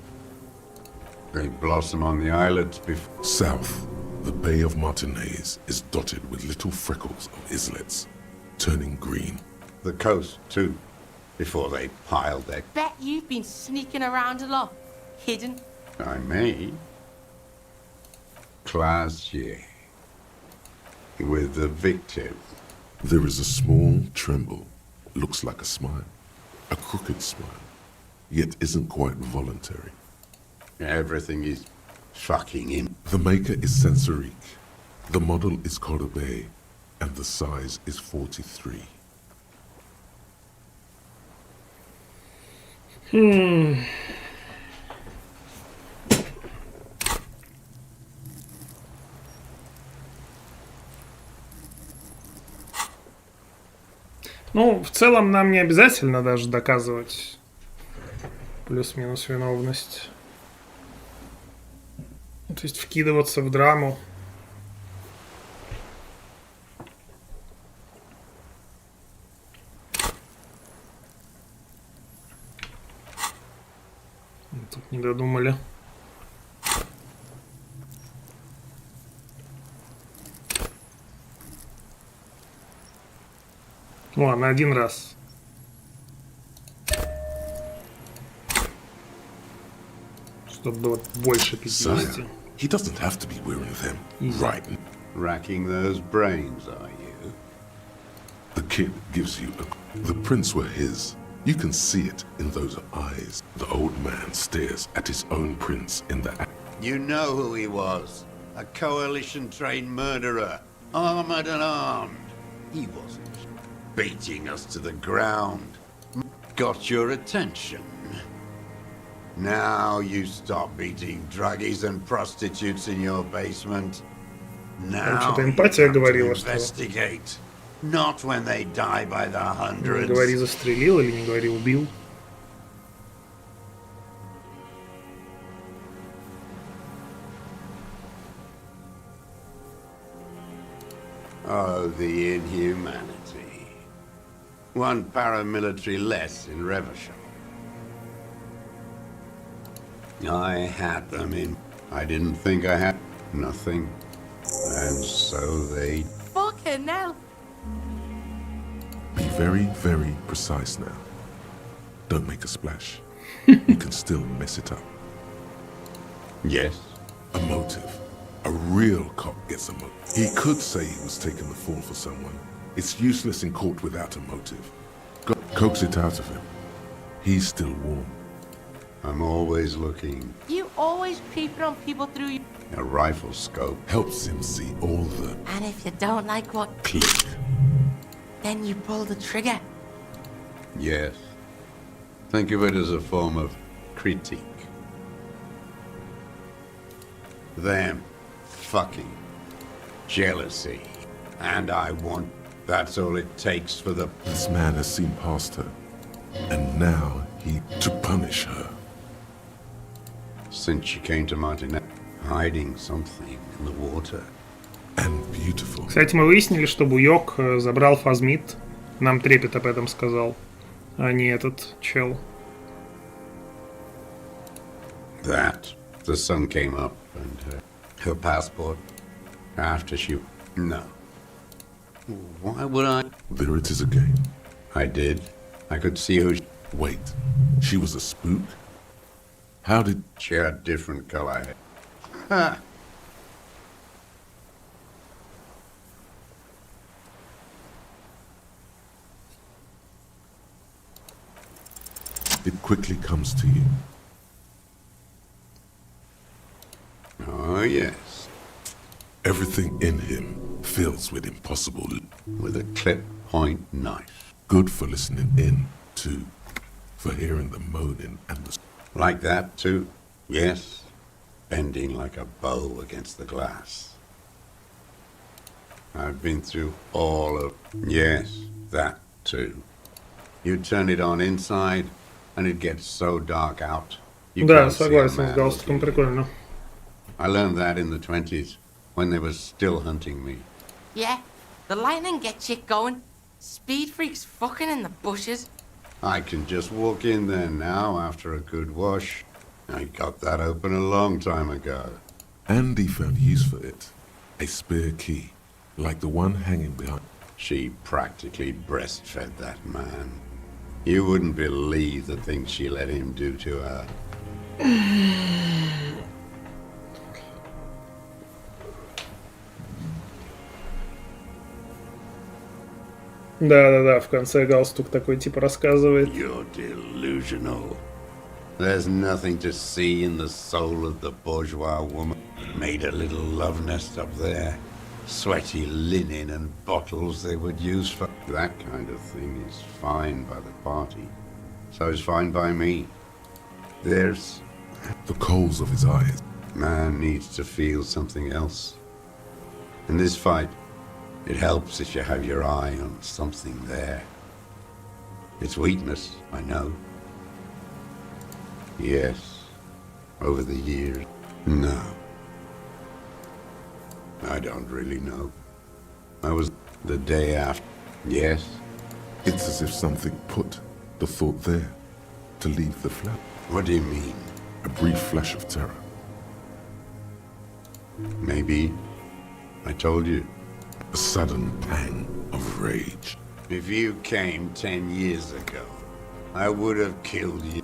They blossom on the islets before. South, the Bay of Martinez is dotted with little freckles of islets, turning green. The coast, too, before they piled their... Bet you've been sneaking around a lot. Hidden. I may. Classier. With the victim. There is a small tremble, looks like a smile, a crooked smile, yet isn't quite voluntary. Everything is fucking him. The maker is Sensorique, the model is Corbe, and the size is 43. Ну, в целом нам не обязательно даже доказывать плюс-минус виновность. То есть вкидываться в драму. Тут не додумали. Ладно, один раз. Чтобы было больше 50. Sire, he doesn't have to be wearing them, right? Racking those brains, are you? The kid gives you the prints were his. You can see it in those eyes. The old man stares at his own prints in the... You know who he was. A coalition-trained murderer. Armored and armed. He wasn't beating us to the ground. Got your attention. Now you stop beating druggies and prostitutes in your basement. Now you have to investigate. Not when they die by the hundreds. Не говори, застрелил или не говори, убил. Oh, the inhumanity. One paramilitary less in Revachol. I had them in. I didn't think I had nothing. And so they... Fucking hell. Be very, very precise now. Don't make a splash. You can still mess it up. Yes? A motive. A real cop gets a motive. He could say he was taking the fall for someone. It's useless in court without a motive. Coax it out of him. He's still warm. I'm always looking. You always creeping on people through you. A rifle scope helps him see all the... And if you don't like what... Click. Then you pull the trigger. Yes. Think of it as a form of critique. Them. Fucking. Jealousy. And I want... That's all it takes for the... This man has seen past her. And now he... to punish her. Since she came to Martinez, hiding something in the water. And beautiful. Кстати, мы выяснили, что Буёк забрал фазмит. Нам Трепет об этом сказал. А не этот чел. That. The sun came up and her passport. After she... No. Why would I... There it is again. I did. I could see who... Wait. She was a spook? How did... She had different color hair. Ha! It quickly comes to you. Oh, yes. Everything in him fills with impossible... With a clip point knife. Good for listening in, too. For hearing the moaning and the... Like that, too. Yes. Bending like a bow against the glass. I've been through all of... Yes, that too. You turn it on inside, and it gets so dark out. You Да, can't see a согласен, с man галстуком looking. прикольно. I learned that in the 20s, when they were still hunting me. Yeah, the lightning gets you going. Speed freaks fucking in the bushes. I can just walk in there now after a good wash. I got that open a long time ago. Andy found use for it. A spare key, like the one hanging behind. She practically breastfed that man. You wouldn't believe the things she let him do to her. Да-да-да, в конце галстук такой типа рассказывает. You're delusional. There's nothing to see in the soul of the bourgeois woman. Made a little love nest up there. Sweaty linen and bottles they would use for... That kind of thing is fine by the party. So it's fine by me. There's... The coals of his eyes. Man needs to feel something else. In this fight, it helps if you have your eye on something there. It's weakness, I know. Yes, over the years. No. I don't really know. I was the day after. Yes? It's as if something put the thought there to leave the flat. What do you mean? A brief flash of terror. Maybe. I told you. A sudden pang of rage. If you came 10 years ago, I would have killed you.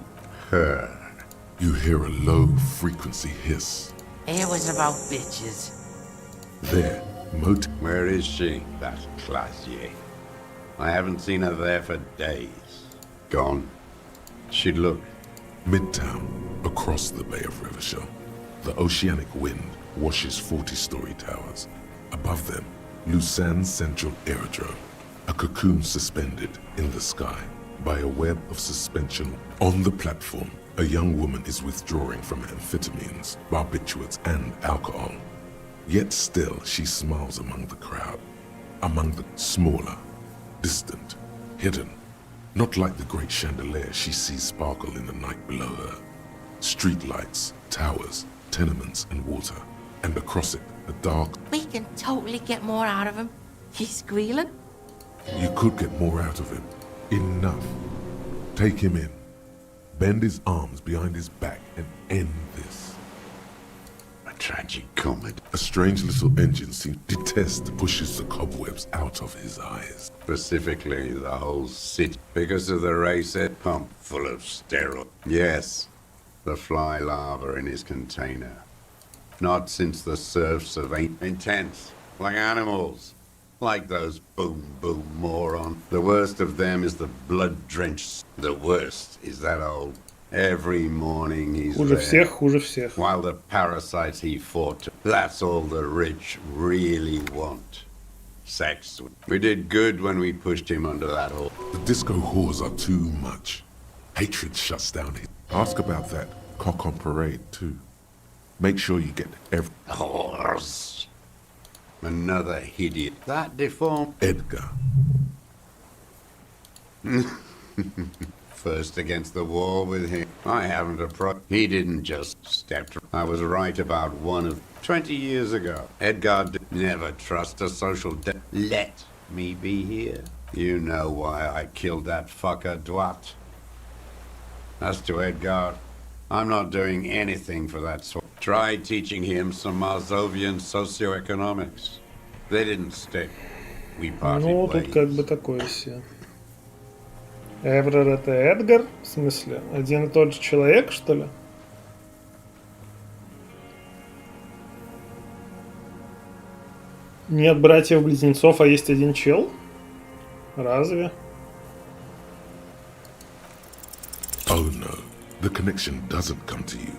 Her. You hear a low frequency hiss. It was about bitches. There, Where is she, that classier? I haven't seen her there for days. Gone. She'd look. Midtown, across the Bay of Rivershell. The oceanic wind washes 40-story towers. Above them, Lusan's Central Aerodrome, a cocoon suspended in the sky by a web of suspension. On the platform, a young woman is withdrawing from amphetamines, barbiturates, and alcohol. Yet still, she smiles among the crowd, among the smaller, distant, hidden. Not like the great chandelier she sees sparkle in the night below her. Streetlights, towers, tenements, and water. And across it, a dark... We can totally get more out of him. He's squealing. You could get more out of him. Enough. Take him in. Bend his arms behind his back and end this. A tragic comet. A strange little engine seems detest pushes the cobwebs out of his eyes. Specifically, the whole city. Because of the racet pump full of steroids. Yes, the fly larva in his container. Not since the serfs of intense, like animals. Like those boom morons. The worst of them is the blood-drenched. The worst is that old. Every morning he's Хуже there. всех, хуже всех. While the parasites he fought, that's all the rich really want. Sex. We did good when we pushed him under that hole. The disco whores are too much. Hatred shuts down his... Ask about that cock on parade, too. Make sure you get every... Whores. Another idiot. That deformed... Edgar. First against the wall with him. I haven't a pro... He didn't just step... I was right about one of... 20 years ago. Edgar never trust a social Let me be here. You know why I killed that fucker, Dwight. As to Edgar, I'm not doing anything for that sort. Tried teaching him some Marzovian socioeconomics. They didn't stick. We parted Ну, ways. тут как бы такое себе. Эврер это Эдгар? В смысле? Один и тот же человек, что ли? Нет братьев-близнецов, а есть один чел? Разве? Oh no, the connection doesn't come to you.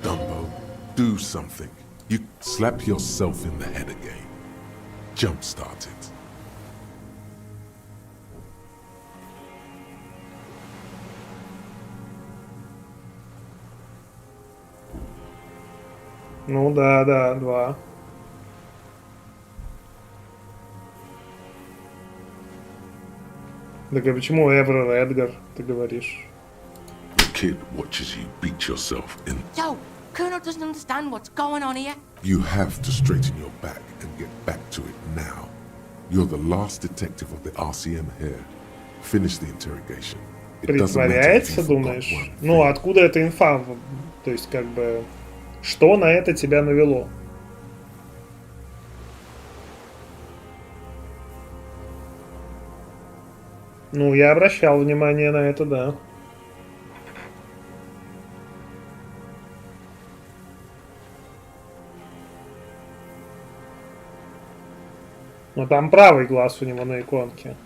Dumbo, do something. You slap yourself in the head again. Jumpstart it. Ну да, 2. Так а почему Эврер Эдгар, ты говоришь? The kid watches you beat yourself in. Yo, Colonel doesn't understand what's going on here. You have to straighten your back and get back to it now. You're the last detective of the RCM here. Finish the interrogation. Притворяется, думаешь? Ну, откуда эта инфа? То есть, как бы, что на это тебя навело? Ну, я обращал внимание на это, да. Но там правый глаз у него на иконке.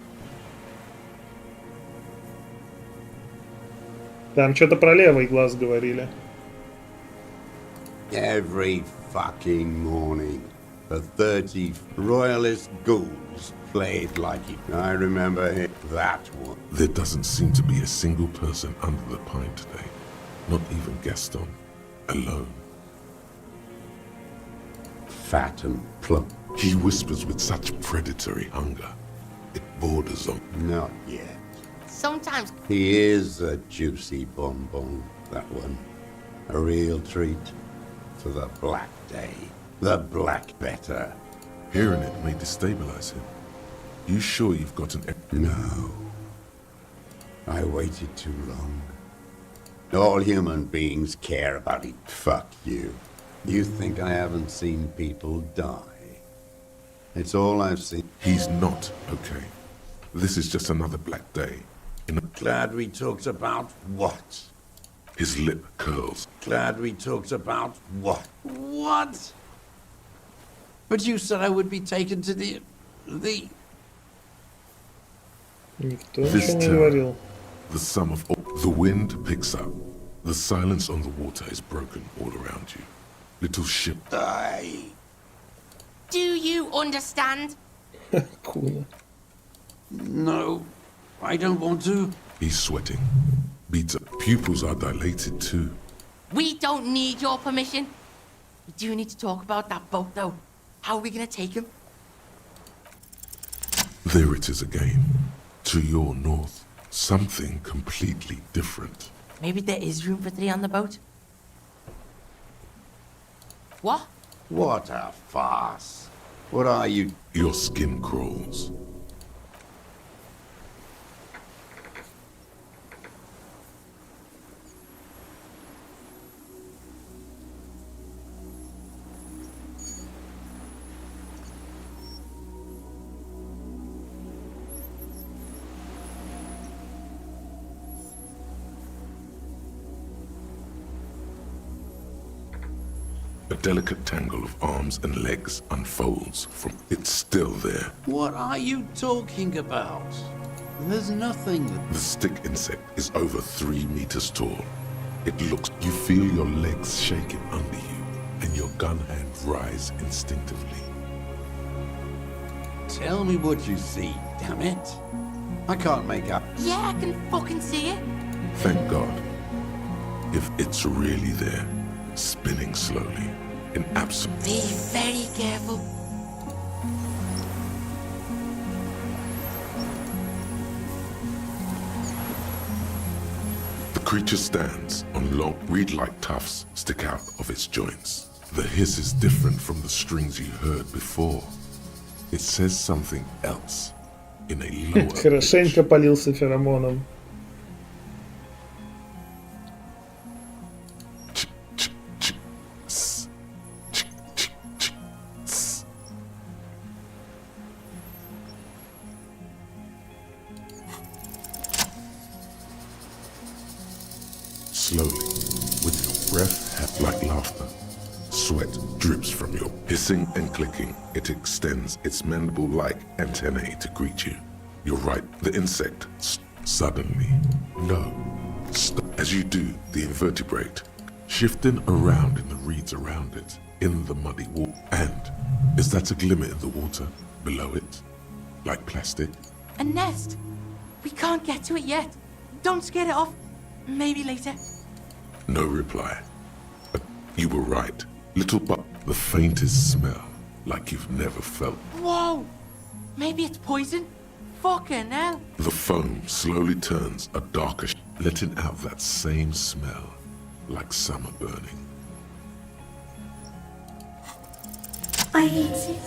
Там что-то про левый глаз говорили. Every fucking morning, the 30 royalist ghouls played like it. I remember that one. There doesn't seem to be a single person under the pine today. Not even Gaston. Alone. Fat and plump. He whispers with such predatory hunger. It borders on... Not yet. Sometimes He is a juicy bonbon, that one. A real treat for the black day. The black better. Hearing it may destabilize him. You sure you've got an... No. I waited too long. All human beings care about it. Fuck you. You think I haven't seen people die? It's all I've seen. He's not okay. This is just another black day. Glad we talked about what? His lip curls. Glad we talked about what? What? But you said I would be taken to the... Никто This ничего не terror, говорил. the sum of all... The wind picks up. The silence on the water is broken all around you. Little ship... Do you understand? Cool. No, I don't want to. He's sweating. Beats up. Pupils are dilated too. We don't need your permission. We do need to talk about that boat, though. How are we gonna take him? There it is again. To your north. Something completely different. Maybe there is room for 3 on the boat. What? What a farce. What are you? Your skin crawls. A delicate tangle of arms and legs unfolds from... It's still there. What are you talking about? There's nothing. The stick insect is over 3 meters tall. It looks... You feel your legs shaking under you, and your gun hand rise instinctively. Tell me what you see, damn it. I can't make up. Yeah, I can fucking see it. Thank God. If it's really there, spinning slowly, in absence. Be very careful. The creature stands on long, reed-like tufts stick out of its joints. The hiss is different from the strings you heard before. It says something else in a lower Хорошенько полился феромоном. Slowly, with your breath like laughter, sweat drips from your hissing and clicking. It extends its mandible-like antennae to greet you. You're right, the insect suddenly. No. Stop. As you do, the invertebrate, shifting around in the reeds around it, in the muddy water. And is that a glimmer in the water below it? Like plastic? A nest. We can't get to it yet. Don't scare it off. Maybe later. No reply. But you were right. Little but the faintest smell, like you've never felt. Whoa! Maybe it's poison? Fucking hell. The foam slowly turns a darker letting out that same smell, like summer burning. I hate it.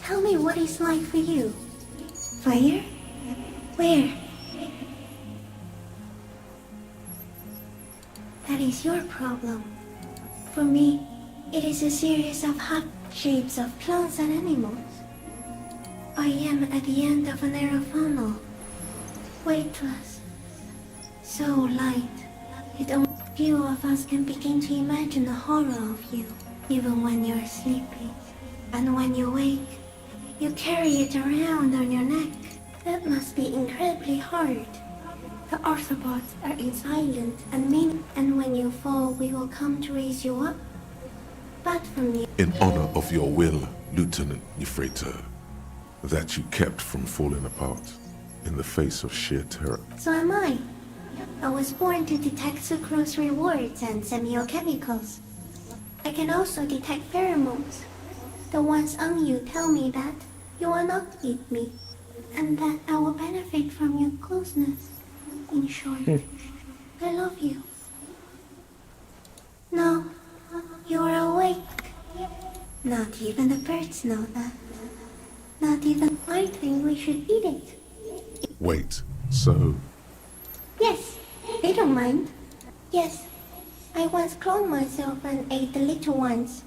Tell me what it's like for you. Fire? Where? That is your problem. For me, it is a series of hot shapes of plants and animals. I am at the end of a narrow funnel, weightless, so light. It only few of us can begin to imagine the horror of you, even when you're sleeping. And when you wake, you carry it around on your neck. That must be incredibly hard. The arthropods are silent and mean, and when you fall, we will come to raise you up. But from you. In honor of your will, Lieutenant Euphrator, that you kept from falling apart in the face of sheer terror. So am I. I was born to detect sucrose rewards and semiochemicals. I can also detect pheromones. The ones on you tell me that you will not eat me, and that I will benefit from your closeness. In short, I love you. No, you are awake. Not even the birds know that. Not even I think we should eat it. Wait, so Yes, they don't mind. Yes, I once cloned myself and ate the little ones.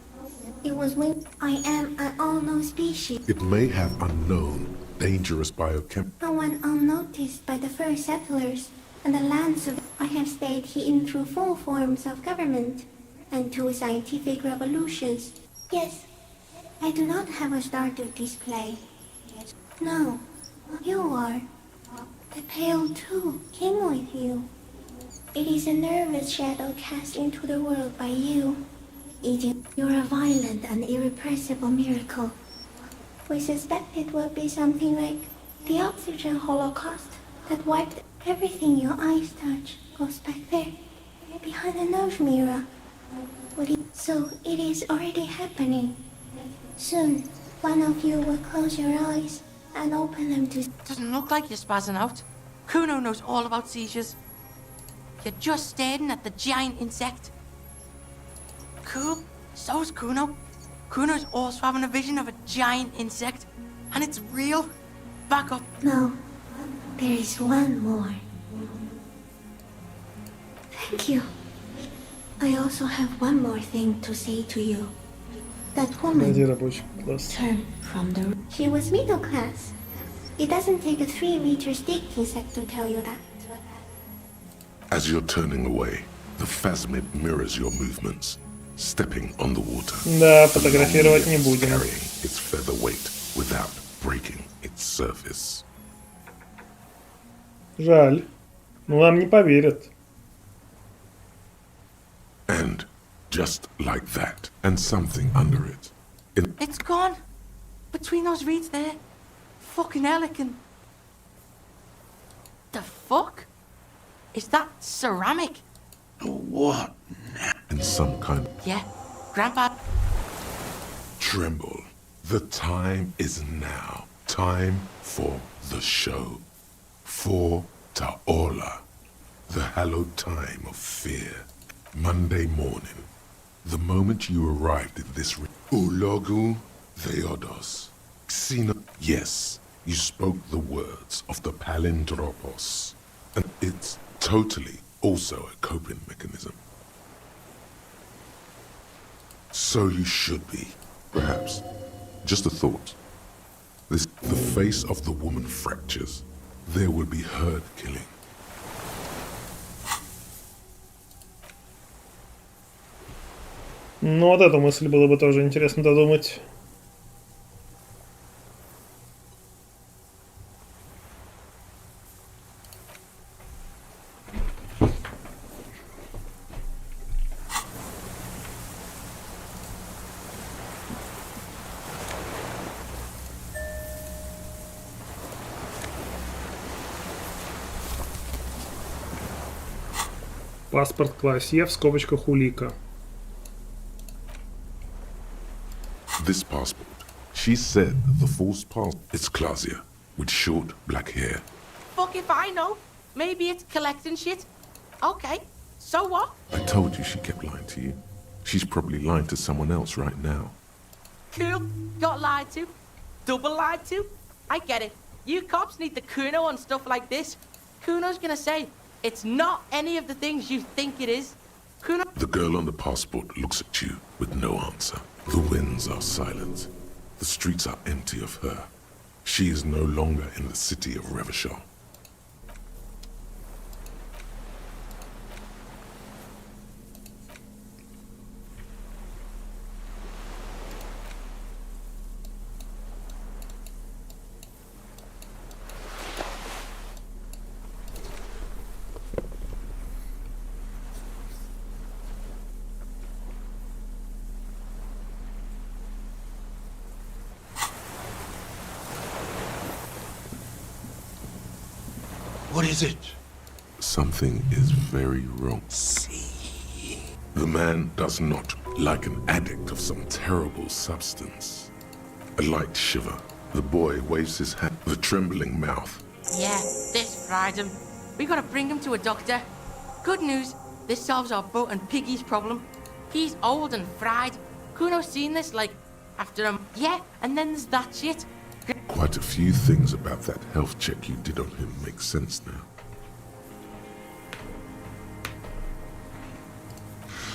It was when I am an unknown species. it may have unknown, dangerous biochem. I went unnoticed by the first settlers, and the lands of I have stayed hidden through 4 forms of government and 2 scientific revolutions. Yes, I do not have a star to display. No, you are. The pale too came with you. It is a nervous shadow cast into the world by you. You're a violent and irrepressible miracle. We suspect it will be something like the oxygen holocaust that wiped everything your eyes touch goes back there, behind the nose mirror. So it is already happening. Soon, one of you will close your eyes and open them to... Doesn't look like you're spazzing out. Kuno knows all about seizures. You're just staring at the giant insect. Cool. So's Kuno. Kuno's also having a vision of a giant insect. And it's real. Back up. No, there is one more. Thank you. I also have one more thing to say to you. That woman turned from the... She was middle class. It doesn't take a 3-meter stick insect to tell you that. As you're turning away, the phasmid mirrors your movements, stepping on the water. Да, фотографировать не будем. Carrying its feather weight without breaking its surface. Жаль. Ну, нам не поверят. And just like that, and something under it. It's gone. Between those reeds there. Fucking Helican. The fuck? Is that ceramic? What? In some kind. Yeah. Grandpa. Tremble. The time is now. Time for the show. For Taola. The hallowed time of fear. Monday morning. The moment you arrived at this Ulogu Theodos. Xena. Yes, you spoke the words of the Palindropos. And it's totally also a coping mechanism. So you should be. Perhaps. Just a thought. The face of the woman fractures. There will be herd killing. Ну, вот эту мысль было бы тоже интересно додумать. Паспорт класс Е в скобочках улика. This passport. She said that the false passport. It's Clausia, with short black hair. Fuck if I know. Maybe it's collecting shit. Okay, so what? I told you she kept lying to you. She's probably lying to someone else right now. Cool. Got lied to. Double lied to. I get it. You cops need the Kuno on stuff like this. Kuno's gonna say, it's not any of the things you think it is. Kuno... The girl on the passport looks at you with no answer. The winds are silent. The streets are empty of her. She is no longer in the city of Revachol. What is it? Something is very wrong. See? The man does not, like an addict of some terrible substance. A light shiver. The boy waves his hand, the trembling mouth. Yeah, this fried him. We gotta bring him to a doctor. Good news, this solves our boat and Piggy's problem. He's old and fried. Kuno's seen this, like, after him. Yeah, and then there's that shit. Quite a few things about that health check you did on him make sense now.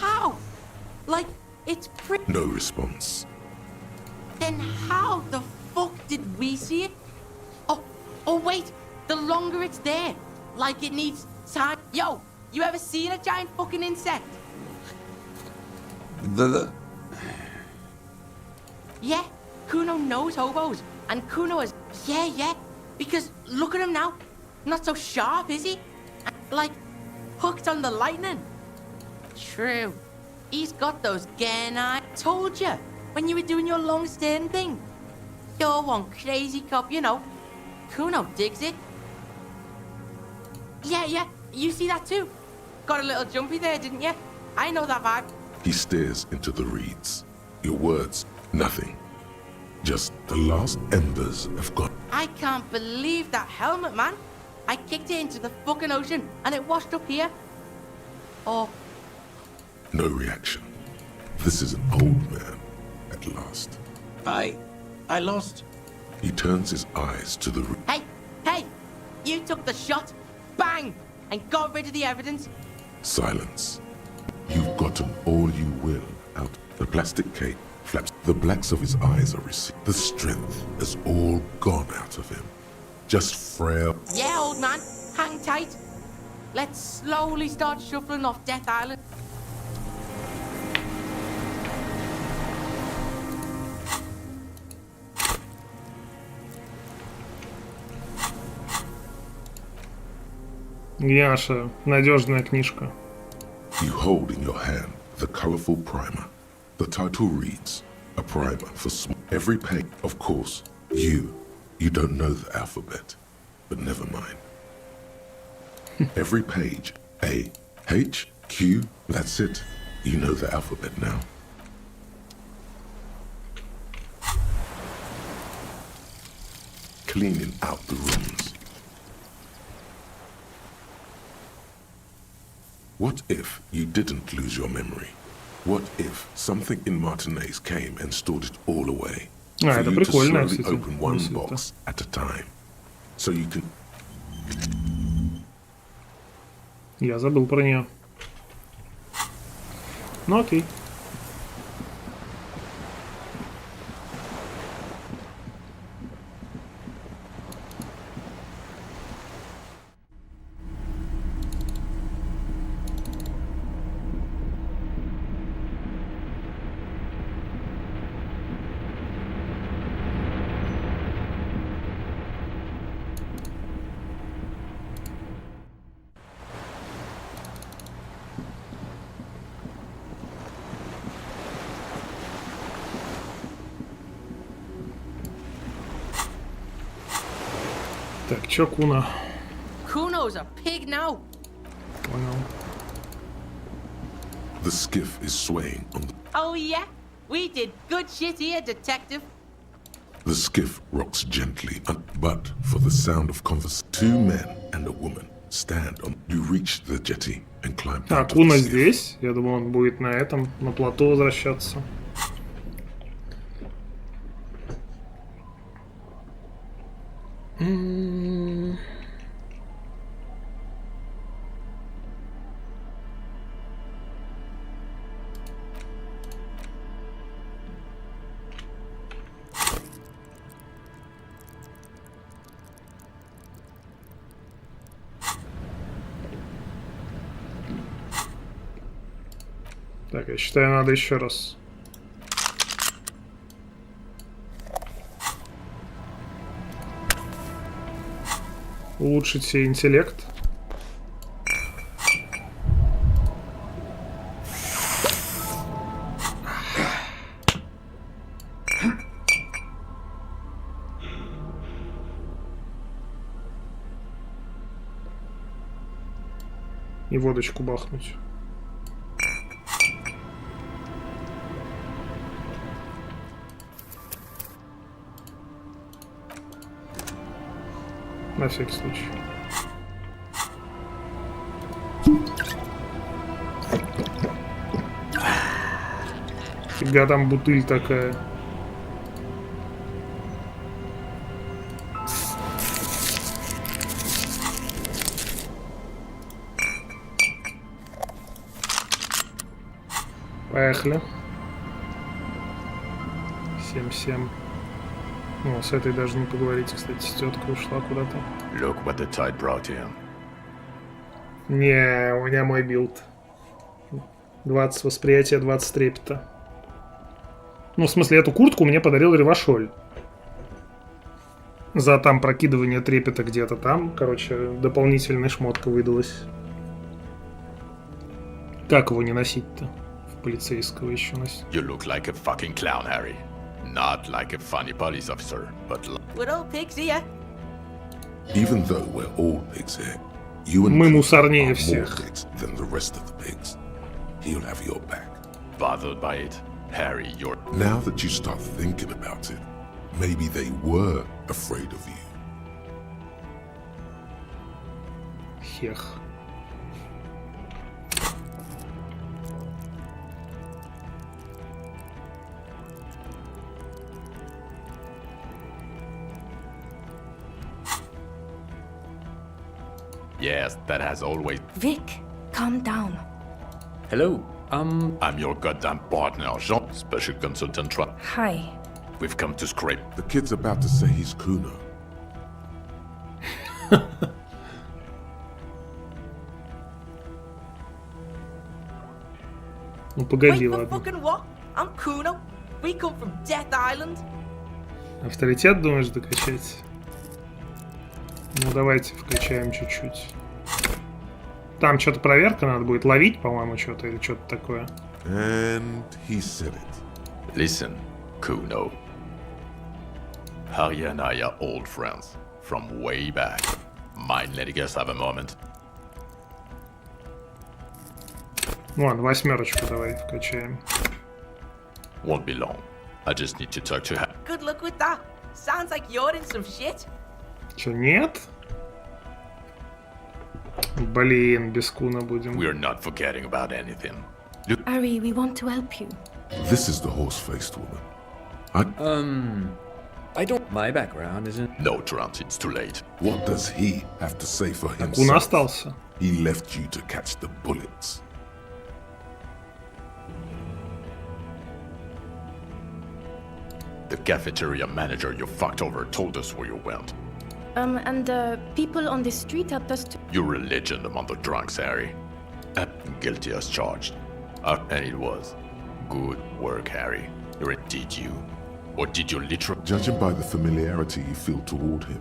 How? Like, it's pretty... No response. Then how the fuck did we see it? Oh wait, the longer it's there, like it needs time. Yo, you ever seen a giant fucking insect? Yeah, Kuno knows hobos, and Kuno is... Yeah, because look at him now. Not so sharp, is he? Like, hooked on the lightning. True. He's got those gay eyes. Told you, when you were doing your long stern thing. You're one crazy cop, you know. Kuno digs it. Yeah, you see that too? Got a little jumpy there, didn't you? I know that vibe. He stares into the reeds. Your words, nothing. Just the last embers of God. I can't believe that helmet, man. I kicked it into the fucking ocean and it washed up here. Oh. No reaction. This is an old man, at last. I lost. He turns his eyes to the Hey! You took the shot, bang, and got rid of the evidence. Silence. You've gotten all you will out. The plastic cape flaps. The blacks of his eyes are receding. The strength has all gone out of him. Just frail. Yeah, old man, hang tight. Let's slowly start shuffling off Death Island. Яша, надежная книжка. You hold in your hand the colorful primer. The title reads, a primer for every page. Of course, you don't know the alphabet, but never mind. Every page, A, H, Q, that's it. You know the alphabet now. Cleaning out the rooms. What if you didn't lose your memory? What if something in Martinez came and stored it all away? For Это you to прикольно, slowly кстати. open one box at a time. So you can... Я забыл про нее. Ну окей. Так, чё Куна? Kuno's a pig now. Понял. The skiff is swaying on the... Oh yeah? We did good shit here, detective. The skiff rocks gently, but for the sound of conversation, 2 men and a woman stand on. You reach the jetty and climb out Так, of Луна the skiff. здесь. Я думал, он будет на этом, на плато возвращаться. Так, я считаю, надо еще раз. Улучшить себе интеллект. И водочку бахнуть. На всякий случай. Фига там бутыль такая. Поехали. 7-7. О, с этой даже не поговорите, кстати, тетка ушла куда-то. Look what the tide brought in. Не, у меня мой билд. 20 восприятия, 20 трепета. Ну, в смысле, эту куртку мне подарил Ревашоль. За там прокидывание трепета где-то там. Короче, дополнительная шмотка выдалась. Как его не носить-то? В полицейского еще носить. You look like a fucking clown, Harry. Not like a funny police officer, but We're all pigs here. Even though we're all pigs here, you and Мы Pete мусорнее are more всех. pigs than the rest of the pigs. He'll have your back. bothered by it. Harry, you're... Now that you start thinking about it, maybe they were afraid of you. Хех. Yes, that has always... Vic, calm down. Hello, I'm your goddamn partner, Jean, Special Consultant Hi. We've come to scrape. The kid's about to say he's Kuno. Ну погоди, Wait, for ладно. fucking what? I'm Kuno. We come from Death Island. Авторитет думаешь докачать? Ну давайте вкачаем чуть-чуть. Там что-то проверка надо будет ловить, по-моему, что-то или что-то такое. And he said it. Listen, Kuno. Harry and I are old friends from way back. Mind letting us have a moment? Ну ладно, восьмерочку давай вкачаем. Won't be long. I just need to talk to her. Good luck with that. Sounds like you're in some shit. Че, нет? Блин, без куна будем. We're not forgetting about anything. Ari, we want to help you. This is the horse-faced woman. I don't... My background isn't... No, Trant, it's too late. What does he have to say for Кун himself? остался. He left you to catch the bullets. The cafeteria manager you fucked over told us where you went. And people on the street helped us to... You're a legend among the drunks, Harry. Guilty as charged. And it was. Good work, Harry. Did you? Or did you literally... Judging by the familiarity you feel toward him,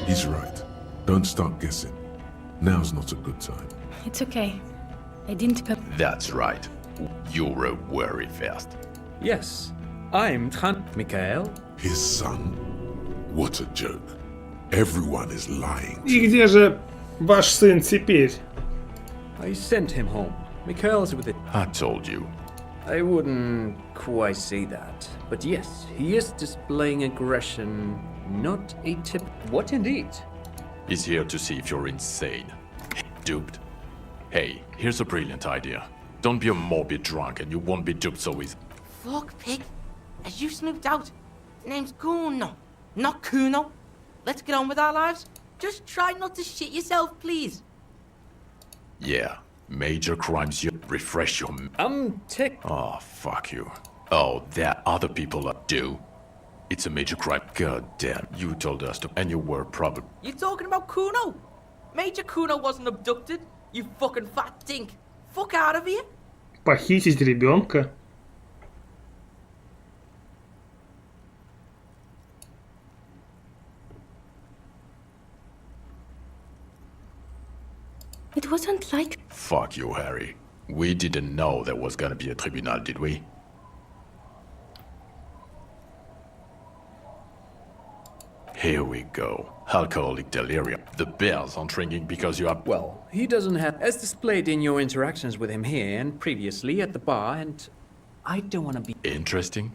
he's right. Don't start guessing. Now's not a good time. It's okay. I didn't... That's right. You're a worry fest. Yes. I'm Mikhail. His son? What a joke. Everyone is lying. И где же ваш сын теперь? I sent him home. Mikhail's with it. I told you. I wouldn't quite say that. But yes, he is displaying aggression, not a tip. What indeed? He's here to see if you're insane. Duped. Hey, here's a brilliant idea. Don't be a morbid drunk and you won't be duped so easy. Fuck, pig. As you snooped out, the name's Kuno, not Kuno. Let's get on with our lives. Just try not to shit yourself, please. Yeah, major crimes you refresh your... Tick. Oh, fuck you. Oh, that other people do. It's a major crime. God damn, you told us to, and you were probably... You talking about Kuno? Major Kuno wasn't abducted, you fucking fat dink. Fuck out of here. Похитить ребенка? It wasn't like... Fuck you, Harry. We didn't know there was gonna be a tribunal, did we? Here we go. Alcoholic delirium. The bells aren't ringing because you are... Well, he doesn't have... As displayed in your interactions with him here and previously at the bar, and I don't want to be... Interesting?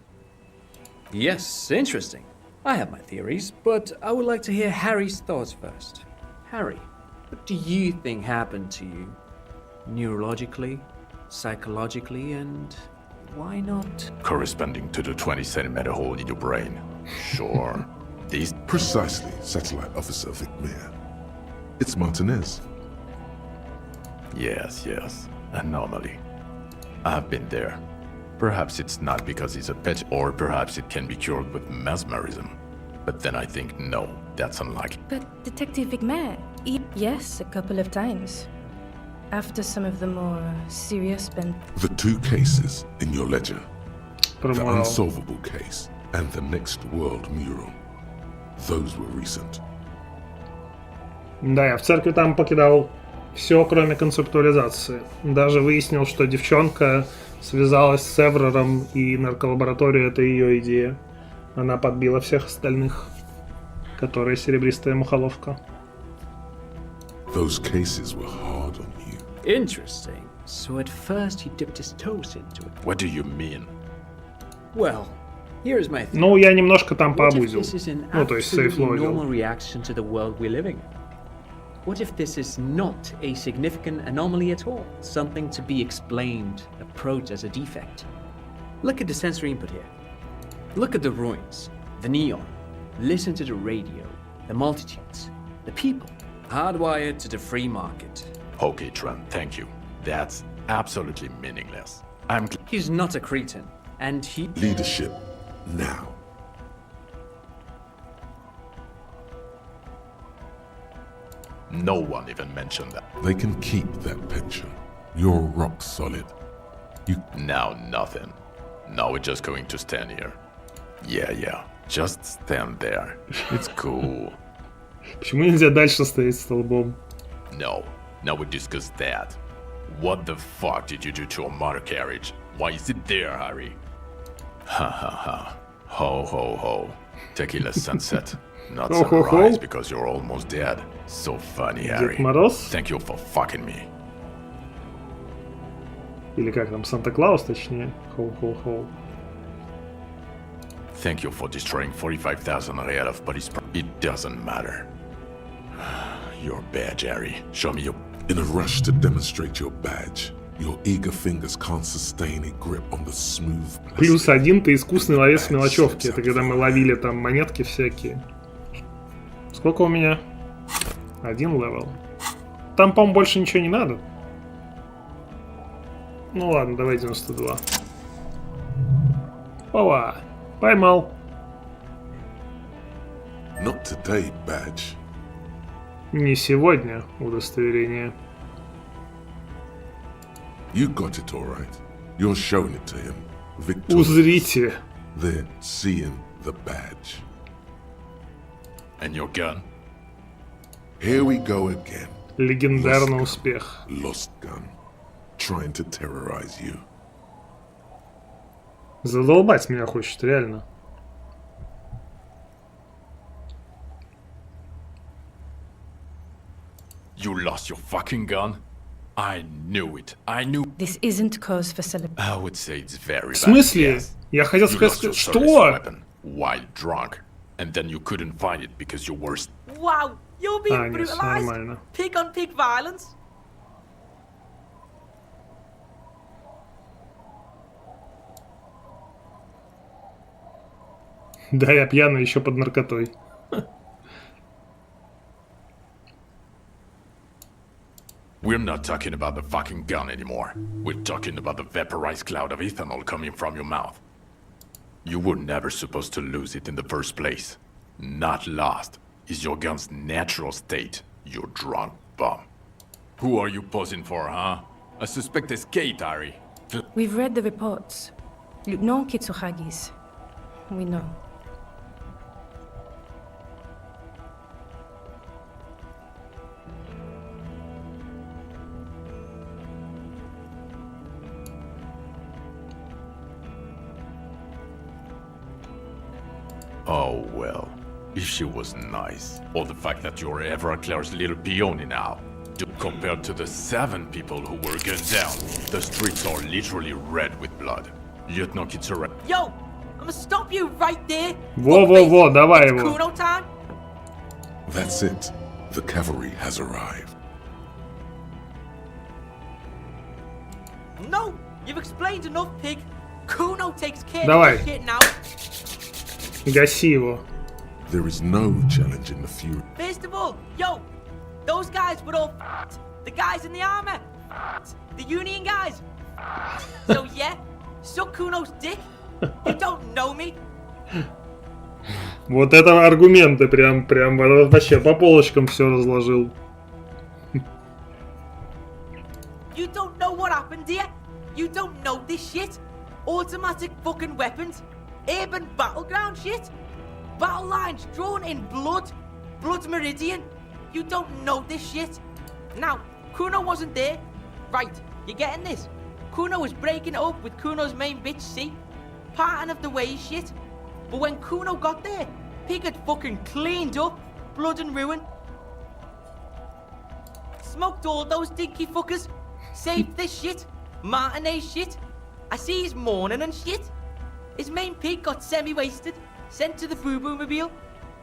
Yes, interesting. I have my theories, but I would like to hear Harry's thoughts first. Harry, what do you think happened to you? Neurologically, psychologically, and why not? Corresponding to the 20-centimeter hole in your brain. Sure. These... Precisely, Satellite Officer Vicmere. It's Martinez. Yes, yes. Anomaly. I've been there. Perhaps it's not because he's a pet, or perhaps it can be cured with mesmerism. But then I think, no, that's unlikely. But Detective Vicmere, yes, a couple of times. After some of the more serious The two cases in your ledger. The Проморал. unsolvable case and the next world mural. Those were recent. Да, я в церкви там покидал все, кроме концептуализации. Даже выяснил, что девчонка связалась с Эврором, и нарколаборатория — это ее идея. Она подбила всех остальных, которые серебристая мухоловка. Those cases were hard on you. Interesting. So at first he dipped his toes into it. What do you mean? Well, here's my thing. Ну, я немножко там What if пообузил. this is an Ну, то есть absolutely сейфлоудил. normal reaction to the world we're living in? What if this is not a significant anomaly at all? Something to be explained, approached as a defect? Look at the sensory input here. Look at the ruins, the neon. Listen to the radio, the multitudes, the people. Hardwired to the free market. Okay, Trent, thank you. That's absolutely meaningless. He's not a cretin, and he... Leadership, now. No one even mentioned that. They can keep that pension. You're rock solid. Now nothing. Now we're just going to stand here. Yeah. Just stand there. It's cool. Почему нельзя дальше стоять столбом? No. Now we discuss that. What the fuck did you do to a motor carriage? Why is it there, Harry? Ha ha ha. Ho ho ho. Tequila sunset. Not Ho, ho, ho. sunrise because you're almost dead. So funny, Harry. Дед Мороз? Thank you for fucking me. Или как там, Санта-Клаус, точнее. Хоу-хоу-хоу. Thank you for destroying 45,000 real of police. It doesn't matter. Your badge, Harry. Show me your... In a rush to demonstrate your badge, your eager fingers can't sustain a grip on the smooth plastic. +1 ты искусный ловец мелочевки. Это когда мы ловили там монетки всякие. Сколько у меня? 1 левел. Там, по-моему, больше ничего не надо. Ну ладно, давай 92. Опа! Поймал. Not today, badge. Не сегодня, удостоверение. You got it all right. You're showing it to him. Узрите. They're seeing the badge. And your gun? Here we go again. Легендарный успех. Lost gun. Trying to terrorize you. Задолбать меня хочет, реально. You lost your fucking gun? I knew it. I knew. This isn't cause for celebration. I would say it's very В bad. смысле? Yes. Я хотел You lost сказать, your что? service weapon while drunk, and then you couldn't find it because you were. Wow, you're being нет, всё brutalized. нормально. Pig on pig violence. Да, я пьяный еще под наркотой. We're not talking about the fucking gun anymore. We're talking about the vaporized cloud of ethanol coming from your mouth. You were never supposed to lose it in the first place. Not lost is your gun's natural state, you drunk bum. Who are you posing for, huh? A suspect escaped, Ari. We've read the reports. Lieutenant Kitsuhagi's. We know. Oh well, if she was nice, or the fact that you're Everclear's little peony now. Compared to the 7 people who were gunned down, the streets are literally red with blood. Lieutenant Kitsura. Yo, I'm gonna stop you right there. Во-во-во, давай его. Kuno time. That's it. The cavalry has arrived. No, you've explained enough, pig. Kuno takes care Давай. of this shit now. Гаси его. There is no challenge in the fury. First of all, yo, those guys were all f***ed. The guys in the armor, f***ed. The Union guys, f***ed. So yeah, suck Kuno's dick. You don't know me. Вот это аргументы, прям вообще по полочкам все разложил. You don't know what happened here. You don't know this shit. Automatic fucking weapons. Urban battleground shit. Battle lines drawn in blood. Blood's meridian. You don't know this shit. Now, Kuno wasn't there. Right, you getting this? Kuno was breaking it up with Kuno's main bitch, see? Parting of the ways shit. But when Kuno got there, Pig had fucking cleaned up. Blood and ruin. Smoked all those dinky fuckers. Saved this shit. Martinet shit. I see he's mourning and shit. His main pig got semi-wasted. Sent to the boo-boo mobile.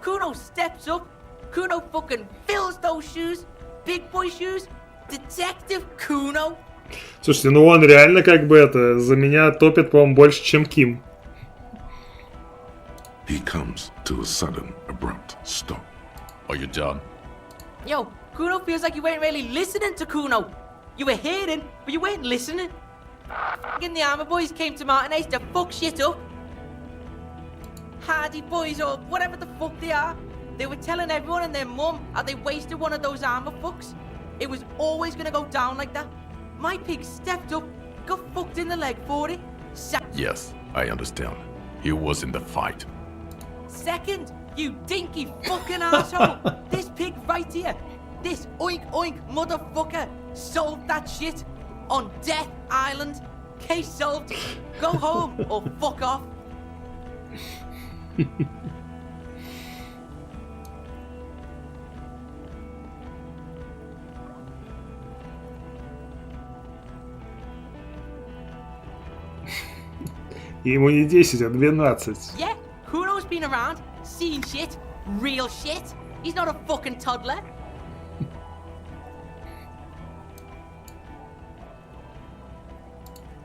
Kuno steps up. Kuno fucking fills those shoes. Big boy shoes. Detective Kuno. Слушайте, ну он реально как бы это, за меня топит, по-моему, больше, чем Ким. He comes to a sudden, abrupt stop. Are you done? Yo, Kuno feels like you weren't really listening to Kuno. You were hearing, but you weren't listening. Fucking the armor boys came to Martinez to fuck shit up. Hardy boys or whatever the fuck they are. They were telling everyone and their mum how they wasted one of those armor fucks. It was always gonna go down like that. My pig stepped up, got fucked in the leg for it. Yes, I understand. He was in the fight. Second, you dinky fucking asshole. This pig right here, this oink oink motherfucker solved that shit on Death Island. Case solved. Go home or fuck off. Ему не 10, а 12. Yeah, Kuno's been around, seen shit, real shit. He's not a fucking toddler.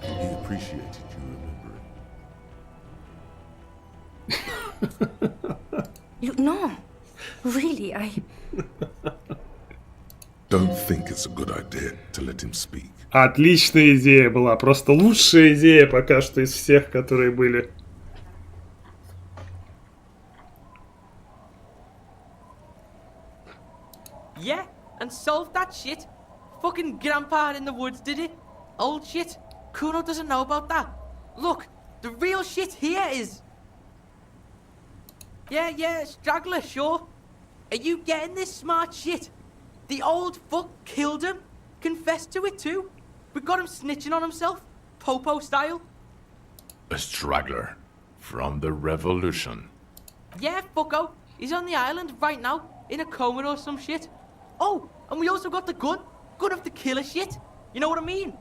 He appreciated you remembering. No, really, Don't think it's a good idea to let him speak. Отличная идея была, просто лучшая идея пока что из всех, которые были. Yeah, and solved that shit. Fucking grandpa in the woods did it. Old shit. Kuno doesn't know about that. Look, the real shit here is... Yeah, straggler, sure. Are you getting this smart shit? The old fuck killed him. Confessed to it too. We got him snitching on himself. Popo style. A straggler from the revolution. Yeah, fucko. He's on the island right now. In a coma or some shit. Oh, and we also got the gun. Gun of the killer shit. You know what I mean?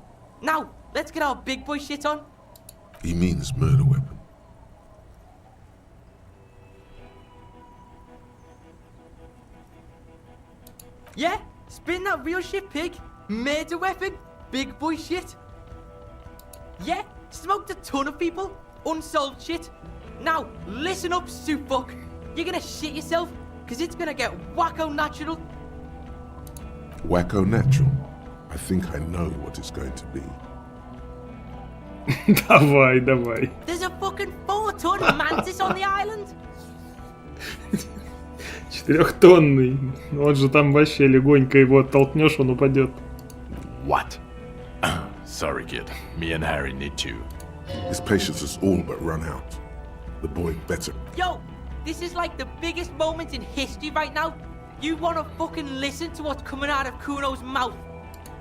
Now, let's get our big boy shit on. He means murder weapon. Yeah? Spin that real shit, pig. Murder weapon. Big boy shit. Yeah? Smoked a ton of people. Unsolved shit. Now, listen up, soup fuck. You're gonna shit yourself, because it's gonna get wacko natural. Wacko natural? I think I know what it's going to be. Давай, давай. There's a fucking 4-ton mantis on the island. 4-тонный. Он же там вообще легонько его оттолкнешь, он упадет. What? Sorry, kid. Me and Harry need to. His patience has all but run out. The boy better. Yo, this is like the biggest moment in history right now. You wanna fucking listen to what's coming out of Kuno's mouth.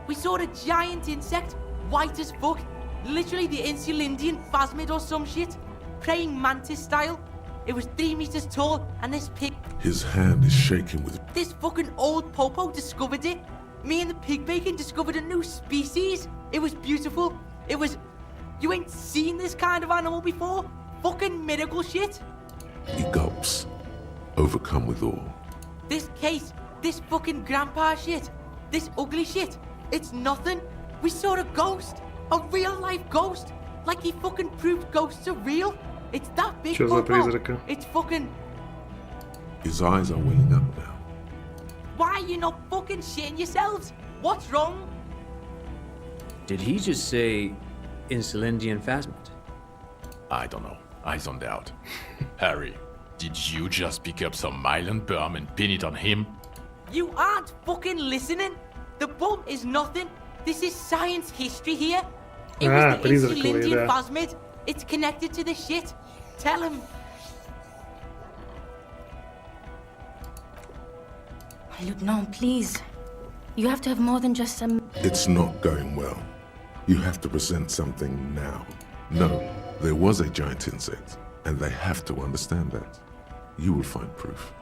We saw the giant insect, white as fuck. Literally the Insulindian phasmid or some shit. Praying mantis style. It was 3 meters tall, and this pig... His hand is shaking with... This fucking old popo discovered it. Me and the pig bacon discovered a new species. It was beautiful. It was... You ain't seen this kind of animal before? Fucking miracle shit. He gulps, overcome with awe. This case, this fucking grandpa shit, this ugly shit, it's nothing. We saw a ghost. A real life ghost. Like he fucking proved ghosts are real. It's that big, Чё за popo. призрака? It's fucking... His eyes are welling up now. Why are you not fucking shitting yourselves? What's wrong? Did he just say Insulindian phasmid? I don't know. I zoned out. Harry, did you just pick up some myelin berm and pin it on him? You aren't fucking listening. The bum is nothing. This is science history here. It was the Insulindian phasmid. It's connected to the shit. Tell him. Lieutenant, please. You have to have more than just some... It's not going well. You have to present something now. No, there was a giant insect, and they have to understand that. You will find proof.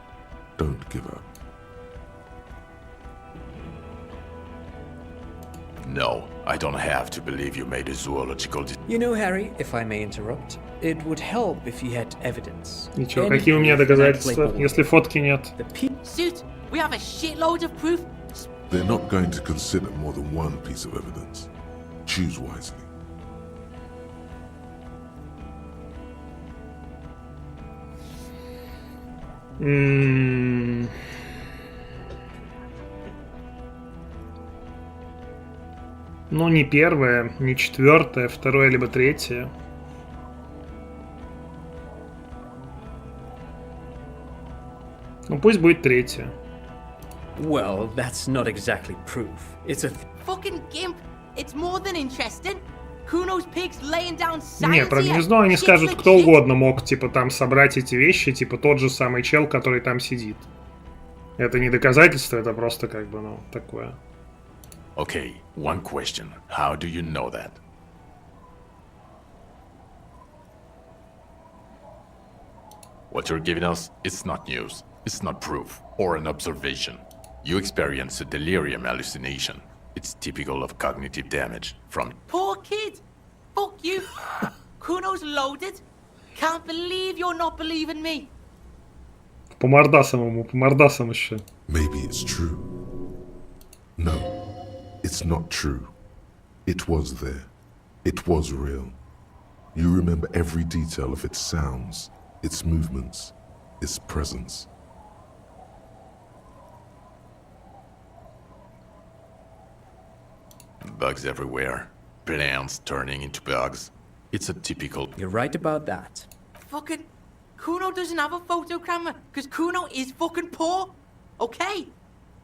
Don't give up. No, I don't have to believe you made a zoological... You know, Harry, if I may interrupt, it would help if you had evidence. Ничего, какие у меня доказательства, если фотки нет? Suit, we have a shitload of proof. They're not going to consider more than one piece of evidence. Choose wisely. Ну, не первое, не четвертое, второе либо третье. Ну, пусть будет третье. Well, that's not exactly proof. It's a... Fucking gimp. It's more than interesting. Kuno's pigs laying down science. Не, про гнездо они скажут, кто угодно мог, типа, там собрать эти вещи, типа, тот же самый чел, который там сидит. Это не доказательство, это просто, как бы, ну, такое. Okay, one question. How do you know that? What you're giving us, it's not news. It's not proof or an observation. You experience a delirium hallucination. It's typical of cognitive damage from... Poor kid. Fuck you. Kuno's loaded. Can't believe you're not believing me. По мордасам ему, по мордасам еще. Maybe it's true. No, it's not true. It was there. It was real. You remember every detail of its sounds, its movements, its presence. Bugs everywhere. Plants turning into bugs. It's a typical... You're right about that. Fucking... Kuno doesn't have a photo camera, because Kuno is fucking poor. Okay?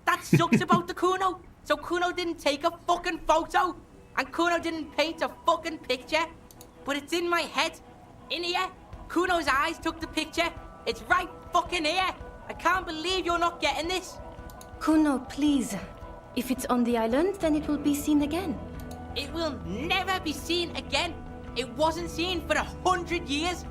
That sucks about the Kuno. So Kuno didn't take a fucking photo. And Kuno didn't paint a fucking picture. But it's in my head. In here. Kuno's eyes took the picture. It's right fucking here. I can't believe you're not getting this. Kuno, please. If it's on the island, then it will be seen again. It will never be seen again. It wasn't seen for 100 years.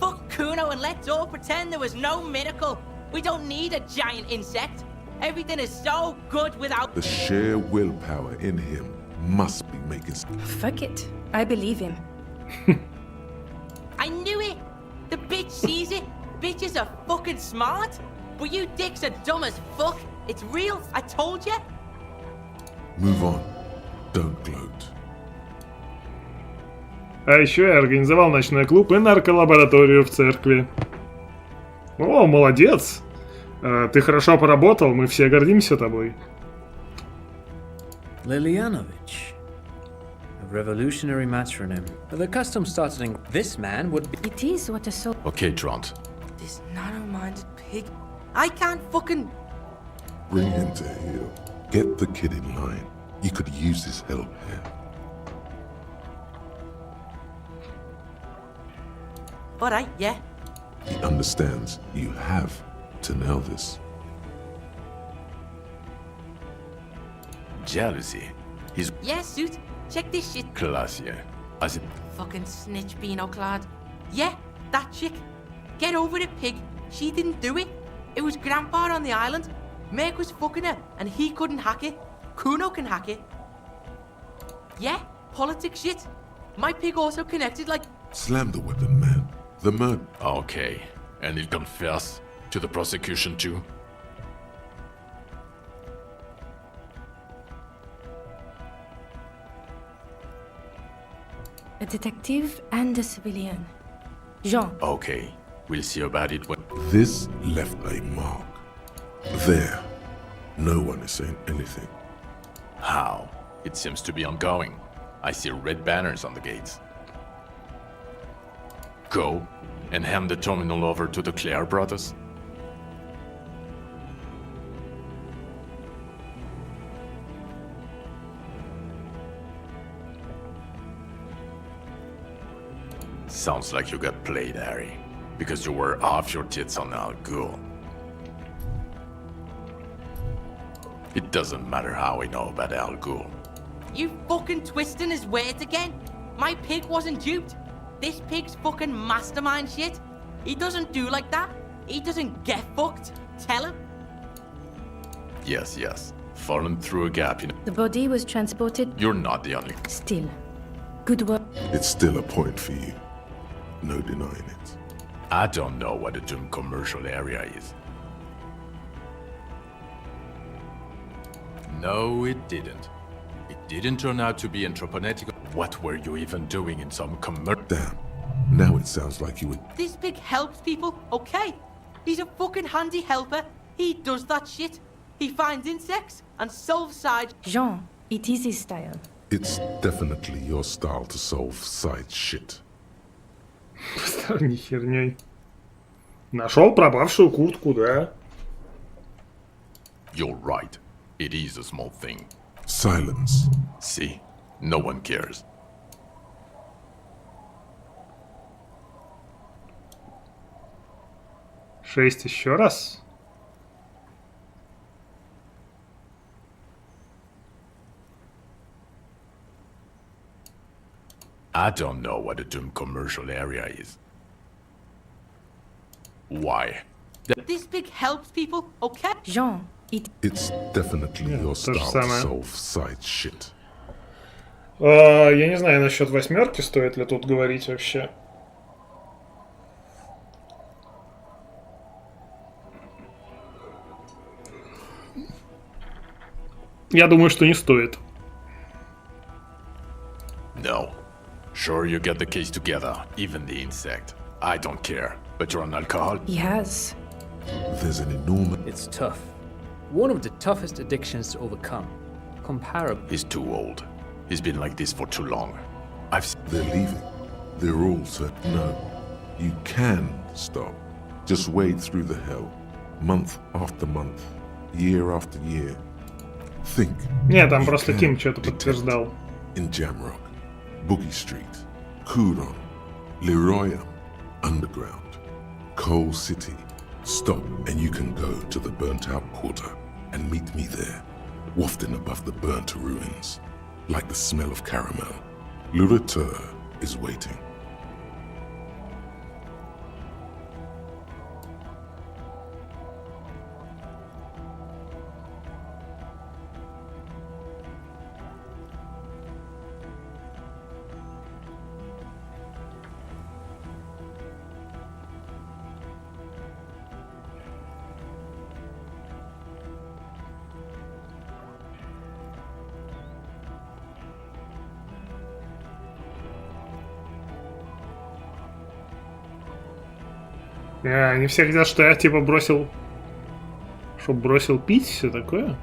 Fuck Kuno and let's all pretend there was no miracle. We don't need a giant insect. Everything is so good without... The sheer willpower in him must be making. Fuck it. I believe him. I knew it! The bitch sees it! Bitches are fucking smart! But you dicks are dumb as fuck! It's real, I told you! Move on. Don't gloat. А еще я организовал ночной клуб и нарколабораторию в церкви. О, молодец! Ты хорошо поработал, мы все гордимся тобой. Lilianovich. A revolutionary matronym. The custom started in this man would be. It is what a soul. Okay, Trant. This narrow-minded pig. I can't fucking... Bring him to heel. Get the kid in line. You could use his help here. Alright, yeah. He understands you have to nail this. Jealousy. He's Yeah, suit. Check this shit. classier. As it Fucking snitch beano clad. Yeah, that chick. Get over it, pig. She didn't do it. It was Grandpa on the island. Meg was fucking her, and he couldn't hack it. Kuno can hack it. Yeah, politics shit. My pig also connected like... Slam the weapon, man. The murder. Okay. And he'll confess to the prosecution too? A detective and a civilian. Jean. Okay. We'll see about it when... This left a mark. There. No one is saying anything. How? It seems to be ongoing. I see red banners on the gates. Go and hand the terminal over to the Clare brothers. Sounds like you got played, Harry. Because you were off your tits on Al Ghul. It doesn't matter how we know about Al Ghul. You fucking twisting his words again? My pig wasn't duped. This pig's fucking mastermind shit. He doesn't do like that. He doesn't get fucked. Tell him. Yes, yes. Fallen through a gap in... The body was transported. You're not the only... Still. Good work. It's still a point for you. No denying it. I don't know what a Doom commercial area is. No, it didn't. It didn't turn out to be entrepreneurial. What were you even doing in some Damn. Now it sounds like you would... This pig helps people, okay? He's a fucking handy helper. He does that shit. He finds insects and solves side... Jean, it is his style. It's definitely your style to solve side shit. Посторонней херней. Нашел пропавшую куртку, да? You're right. It is a small thing. Silence. See? No one cares. Шесть еще раз. I don't know what a Doom commercial area is. Why? This pig helps people, okay? Jean, It's definitely your то же style to самое. solve side shit. Я не знаю насчет восьмерки, стоит ли тут говорить вообще. Я думаю, что не стоит. No. Sure, you get the case together, even the insect. I don't care. But you're on alcohol? Yes. There's an enormous... It's tough. One of the toughest addictions to overcome. Comparable. He's too old. He's been like this for too long. They're leaving. They're all said no. You can stop. Just wade through the hell. Month after month. Year after year. Think. Не, там просто Ким что-то подтверждал. In Jamrock, Boogie Street, Kuron, Leroyam, Underground, Coal City. Stop and you can go to the burnt out quarter and meet me there, wafting above the burnt ruins, like the smell of caramel. Lurateur is waiting. Они все хотят, что я типа бросил... Чтоб бросил пить, все такое.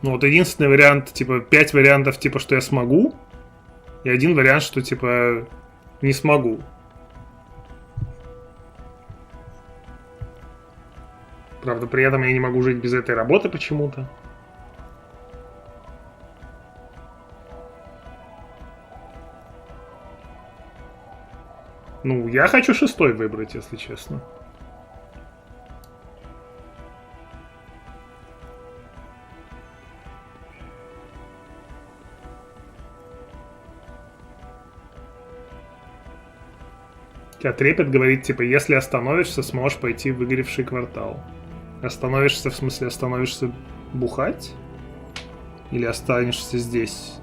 Ну вот единственный вариант, типа 5 вариантов, типа, что я смогу. И один вариант, что типа не смогу. Правда, при этом я не могу жить без этой работы почему-то. Ну, я хочу 6-й выбрать, если честно. Хотя Трепет говорит, типа, если остановишься, сможешь пойти в выгоревший квартал. Остановишься, в смысле, остановишься бухать? Или останешься здесь?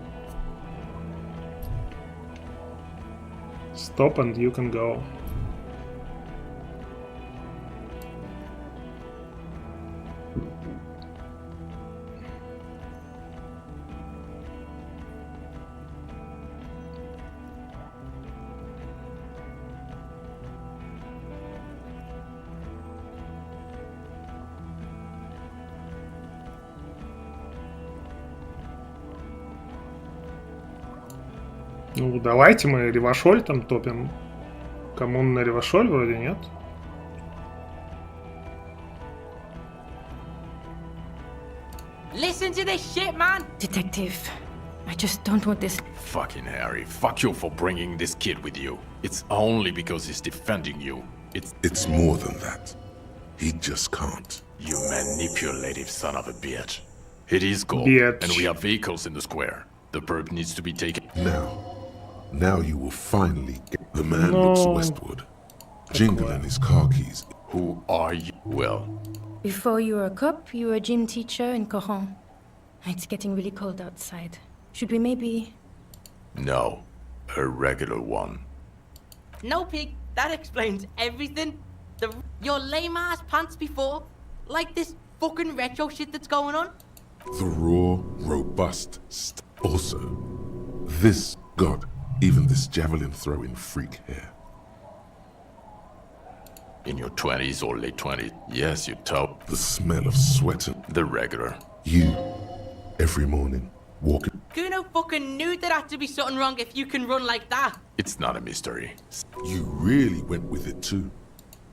Stop and you can go. Ну, давайте мы Ревашоль там топим. Коммун на Ревашоль вроде нет. Listen to this shit, man! Detective, I just don't want this. Fucking Harry, fuck you for bringing this kid with you. It's only because he's defending you. It's more than that. He just can't. You manipulative son of a bitch. It is gold, Bitch. and we have vehicles in the square. The perp needs to be taken. Now you will finally get... The man looks westward, jingling his car keys. Who are you? Well, Before you were a cop, you were a gym teacher in Coron. It's getting really cold outside. Should we maybe... no. A regular one. No, pig, that explains everything. Your lame ass pants before, like this fucking retro shit that's going on. The raw, robust also, this god, even this javelin throwing freak here. In your 20s or late 20s, yes, you top. The smell of sweat and the regular. you, every morning, walking. Kuno fucking knew there had to be something wrong if you can run like that. It's not a mystery. You really went with it too.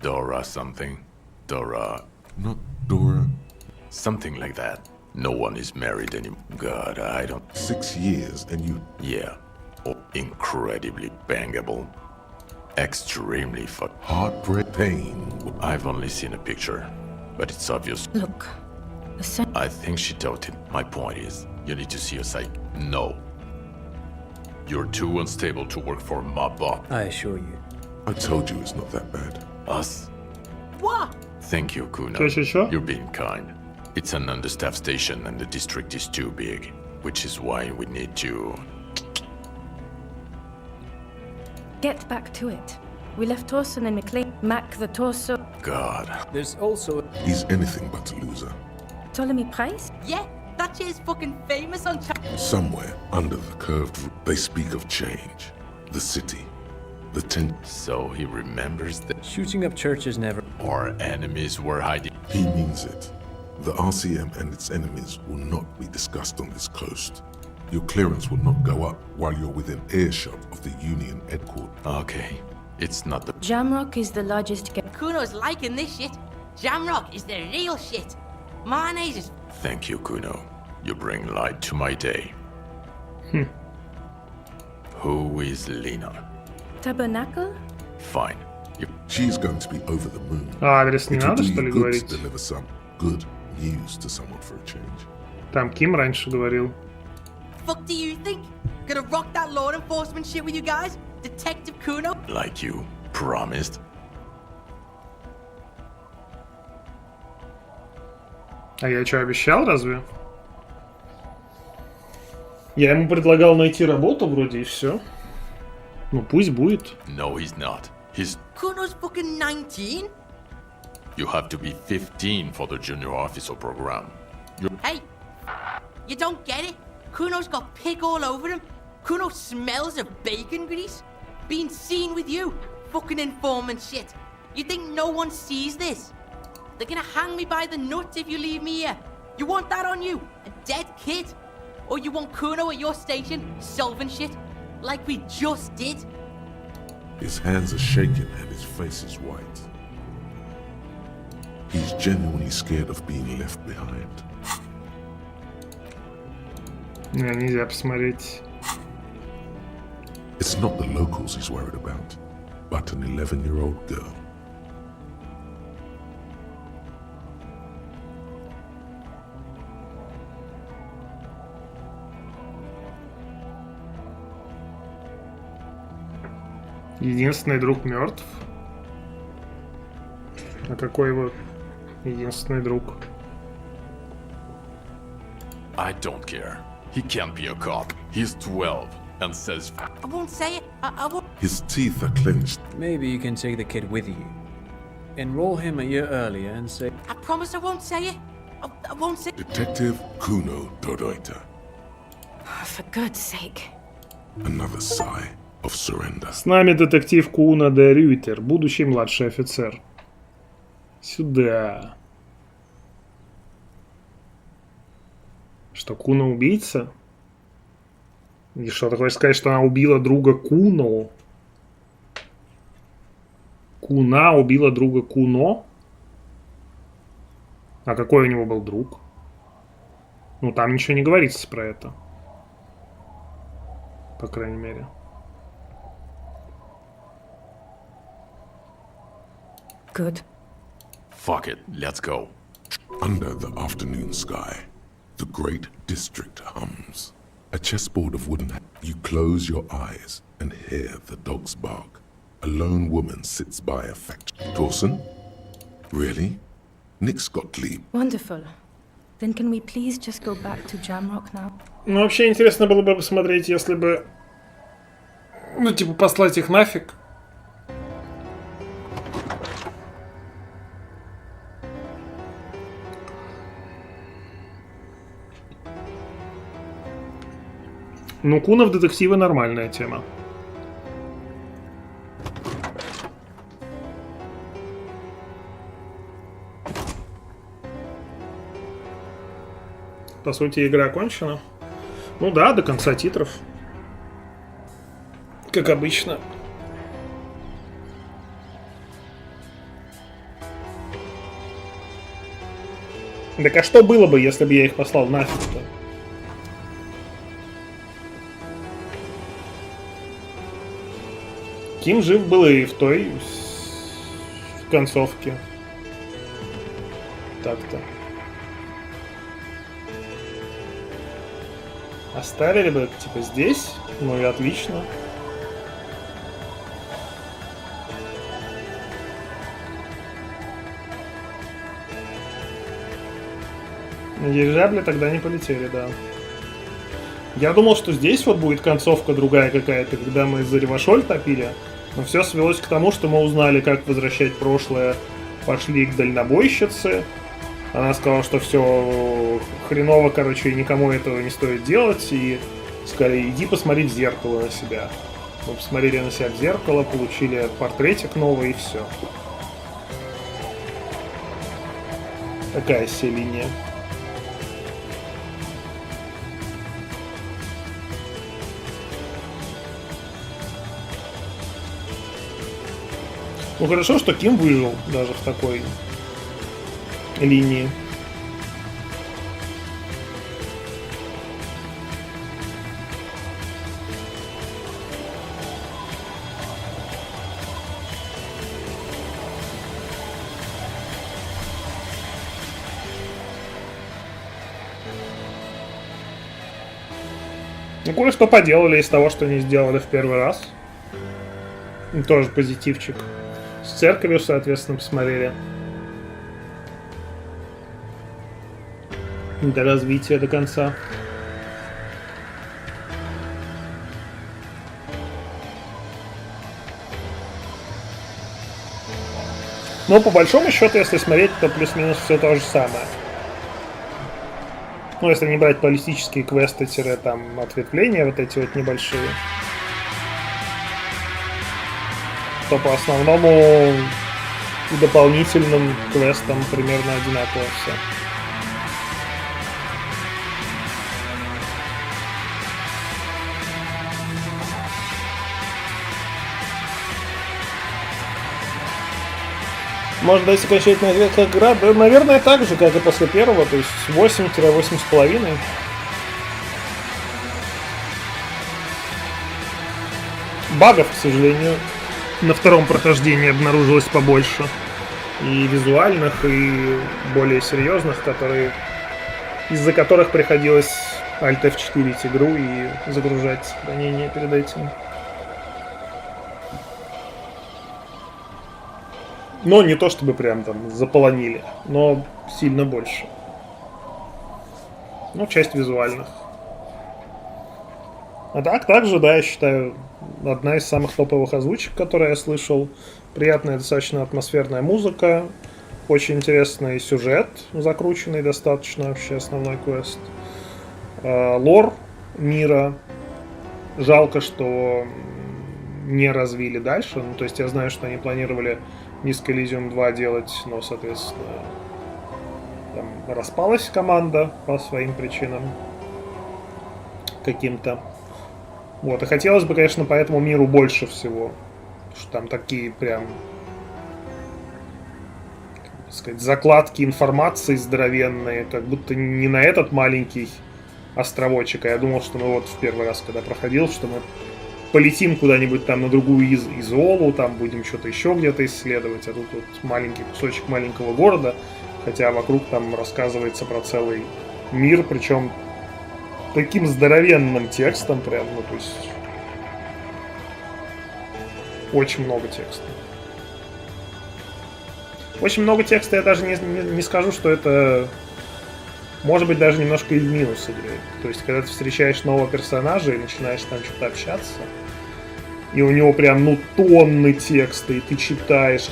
Dora something. Dora. Not Dora. Something like that. No one is married anymore. God, I don't... 6 years and you... Yeah. Oh, incredibly bangable. Extremely heartbreak pain. I've only seen a picture, but it's obvious. Look, I think she doubted. My point is, you need to see a psych. No. You're too unstable to work for my boss. I assure you. I told you it's not that bad. Us? What? Thank you, Kuno. Sure. You're being kind. It's an understaffed station and the district is too big, which is why we need to... Get back to it. We left Torson and McLean. Mac the torso. God. There's also... He's anything but a loser. Ptolemy Price? Yeah, that shit's fucking famous on Somewhere under the curved roof, they speak of change. The city. The tent. So he remembers that... Shooting up churches never... Our enemies were hiding... He means it. The RCM and its enemies will not be discussed on this coast. Your clearance will not go up while you're within earshot of the Union headquarters. Okay, it's not the... Jamrock is the largest... Kuno's liking this shit. Jamrock is the real shit. Mayonnaise is... Thank you, Kuno. You bring light to my day. Who is Lena? Tabernacle? Fine. She's going to be over the moon. Адрес не It will надо, do что ли, you good говорить? to deliver some good news to someone for a change. Там Ким раньше говорил. Fuck do you think? Gonna rock that law enforcement shit with you guys? Detective Kuno? Like you promised. А я что, обещал разве? Я ему предлагал найти работу вроде и все. Ну пусть будет. No, he's not. He's... Kuno's fucking 19? You have to be 15 for the junior officer program. Hey, you don't get it? Kuno's got pig all over him. Kuno smells of bacon grease. Being seen with you. Fucking informant shit. You think no one sees this? They're gonna hang me by the nuts if you leave me here. You want that on you? A dead kid? Or you want Kuno at your station solving shit? Like we just did? His hands are shaking and his face is white. He's genuinely scared of being left behind. Нельзя посмотреть. It's not the locals he's worried about, but an 11-year-old girl. Единственный друг мертв? А какой его единственный друг? I don't care. He can't be a cop. He's 12 and says. I won't say it. I won't. His teeth are clenched. Maybe you can take the kid with you. Enroll him a year earlier and say. I promise I won't say it. I won't say. Detective Kuno Dodoita. For God's sake. Another sigh of surrender. С нами детектив Куна де Рюйтер, будущий младший офицер. Сюда. Что, Куна убийца? И что, ты хочешь сказать, что она убила друга Куно? Куна убила друга Куно? А какой у него был друг? Ну, там ничего не говорится про это. По крайней мере. Good. Fuck it, let's go. Under the afternoon sky, the great district hums. A chessboard of wooden. You close your eyes and hear the dogs bark. A lone woman sits by a factory. Dawson? Really? Nick's got leave. Wonderful. Then can we please just go back to Grimrock now? Ну, вообще интересно было бы посмотреть, если бы... Ну, типа, послать их нафиг. Ну, Куна в детективы нормальная тема. По сути, игра окончена. Ну да, до конца титров. Как обычно. Так а что было бы, если бы я их послал нафиг-то? Ким жив был и в той концовке. Так-то. Оставили бы, типа, здесь? Ну и отлично. Дирижабли тогда не полетели, да. Я думал, что здесь вот будет концовка другая какая-то, когда мы за Ревашоль топили. Но все свелось к тому, что мы узнали, как возвращать прошлое. Пошли к дальнобойщице. Она сказала, что все хреново, короче, и никому этого не стоит делать. И сказали, иди посмотри в зеркало на себя. Мы посмотрели на себя в зеркало, получили портретик новый и все. Такая себе линия. Ну хорошо, что Ким выжил даже в такой линии. Ну, кое-что поделали из того, что не сделали в первый раз. И тоже позитивчик. С церковью, соответственно, посмотрели. До развития до конца. Но по большому счету, если смотреть, то плюс-минус все то же самое. Ну, если не брать политические квесты-там ответвления, вот эти вот небольшие, то по основному и дополнительным квестам примерно одинаково все. Может быть, окончательная игра, да, наверное, так же, как и после первого, то есть 8-8,5. Багов, к сожалению, на втором прохождении обнаружилось побольше. И визуальных, и более серьезных, из-за которых приходилось Alt F4 игру и загружать сохранение перед этим. Но не то чтобы прям там заполонили, но сильно больше. Ну, часть визуальных. А так, также, да, я считаю, одна из самых топовых озвучек, которые я слышал. Приятная, достаточно атмосферная музыка. Очень интересный сюжет, закрученный достаточно, вообще основной квест. Лор мира. Жалко, что не развили дальше. Ну, то есть я знаю, что они планировали Disco Elysium 2 делать, но, соответственно, там распалась команда по своим причинам каким-то. Вот, и хотелось бы, конечно, по этому миру больше всего. Потому что там такие прям, как сказать, закладки информации здоровенные, как будто не на этот маленький островочек. А я думал, что мы вот в первый раз, когда проходил, что мы полетим куда-нибудь там на другую Изолу, там будем что-то еще где-то исследовать, а тут вот маленький кусочек маленького города, хотя вокруг там рассказывается про целый мир, причем таким здоровенным текстом прям, ну то есть очень много текста. Очень много текста, я даже не скажу, что это может быть даже немножко и в минус игры. То есть, когда ты встречаешь нового персонажа и начинаешь там что-то общаться, и у него прям, ну, тонны текста, и ты читаешь.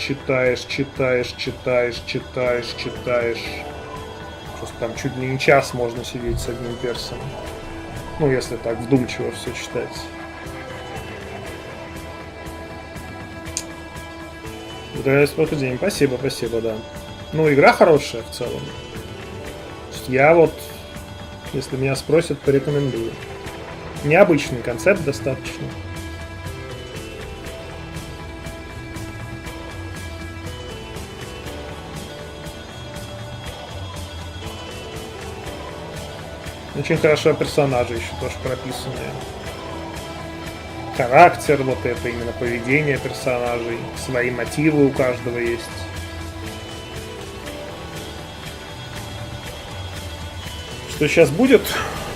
Просто там чуть ли не час можно сидеть с одним персом. Ну, если так вдумчиво все читать. Здравия, спокойно. Спасибо, да. Ну, игра хорошая в целом. Я вот, если меня спросят, порекомендую. Необычный концепт достаточно. Очень хорошо персонажи еще тоже прописанные. Характер, вот это именно поведение персонажей. Свои мотивы у каждого есть. Что сейчас будет?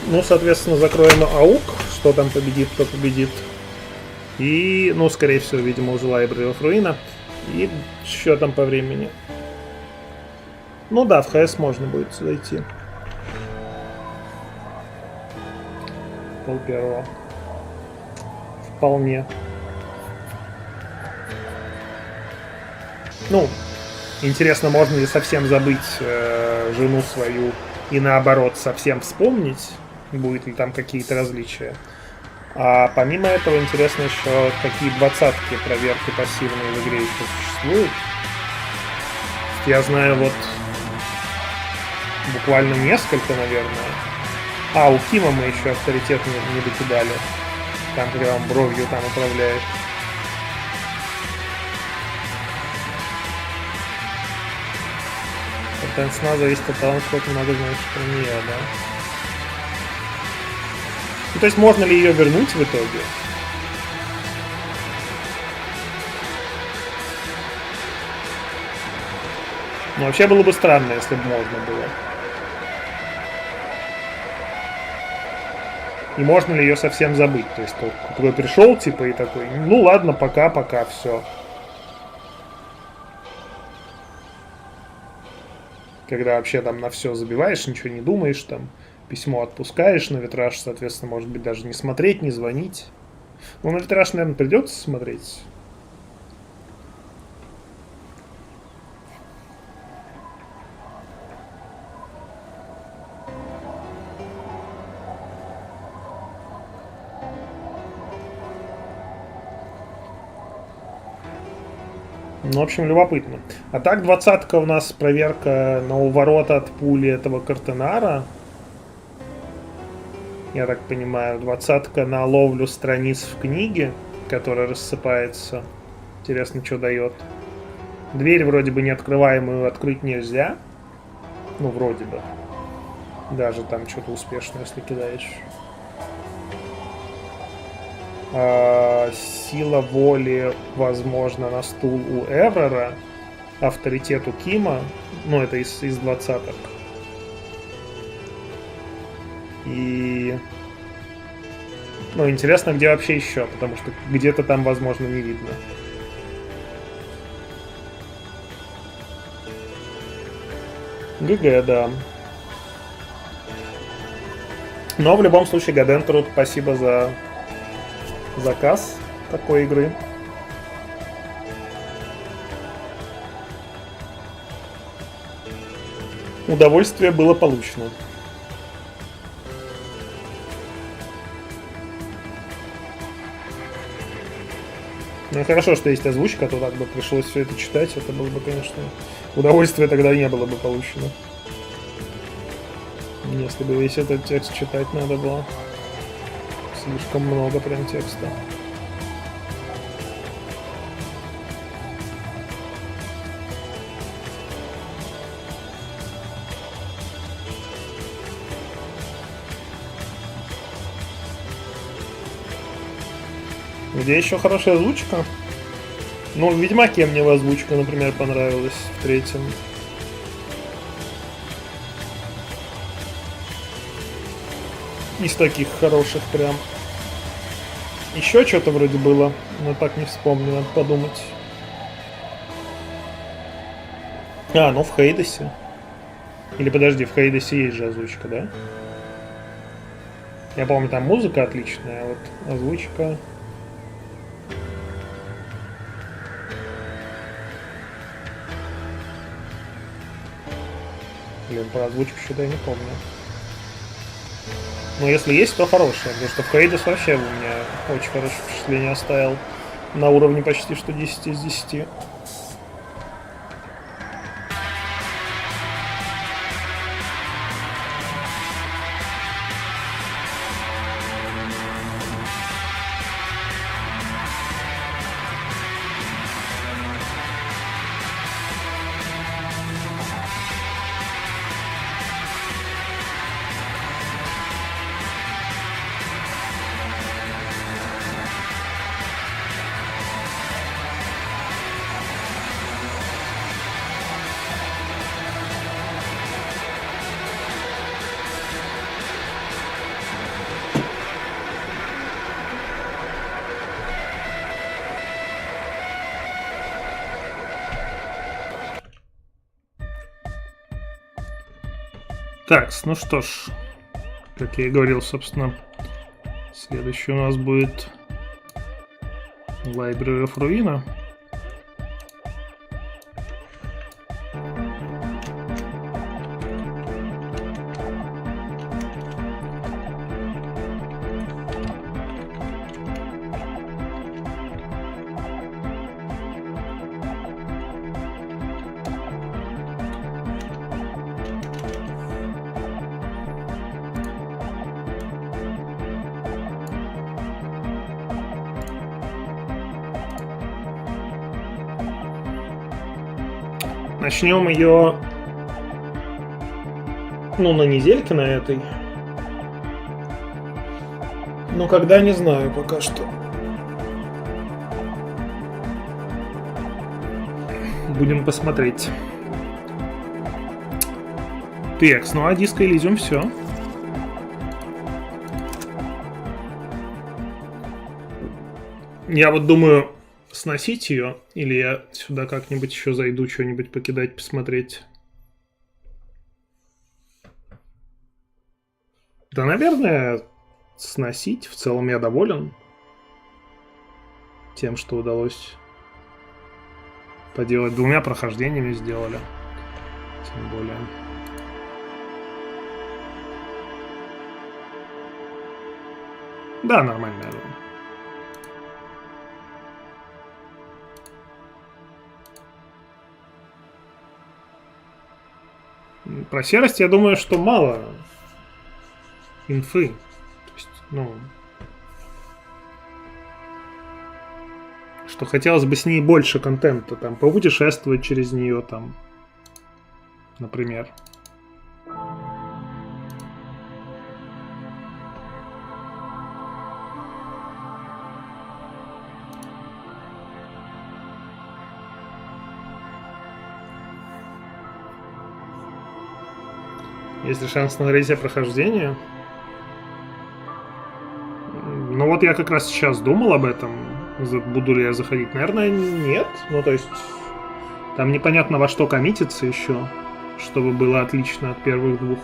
Ну, соответственно, закроем АУК. Что там победит, кто победит. И, ну, скорее всего, видимо, уже Library of Ruin. И что там по времени? Ну да, в ХС можно будет зайти. Пол-первого. Вполне. Ну, интересно, можно ли совсем забыть жену свою и наоборот совсем вспомнить, будет ли там какие-то различия. А помимо этого интересно еще, какие 20-ки проверки пассивные в игре еще существуют. Я знаю вот буквально несколько, наверное. А, у Кима мы еще авторитет не докидали. Там, когда он бровью там управляет. Контент сна зависит от того, сколько много знаешь про нее, да? Ну, то есть можно ли ее вернуть в итоге? Ну, вообще было бы странно, если бы можно было. И можно ли ее совсем забыть? То есть кто пришел, типа, и такой, ну ладно, пока, все. Когда вообще там на все забиваешь, ничего не думаешь, там письмо отпускаешь на витраж, соответственно, может быть, даже не смотреть, не звонить. Ну, на витраж, наверное, придется смотреть. Ну, в общем, любопытно. А так, 20-ка у нас проверка на уворот от пули этого Картенара. Я так понимаю. 20-ка на ловлю страниц в книге, которая рассыпается. Интересно, что дает. Дверь вроде бы неоткрываемую открыть нельзя. Ну, вроде бы. Даже там что-то успешно, если кидаешь. Сила воли, возможно, на стул у Эврера. Авторитет у Кима. Ну, это из 20-ок. И... Ну, интересно, где вообще еще, потому что где-то там, возможно, не видно. ГГ, да. Но в любом случае, Гадентеру спасибо за заказ такой игры. Удовольствие было получено. Ну хорошо, что есть озвучка, а то так бы пришлось все это читать. Это было бы, конечно, удовольствие тогда не было бы получено. Если бы весь этот текст читать надо было. Слишком много прям текста. Где еще хорошая озвучка? Ну, в Ведьмаке мне озвучка, например, понравилась в 3-м. Из таких хороших прям. Еще что-то вроде было, но так не вспомню, надо подумать. Ну в Хейдесе. Или подожди, в Хейдесе есть же озвучка, да? Я помню, там музыка отличная, а вот озвучка... Блин, про озвучку что-то я не помню. Но если есть, то хорошая, потому что в Хейдес вообще у меня очень хорошее впечатление оставил. На уровне почти что 10 из 10. Так, ну что ж, как я и говорил, собственно, следующий у нас будет Library of Ruina. Начнем ее, ну, на недельке на этой. Но когда, не знаю пока что. Будем посмотреть. Текст, ну а диско Elysium все. Я вот думаю... сносить ее, или я сюда как-нибудь еще зайду, что-нибудь покидать, посмотреть. Да, наверное, сносить. В целом я доволен тем, что удалось поделать. 2 прохождениями сделали. Тем более. Да, нормально, я думаю. про серость я думаю, что мало инфы. То есть, ну, что хотелось бы с ней больше контента, там, попутешествовать через нее, там, например. Есть ли шанс на третье прохождение? Ну вот я как раз сейчас думал об этом. Буду ли я заходить? Наверное, нет. Ну то есть там непонятно во что коммититься еще, чтобы было отлично от первых двух.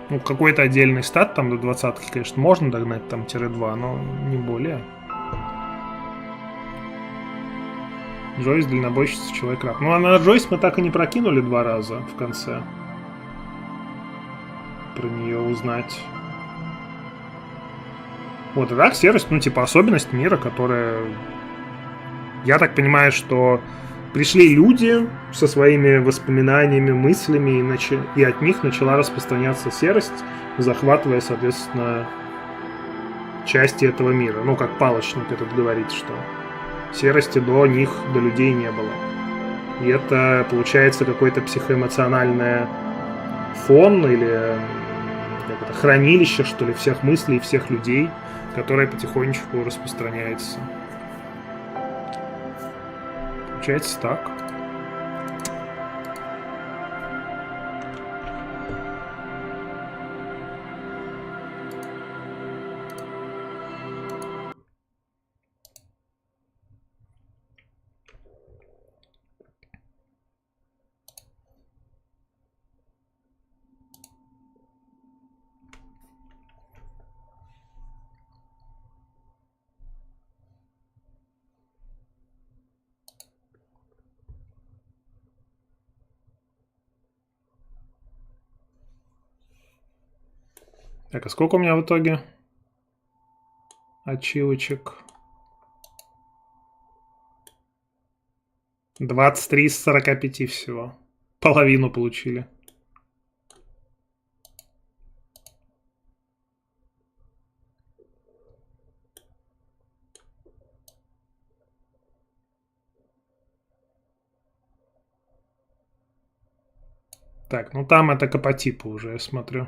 Ну какой-то отдельный стат там до 20-ки, конечно, можно догнать там -2, но не более. Джойс, дальнобойщица, человек-раб. Ну а на Джойс мы так и не прокинули 2 раза в конце. Про нее узнать. Вот, и так, серость, ну, типа, особенность мира, которая... Я так понимаю, что пришли люди со своими воспоминаниями, мыслями, и от них начала распространяться серость, захватывая, соответственно, части этого мира. Ну, как палочник этот говорит, что серости до них, до людей не было. И это, получается, какой-то психоэмоциональный фон или хранилище, что ли, всех мыслей, всех людей, которое потихонечку распространяется. Получается так. Так, а сколько у меня в итоге ачивочек? 23 из 45 всего. Половину получили. Так, ну там это по типу уже, я смотрю.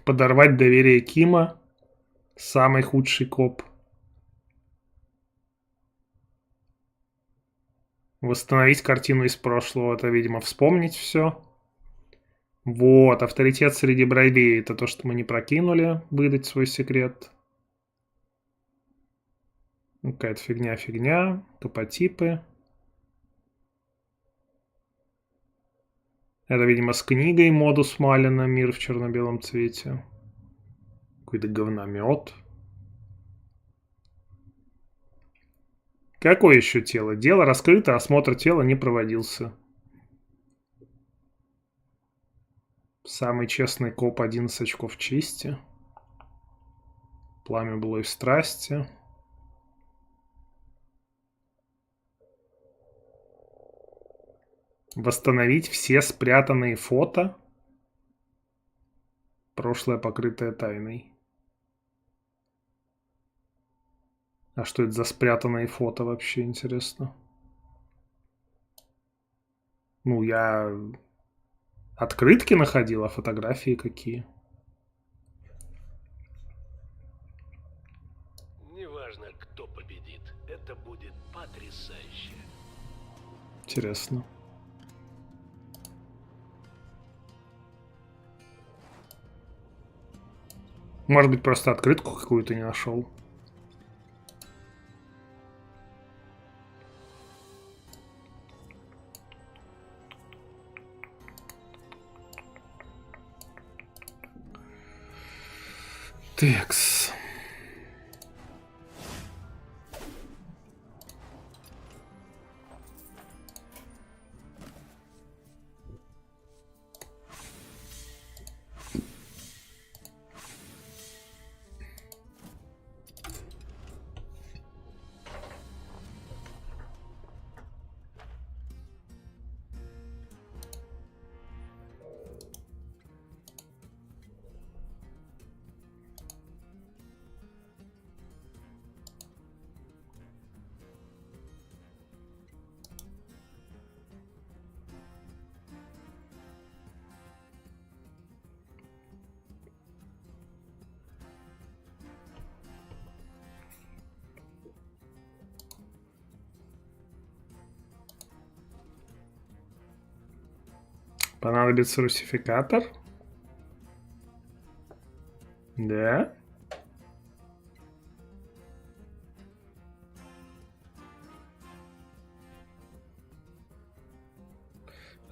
Подорвать доверие Кима. Самый худший коп. Восстановить картину из прошлого. Это, видимо, вспомнить все. Вот, авторитет среди бродей. Это то, что мы не прокинули. Выдать свой секрет. Какая-то фигня. Тупотипы. Это, видимо, с книгой Модус Малина «Мир в черно-белом цвете». Какой-то говномет. Какое еще тело? Дело раскрыто, осмотр тела не проводился. Самый честный коп, 11 очков чести. Пламя былой страсти. Восстановить все спрятанные фото. Прошлое, покрытое тайной. А что это за спрятанные фото вообще, интересно? Ну, я открытки находил, а фотографии какие? Неважно, кто победит, это будет потрясающе. Интересно. Может быть, просто открытку какую-то не нашел. Текс. Понадобится русификатор? Да?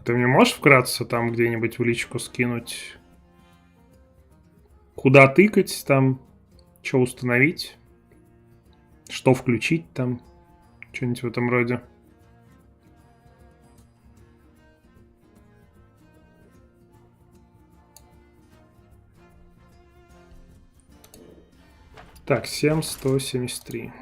Ты мне можешь вкратце там где-нибудь в личку скинуть? Куда тыкать там? Что установить? Что включить там? Что-нибудь в этом роде. Так, 7173.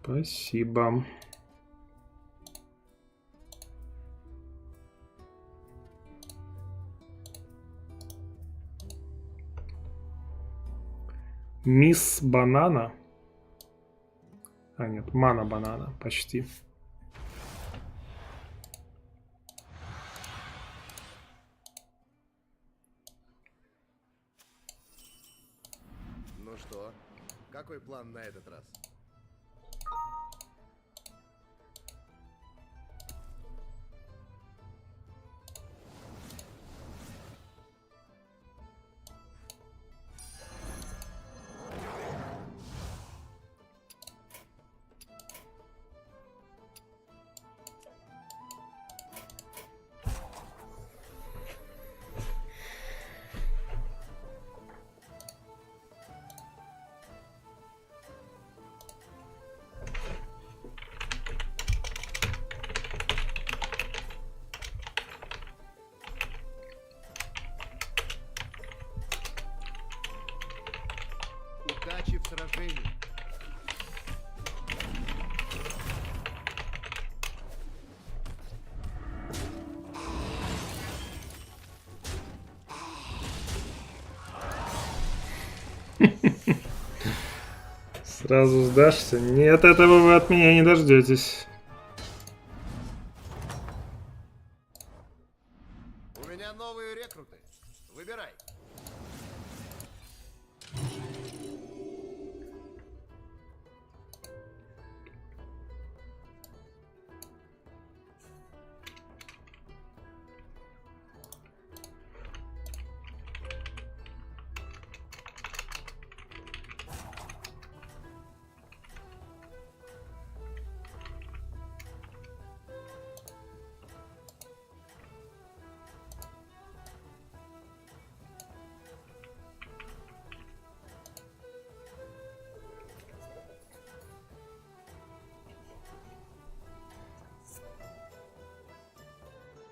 Спасибо. Мисс Банана. А, нет, Мана Банана. Почти. Ну что, какой план на этот раз? Удачи в сражении. Сразу сдашься? Нет, этого вы от меня не дождетесь. У меня новые рекруты. Выбирай.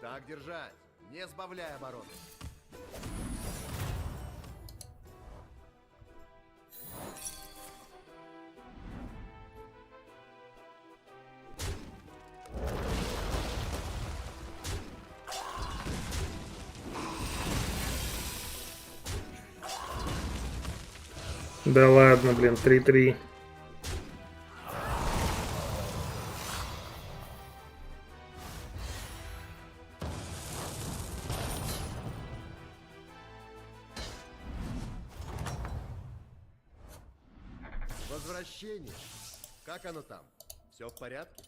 Так держать, не сбавляй обороты. Да ладно, блин, 3-3. Возвращение. Как оно там? Все в порядке?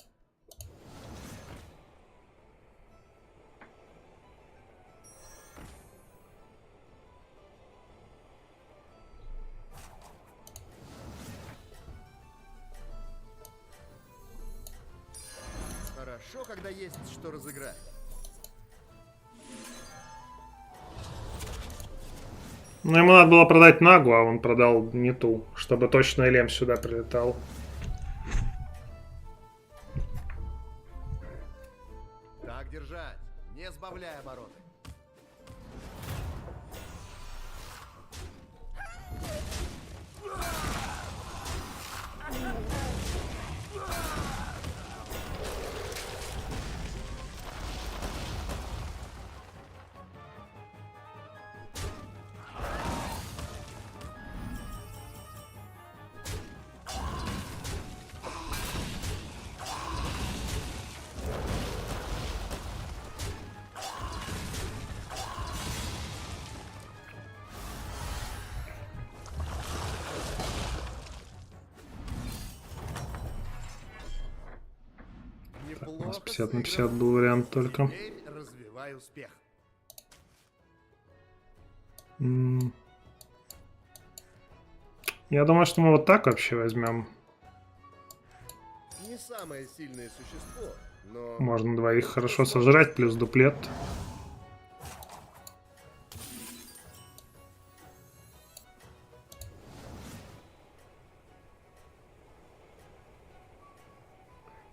Хорошо, когда есть что разыграть. Ну, ему надо было продать Нагу, а он продал не ту, чтобы точно Элем сюда прилетал. Так держать, не сбавляй обороты. Так, у нас 50 на 50 был вариант только. Теперь развивай успех. Я думаю, что мы вот так вообще возьмем. Не самое сильное существо, но... Можно двоих хорошо сожрать, плюс дуплет.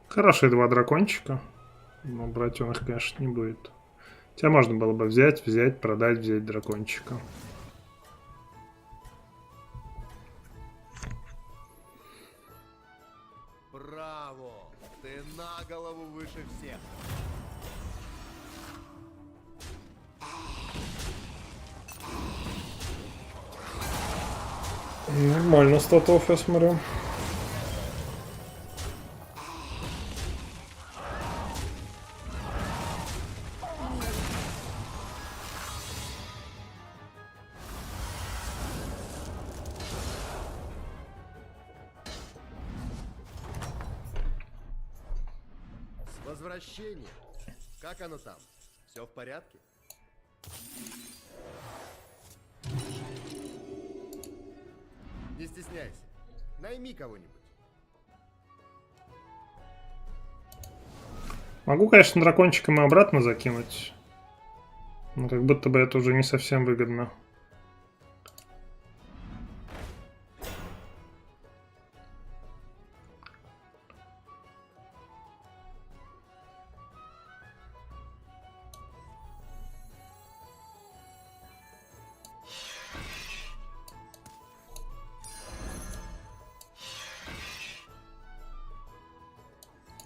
Хорошие два дракончика. Но брать он их, конечно, не будет. Хотя можно было бы взять, продать, взять дракончика. Браво! Ты на голову выше всех. Нормально статов, я смотрю. С возвращением. Как оно там? Все в порядке? Не стесняйся. Найми кого-нибудь. Могу, конечно, дракончика мы обратно закинуть. Но как будто бы это уже не совсем выгодно.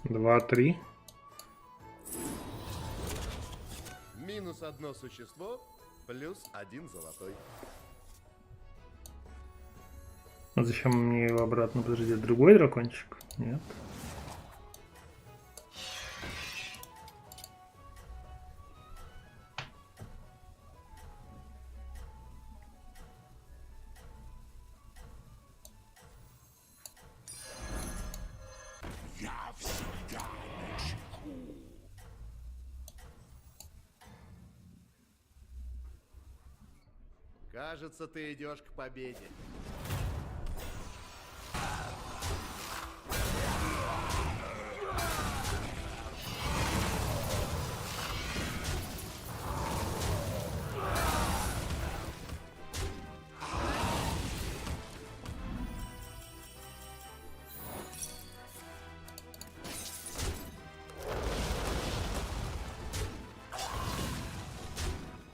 Два, три. Минус одно существо, плюс один золотой. А зачем мне его обратно? Подожди, другой дракончик? Нет. Я всегда на чеку. Кажется, ты идешь к победе.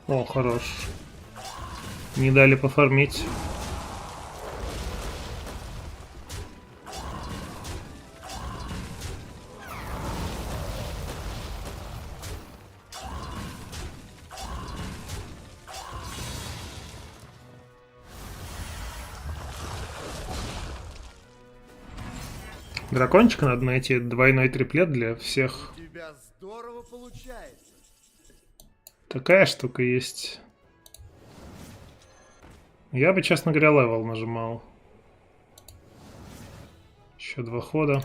О, хорош. Не дали пофармить. Дракончика надо найти, двойной триплет для всех. У тебя здорово получается. Такая штука есть. Я бы, честно говоря, левел нажимал. Еще два хода.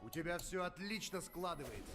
У тебя все отлично складывается.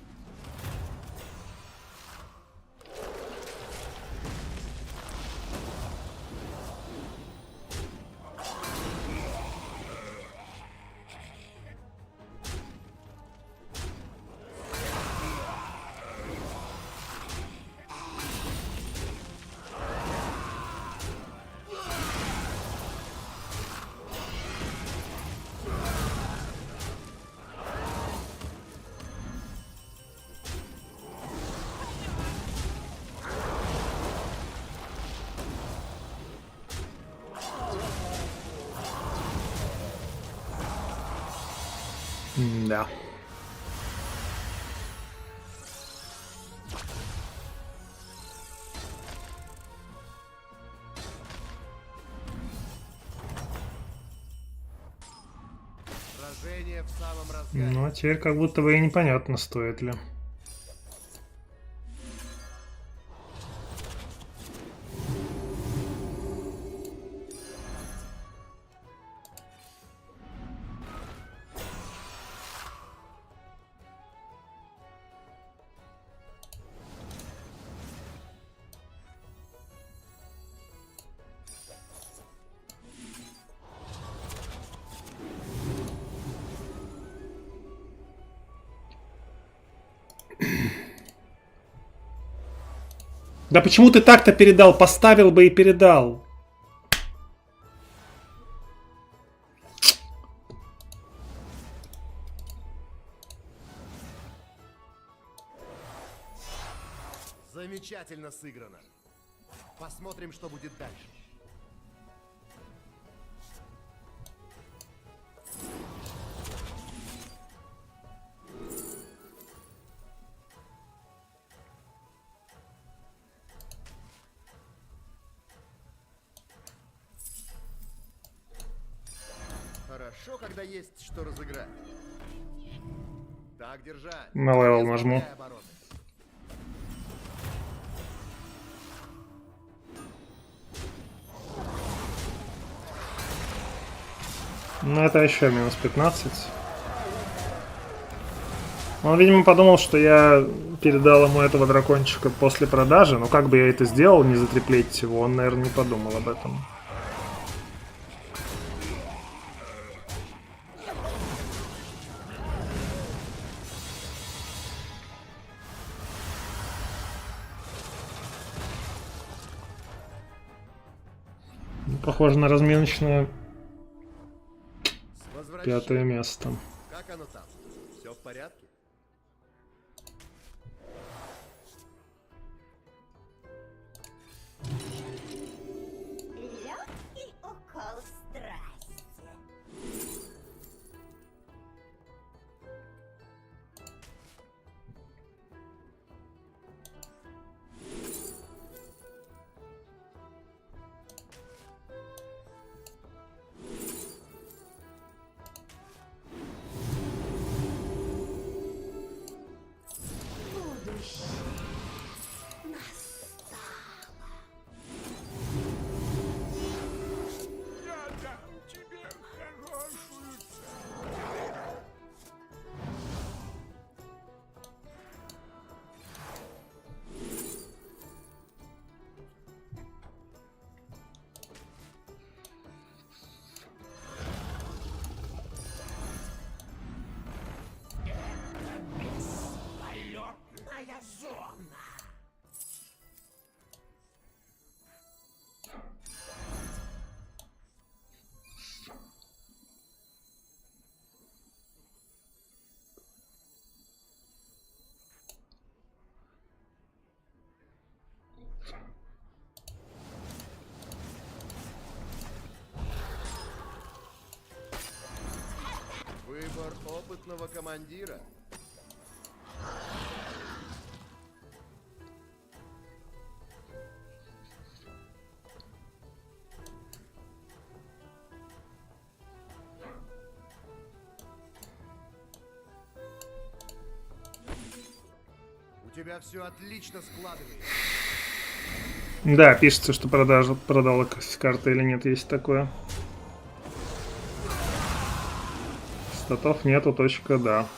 Да. Сражение в самом разгаре. Ну, а теперь как будто бы и непонятно, стоит ли. Да почему ты так-то передал? Поставил бы и передал. Замечательно сыграно. Посмотрим, что будет дальше. Хорошо, когда есть что разыграть. Так держать. На левел нажму. Ну, это еще минус 15. Он, видимо, подумал, что я передал ему этого дракончика после продажи. Но как бы я это сделал, не затреплеть его, он, наверное, не подумал об этом. Похоже на разминочное 5-е место. Как оно там? Все в порядке? Легкий укол страсти. Выбор опытного командира. У тебя все отлично складывается. Да, пишется, что продала карта или нет, есть такое. Статов нету, точка, да.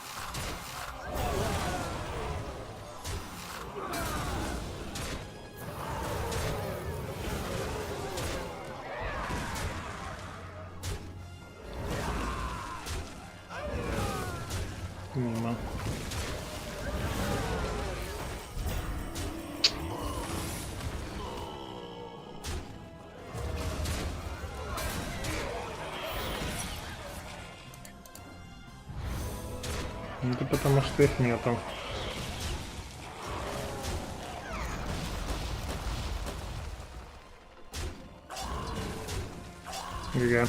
Мимо. Это потому что их нету. ГГ.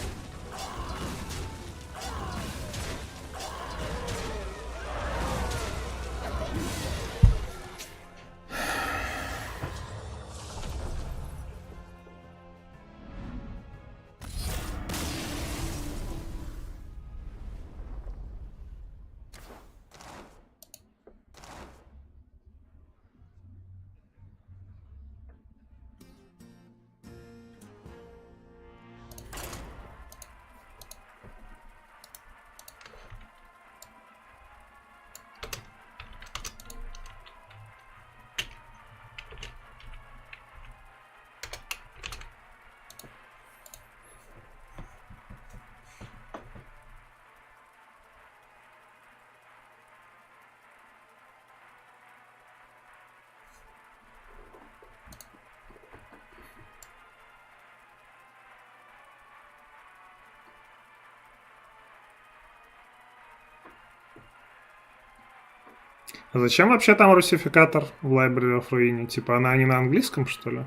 А зачем вообще там русификатор в Library of Ruin? Типа она не на английском, что ли?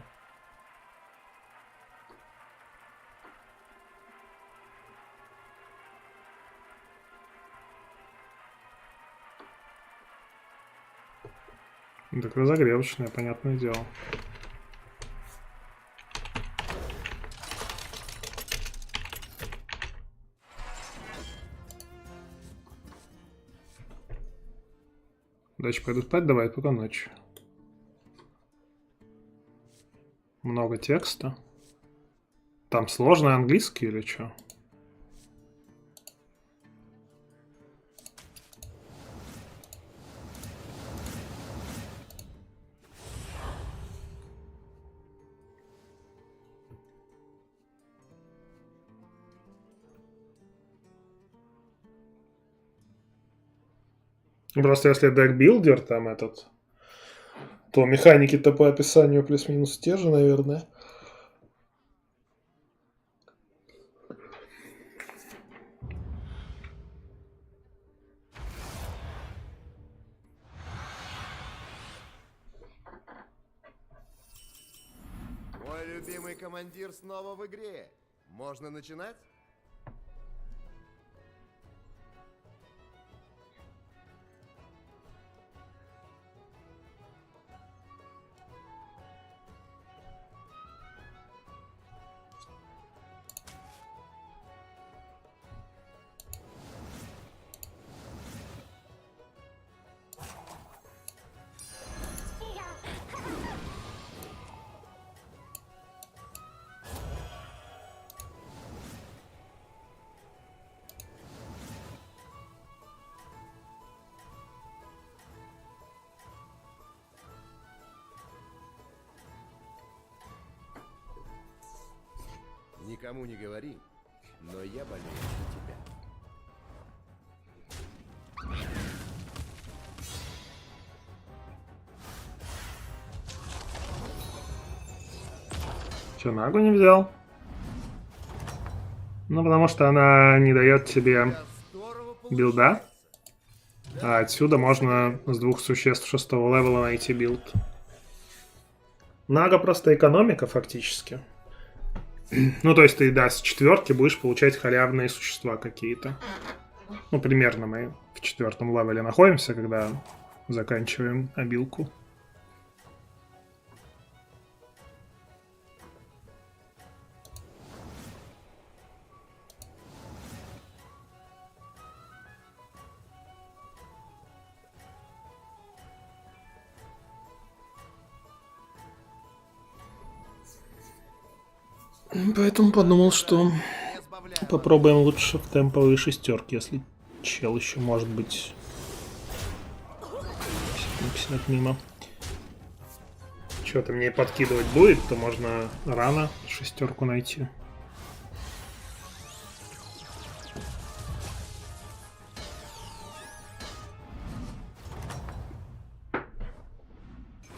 Так разогревочная, понятное дело. Дальше пойду спать, давай, пока ночь. Много текста. Там сложный английский или что? Просто если декбилдер там этот, то механики-то по описанию плюс-минус те же, наверное. Мой любимый командир снова в игре. Можно начинать? Никому не говори, но я болею за тебя. Че, Нагу не взял? Ну, потому что она не дает тебе билда. А отсюда можно с двух существ 6-го левела найти билд. Нага просто экономика фактически. Ну, то есть ты, да, с 4-ки будешь получать халявные существа какие-то. Ну, примерно мы в 4-м левеле находимся, когда заканчиваем обилку. Поэтому подумал, что попробуем лучше в темповые 6-ки, если чел еще может быть писать мимо. Что-то мне подкидывать будет, то можно рано 6-ку найти.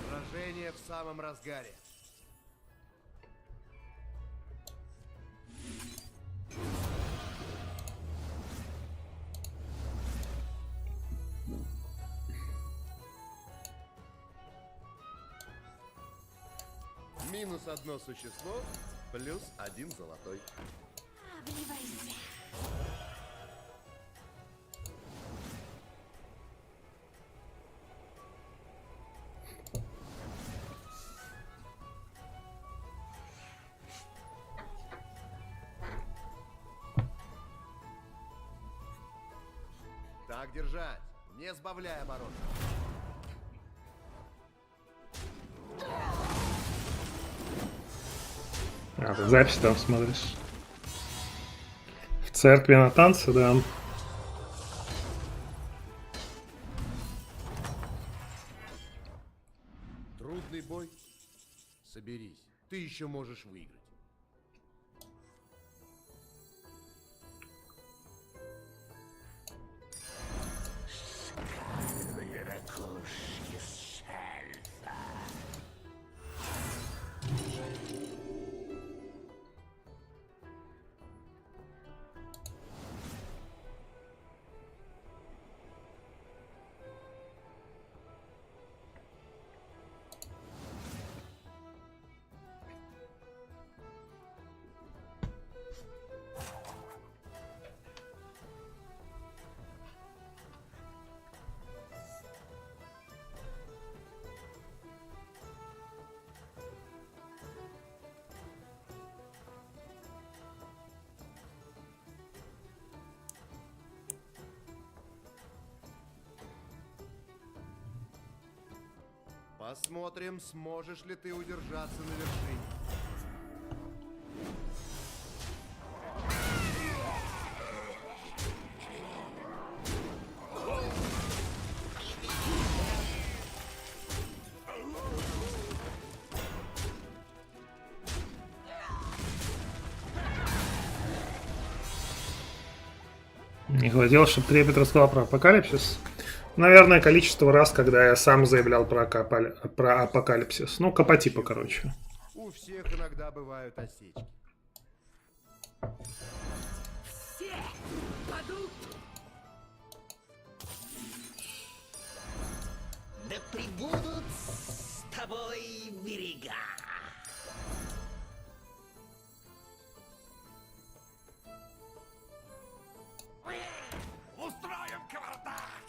Сражение в самом разгаре. Минус одно существо, плюс один золотой. Так держать, не сбавляй обороты. А, ты запись там смотришь. В церкви на танцы, да. Трудный бой. Соберись, ты еще можешь выиграть. Посмотрим, сможешь ли ты удержаться на вершине. Не хватило, чтобы Трепет рассказал про апокалипсис. Наверное, количество раз, когда я сам заявлял про апокалипсис. Ну, капотипа, короче. У всех иногда бывают осечки. Все падут! Да прибудут с тобой берега! Устроим кавардак!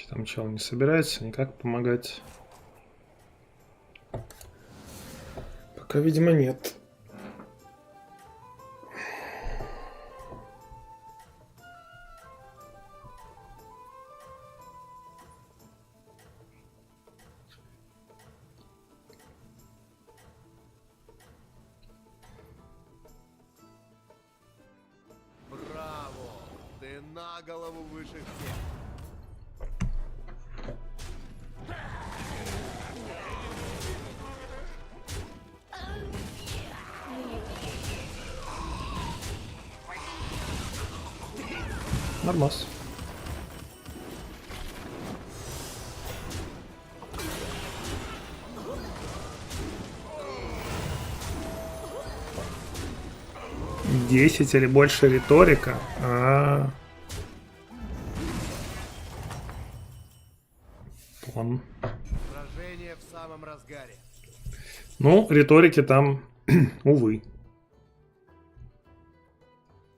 Там чел не собирается никак помогать. Пока, видимо, нет. Браво! Ты на голову выше всех. Нормас. Десять или больше риторика. План. Сражение в самом разгаре. Ну, риторики там, увы.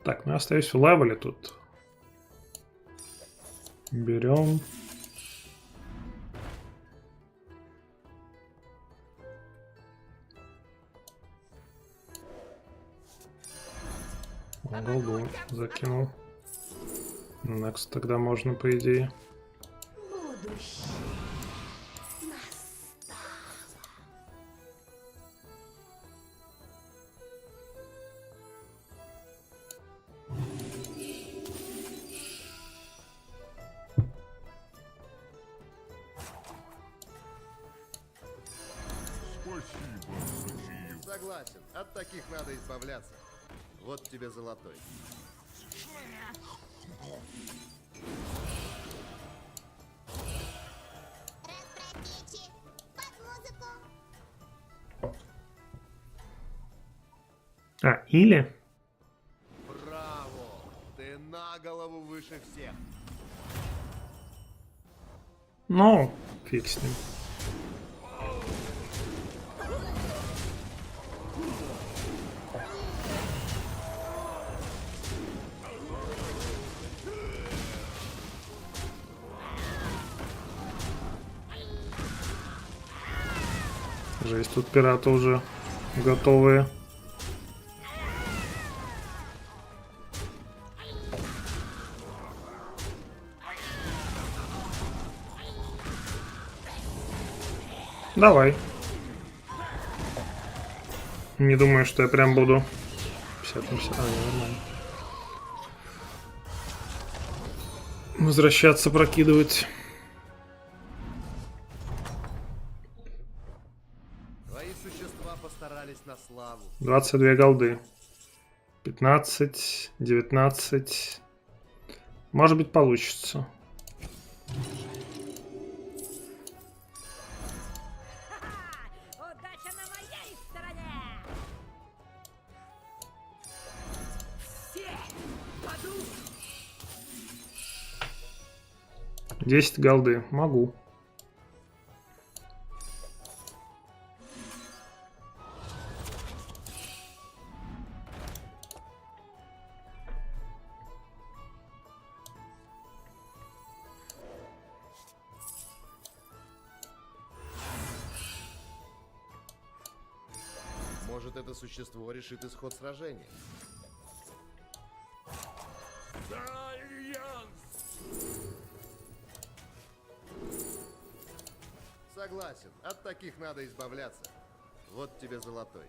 Так, ну я остаюсь в левеле тут. Берем. Голду закинул. Next тогда можно, по идее. Согласен, от таких надо избавляться. Вот тебе золотой. Или? Браво! Ты на голову выше всех. Ну, фиг с ним. Жесть, тут пираты уже готовые. Давай. Не думаю, что я прям буду 50 на 50. Нормально. Возвращаться, прокидывать. Твои существа постарались на славу. 22 голды. 15, 19. Может быть, получится. Удача на моей стороне! Все падут! 10 голды. Могу. Может, это существо решит исход сражения. Согласен, от таких надо избавляться. Вот тебе золотой.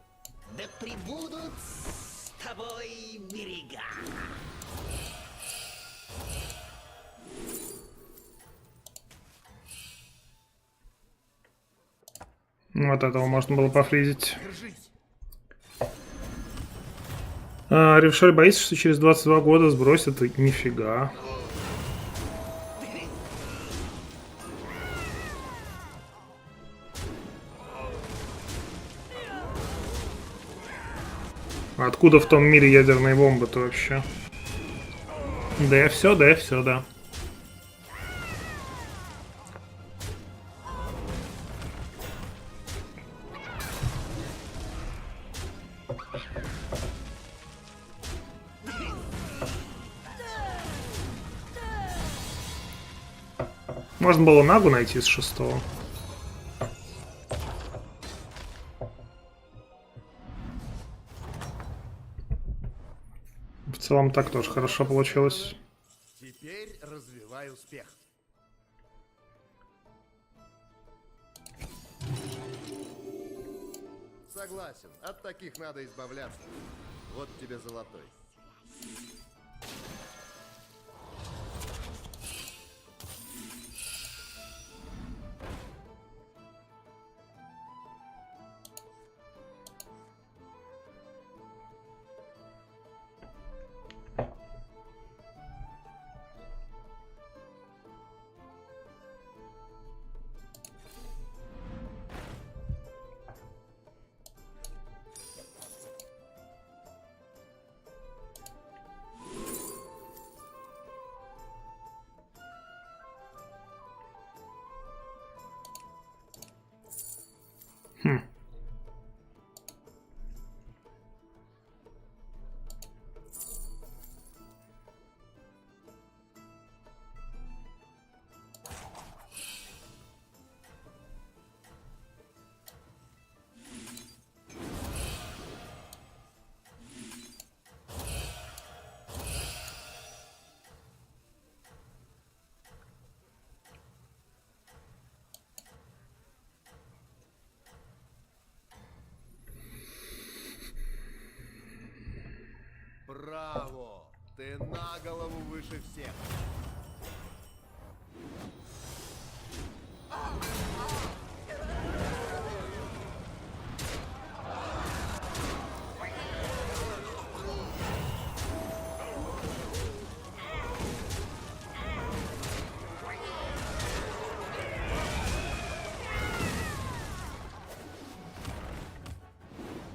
Да прибудут с тобой берега. Вот этого можно было пофризить. Ревшоль боится, что через 22 года сбросят, и нифига. Откуда в том мире ядерные бомбы-то вообще? Да, все, да. Можно было Нагу найти с 6-го. В целом так тоже хорошо получилось. Теперь развивай успех. Согласен, от таких надо избавляться. Вот тебе золотой. Браво! Ты на голову выше всех.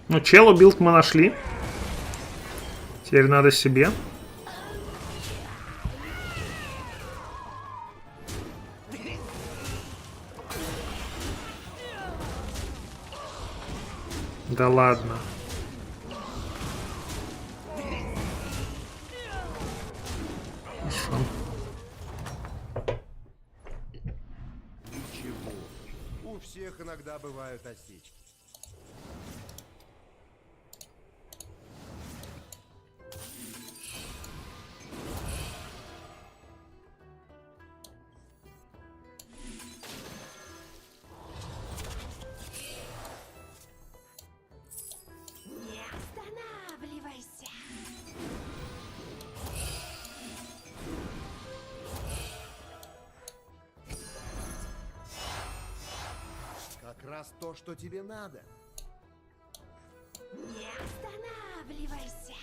Ну, челу билд мы нашли. Теперь надо себе. Да ладно. Хорошо. Ничего. У всех иногда бывают осечки. Как раз то, что тебе надо. Не останавливайся.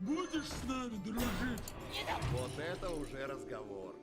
Будешь с нами дружить? Вот это уже разговор.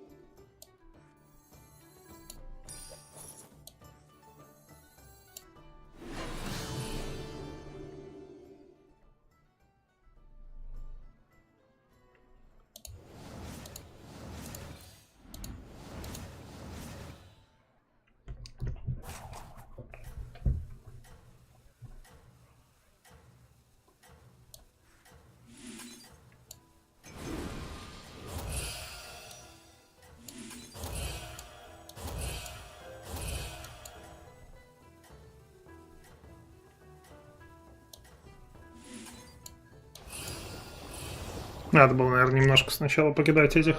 Надо было, наверное, немножко сначала покидать этих.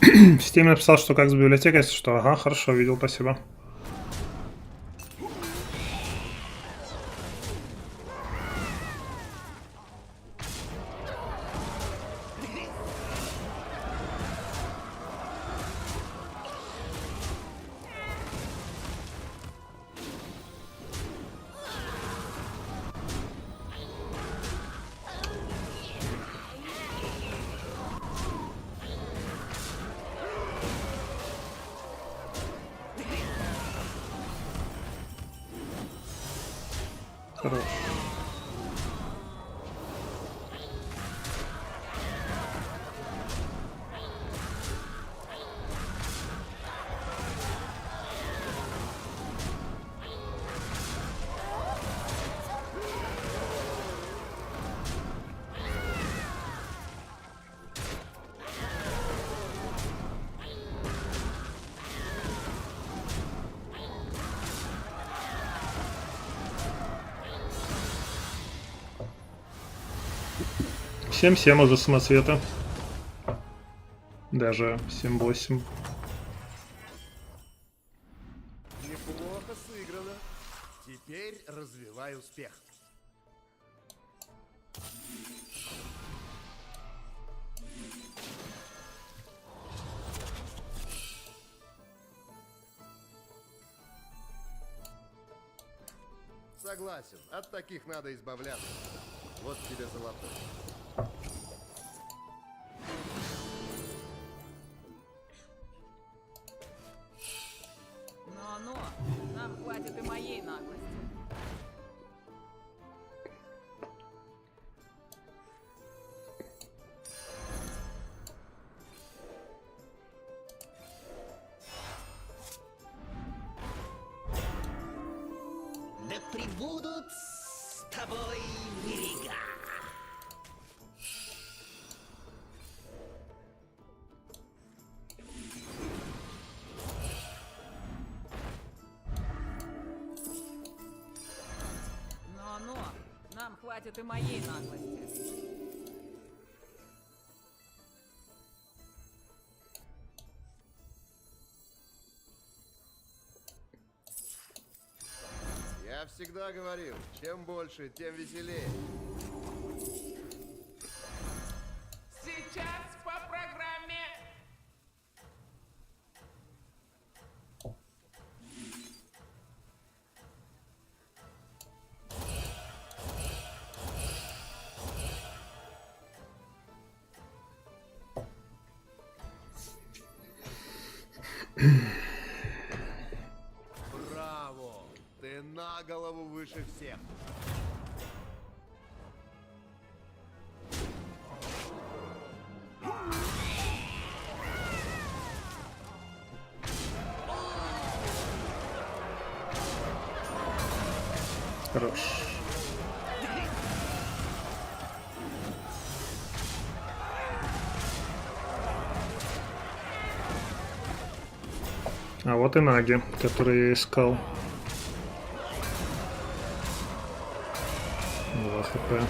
В Steam написал, что как с библиотекой, что ага, хорошо, видел, спасибо. Хорош. Всем уже самоцвета. Даже 7-8. Неплохо сыграно. Теперь развивай успех. Согласен, от таких надо избавляться. Вот тебе золотой. Но, нам хватит и моей наглости. Да прибудут с тобой берега. Но, нам хватит и моей наглости. Я всегда говорил, чем больше, тем веселее. Сейчас по программе. Браво! Ты на голову выше всех. Хорош. А вот и наги, которые я искал. 2 хп.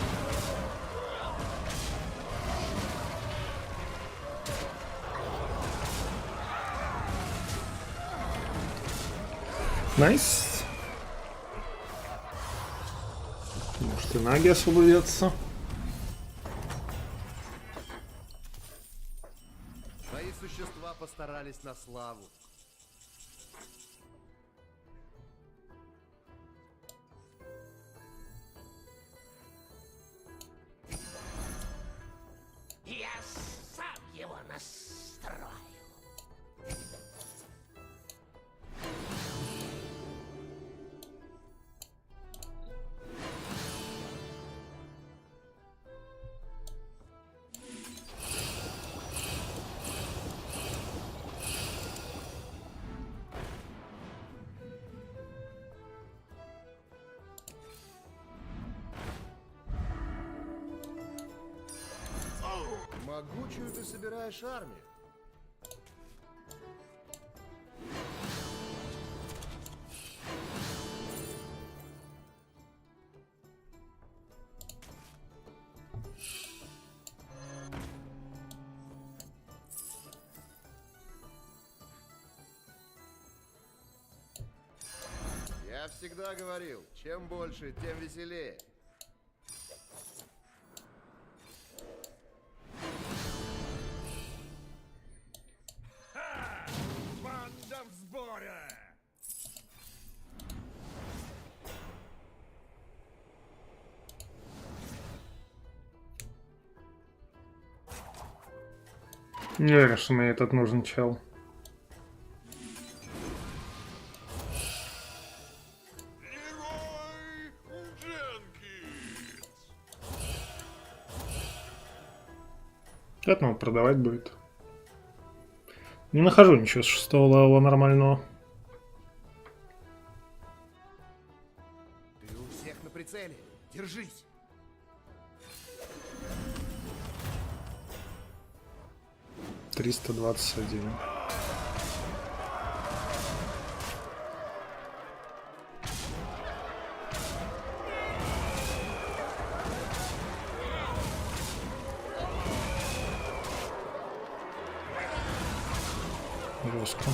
Найс. Может и наги освободятся. Твои существа постарались на славу. Я сам его настрою. Могучую ты собираешь армию. Я всегда говорил, чем больше, тем веселее. Банда в сборе! Не верю, что мне этот нужен чел. Это надо продавать будет. Не нахожу ничего с 6-го левела нормального. Ты у всех на прицеле. Держись. $321. Жестко.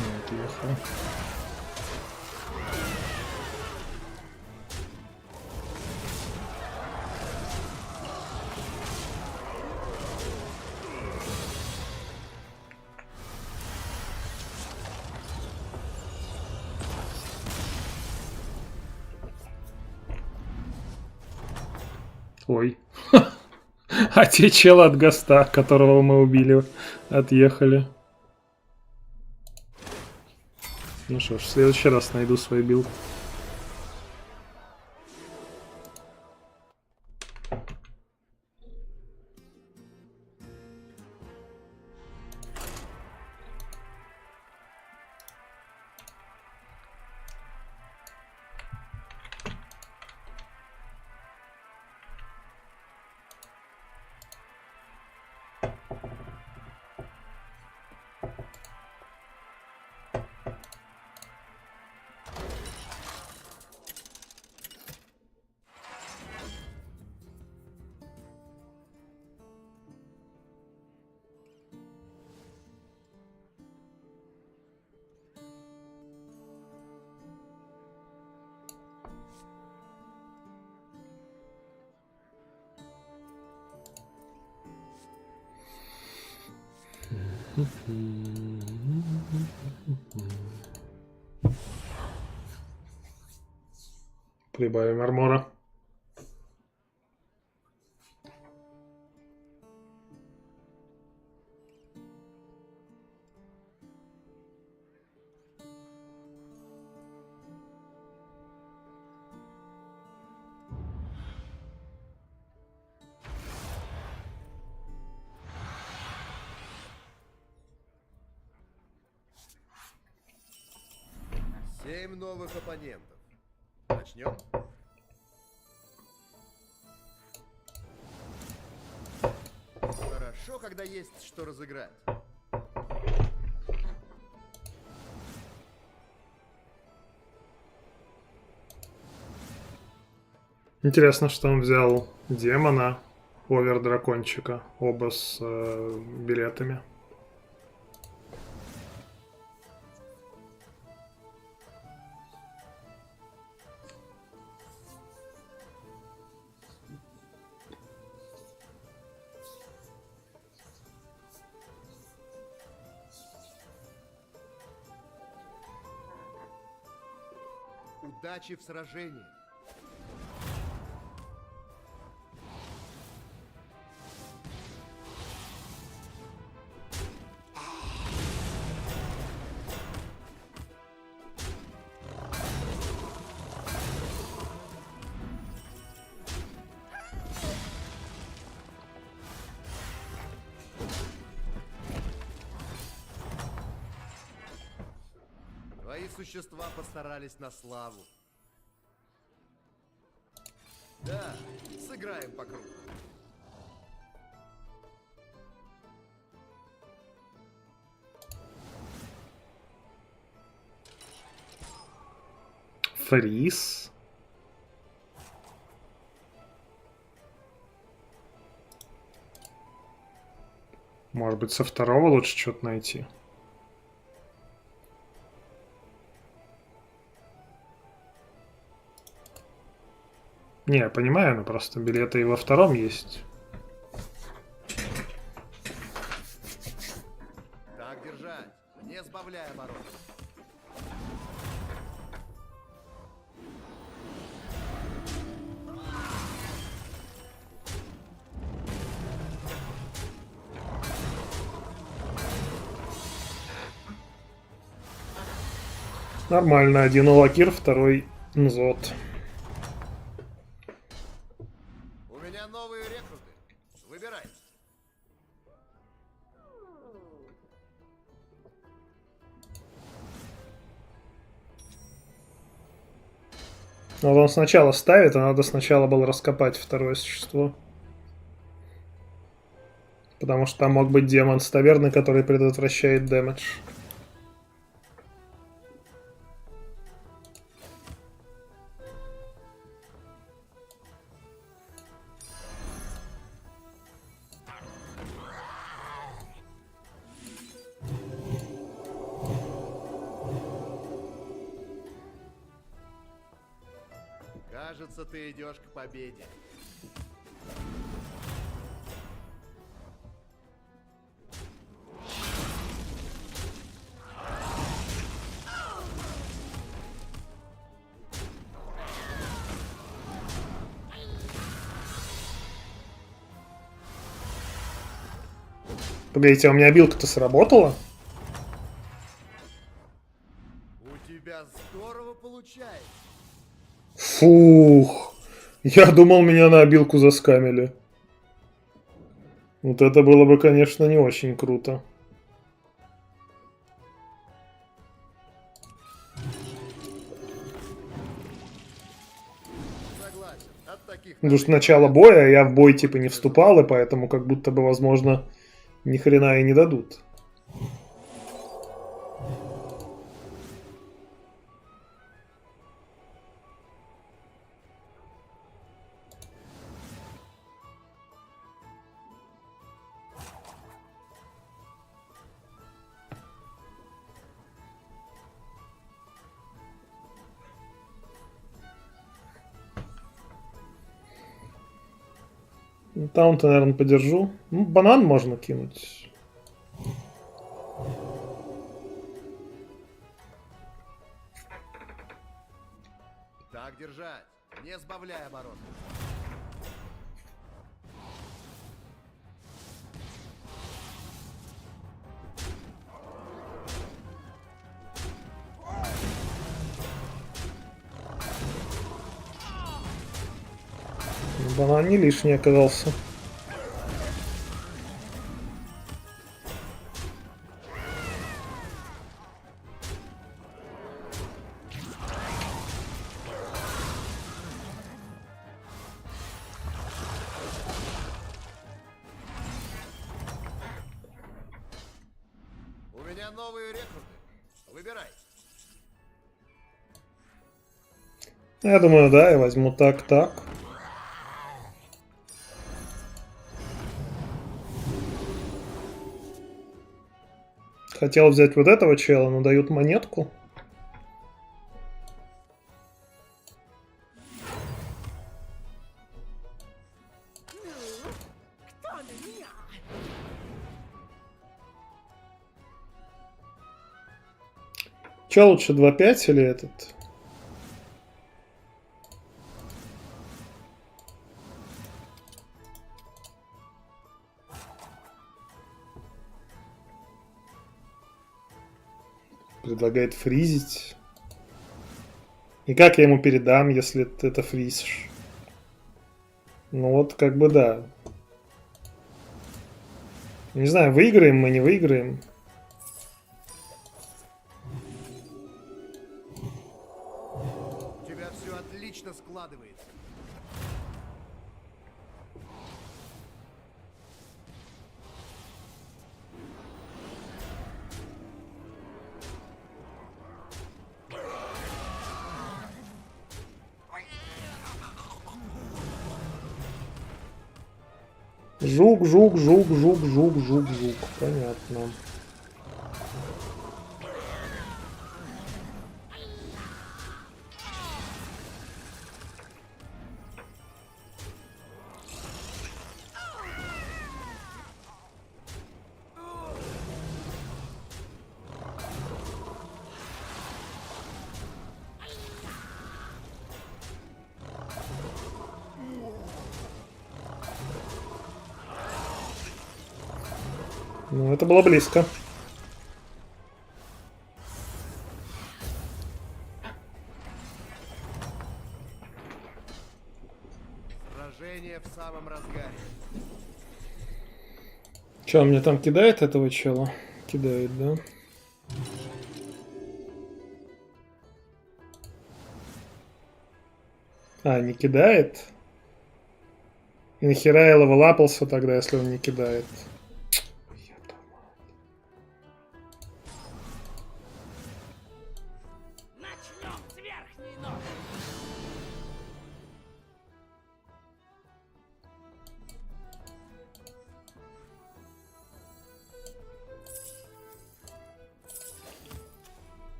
Нет, ехал. Ой. А те челы от Госта, которого мы убили, отъехали. Ну что ж, в следующий раз найду свой билд. Прибавим армора. Семь новых оппонентов. Начнем? Хорошо, когда есть что разыграть. Интересно, что он взял демона, овер-дракончика, оба с билетами. Удачи в сражении. Твои существа постарались на славу. Да, сыграем по кругу. Фриз. Может быть, со второго лучше что-то найти. Не, я понимаю, но просто билеты и во втором есть. Так держать, не сбавляя обороты. Нормально, один Улакир, второй Нзот. У меня новые рекруты. Выбирай. Вот он сначала ставит, а надо сначала было раскопать второе существо. Потому что там мог быть демон с таверны, который предотвращает дэмэдж. Кажется, ты идешь к победе. Погодите, а у меня билка-то сработала? У тебя здорово получается. Фух. Я думал, меня на обилку заскамили. Вот это было бы, конечно, не очень круто. Потому что начало боя, я в бой типа не вступал, и поэтому как будто бы, возможно, ни хрена и не дадут. Таунта, наверное, подержу. Ну, банан можно кинуть. Так держать, не сбавляя обороты. Банан не лишний оказался. У меня новые рекруты. Выбирай. Я думаю, да, я возьму так. Хотел взять вот этого чела, но дают монетку. Че лучше, 2.5 или этот? Предлагает фризить. И как я ему передам, если ты это фризишь? Ну вот, как бы да. Не знаю, выиграем мы, не выиграем. У тебя все отлично складывается. Жук, жук, жук, жук, жук, жук, жук. Понятно. Ну, это было близко. Сражение в самом разгаре. Че, он мне там кидает этого чела? Кидает, да? А, не кидает? И нахера я лапался тогда, если он не кидает?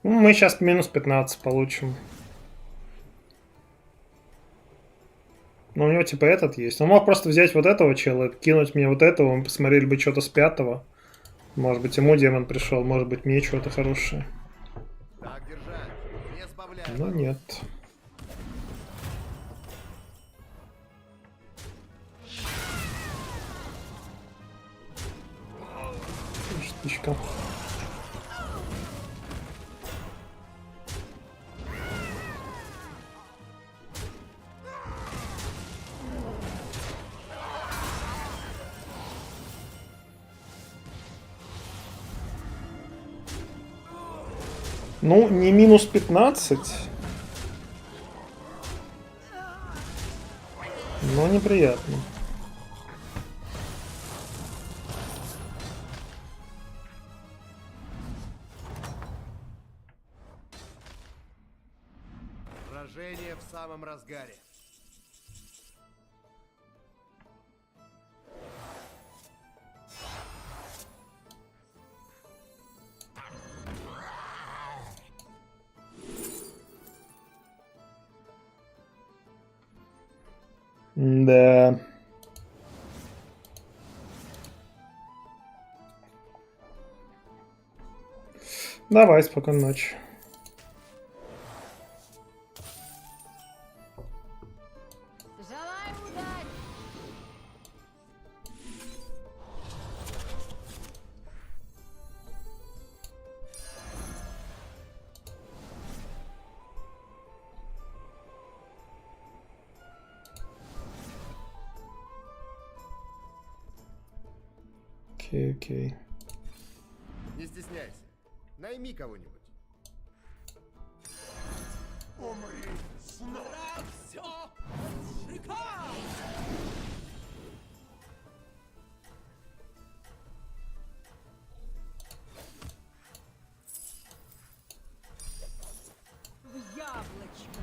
Мы сейчас минус 15 получим. Но у него типа этот есть. Он мог просто взять вот этого чела, кинуть мне вот этого, мы посмотрели бы что-то с 5-го. Может быть ему демон пришел, может быть мне что-то хорошее. Так держать. Не сбавляй. Но нет. Штучка. Ну, не минус 15, но неприятно. Сражение в самом разгаре. Да. Давай, спокойной ночи. Желаю удачи! Окей. Не стесняйся. Найми кого-нибудь. Умри снова. Все. Шикарно. В яблочко!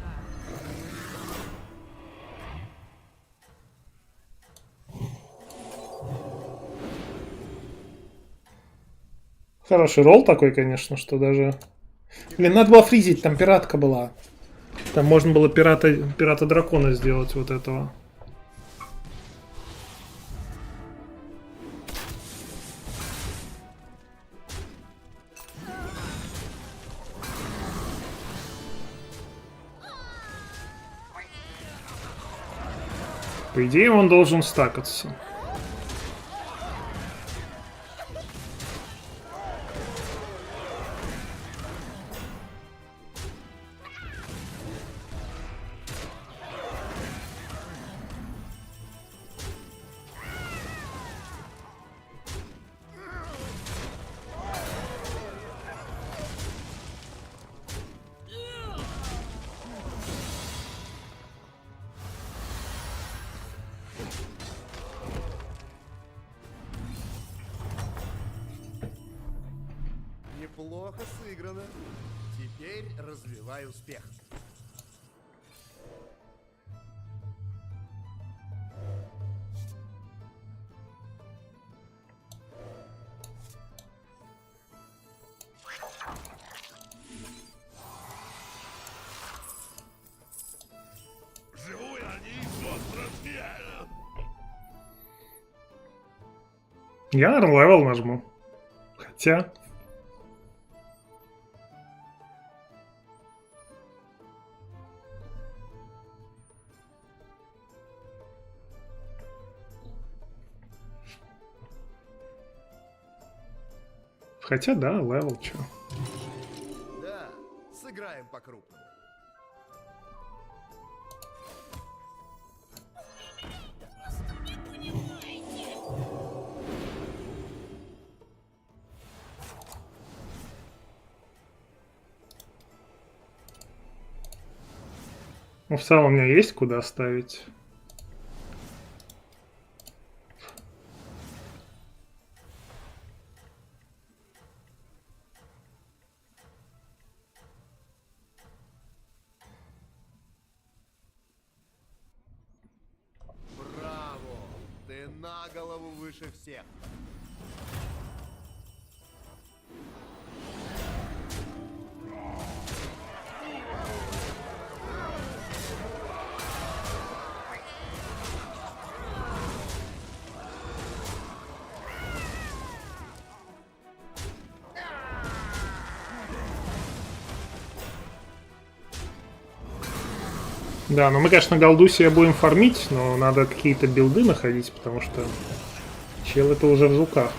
Хороший ролл такой, конечно, что даже... Блин, надо было фризить, там пиратка была. Там можно было пирата-дракона сделать вот этого. По идее, он должен стакаться. Неплохо сыграно. Теперь развивай успех. Живу я не из размера. Я, наверное, левел нажму. Хотя... Хотя, да, левел, чё. Да, сыграем по-крупному. Ну, в целом у меня есть куда ставить. Браво! Ты на голову выше всех. Да, но мы, конечно, голду себе будем фармить, но надо какие-то билды находить, потому что чел это уже в жуках.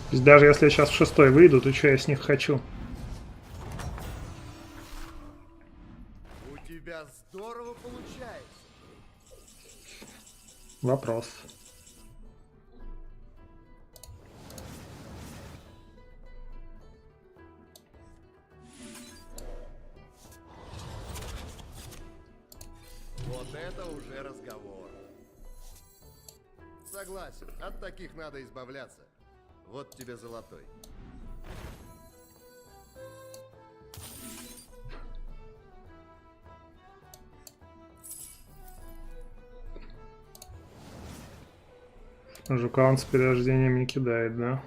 То есть даже если я сейчас в 6-й выйду, то что я с них хочу? У тебя здорово получается. Вопрос. Вот это уже разговор. Согласен, от таких надо избавляться. Вот тебе золотой. Жука он с перерождением не кидает, да?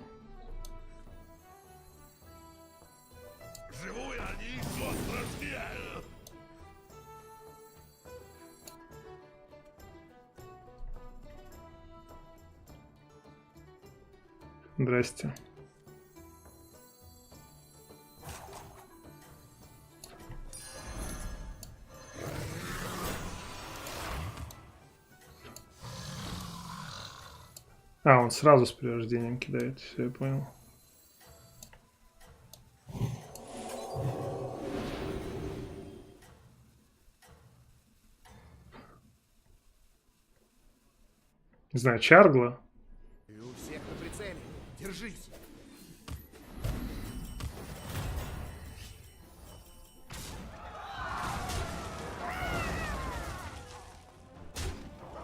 Живу я не из размера. Здрасте. А, он сразу с перерождением кидает, все, я понял. Не знаю, Чаргла. И у всех на прицеле. Держись.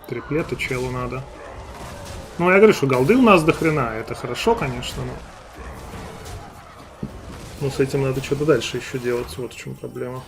Триплету челу надо. Ну, я говорю, что голды у нас до хрена. Это хорошо, конечно, но... Ну, с этим надо что-то дальше еще делать. Вот в чем проблема.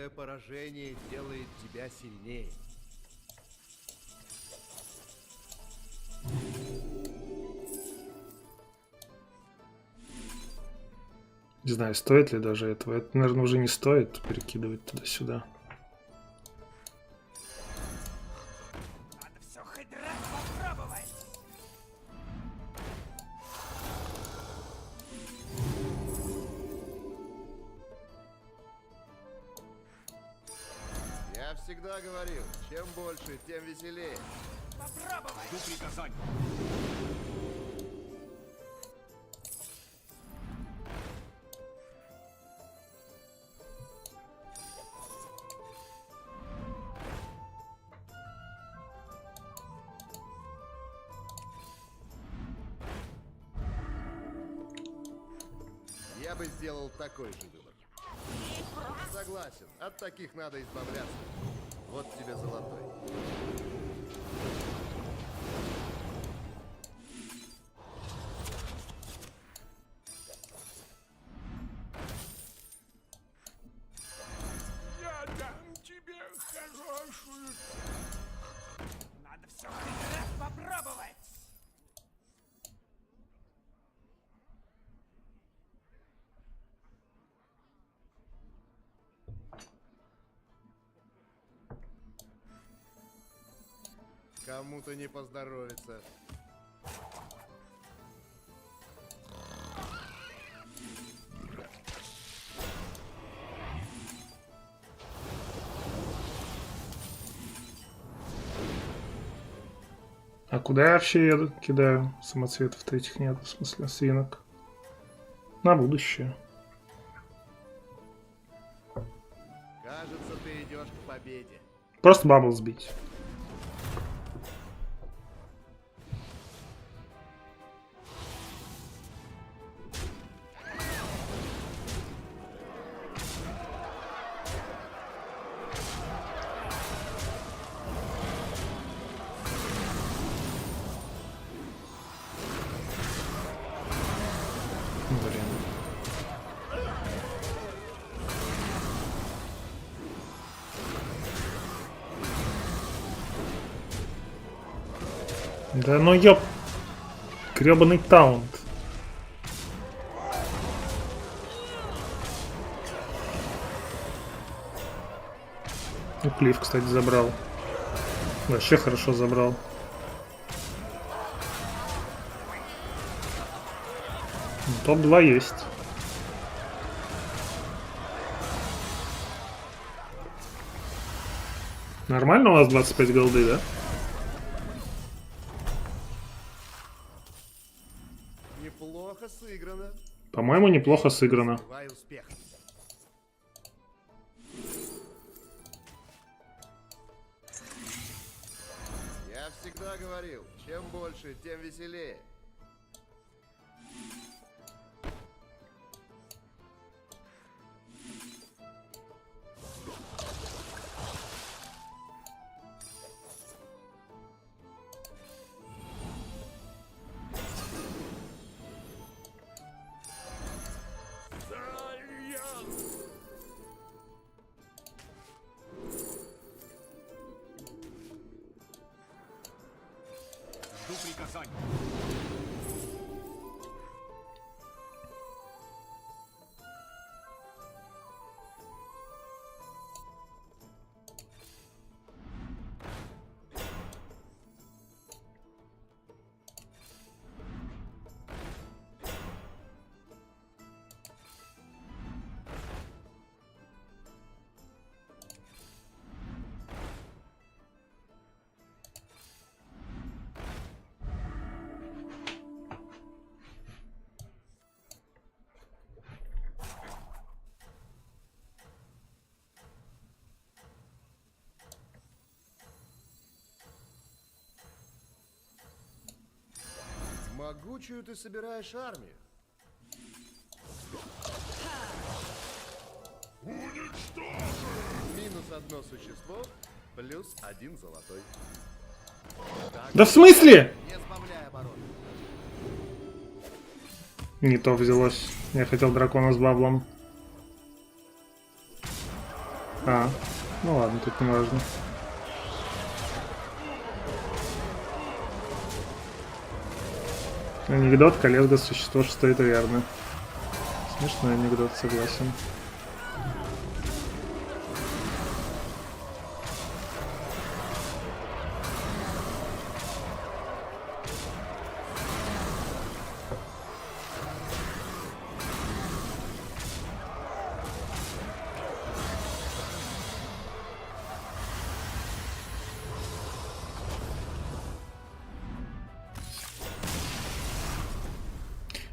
Каждое поражение делает тебя сильнее. Не знаю, стоит ли даже этого. Это, наверное, уже не стоит перекидывать туда-сюда. Надо все хоть раз попробовать. Я всегда говорил, чем больше, тем веселее. Попробовать. Жду приказаний. Я бы сделал такой же выбор. Согласен, от таких надо избавляться. Вот тебе золотой. Я дам тебе хорошую. Надо все хоть раз попробовать. Кому-то не поздоровится. А куда я вообще еду? Кидаю самоцветов-то этих нет, в смысле свинок. На будущее. Кажется, ты идешь к победе. Просто бабл сбить. Да ну ёп. Грёбаный таунт. И плив, кстати, забрал. Вообще хорошо забрал. Топ-2 есть. Нормально у вас 25 голды, да? Неплохо сыграно. По-моему, неплохо сыграно. Желаю успеха. Я всегда говорил, чем больше, тем веселее. Жду приказаний. Могучую ты собираешь армию. Минус одно существо, плюс один золотой. Так, Да в смысле? не сбавляй обороты. Не то взялось. Я хотел дракона с баблом. А, ну ладно, тут не важно. Анекдот, коллега, существо, что это верно. Смешной анекдот, согласен.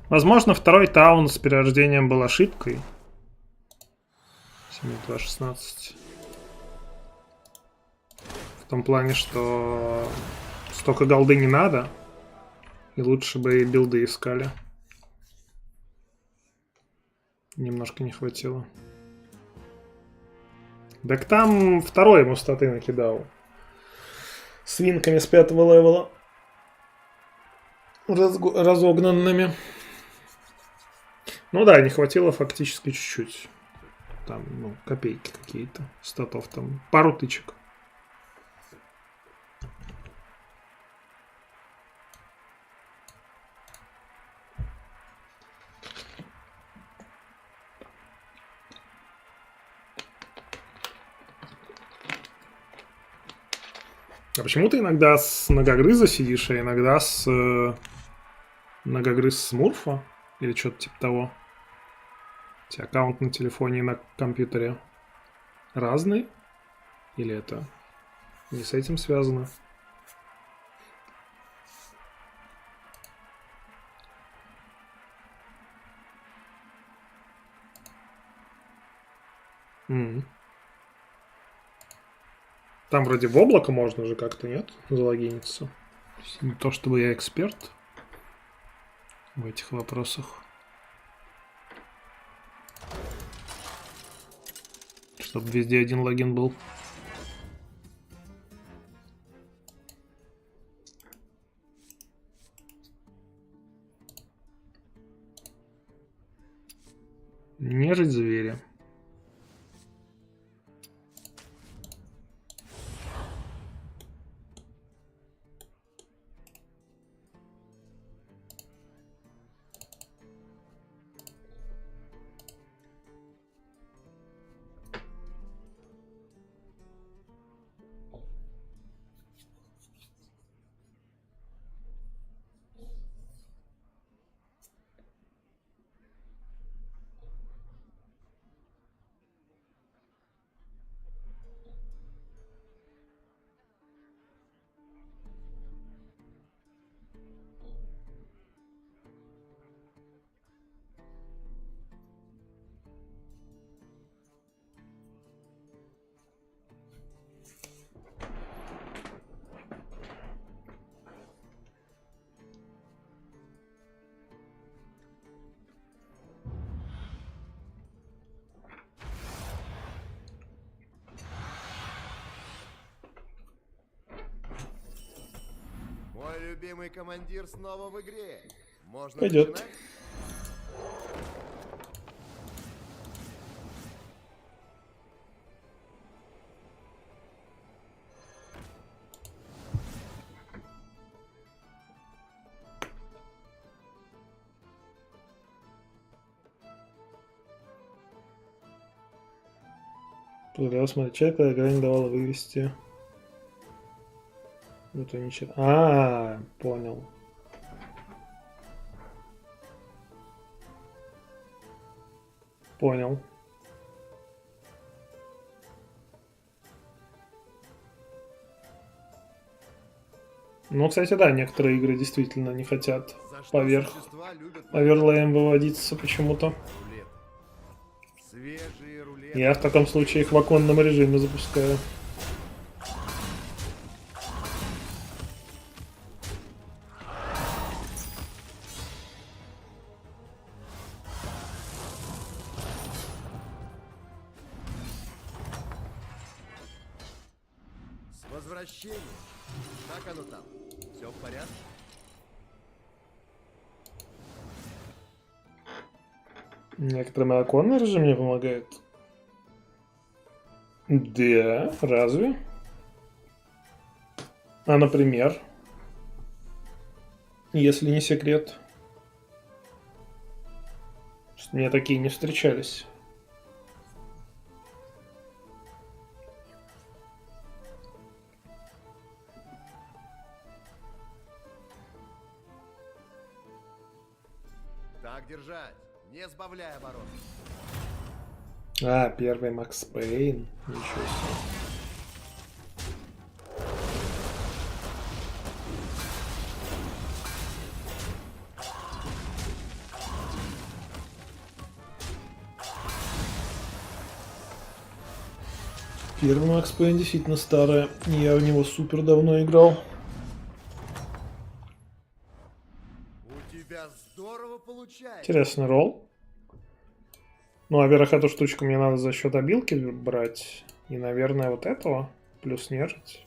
Возможно, второй таун с перерождением был ошибкой. 7.2.16. В том плане, что столько голды не надо. И лучше бы и билды искали. Немножко не хватило. Так там второй ему статы накидал. С винками с 5-го левела. Разогнанными. Ну да, не хватило фактически чуть-чуть. Там, ну, копейки какие-то. Статов там. Пару тычек. А почему ты иногда с многогрыза сидишь, а иногда с многогрыз смурфа? Или что-то типа того? У тебя аккаунт на телефоне и на компьютере разный? Или это не с этим связано? Там вроде в облако можно же как-то, нет? Залогиниться. Не то чтобы я эксперт в этих вопросах. Чтобы везде один логин был. Нежить зверя. Мой любимый командир снова в игре. Можно пойдет. начинать? Предлагал смотреть чат, когда игра не давала вывести. Вот они чат. А, понял. Понял. Ну, кстати, да, некоторые игры действительно не хотят поверх оверлеем выводиться почему-то. Я в таком случае их в оконном режиме запускаю. С возвращением. Как оно там? Все в порядке? Некоторым и оконный режим не помогает. Да, разве? А, например? Если не секрет. Мне такие не встречались. Так держать, не сбавляй оборот. А, первый Макс Пейн. Ничего себе. Первый Макс Пейн действительно старая. Я в него супер давно играл. У тебя здорово получается. Интересный ролл. Ну, а во-первых, эту штучку мне надо за счет обилки брать. И, наверное, вот этого. Плюс нежить.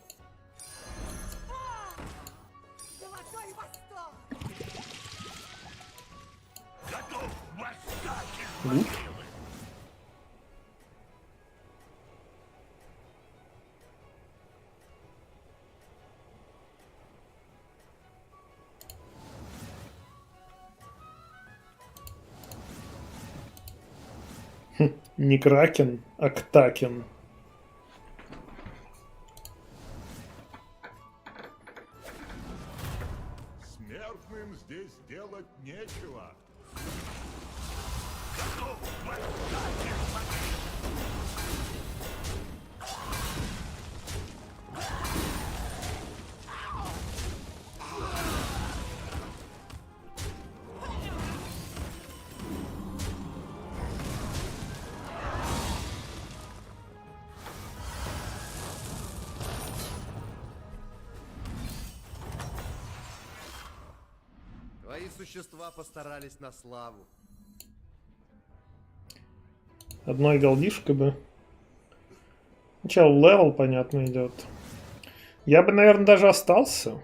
Гуд. Не Кракен, а Ктакен. Смертным здесь делать нечего. Твои существа постарались на славу. Одной голдишкой бы. Сначала левел, понятно, идет. Я бы, наверное, даже остался.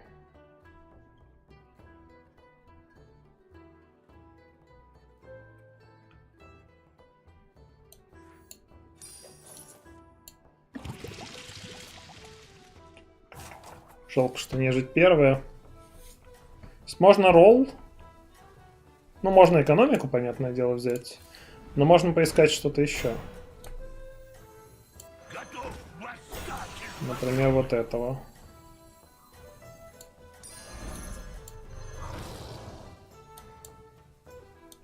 Жалко, что нежить первая. Можно ролл. Ну, можно экономику, понятное дело, взять. Но можно поискать что-то еще. Например, вот этого.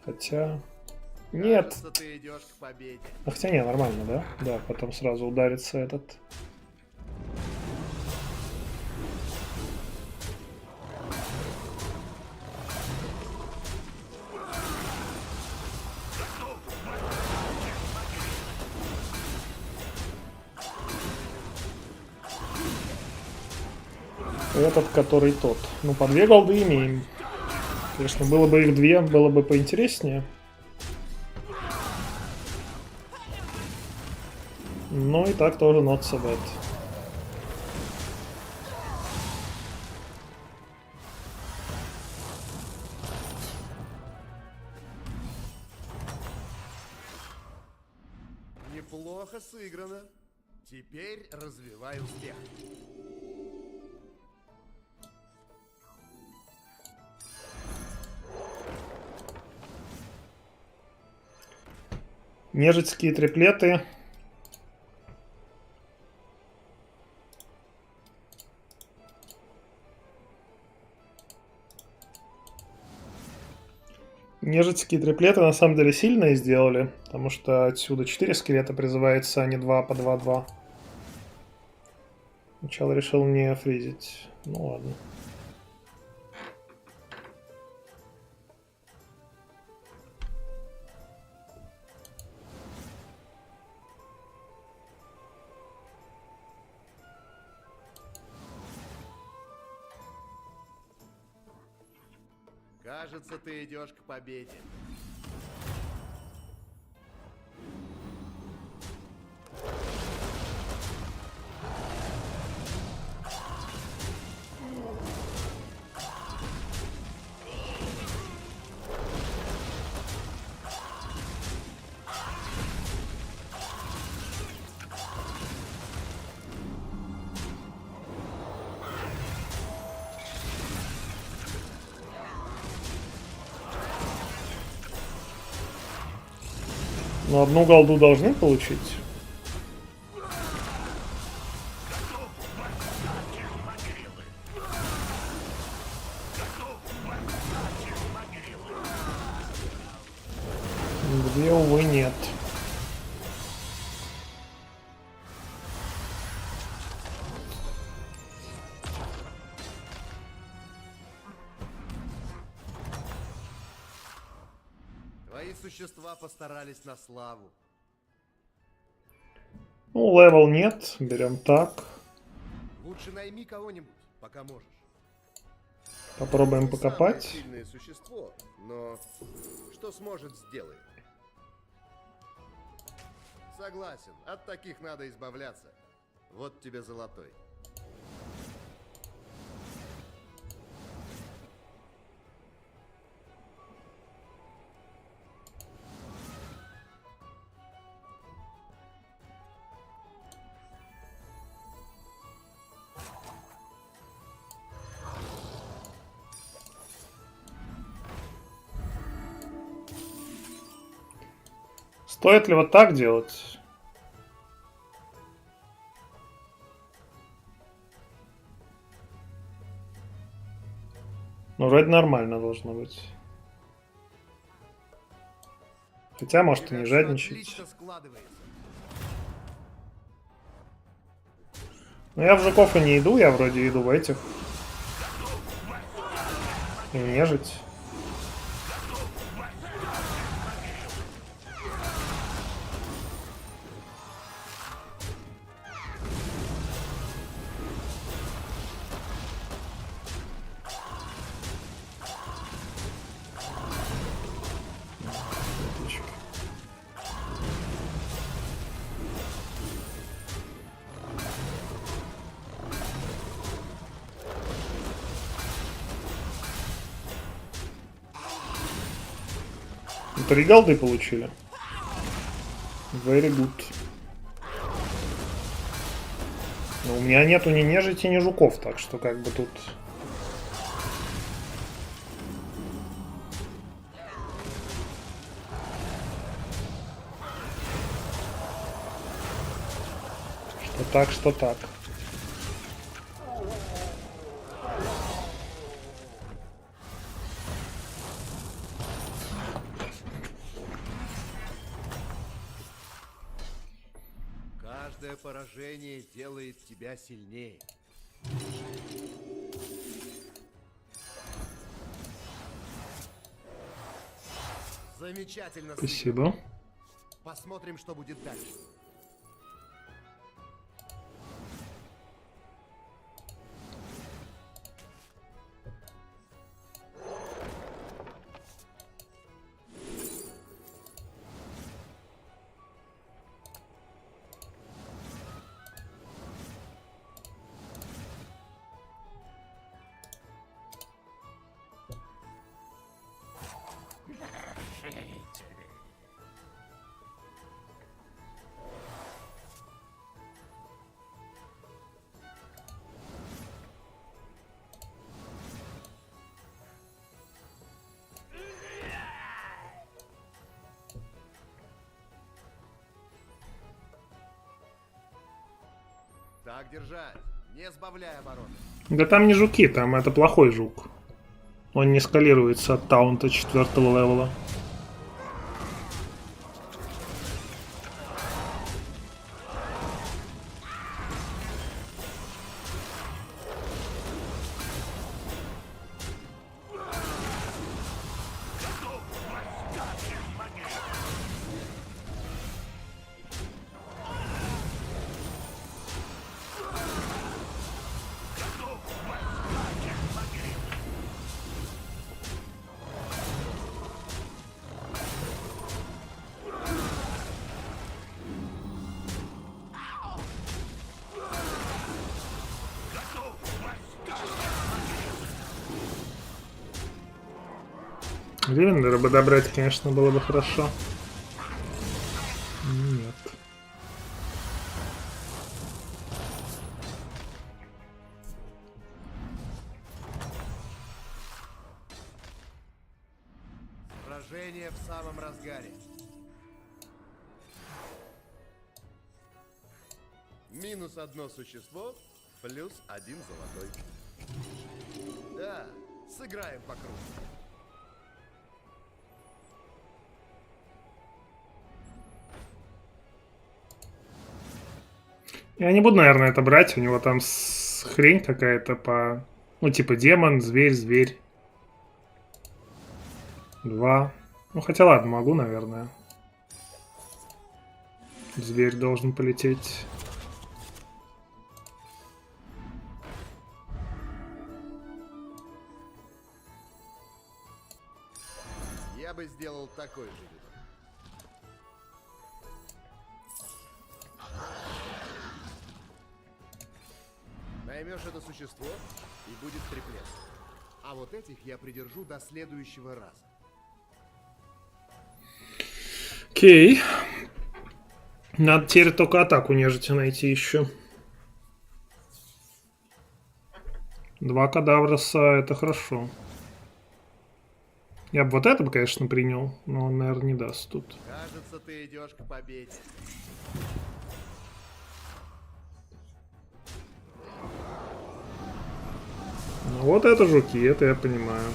Хотя... Нет. Кажется, ты идешь к победе. А хотя не, нормально, да? Да, потом сразу ударится этот... Этот, который тот. Ну, по 2 голды имеем. Конечно, было бы их 2, было бы поинтереснее. Но и так тоже not so bad. Неплохо сыграно. Теперь развивай успех. Нежитские триплеты. Нежитские триплеты на самом деле сильно сделали, потому что отсюда 4 скелета призывается, а не 2 по 2-2. Сначала решил не фризить. Ну ладно. Кажется, ты идешь к победе. Но одну голду должны получить. Две, увы, нет. Твои существа постарались на славу. Ну, левел нет, берем так. Лучше найми кого-нибудь, пока можешь. Попробуем Не покопать. самое сильное существо, но что сможет, сделает. Согласен, от таких надо избавляться. Вот тебе золотой. Стоит ли вот так делать? Ну, вроде нормально должно быть. Хотя, может, и не жадничать. Но я в жуков и не иду, я вроде иду в этих. И нежить. Три голды получили. Very good. Но у меня нету ни нежити, ни жуков, так что как бы тут... Что так, что так. Каждое поражение делает тебя сильнее. Замечательно. Спасибо. Посмотрим, что будет дальше. Так держать, не сбавляй обороты. Да там не жуки, там это плохой жук. Он не скалируется от таунта 4-го левела. Ривендера бы добрать, конечно, было бы хорошо. Нет. Сражение в самом разгаре. Минус одно существо, плюс один золотой. Да, сыграем по кругу. Я не буду, наверное, это брать. У него там хрень какая-то по... Ну, типа демон, зверь, зверь. 2. Ну, хотя ладно, могу, наверное. Зверь должен полететь. Я бы сделал такой же. Наймешь это существо, и будет триплет. А вот этих я придержу до следующего раза. Окей. Надо теперь только атаку нежити найти еще. 2 кадавроса, это хорошо. Я бы вот это, конечно, принял, но он, наверное, не даст тут. Кажется, ты идешь к победе. Ну, вот это жуки, это я понимаю.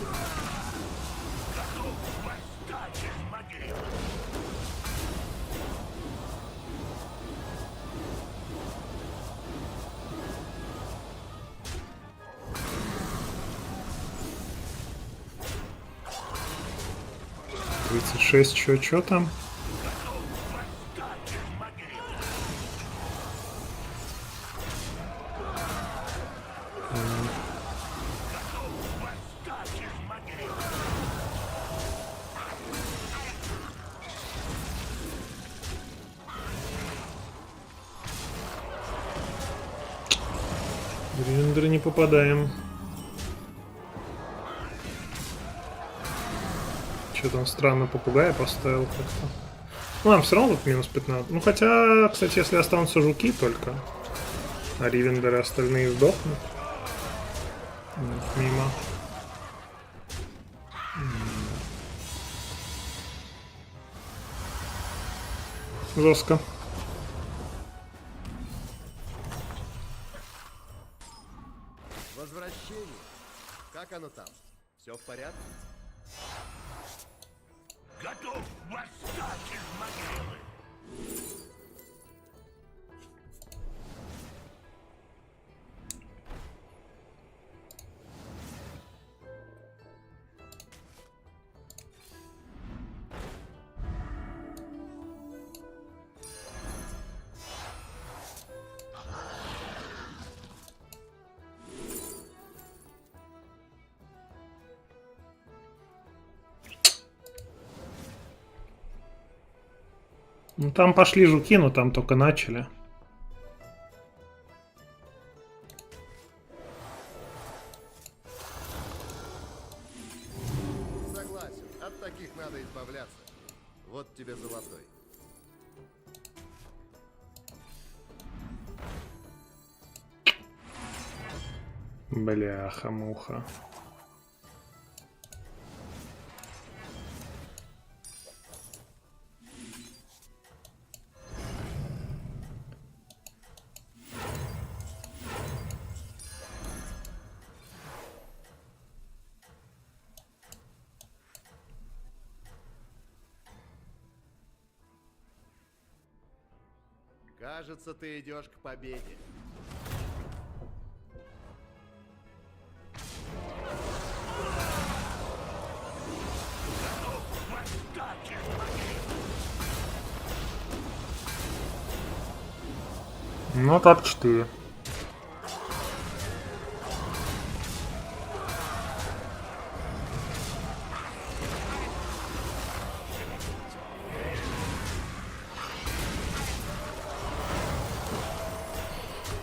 Чё там? Гриндер не попадаем. Что-то он странно попугая поставил как-то. Ну, нам все равно тут минус 15. Ну, хотя, кстати, если останутся жуки только, а ривендеры остальные сдохнут. Мимо. Жестко. Возвращение. Как оно там? Все в порядке? Готов восстать из могилы! Ну, там пошли жуки, но там только начали. Согласен, от таких надо избавляться. Вот тебе золотой. Бляха-муха. Кажется, ты идешь к победе. Ну, топ 4.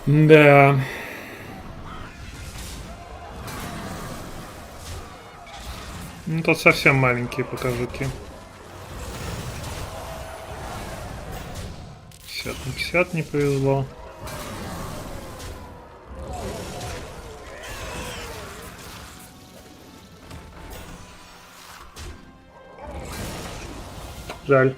Да. Ну, тут совсем маленькие пока жуки. 50 на 50 не повезло. Жаль.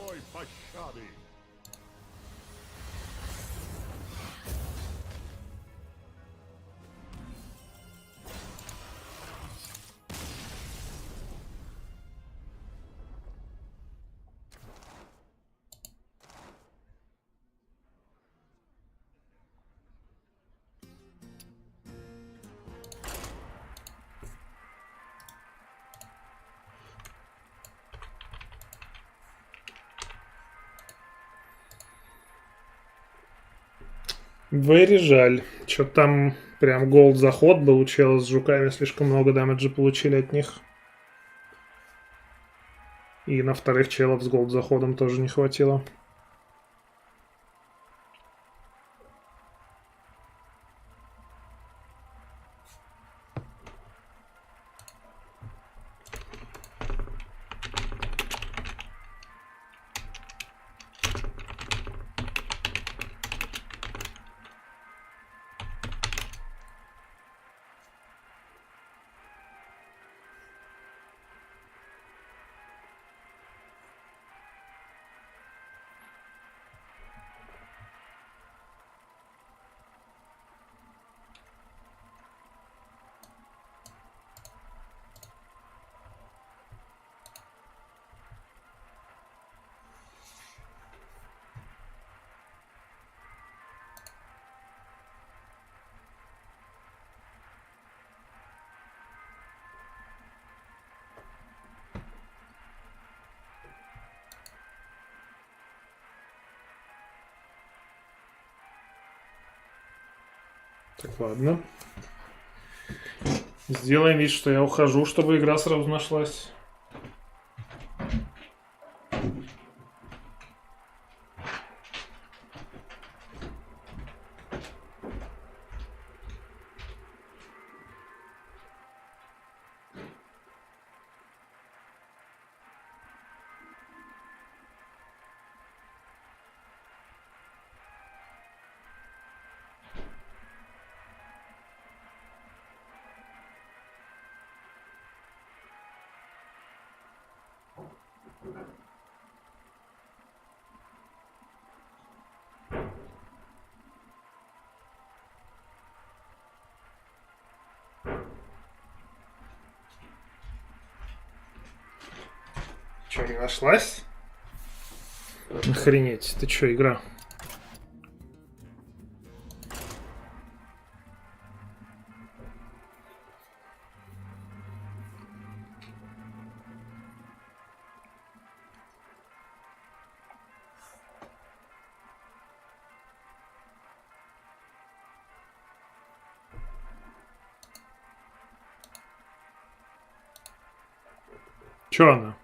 никакой пощады. Very жаль. Что-то там прям голд заход был у чела с жуками, слишком много дамеджа получили от них. И на вторых челов с голд заходом тоже не хватило. Так, ладно. Сделаем вид, что я ухожу, чтобы игра сразу нашлась. Че, не нашлась? Охренеть, ты че, игра? Че она?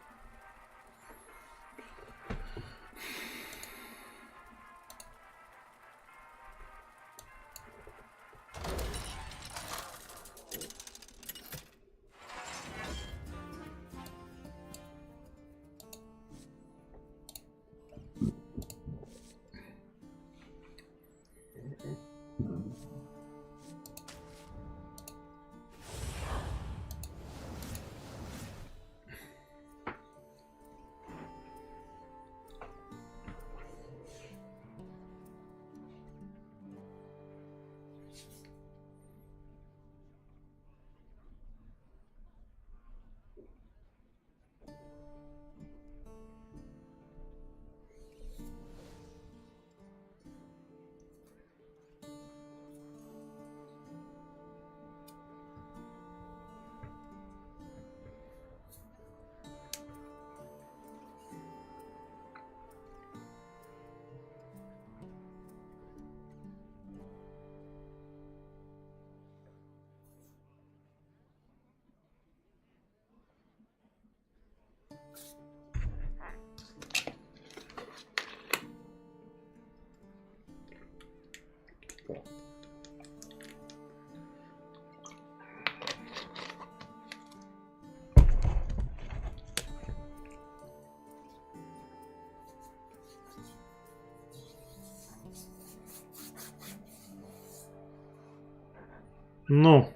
Ну.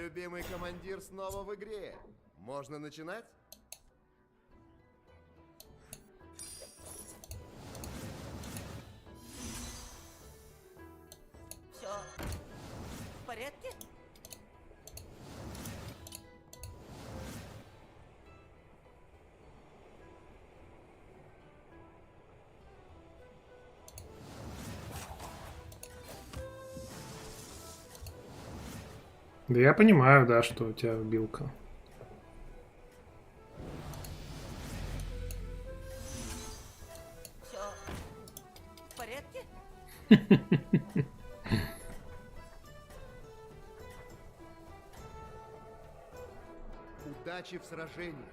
любимый командир снова в игре. Можно начинать? Все в порядке? Да я понимаю, да, что у тебя билка. Все в порядке? Удачи в сражении.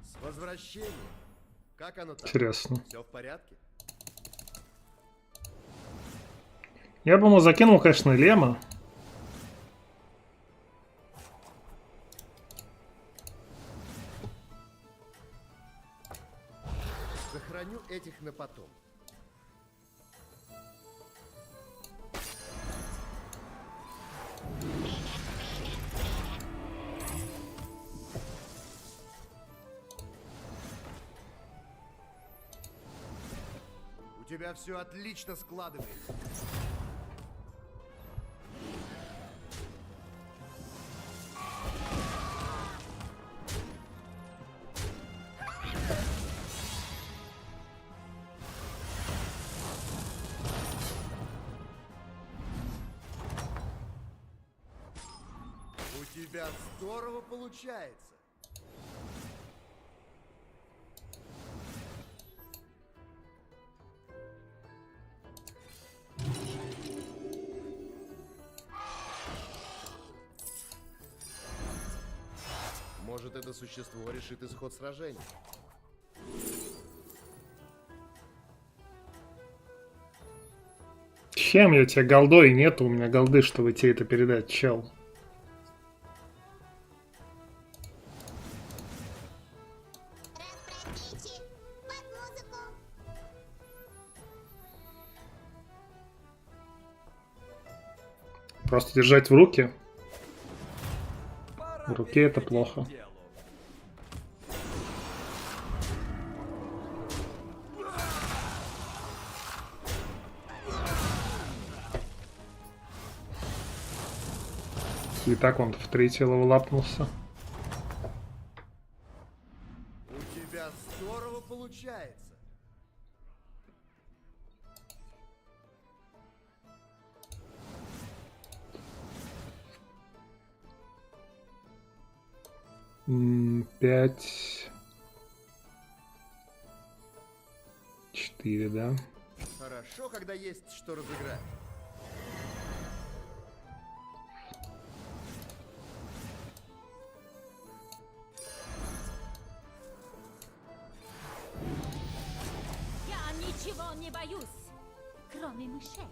С возвращением. Как оно там? Интересно. Все в порядке? Я бы ему закинул, конечно, Лема. Сохраню этих на потом. У тебя все отлично складывается. У тебя здорово получается. Может, это существо решит исход сражения. Чем я тебе голдой? Нету у меня голды, чтобы тебе это передать, чел. Просто держать в руки. В руке это плохо. И так он в третий левел лапнулся. У тебя здорово получается. Пять. 4, да? Хорошо, когда есть что разыграть. Я ничего не боюсь, кроме мышей.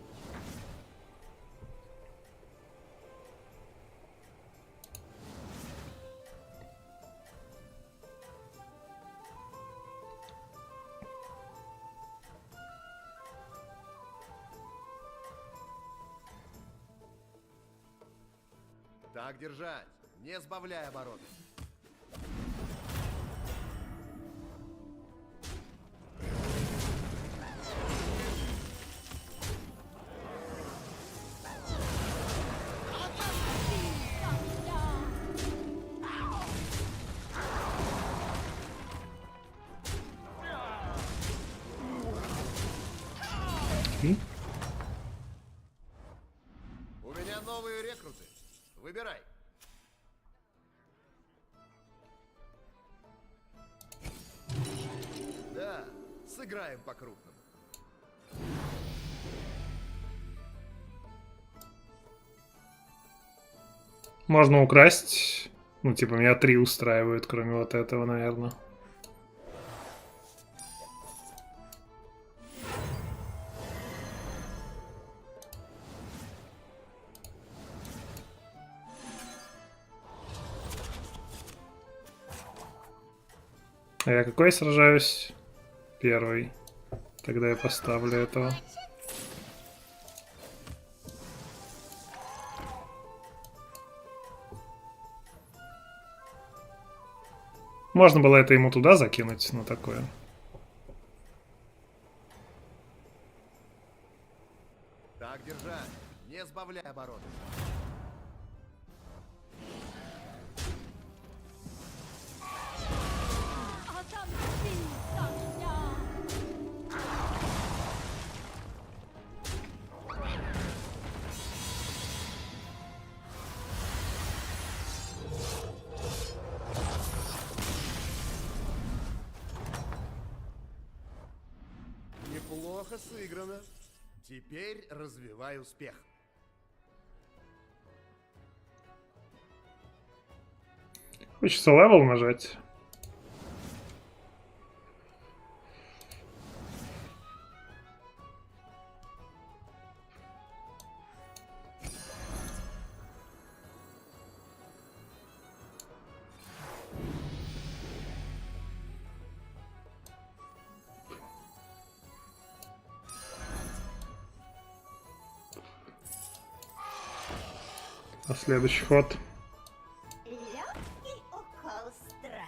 Так держать, не сбавляй обороты. У меня новые рекруты. Выбирай. Да, сыграем по-крупному. Можно украсть. Ну, типа, меня 3 устраивают, кроме вот этого, наверное. А я какой сражаюсь? Первый. Тогда я поставлю этого. Можно было это ему туда закинуть, но такое. Так держать, не сбавляй обороты. Неплохо сыграно. Теперь развивай успех. Хочется левел нажать. А следующий ход. Легкий укол страсти.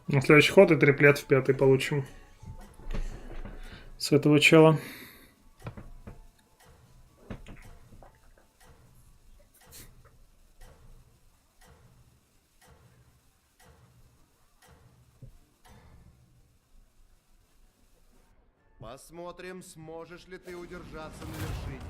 На следующий ход и триплет в пятый получим. С этого чела. Посмотрим, сможешь ли ты удержаться на вершине.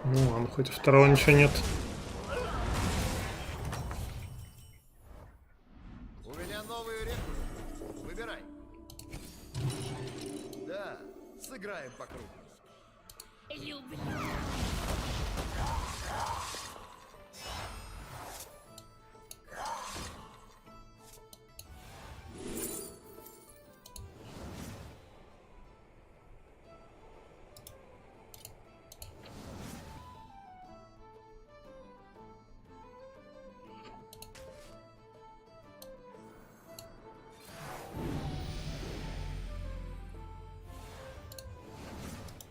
Ну ладно, хоть у второго ничего нет. У меня новые рекрут. Выбирай. Да, сыграем по кругу.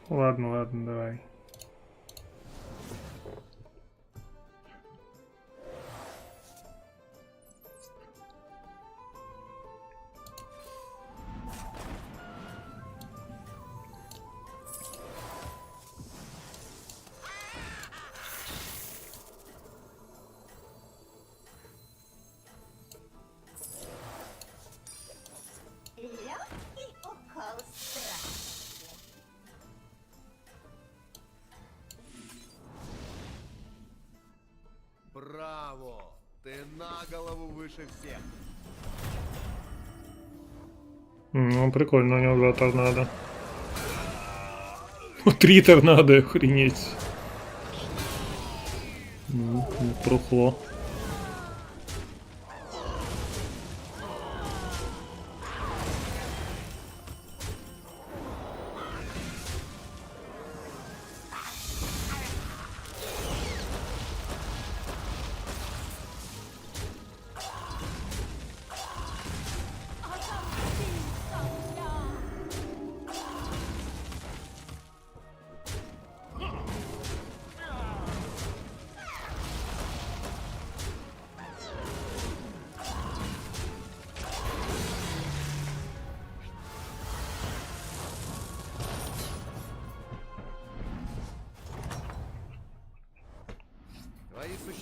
Ладно, ладно, давай. Легкий укол страсти. Браво! Ты на голову выше всех. Ну, прикольно, у него 2 торнадо. 3 торнадо, охренеть. Ну, прухло.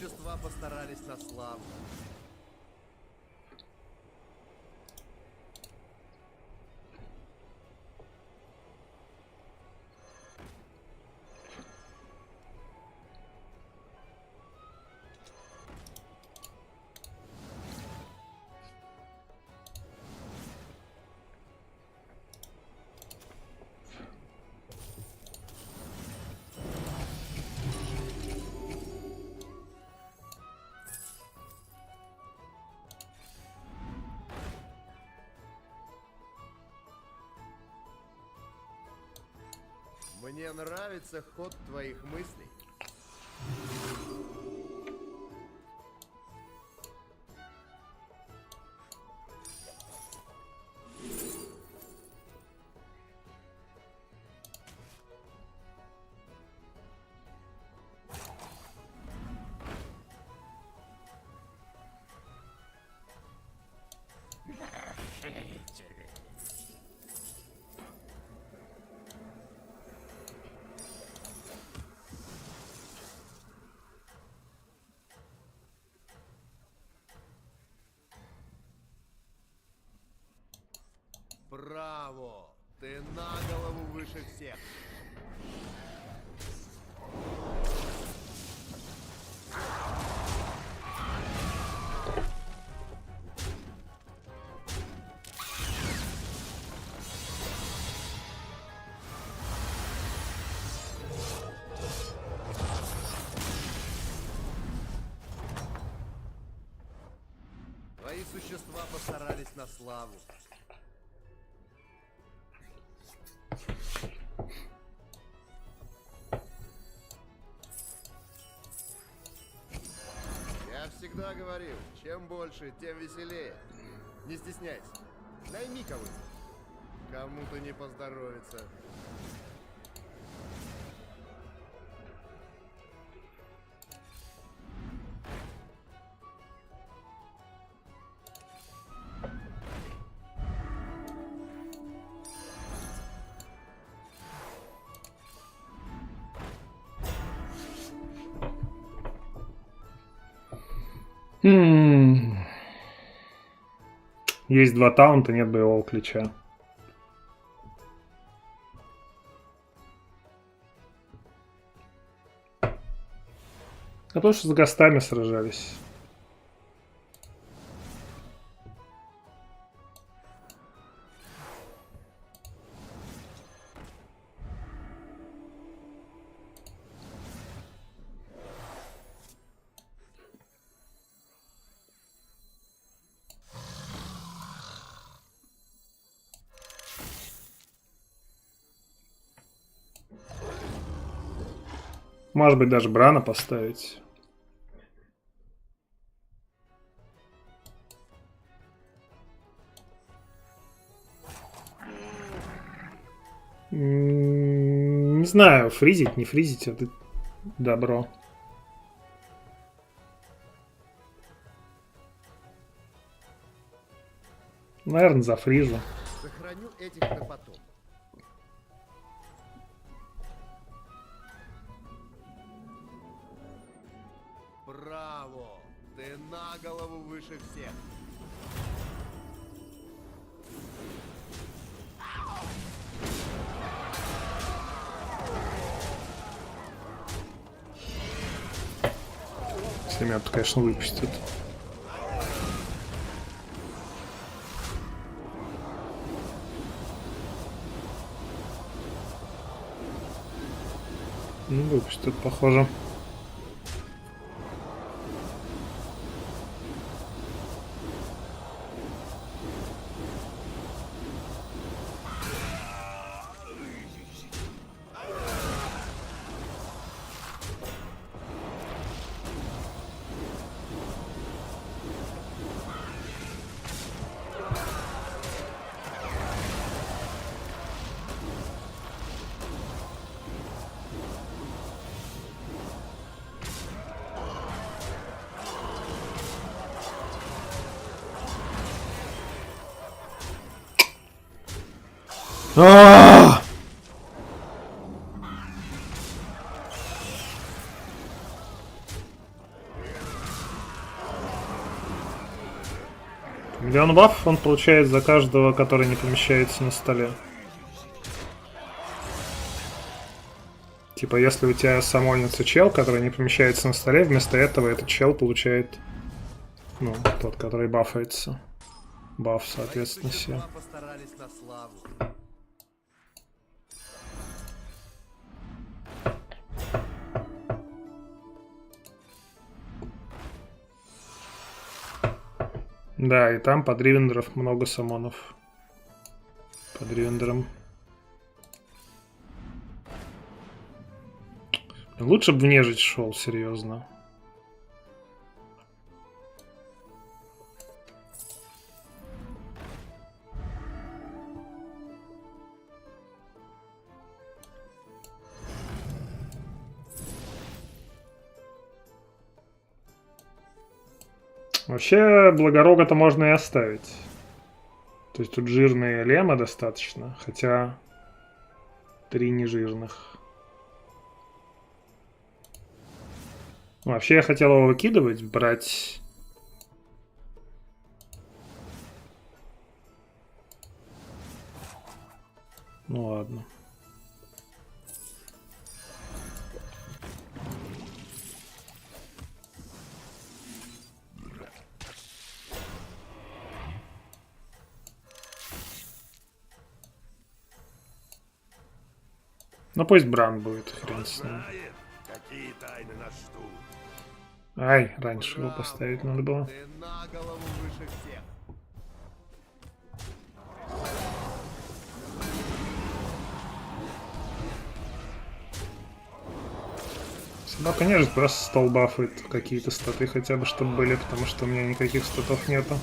существа постарались на славу. Мне нравится ход твоих мыслей. Браво! Ты на голову выше всех. Твои существа постарались на славу. Я всегда говорил, чем больше, тем веселее. Не стесняйся. Найми кого-нибудь. Кому-то не поздоровится. Есть 2 таунта, нет боевого ключа. А потому что с гостами сражались. Может быть, даже Брана поставить. Не знаю, фризить, не фризить, это добро. Наверное, зафрижу. Сохраню этих на потом. Браво! Ты на голову выше всех. Если меня тут, конечно, выпустят. Ну, выпустят, похоже. А! Миллион бафов он получает за каждого, который не помещается на столе. Типа, если у тебя самольница чел, который не помещается на столе, вместо этого этот чел получает, ну, тот, который бафается. Баф, соответственно, все. Да, и там под ривендеров много самонов. Под ривендером. Лучше бы в нежить шел, серьезно. Вообще, Благорога-то можно и оставить. То есть тут жирные лема достаточно, хотя 3 нежирных. Вообще я хотел его выкидывать, брать... Ну ладно. Ну пусть Бран будет, хрен с ним. Ай, раньше его поставить надо было. Собака нежить просто стол бафает какие-то статы хотя бы, чтобы были, потому что у меня никаких статов нету.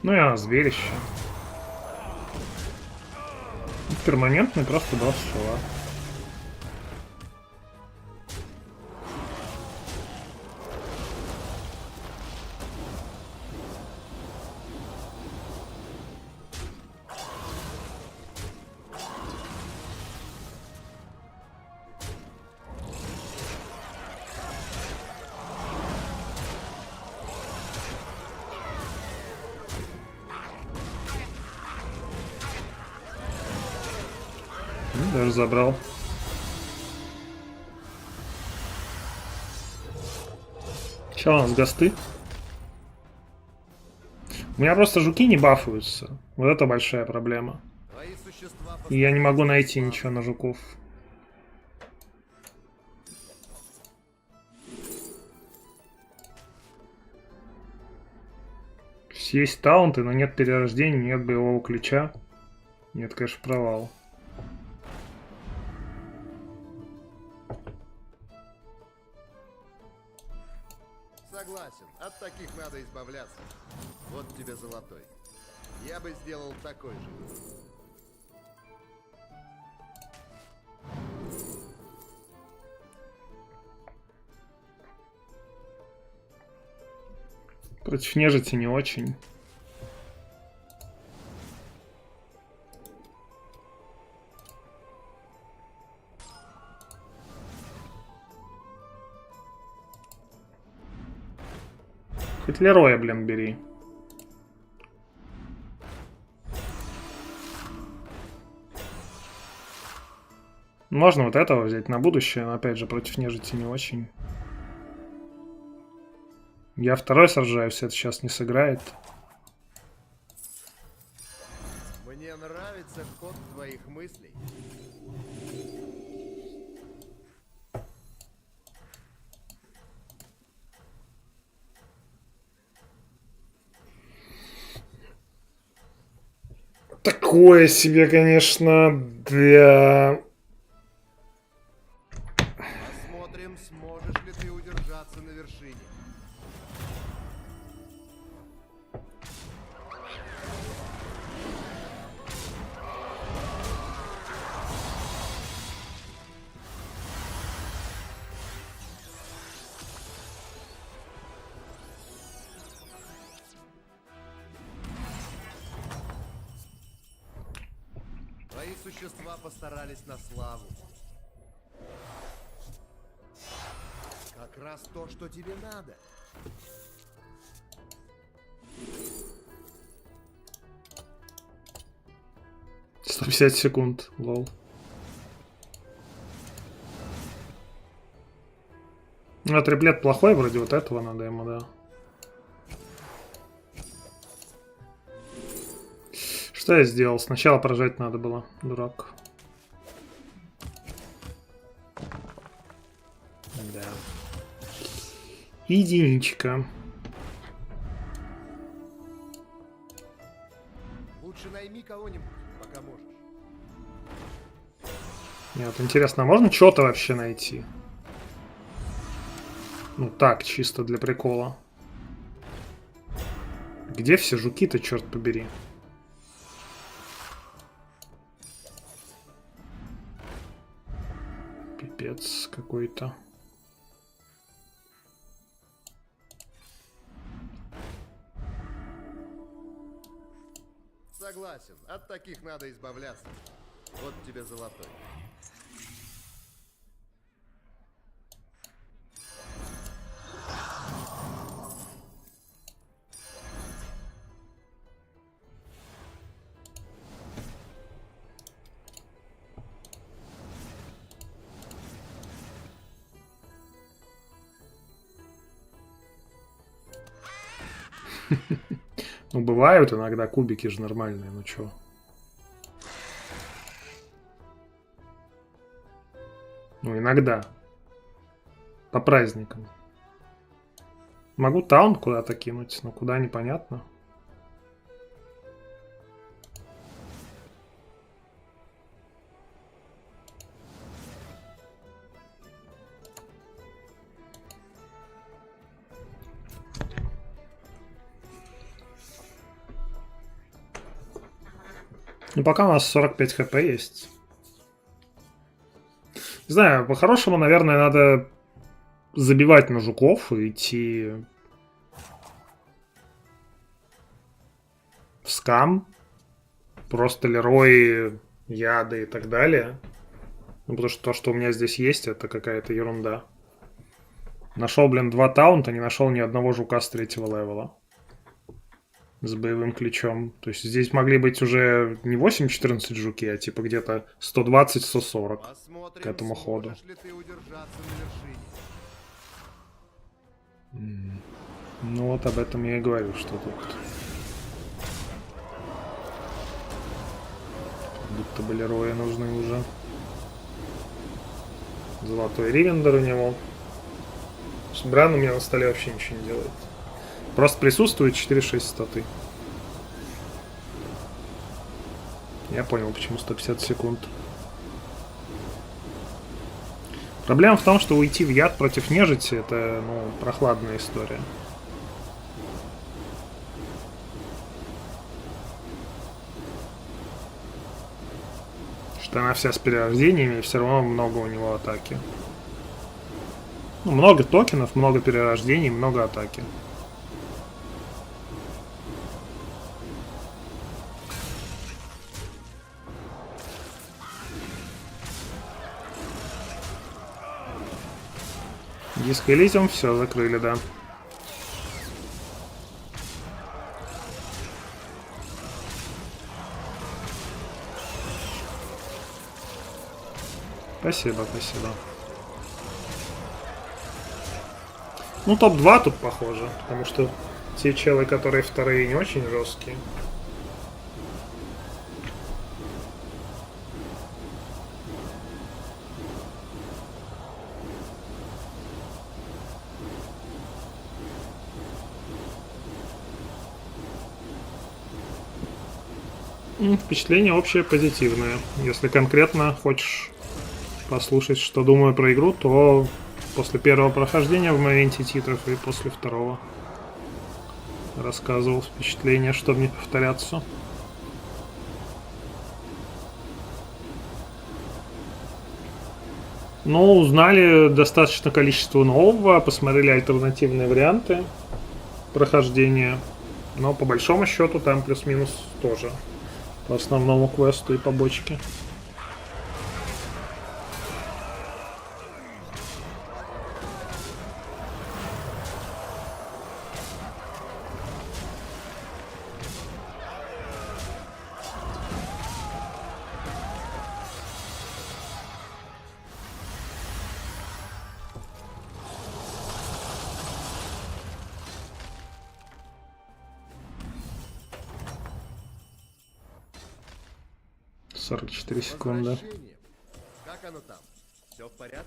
Ну и она зверище. Перманентный просто баф стола. Даже забрал. Че у нас, гасты? У меня просто жуки не бафаются. Вот это большая проблема. И я не могу найти ничего на жуков. Есть таунты, но нет перерождения, нет боевого ключа. Нет, конечно, провал. Согласен, от таких надо избавляться. Вот тебе золотой. Я бы сделал такой же. Против нежити не очень. Хоть Лероя, блин, бери. Можно вот этого взять на будущее, но опять же против нежити не очень. Я второй сражаюсь, это сейчас не сыграет. Мне нравится ход твоих мыслей. Такое себе, конечно, да. Посмотрим, сможешь ли ты удержаться на вершине. Твои существа постарались на славу. Как раз то, что тебе надо. «150 секунд, лол». Ну, триплет плохой, вроде вот этого надо ему, да. Что я сделал? Сначала поражать надо было, дурак. Да. Единичка. Лучше найми кого-нибудь, пока можешь. Нет, интересно, а можно что-то вообще найти? Ну так, чисто для прикола. Где все жуки-то, черт побери? Пипец какой-то. Согласен, от таких надо избавляться. Вот тебе золотой. Ну, бывают иногда кубики же нормальные, ну чё. Ну, иногда. По праздникам. Могу таун куда-то кинуть, но куда непонятно. Ну, пока у нас 45 хп есть. Не знаю, по-хорошему, наверное, надо забивать на жуков и идти в скам. Просто лерои, яды и так далее. Ну, потому что то, что у меня здесь есть, это какая-то ерунда. Нашел, блин, 2 таунта, не нашел ни одного жука с 3-го левела. С боевым ключом. То есть здесь могли быть уже не 8-14 жуки, а типа где-то 120-140 к этому ходу. Ну вот об этом я и говорю, что тут будто бы лерои нужны уже. Золотой ривендер у него. Бран у меня на столе вообще ничего не делает. Просто присутствует 4-6 статы. Я понял, почему 150 секунд. Проблема в том, что уйти в яд против нежити — это, ну, прохладная история. Что она вся с перерождениями, и все равно много у него атаки. Ну, много токенов, много перерождений, много атаки. Диск Elysium, все, закрыли, да. Спасибо, спасибо. Ну, топ-2 тут похоже, потому что те челы, которые вторые, не очень жесткие. Впечатление общее позитивное. Если конкретно хочешь послушать, что думаю про игру, то после первого прохождения в моменте титров и после второго рассказывал впечатление, чтобы не повторяться. Ну, узнали достаточно количество нового, посмотрели альтернативные варианты прохождения. Но по большому счету там плюс-минус тоже. По основному квесту и побочке. 44 секунды. Возвращение. Как оно там? Все в порядке?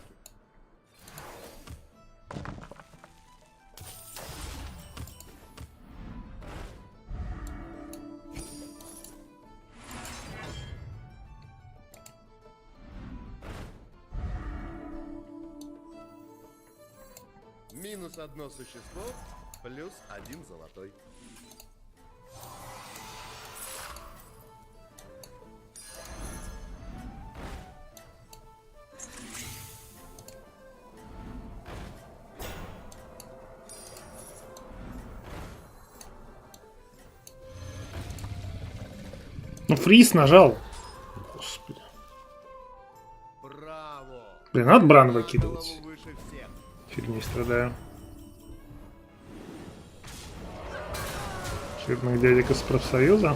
Минус одно существо, плюс один золотой. Ну, фриз нажал. Господи. Браво! Блин, надо бран выкидывать. Фигней страдаю. Жирных дядек из профсоюза.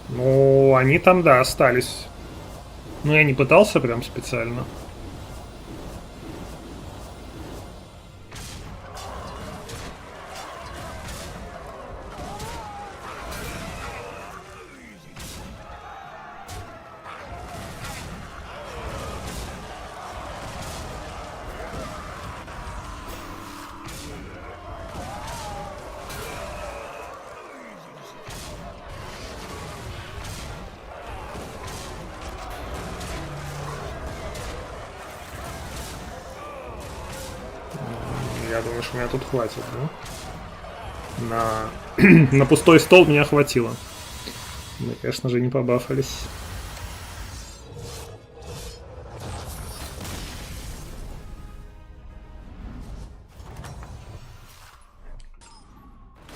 Ну, они там, да, остались. Но я не пытался прям специально. Я думаю, что меня тут хватит, да? На пустой стол меня хватило. Мы, конечно же, не побафались.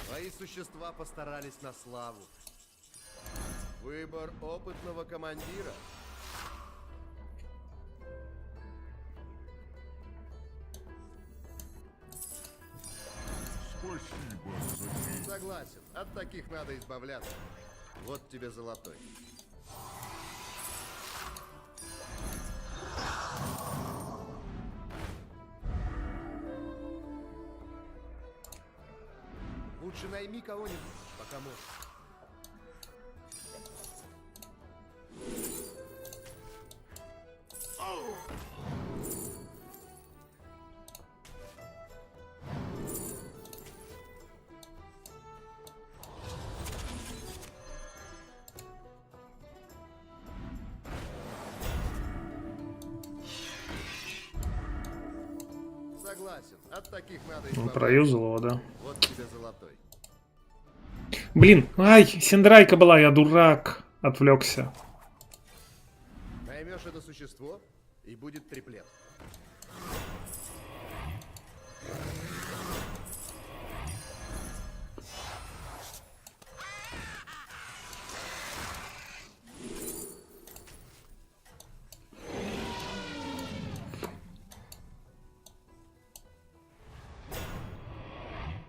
Твои существа постарались на славу. Выбор опытного командира. Согласен, от таких надо избавляться. Вот тебе золотой. Лучше найми кого-нибудь, пока можешь. Согласен, от таких надо Он избавляться. проюзал его, да? Вот тебе золотой. Блин, ай, синдрайка была, я дурак. Отвлекся. Наймешь это существо, и будет триплет.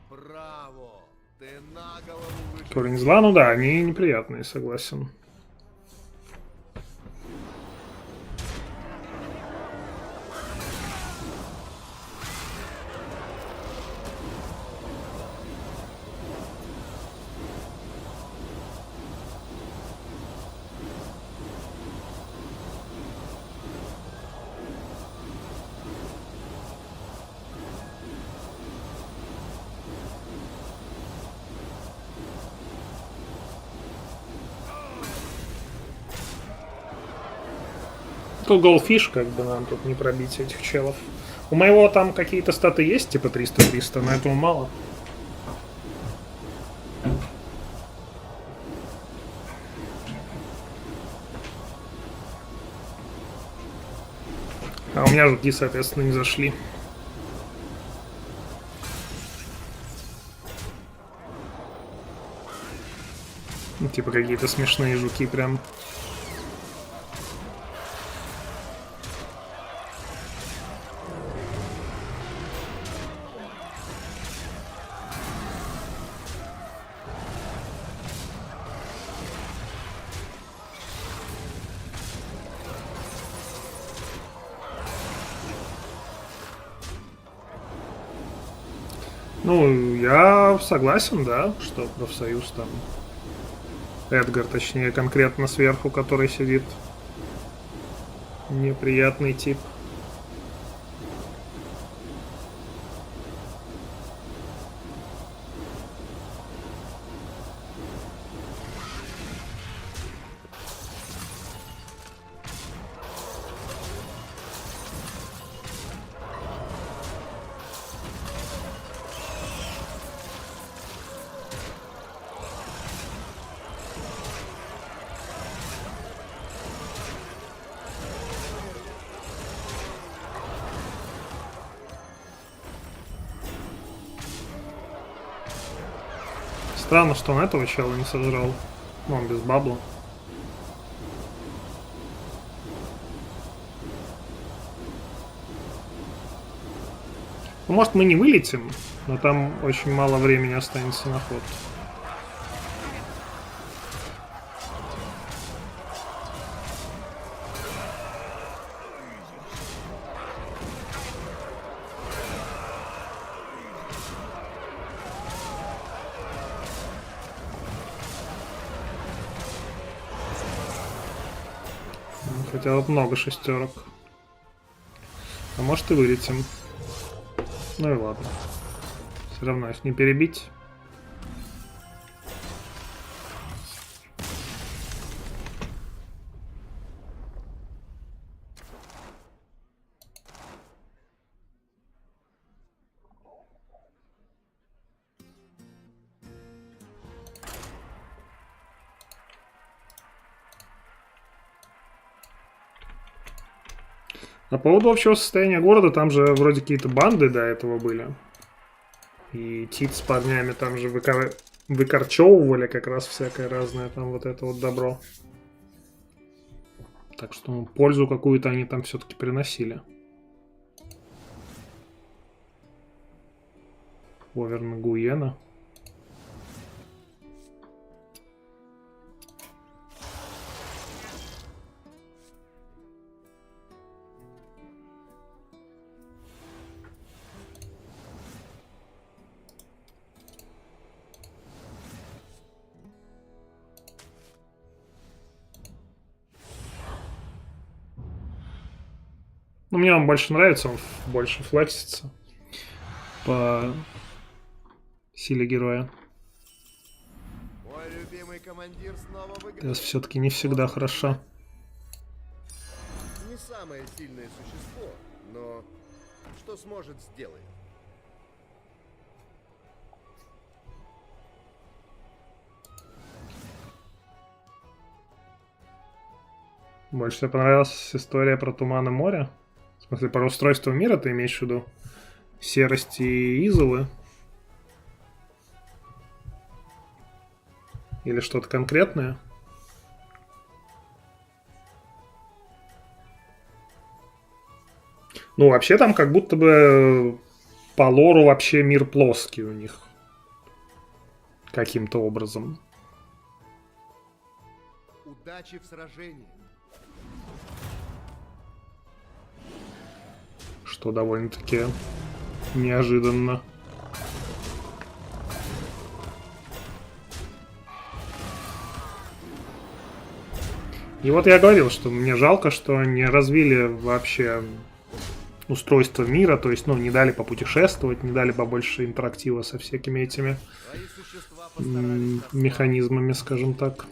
Браво! Ты на голову выше. Корень зла, ну да, они неприятные, согласен. Тут голфиш, как бы нам тут не пробить этих челов. У моего там какие-то статы есть, типа 300-300, но этого мало. А у меня жуки, соответственно, не зашли. Ну, типа какие-то смешные жуки прям. Ну, я согласен, да, что профсоюз там. Эдгар, точнее, конкретно сверху, который сидит. Неприятный тип. Странно, что он этого чела не сожрал. Ну, он без бабла. Ну, может, мы не вылетим, но там очень мало времени останется на ход. Хотя вот много шестерок. А может и вылетим. Ну и ладно. Все равно их не перебить. А по поводу общего состояния города, там же вроде какие-то банды до этого были. И Тит с парнями там же выкорчевывали как раз всякое разное там вот это вот добро. Так что ну, пользу какую-то они там все-таки приносили. Оверна Гуена. Ну, мне он больше нравится, он больше флексится по силе героя. Мой любимый командир снова в игре. Тест все-таки не всегда хороша. Не самое сильное существо, но что сможет, сделает. Больше тебе понравилась история про туман и море? В смысле, про устройство мира ты имеешь в виду? Серость и изолы? Или что-то конкретное? Ну, вообще там как будто бы по лору вообще мир плоский у них. Каким-то образом. Удачи в сражении. Что довольно-таки неожиданно. И вот я говорил, что мне жалко, что не развили вообще устройство мира, то есть, ну, не дали попутешествовать, не дали побольше интерактива со всякими этими механизмами, скажем так.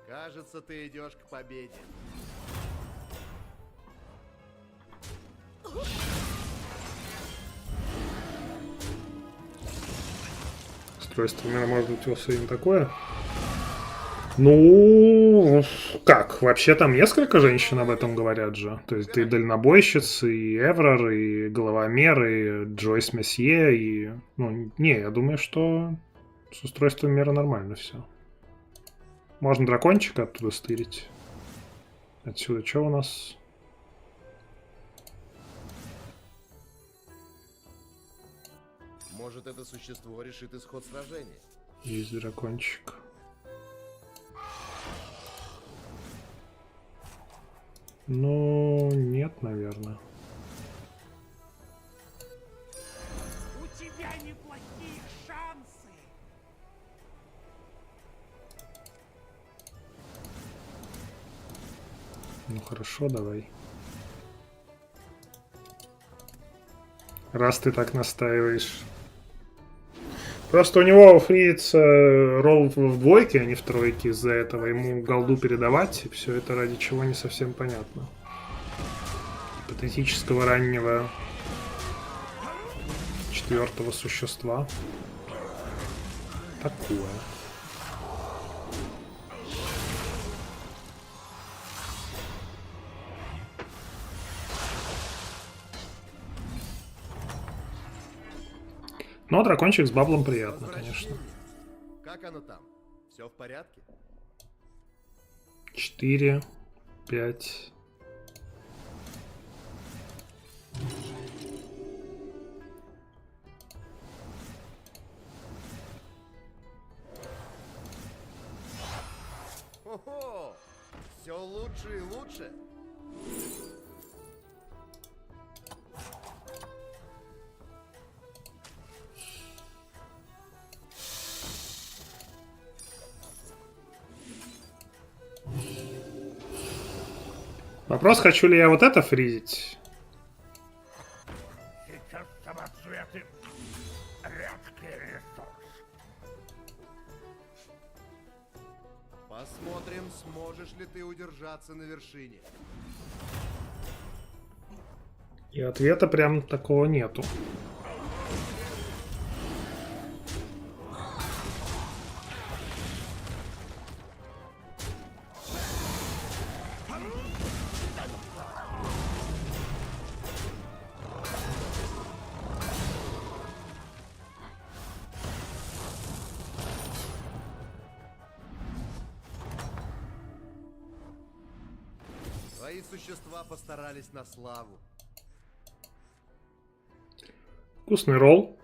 Кажется, ты идешь к победе. Устройство мира может быть у вас сегодня такое. Ну, Ну, как? Вообще там несколько женщин об этом говорят же. То есть и дальнобойщицы, и Эврор, и Головомер, и Джойс Месье, и... Ну, не, я думаю, что с устройством мира нормально все. Можно дракончика оттуда стырить. Отсюда что у нас? Может, это существо решит исход сражения? Есть дракончик. Ну, нет, наверное. У тебя неплохие шансы. Ну хорошо, давай. Раз ты так настаиваешь. Просто у него фризится ролл в двойке, а не в тройке из-за этого. Ему голду передавать, и все это ради чего не совсем понятно. Патетического раннего 4-го существа. Такое. Но дракончик с баблом приятно, конечно. Как оно там? Все в порядке? 4, 5. Хо-хо! Все лучше и лучше. Вопрос, хочу ли я вот это фризить? Сейчас самоцветы. Редкий ресурс. Посмотрим, сможешь ли ты удержаться на вершине. И ответа прям такого нету. Твои существа постарались на славу. Вкусный ролл.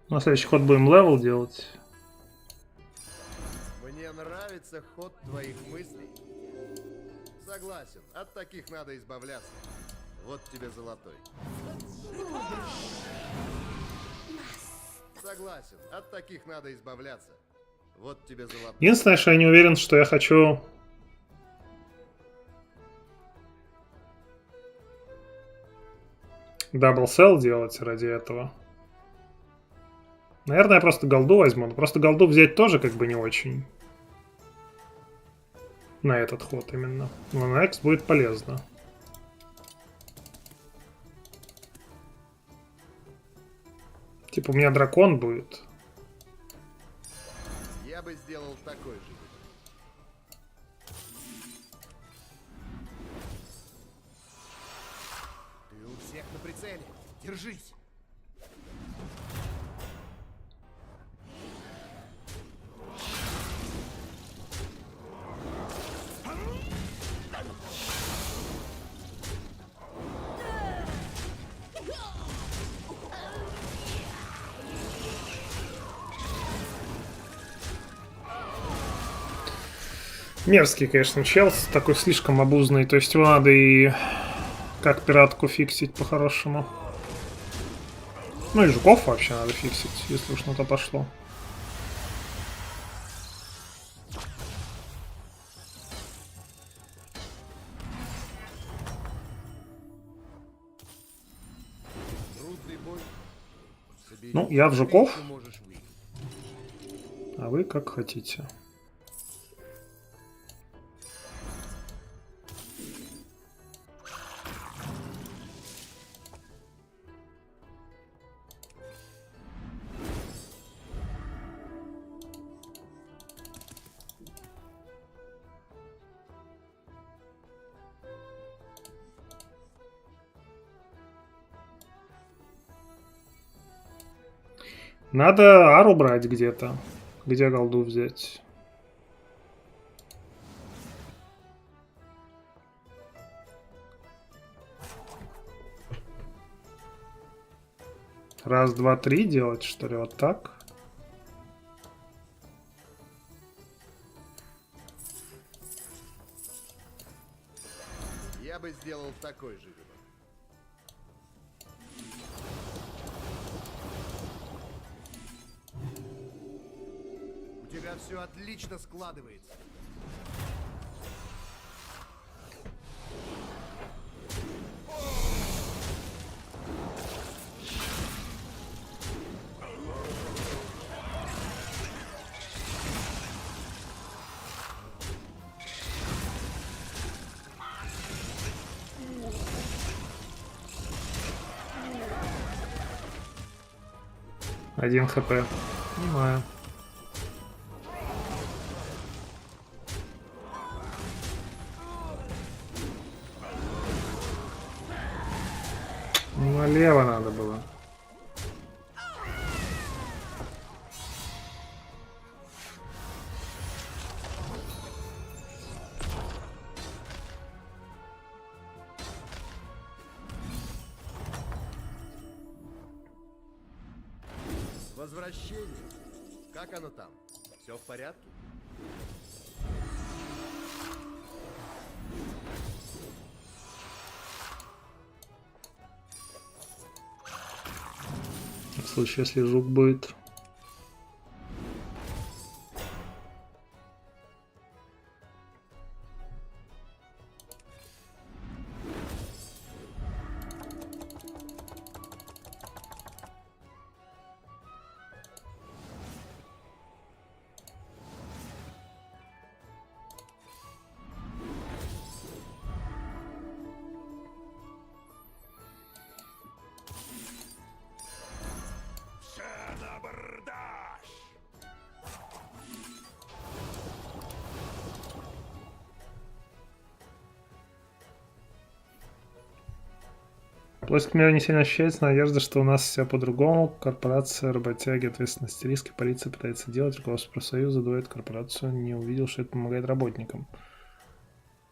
На следующий ход будем левел делать. Мне нравится ход твоих мыслей. Согласен, от таких надо избавляться. Вот тебе золотой. Согласен, от таких надо избавляться. Вот тебе золотой. Единственное, что я не уверен, что я хочу... Дабл селл делать ради этого. Наверное, я просто голду возьму. Но просто голду взять тоже как бы не очень. На этот ход именно. Но на X будет полезно. Типа у меня дракон будет. Я бы сделал такой же. Ты у всех на прицеле. Держись. Мерзкий, конечно, чел, такой слишком обузный. То есть его надо и как пиратку фиксить по-хорошему. Ну и жуков вообще надо фиксить, если уж на то пошло. Ну, я в жуков. А вы как хотите. Надо ару брать где-то. Где голду взять? Раз, два, три делать, что ли? Вот так? Я бы сделал такой же выбор. У тебя все отлично складывается. Один хп. Понимаю. Налево надо было. Возвращение. Как оно там? Все в порядке? В случае, если жук будет. Площадь мира не сильно ощущается, надежда, что у нас все по-другому. Корпорация, работяги, ответственность, риски, полиция пытается делать, руководство профсоюза дует корпорацию, не увидел, что это помогает работникам.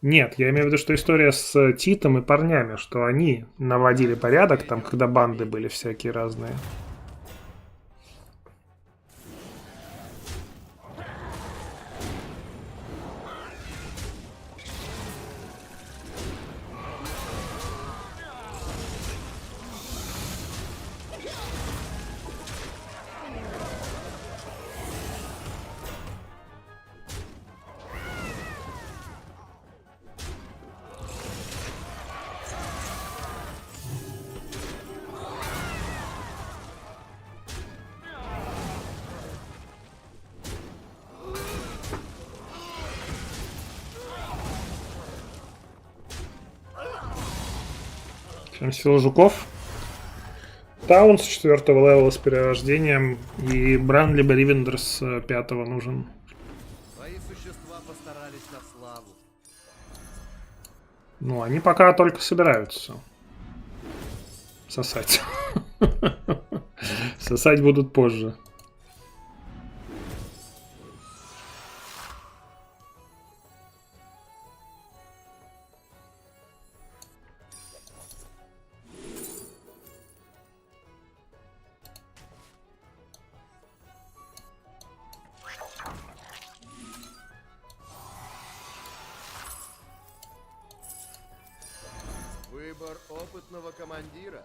Нет, я имею в виду, что история с Титом и парнями, что они наводили порядок, там, когда банды были всякие разные. Чем сила жуков. Таун с 4-го левела с перерождением. И Бран либо Ривендер с 5-го нужен. Твои существа постарались на славу. Ну, они пока только собираются сосать. Сосать будут позже. Выбор опытного командира.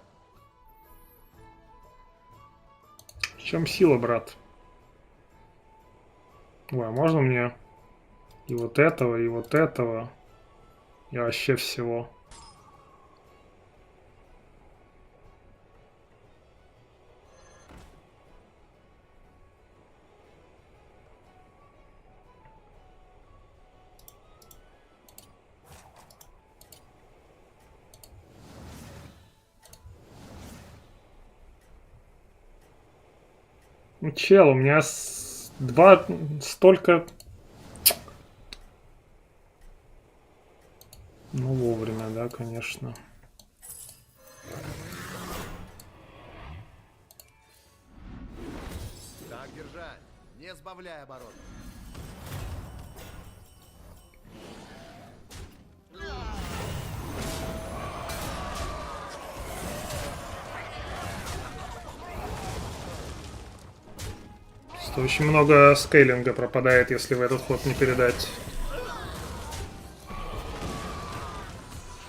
В чем сила, брат? Ой, а можно мне и вот этого, и вот этого, и вообще всего? Ну, чел, у меня столько... Ну, вовремя, да, конечно. не сбавляй обороты. Очень много скейлинга пропадает, если в этот ход не передать.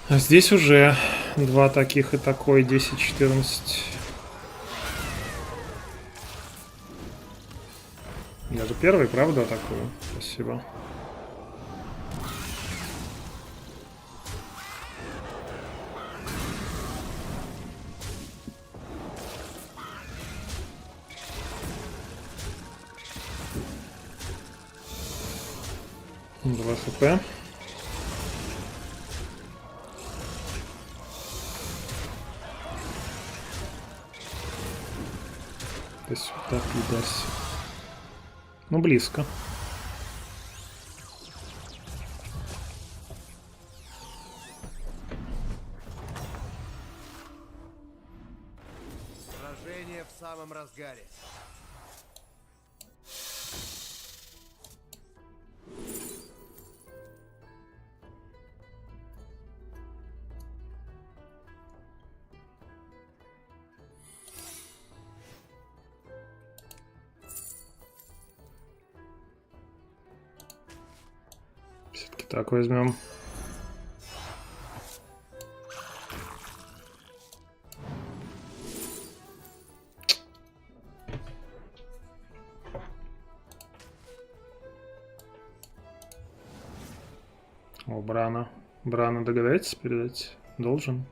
А здесь уже два таких и такой, 10-14. Я же первый, правда, атакую? Спасибо. Два хп. Да сюда, пидась. Ну, близко. Сражение в самом разгаре. Все-таки так возьмем. О, Брана. Брана догадается передать? Должен.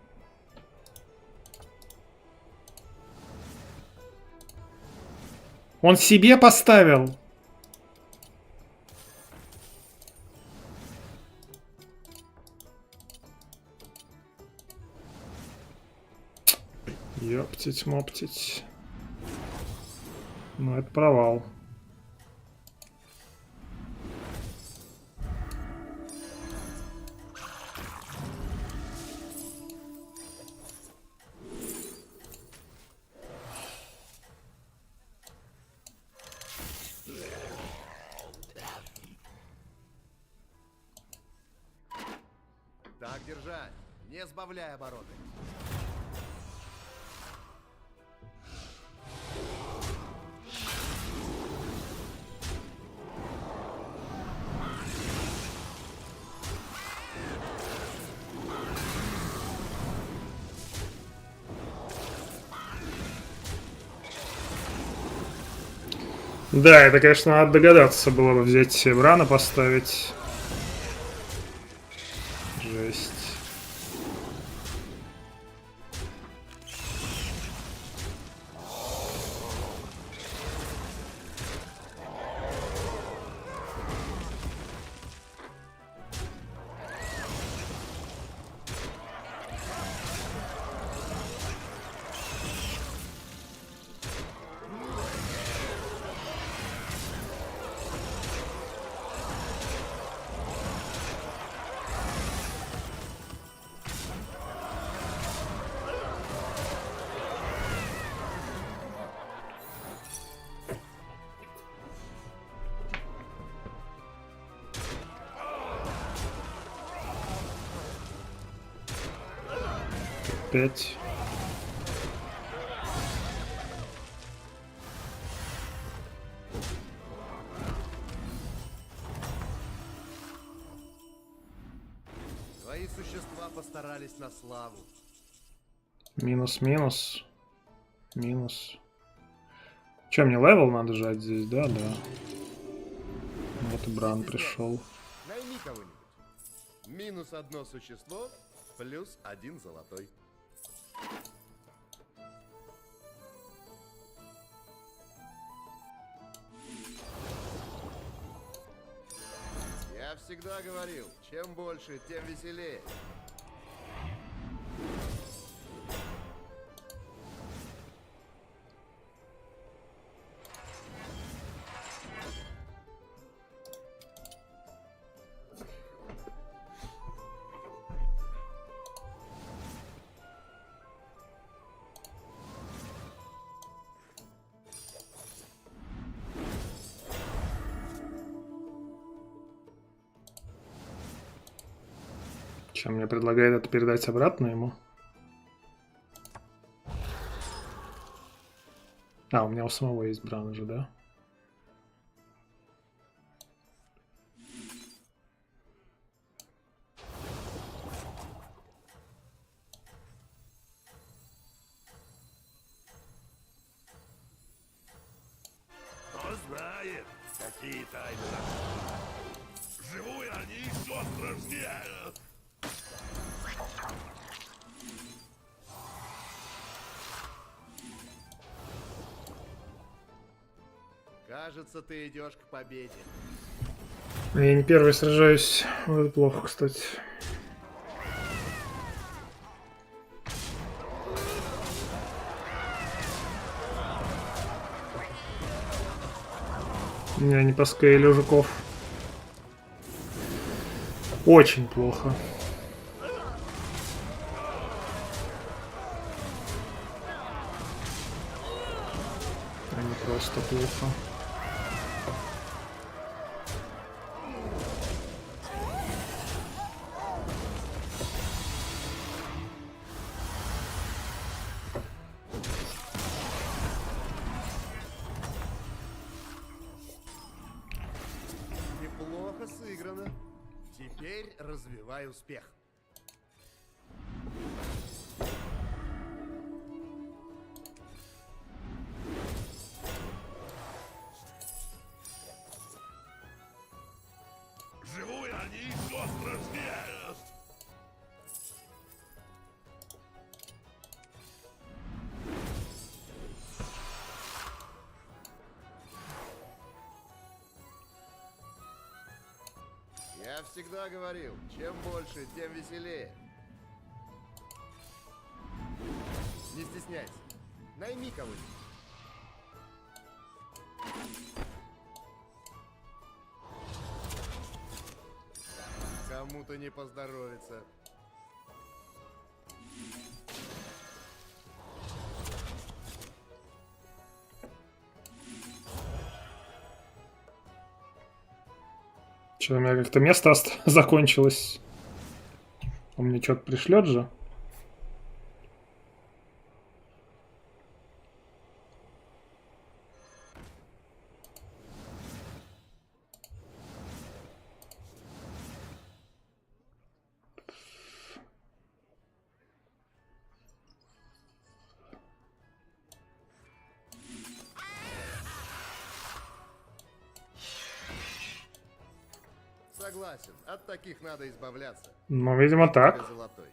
Он себе поставил. Ёптить-моптить. Ну, это провал. Так держать, не сбавляй обороты. Да, это, конечно, надо догадаться было бы взять себе Брана, поставить. Жесть. Пять. Твои существа постарались на славу. Минус. Минус. Че, мне левел надо жать здесь, да? Да. Вот и Бран пришел. Найми кого-нибудь. Минус одно существо, плюс один золотой. Я всегда говорил, чем больше, тем веселее. Чем мне предлагает это передать обратно ему? А, у меня у самого есть бран уже, да? Кто знает, какие тайны. Живую они еще страшнее. Кажется, ты идешь к победе. Я не первый сражаюсь. Вот это плохо, кстати. Я не поскейлю жуков. Очень плохо. Они просто плохо. Неплохо сыграно. Теперь развивай успех. Живую они еще страшнее. Я всегда говорил, чем больше, тем веселее. Не стесняйся. Найми кого-нибудь. Кому-то не поздоровится. Что, у меня как-то место закончилось. Он мне что-то пришлет же. Согласен, от таких надо избавляться. Ну, видимо, так. Золотой.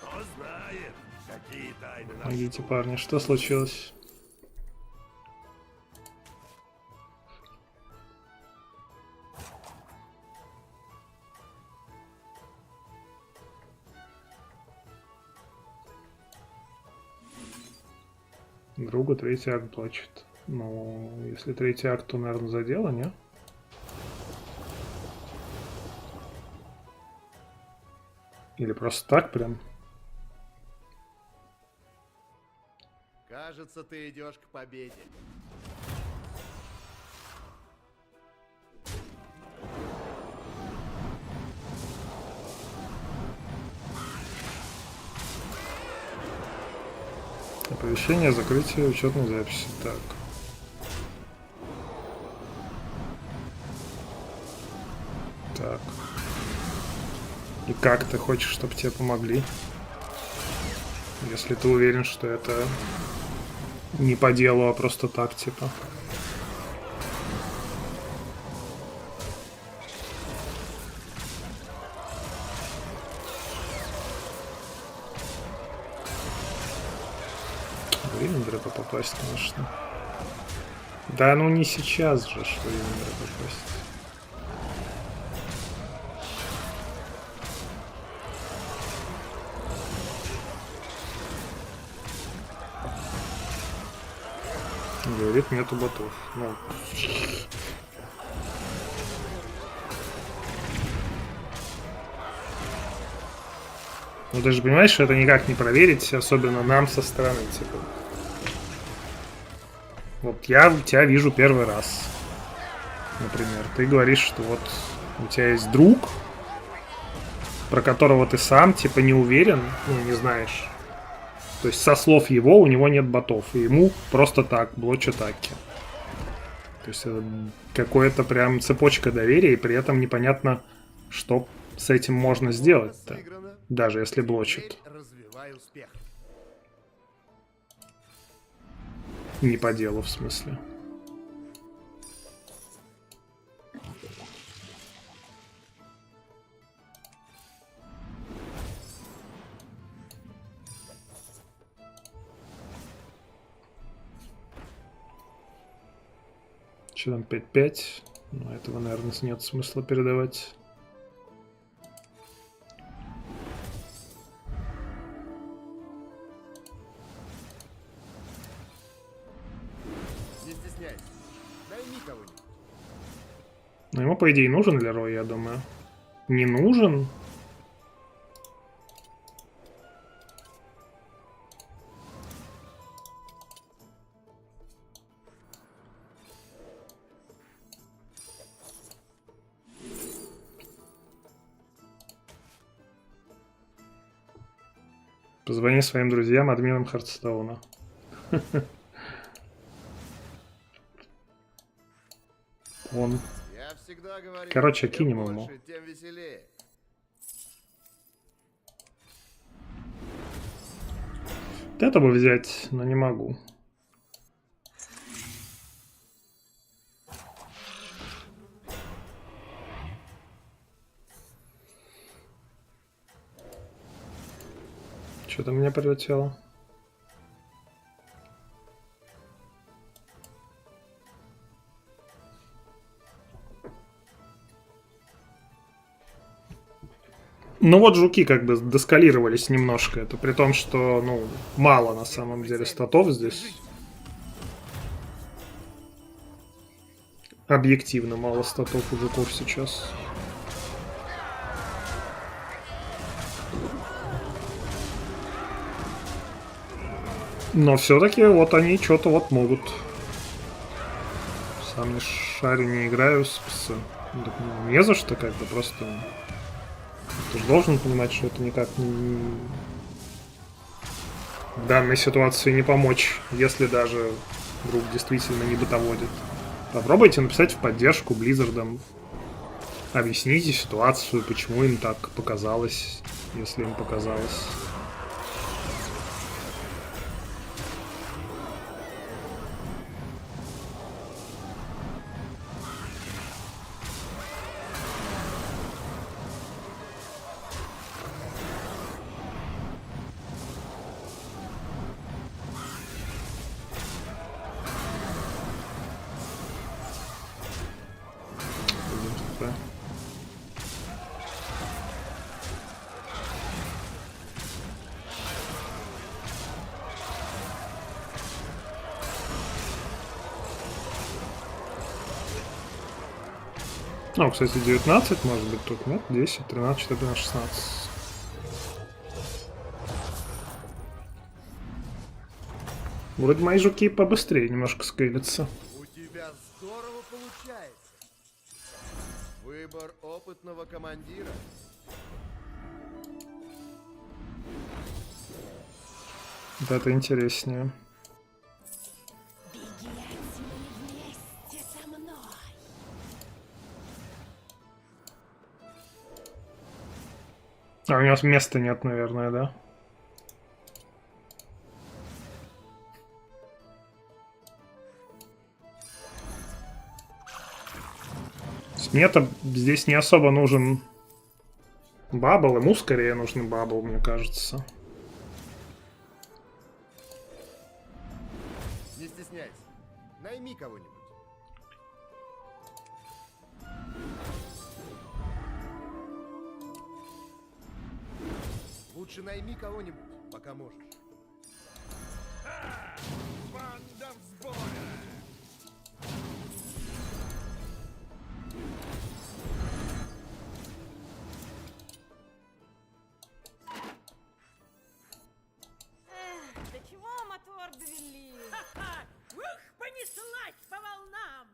Кто знает, какие тайны. Помогите, парни, что случилось? Другу третий акт плачет. Ну, если третий акт, то, наверное, за дело, не? Или просто так прям? Кажется, ты идешь к победе. Оповещение о закрытии учетной записи. Так. Так. И как ты хочешь, чтобы тебе помогли? Если ты уверен, что это не по делу, а просто так, типа. Время дрэпа попасть, конечно. Да ну не сейчас же, что время дрэпа попасть. Говорит, нету ботов. Ну. Ну ты же понимаешь, что это никак не проверить, особенно нам со стороны, типа. Вот я тебя вижу первый раз, например. Ты говоришь, что вот у тебя есть друг, про которого ты сам, типа, не уверен, ну, не знаешь. То есть, со слов его, у него нет ботов, и ему просто так, блоч-атаки. То есть, это какая-то прям цепочка доверия, и при этом непонятно, что с этим можно сделать-то, даже если блочит. Не по делу, в смысле. Что там, 5-5? Ну, этого, наверное, нет смысла передавать. Не стесняйся. Найми кого-нибудь. Ну, ему, по идее, нужен Лерой, я думаю. Не нужен? Позвони своим друзьям, админам Heartstone. Он. Короче, кинем ему. Это бы взять, но не могу. Что-то мне прилетело. Ну вот жуки как бы доскалировались немножко. Это при том, что, ну, мало на самом деле статов здесь. Объективно мало статов у жуков сейчас. Но все-таки вот они что-то вот могут. Сам не шарю, не играю с не за что как бы, просто... Ты же должен понимать, что это никак не... в данной ситуации не помочь, если даже друг действительно не бытоводит. Попробуйте написать в поддержку Близзардам. Объясните ситуацию, почему им так показалось, если им показалось. Ну, кстати, 19 может быть тут, нет? 10, 13, 14, 16. Вроде мои жуки побыстрее немножко скейлятся. У тебя здорово получается. Выбор опытного командира. Вот это интереснее. А у него места нет, наверное, да? Мне-то здесь не особо нужен бабл, ему скорее нужен бабл, мне кажется. Не стесняйся. Найми кого-нибудь. Лучше найми кого-нибудь, пока можешь. Банда в сборе! Неслась по волнам!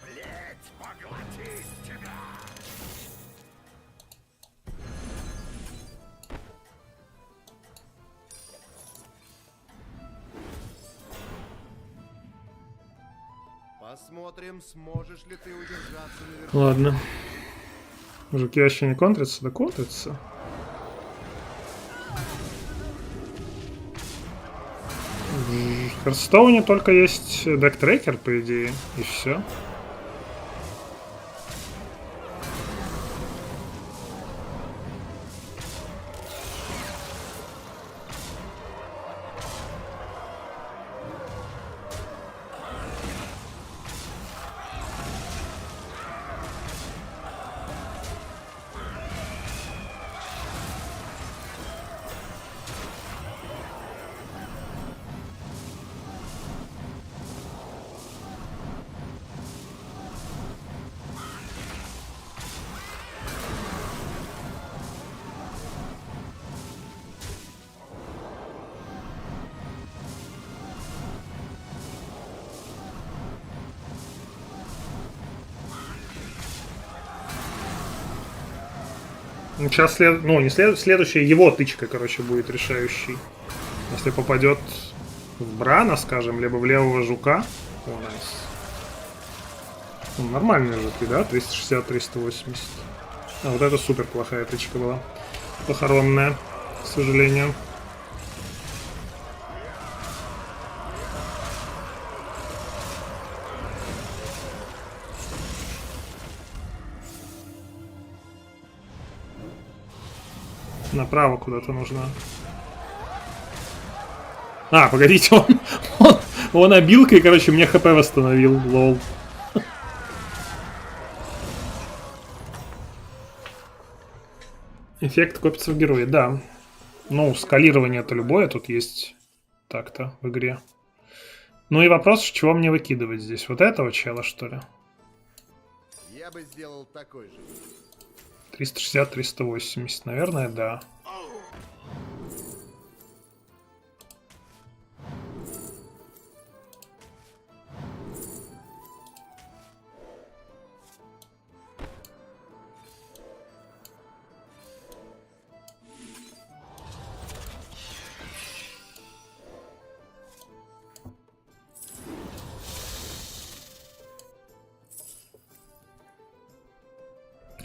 Блять, поглотить тебя! Посмотрим, сможешь ли ты удержаться наверху. Ладно. Жуки вообще не контрятся? Да контрятся. В Heartstone только есть дек-трекер, по идее, и все. Сейчас следующая его тычка, короче, будет решающей. Если попадет в Брана, скажем, либо в левого жука. О, найс. Ну, нормальные жуки, да? 360-380. А вот это супер плохая тычка была. Похоронная, к сожалению. Направо куда-то нужно. А, погодите, он обилкой, короче, мне хп восстановил, лол. Эффект копится в герое, да. Ну, скалирование-то любое тут есть. Так-то в игре. Ну и вопрос, чего мне выкидывать здесь? Вот этого чела, что ли? Я бы сделал такой же. 360-380, наверное, да.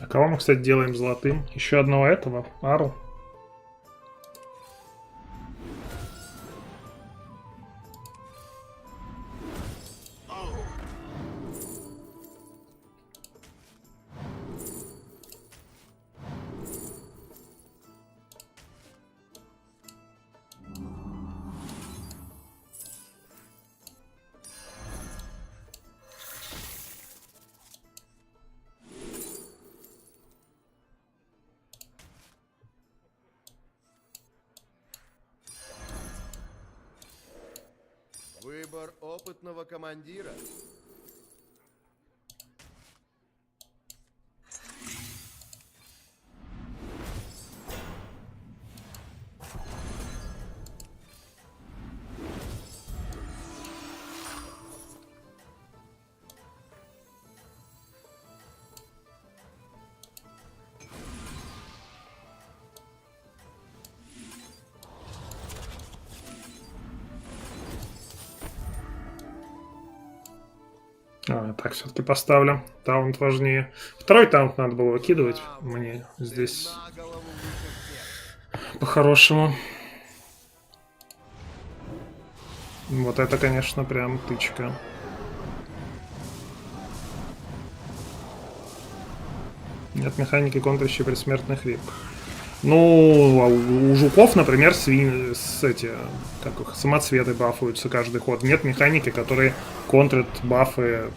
А кого мы, кстати, делаем золотым? Еще одного этого, Ару. Выбор опытного командира. Так, все-таки поставлю. Таунт важнее. Второй таунт надо было выкидывать мне здесь. По-хорошему. Вот это, конечно, прям тычка. Нет механики контрящей предсмертный хрип. Ну, у жуков, например, самоцветы бафуются каждый ход. Нет механики, которые контрят бафы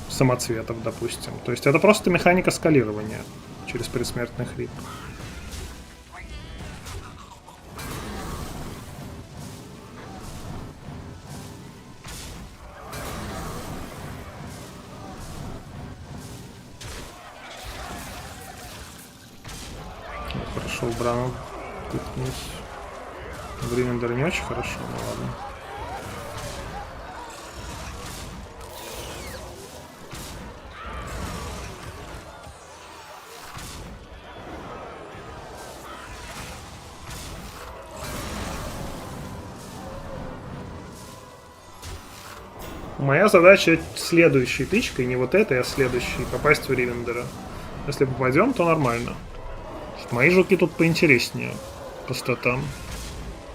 самоцветов, допустим. То есть это просто механика скалирования через предсмертный хрип. пошел Брану тыкнуть. Гримендер не очень хорошо, ну ладно. Моя задача следующей тычкой, не вот этой, а следующей, попасть в Ривендера. Если попадем, то нормально. Мои жуки тут поинтереснее. Просто там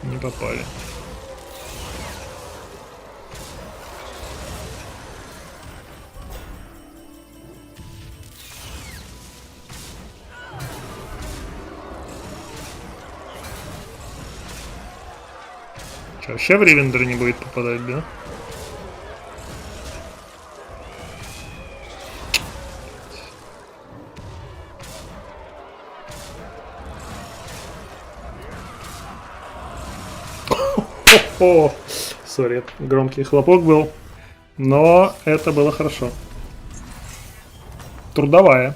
не попали. Че, вообще в Ривендер не будет попадать, да? О, сори, громкий хлопок был, но это было хорошо. Трудовая.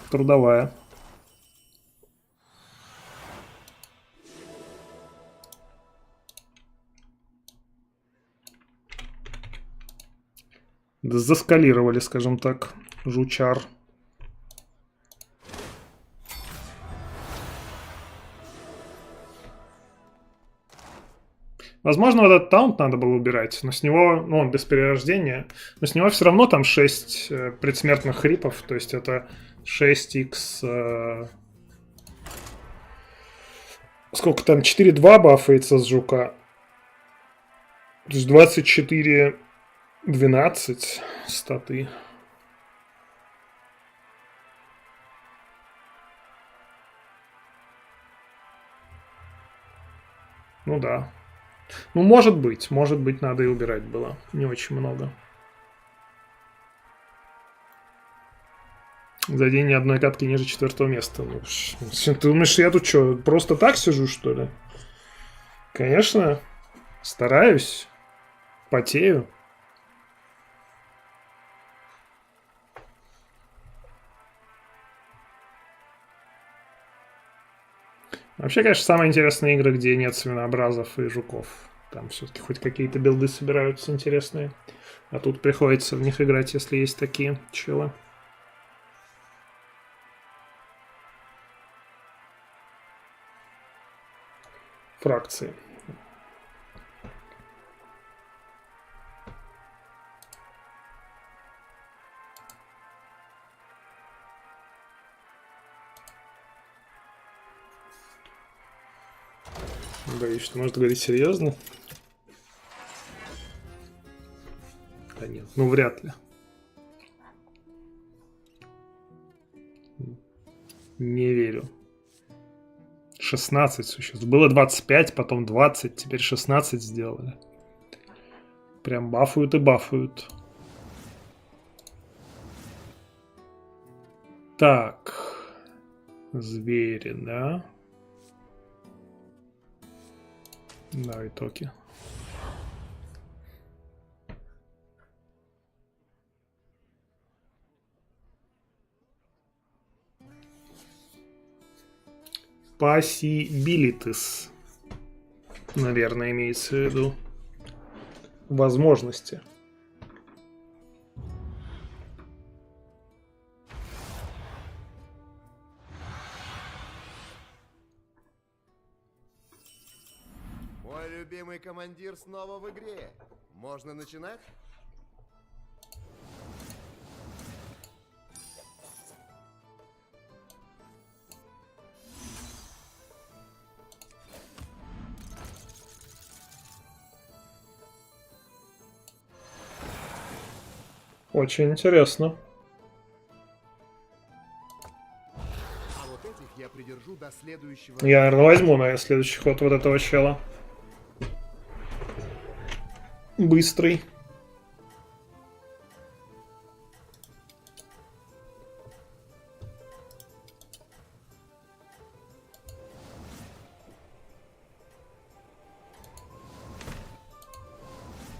Заскалировали, скажем так, жучар. Возможно, вот этот таунт надо было убирать, но с него, ну, он без перерождения, но с него все равно там 6 предсмертных хрипов, то есть это 6х... сколько там, 4-2 бафается с жука. То есть 24-12 статы. Ну да. Ну, может быть, надо и убирать было. Не очень много. За день ни одной катки ниже 4-го места. Ну, ты думаешь, я тут что, просто так сижу, что ли? Конечно, стараюсь, потею. Вообще, конечно, самые интересные игры, где нет свинообразов и жуков. Там все-таки хоть какие-то билды собираются интересные. А тут приходится в них играть, если есть такие челы. Фракции. Боюсь, что может говорить серьезно. Да нет, ну вряд ли. Не верю. 16 существ. Было 25, потом 20, теперь 16 сделали. Прям бафуют и бафуют. Так. Звери, да? Давай токи. Possibilities, наверное, имеется в виду. Возможности. Мой любимый командир снова в игре. Можно начинать? Очень интересно. А вот этих я придержу до следующего. Я, наверное, возьму на следующий ход вот этого чела. Быстрый.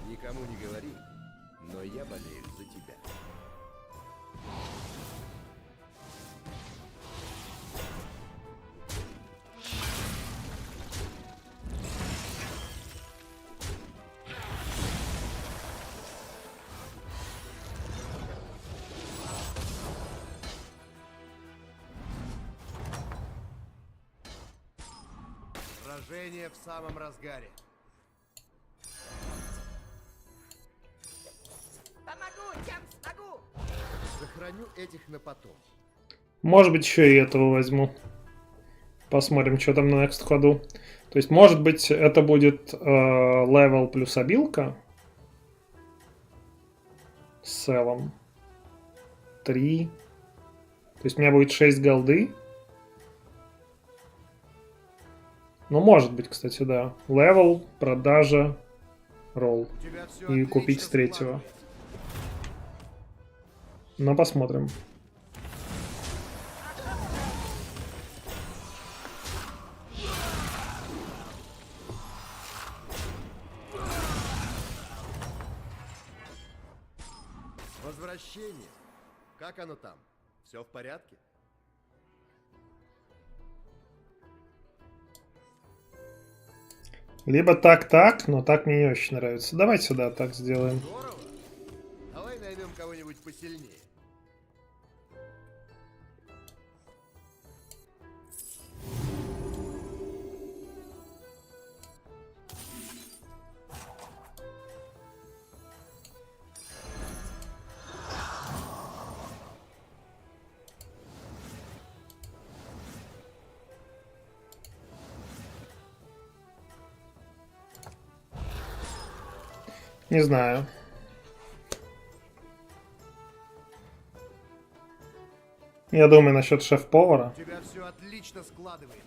Никому не говори, но я болею за тебя. Сражение в самом разгаре. Помогу, чем смогу. Сохраню этих на потом. Может быть, еще и этого возьму. Посмотрим, что там на next ходу. То есть, может быть, это будет левел плюс обилка. 7. 3. То есть, у меня будет 6 голды. Ну, может быть, кстати, да. Левел, продажа, ролл. И купить с 3-го. Но посмотрим. Возвращение. Как оно там? Все в порядке? Либо так, но так мне не очень нравится. Давай сюда так сделаем. Здорово. Давай найдем кого-нибудь посильнее. Не знаю. Я думаю насчет шеф-повара. У тебя все отлично складывается.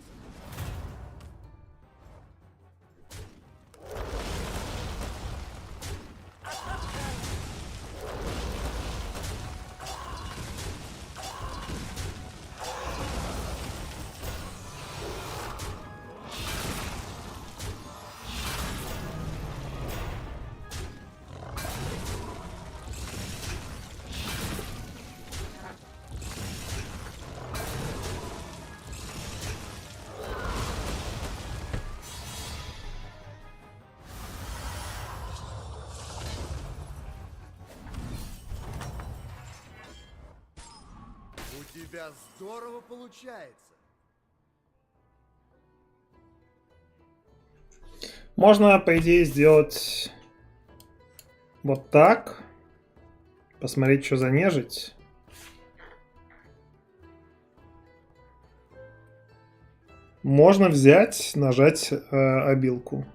У тебя здорово получается. Можно, по идее, сделать вот так. Посмотреть, что занежить. Можно взять, нажать обилку.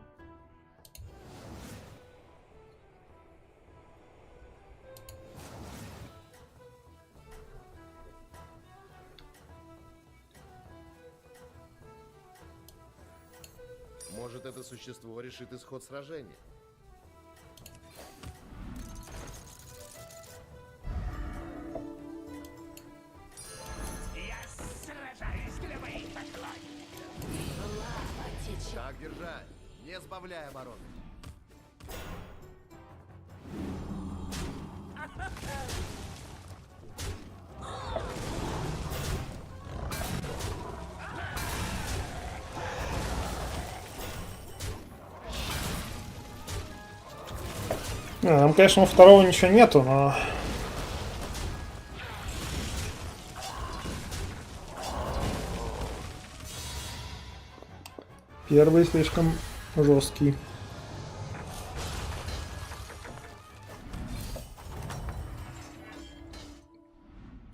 Может, это существо решит исход сражения. Я сражаюсь для моих поклонников. Так держать, не сбавляй обороны. Там, конечно, у второго ничего нету, но... Первый слишком жесткий.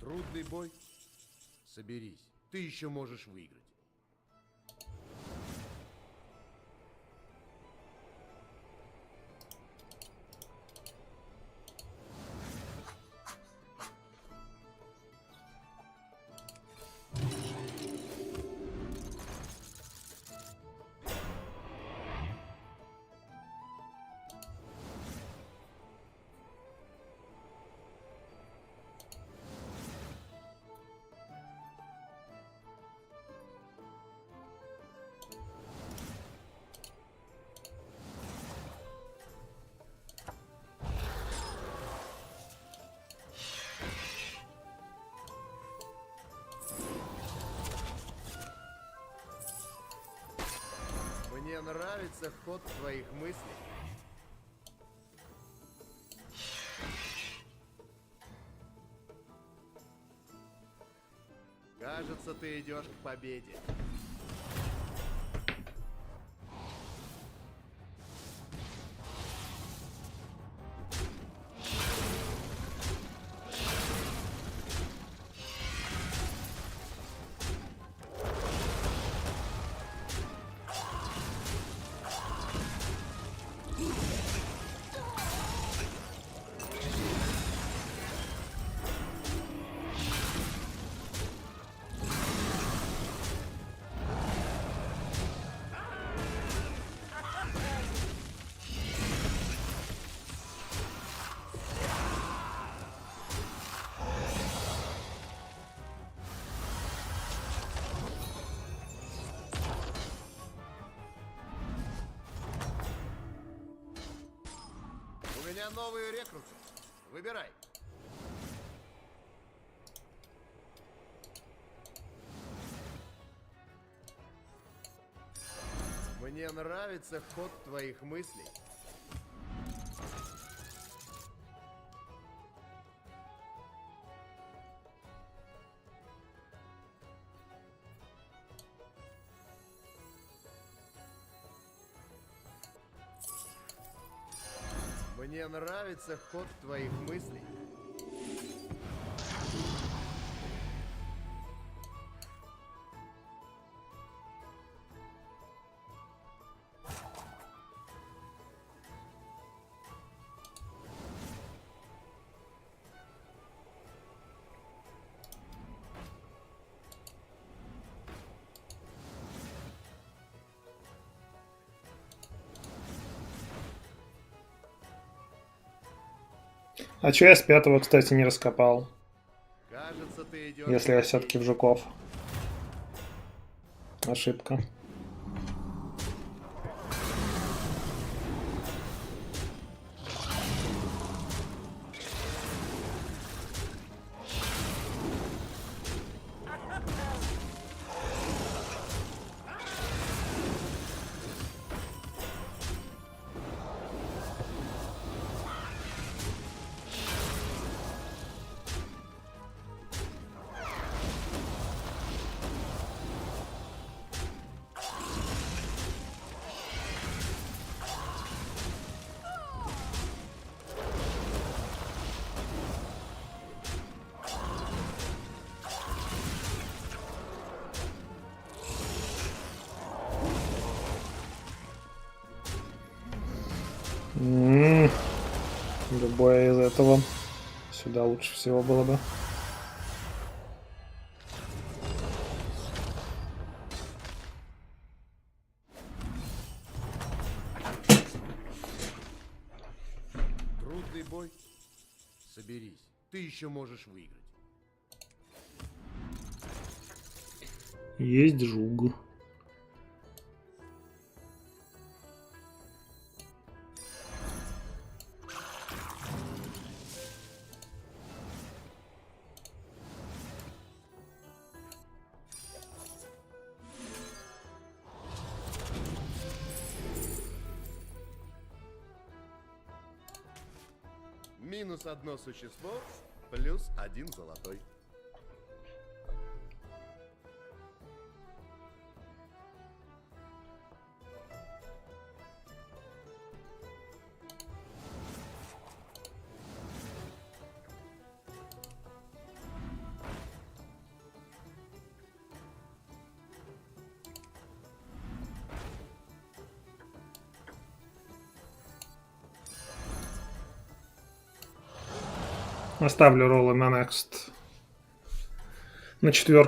Трудный бой. Соберись, ты еще можешь выиграть. Мне нравится ход твоих мыслей. Кажется, ты идешь к победе. меня новые рекруты. Выбирай. Мне нравится ход твоих мыслей. Мне нравится ход твоих мыслей. А чё я с 5-го, кстати, не раскопал? Кажется, ты идешь. Если я все-таки в жуков. Ошибка. Любое из этого сюда лучше всего было бы. Трудный бой. Соберись. Ты еще можешь выиграть. Есть жуг. Минус одно существо, плюс один золотой. Оставлю роллы на next. На 4.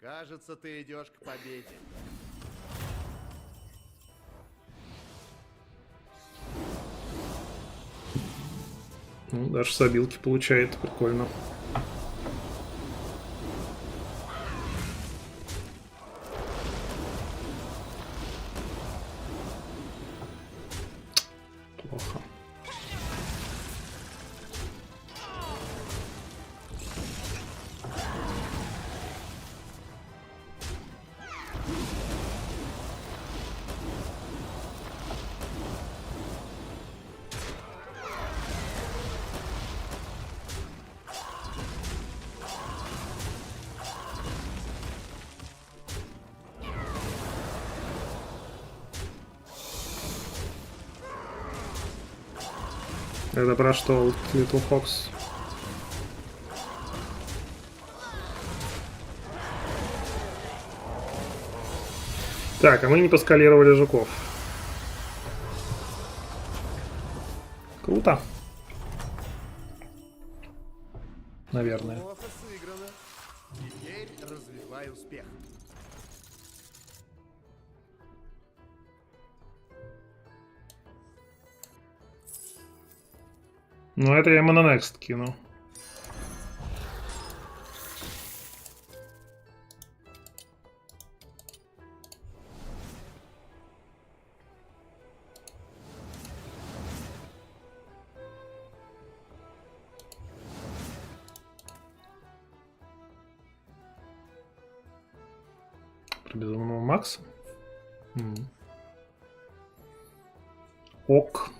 Кажется, ты идешь к победе. Ну, даже с обилки получает. Прикольно. Плохо. Это про что, Little Fox? Так, а мы не поскалировали жуков. Круто. Наверное. Плохо сыграно. Теперь развивай успех. Ну, это я ему на next кину. Ставка безумного Макса. Ок.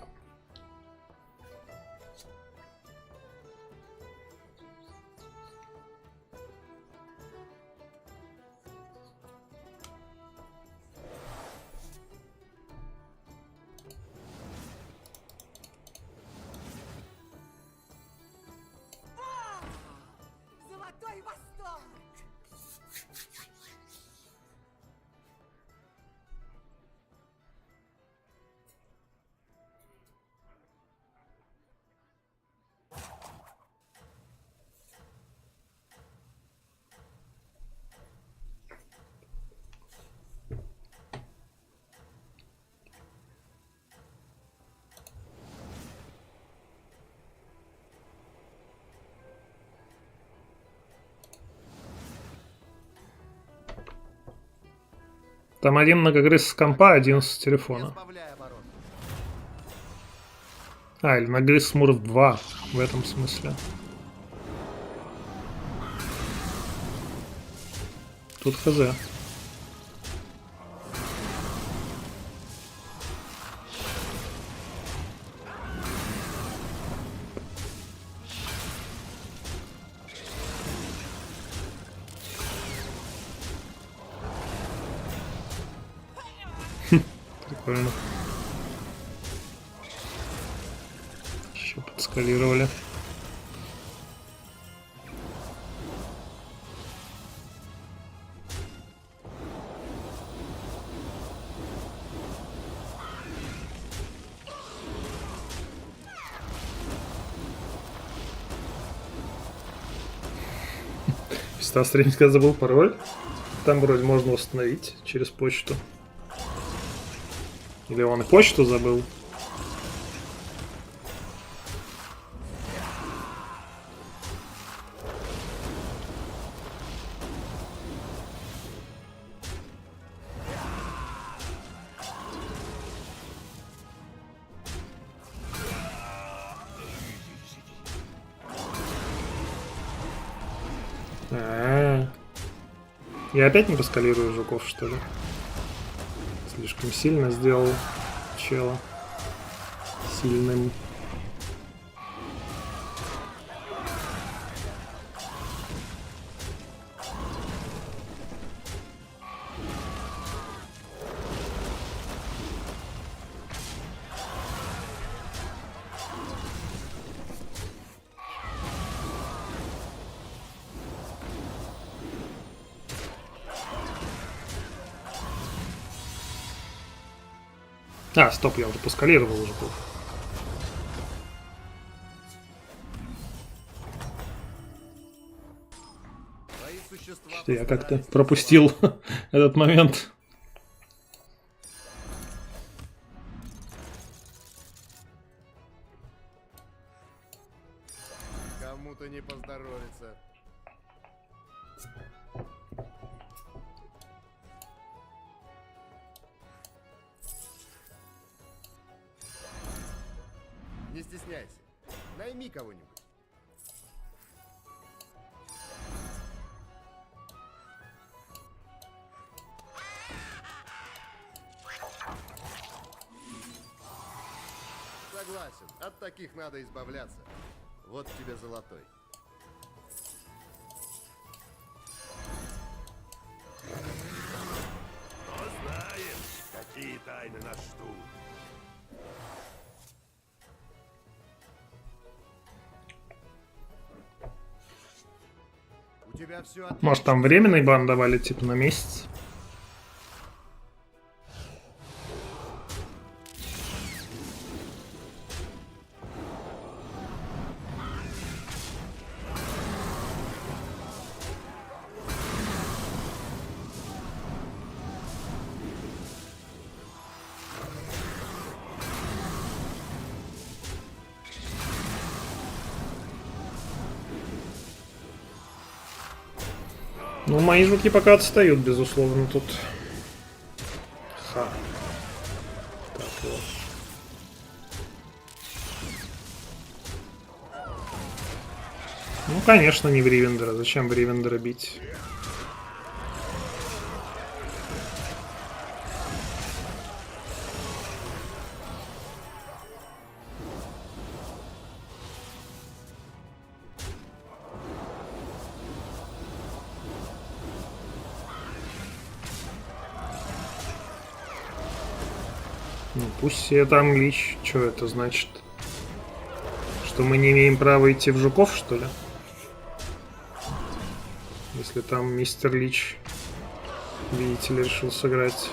Золотой восторг! Там один нагрыз с компа, один с телефона. А, или нагрыз Смурф 2 в этом смысле. Тут хз. Прикольно. Еще подскалировали. Стал стримить, когда забыл пароль. Там вроде можно установить через почту. Или он и почту забыл. Я опять не поскалирую жуков, что ли? Слишком сильно сделал чела. Сильным. А, стоп, я уже поскалировал жуков. Что я как-то пропустил этот момент. Кому-то не поздоровится. Не стесняйся. Найми кого-нибудь. Согласен. От таких надо избавляться. Вот тебе золотой. Кто знает, какие тайны нас ждут. У тебя все отлично. Может, там временный бан давали, типа, на месяц? Ну, мои жуки пока отстают, безусловно, тут. Ха. Так вот. Ну, конечно, не в Ривендера. Зачем в Ривендера бить? Ну пусть себе там лич. Что это значит? Что мы не имеем права идти в жуков, что ли? Если там мистер Лич, видите ли, решил сыграть.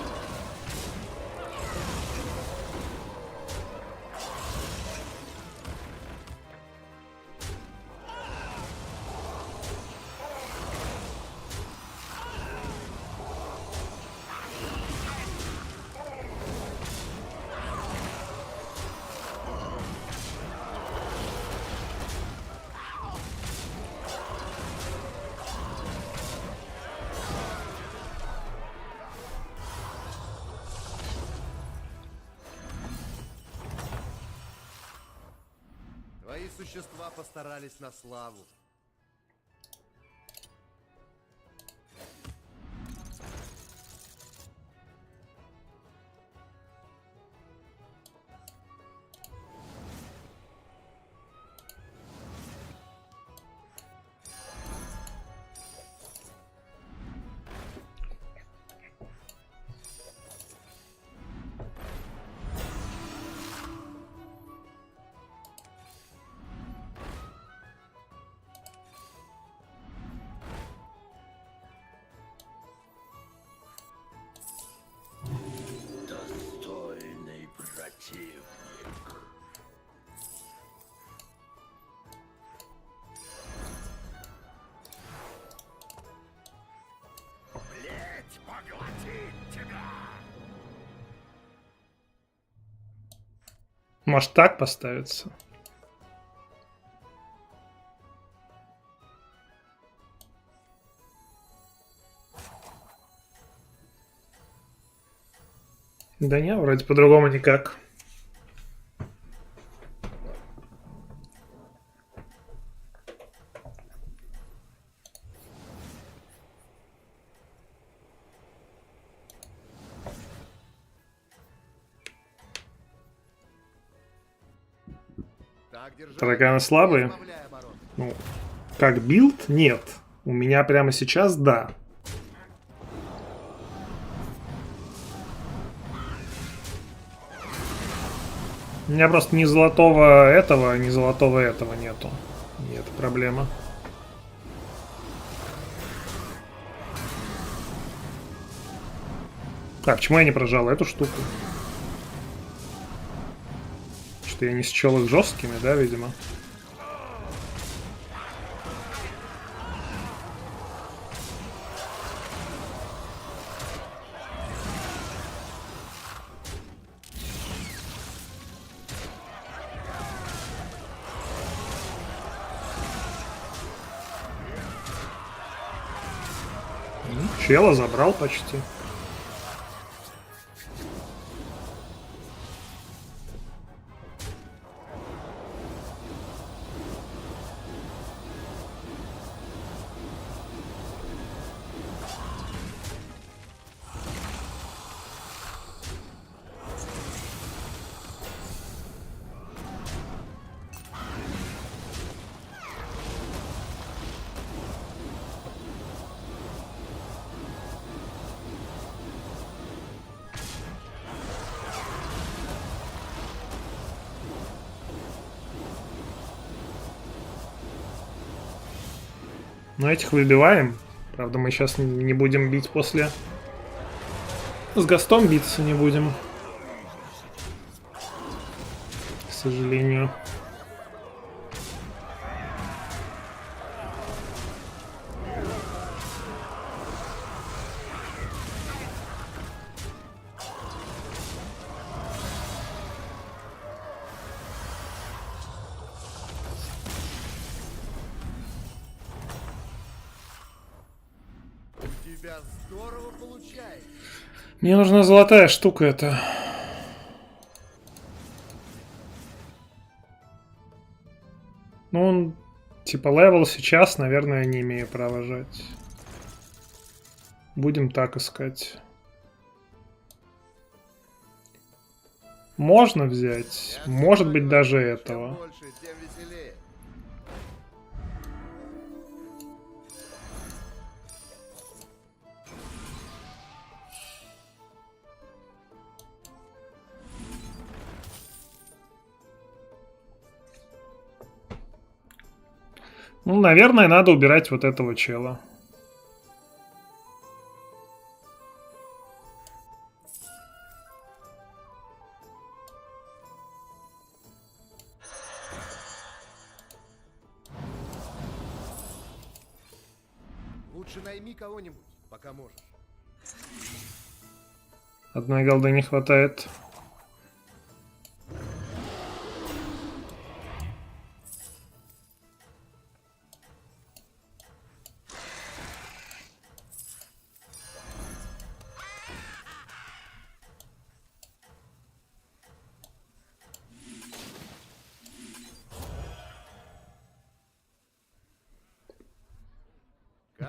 Твои существа постарались на славу. Достойный противник. Плеть поглотит тебя. Может так поставиться? Да не, вроде по-другому никак. Тараканы слабые? Ну, как билд? Нет. У меня прямо сейчас да. У меня просто ни золотого этого, ни золотого этого нету. И это проблема. Так, почему я не прожал эту штуку? Что я не счел их жесткими, да, видимо? Чела забрал почти. Но этих выбиваем. Правда, мы сейчас не будем бить после. С Гастом биться не будем. К сожалению. Здорово получается. Мне нужна золотая штука эта. Ну, он типа левел сейчас, наверное, не имею права жать. Будем так искать. Можно взять. Может быть, даже этого. Ну, наверное, надо убирать вот этого чела. Лучше найми кого-нибудь, пока можешь. Одной голды не хватает.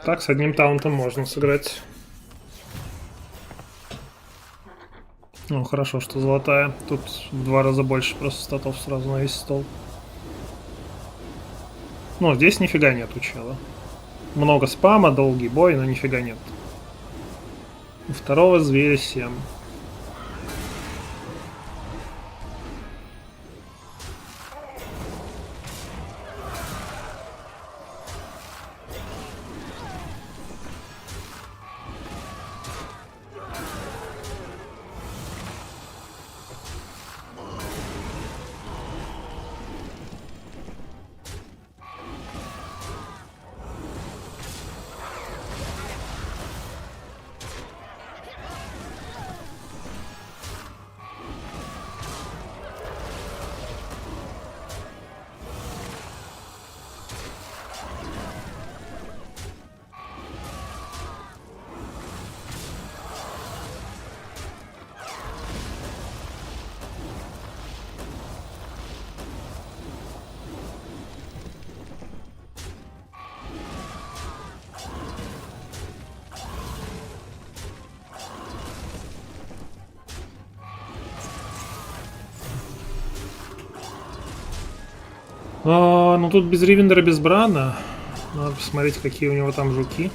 Так, с одним таунтом можно сыграть. Ну, хорошо, что золотая. Тут в 2 раза больше просто статов сразу на весь стол. Ну, здесь нифига нет у чела. Много спама, долгий бой, но нифига нет. У второго зверя 7. Ну тут без Ривендера, без Брана. Надо посмотреть, какие у него там жуки.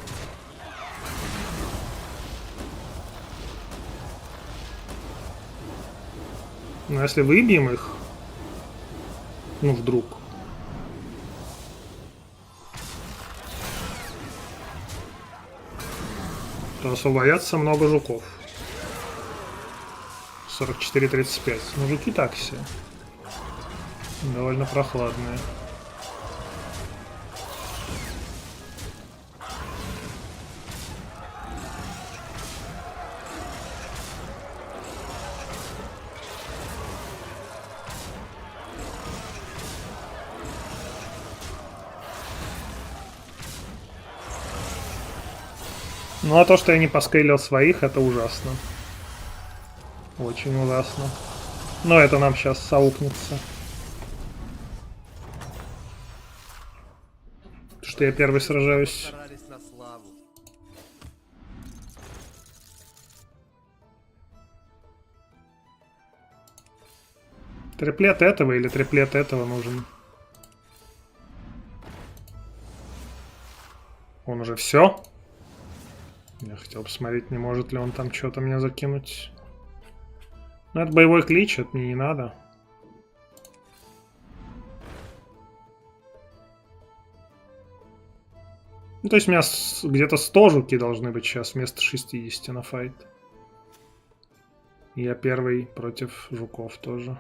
Но если выбьем их, ну вдруг, то освободятся много жуков. 44-35. Ну жуки так все. Довольно прохладные. Ну а то, что я не поскейлил своих, это ужасно. Очень ужасно. Но это нам сейчас аукнется. Что я первый сражаюсь. Триплет этого или триплет этого нужен? Он уже все? Я хотел посмотреть, не может ли он там что-то меня закинуть. Ну, это боевой клич, это мне не надо. Ну, то есть у меня где-то 100 жуки должны быть сейчас вместо 60 на файт. Я первый против жуков тоже.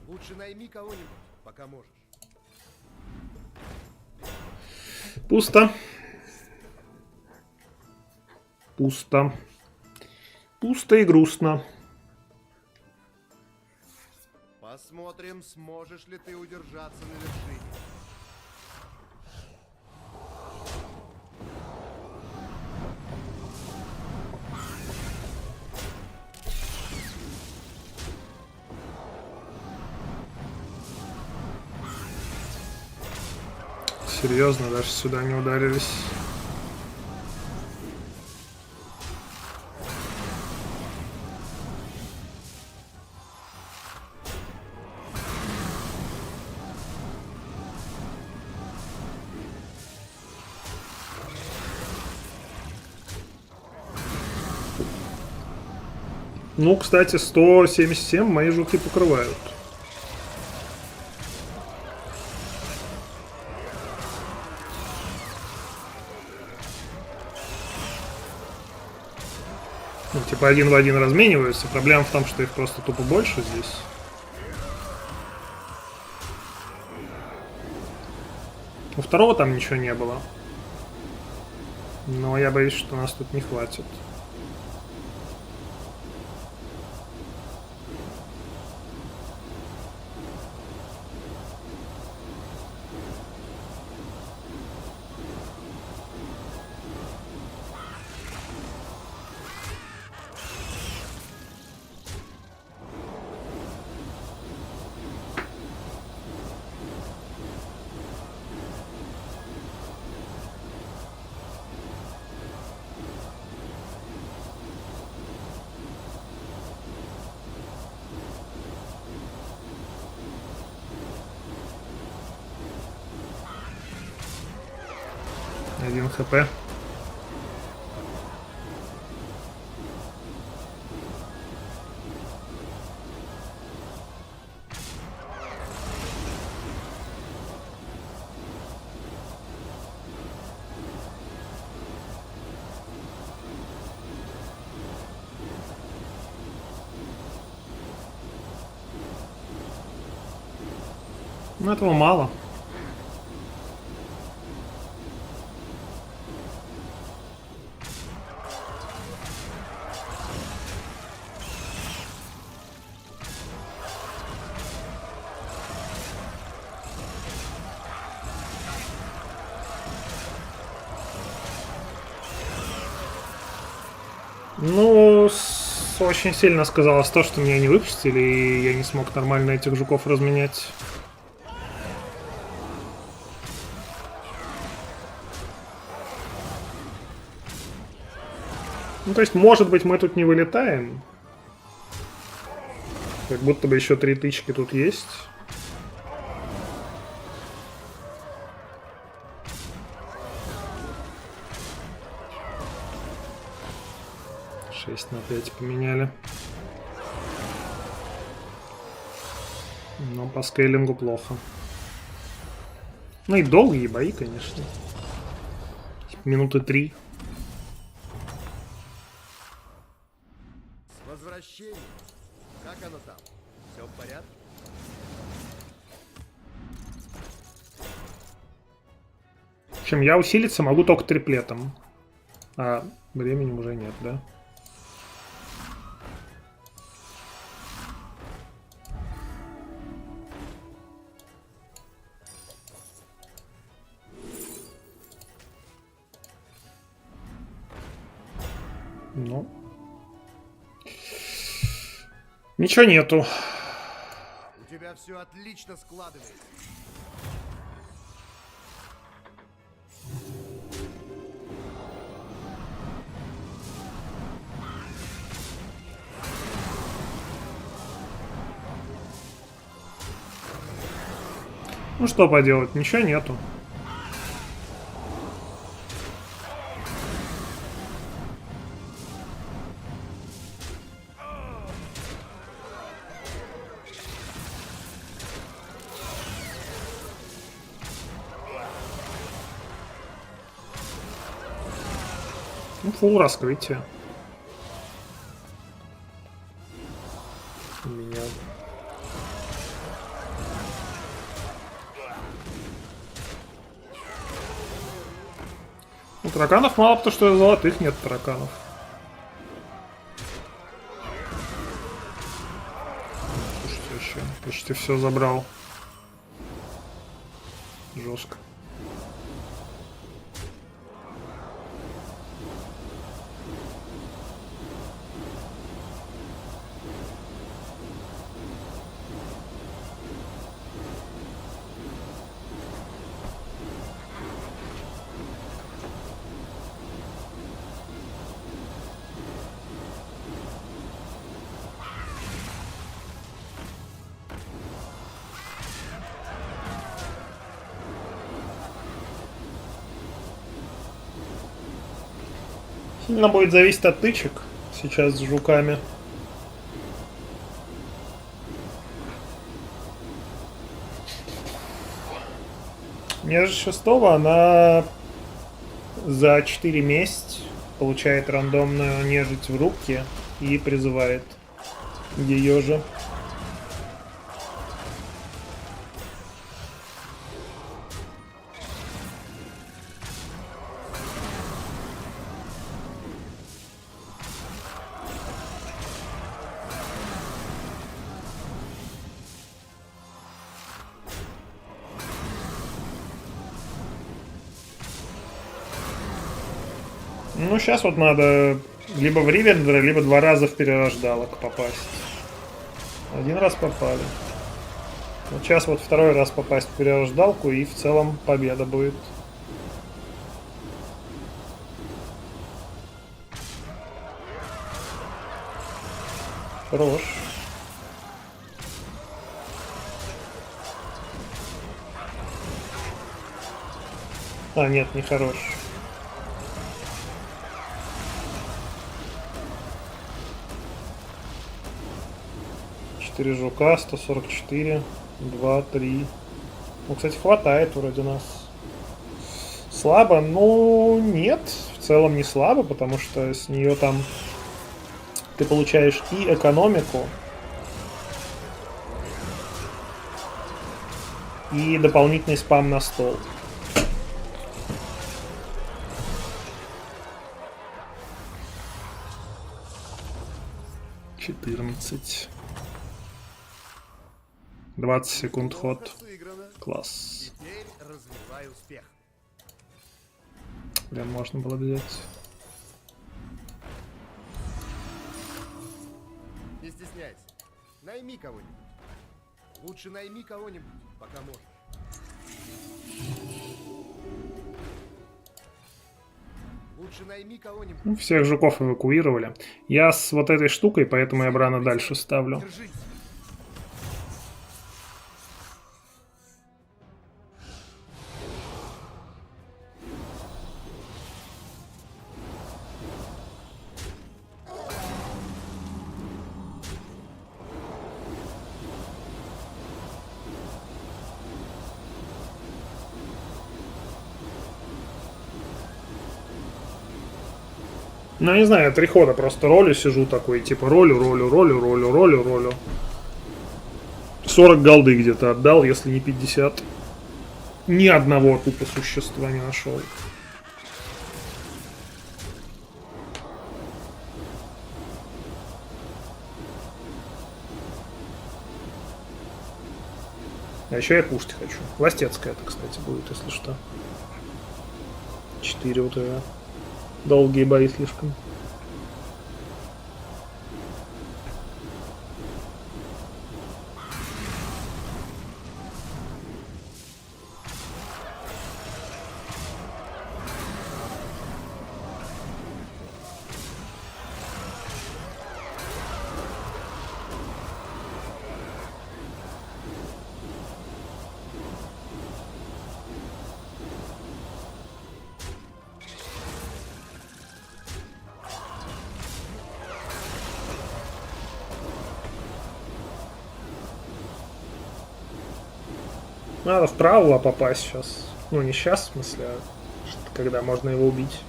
Лучше найми кого-нибудь, пока можешь. Пусто. Пусто. Пусто и грустно. Посмотрим, сможешь ли ты удержаться на вершине. Серьезно, даже сюда не ударились. Ну, кстати, 177 мои жуки покрывают. Ну, типа один в один размениваются. Проблема в том, что их просто тупо больше здесь. У второго там ничего не было. Но я боюсь, что нас тут не хватит. Один хп. Ну, этого мало. Ну, очень сильно сказалось то, что меня не выпустили, и я не смог нормально этих жуков разменять. Ну, то есть, может быть, мы тут не вылетаем. Как будто бы еще 3 тычки тут есть. На 5 поменяли. Но по скейлингу плохо. Ну и долгие бои, конечно. Минуты 3. С возвращением. Как оно там? Все в порядке? В общем, я усилиться могу только триплетом. А времени уже нет, да? Ну. Ничего нету. У тебя все отлично складывается. Ну что поделать, ничего нету. Ну, фулл раскрытие. У меня. У тараканов мало, потому что золотых нет тараканов. Слушайте, вообще почти все забрал. Жестко. Сильно будет зависеть от тычек сейчас с жуками. Нежить 6 она за 4 месяца получает рандомную нежить в руки и призывает ее же. Ну, сейчас вот надо либо в Ривендера, либо 2 раза в перерождалок попасть. 1 раз попали. Вот сейчас вот 2-й раз попасть в перерождалку, и в целом победа будет. Хорош. А, нет, не хорош. 4 жука, 144, 2, 3. Ну, кстати, хватает вроде нас. Слабо? Ну, нет. В целом не слабо, потому что с нее там ты получаешь и экономику, и дополнительный спам на стол. $14. 20 секунд ход. Класс. Теперь развивай успех. Прям можно было взять. Не стесняйся. Найми кого-нибудь. Лучше найми кого-нибудь, пока можно. Лучше найми кого-нибудь. Ну, всех жуков эвакуировали. Я с вот этой штукой, поэтому я Брана дальше ставлю. Ну, я не знаю, 3 хода просто ролю сижу такой, типа ролю. 40 голды где-то отдал, если не 50. Ни одного тупо существа не нашел. А еще я кушать хочу. Ластецкая это, кстати, будет, если что. 4 вот это. Долгие бои слишком. Надо вправо попасть сейчас. Ну, не сейчас, в смысле, а когда можно его убить.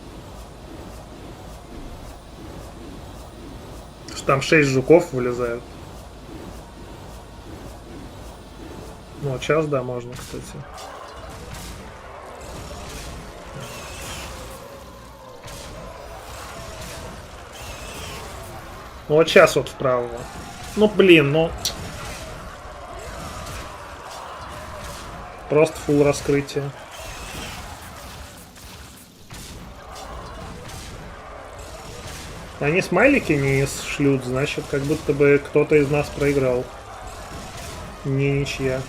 Что там 6 жуков вылезают. Ну, вот сейчас, да, можно, кстати. Ну, вот сейчас вот вправо. Ну, блин, ну... Просто фулл раскрытие. Они смайлики не шлют, значит, как будто бы кто-то из нас проиграл. Не ничья.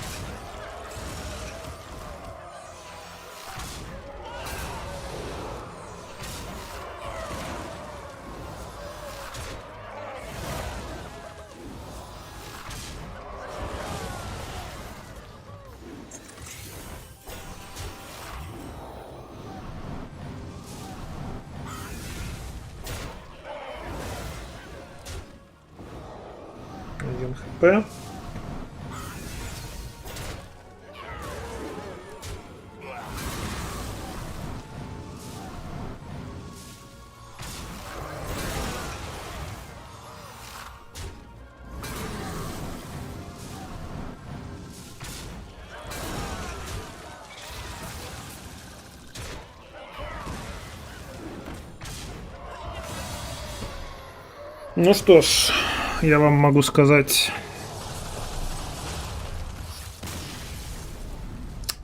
Ну что ж, я вам могу сказать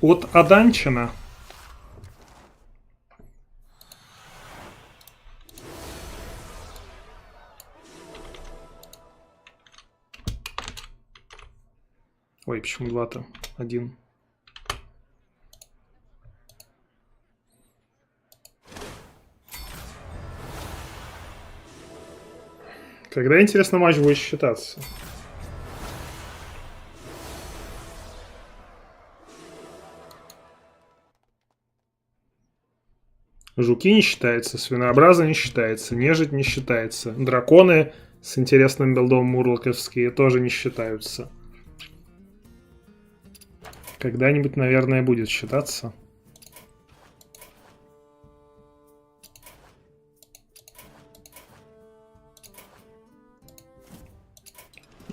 от aDantчина. Ой, почему 2-то? 1. Когда, интересно, матч будет считаться? Жуки не считаются, свинообразы не считается, нежить не считается, драконы с интересным билдом мурлоковские тоже не считаются. Когда-нибудь, наверное, будет считаться.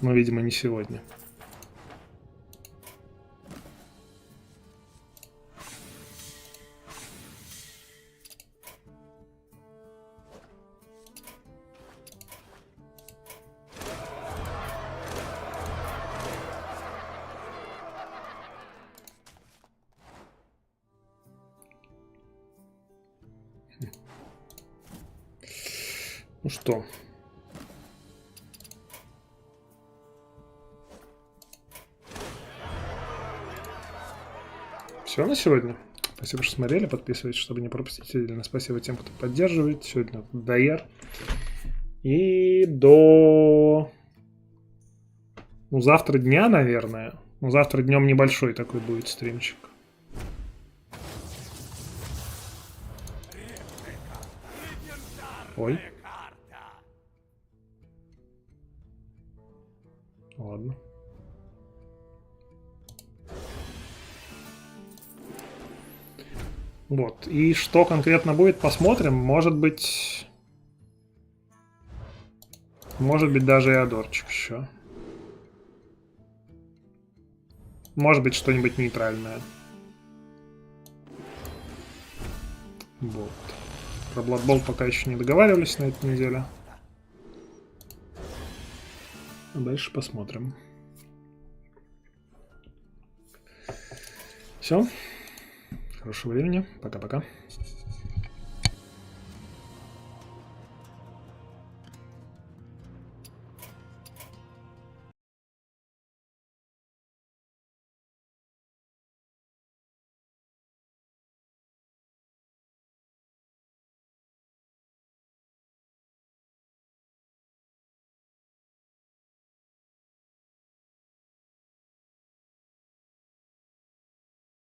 Но, видимо, не сегодня. Ну что? Все на сегодня. Спасибо, что смотрели. Подписывайтесь, чтобы не пропустить. Отдельно спасибо тем, кто поддерживает. Сегодня Дайер. И до... Ну, завтра дня, наверное. Ну, завтра днем небольшой такой будет стримчик. Ой. Ладно. Вот. И что конкретно будет, посмотрим. Может быть даже и адорчик еще. Может быть что-нибудь нейтральное. Вот. Про Blood Bowl пока еще не договаривались на этой неделе. А дальше посмотрим. Все. Хорошего времени. Пока-пока.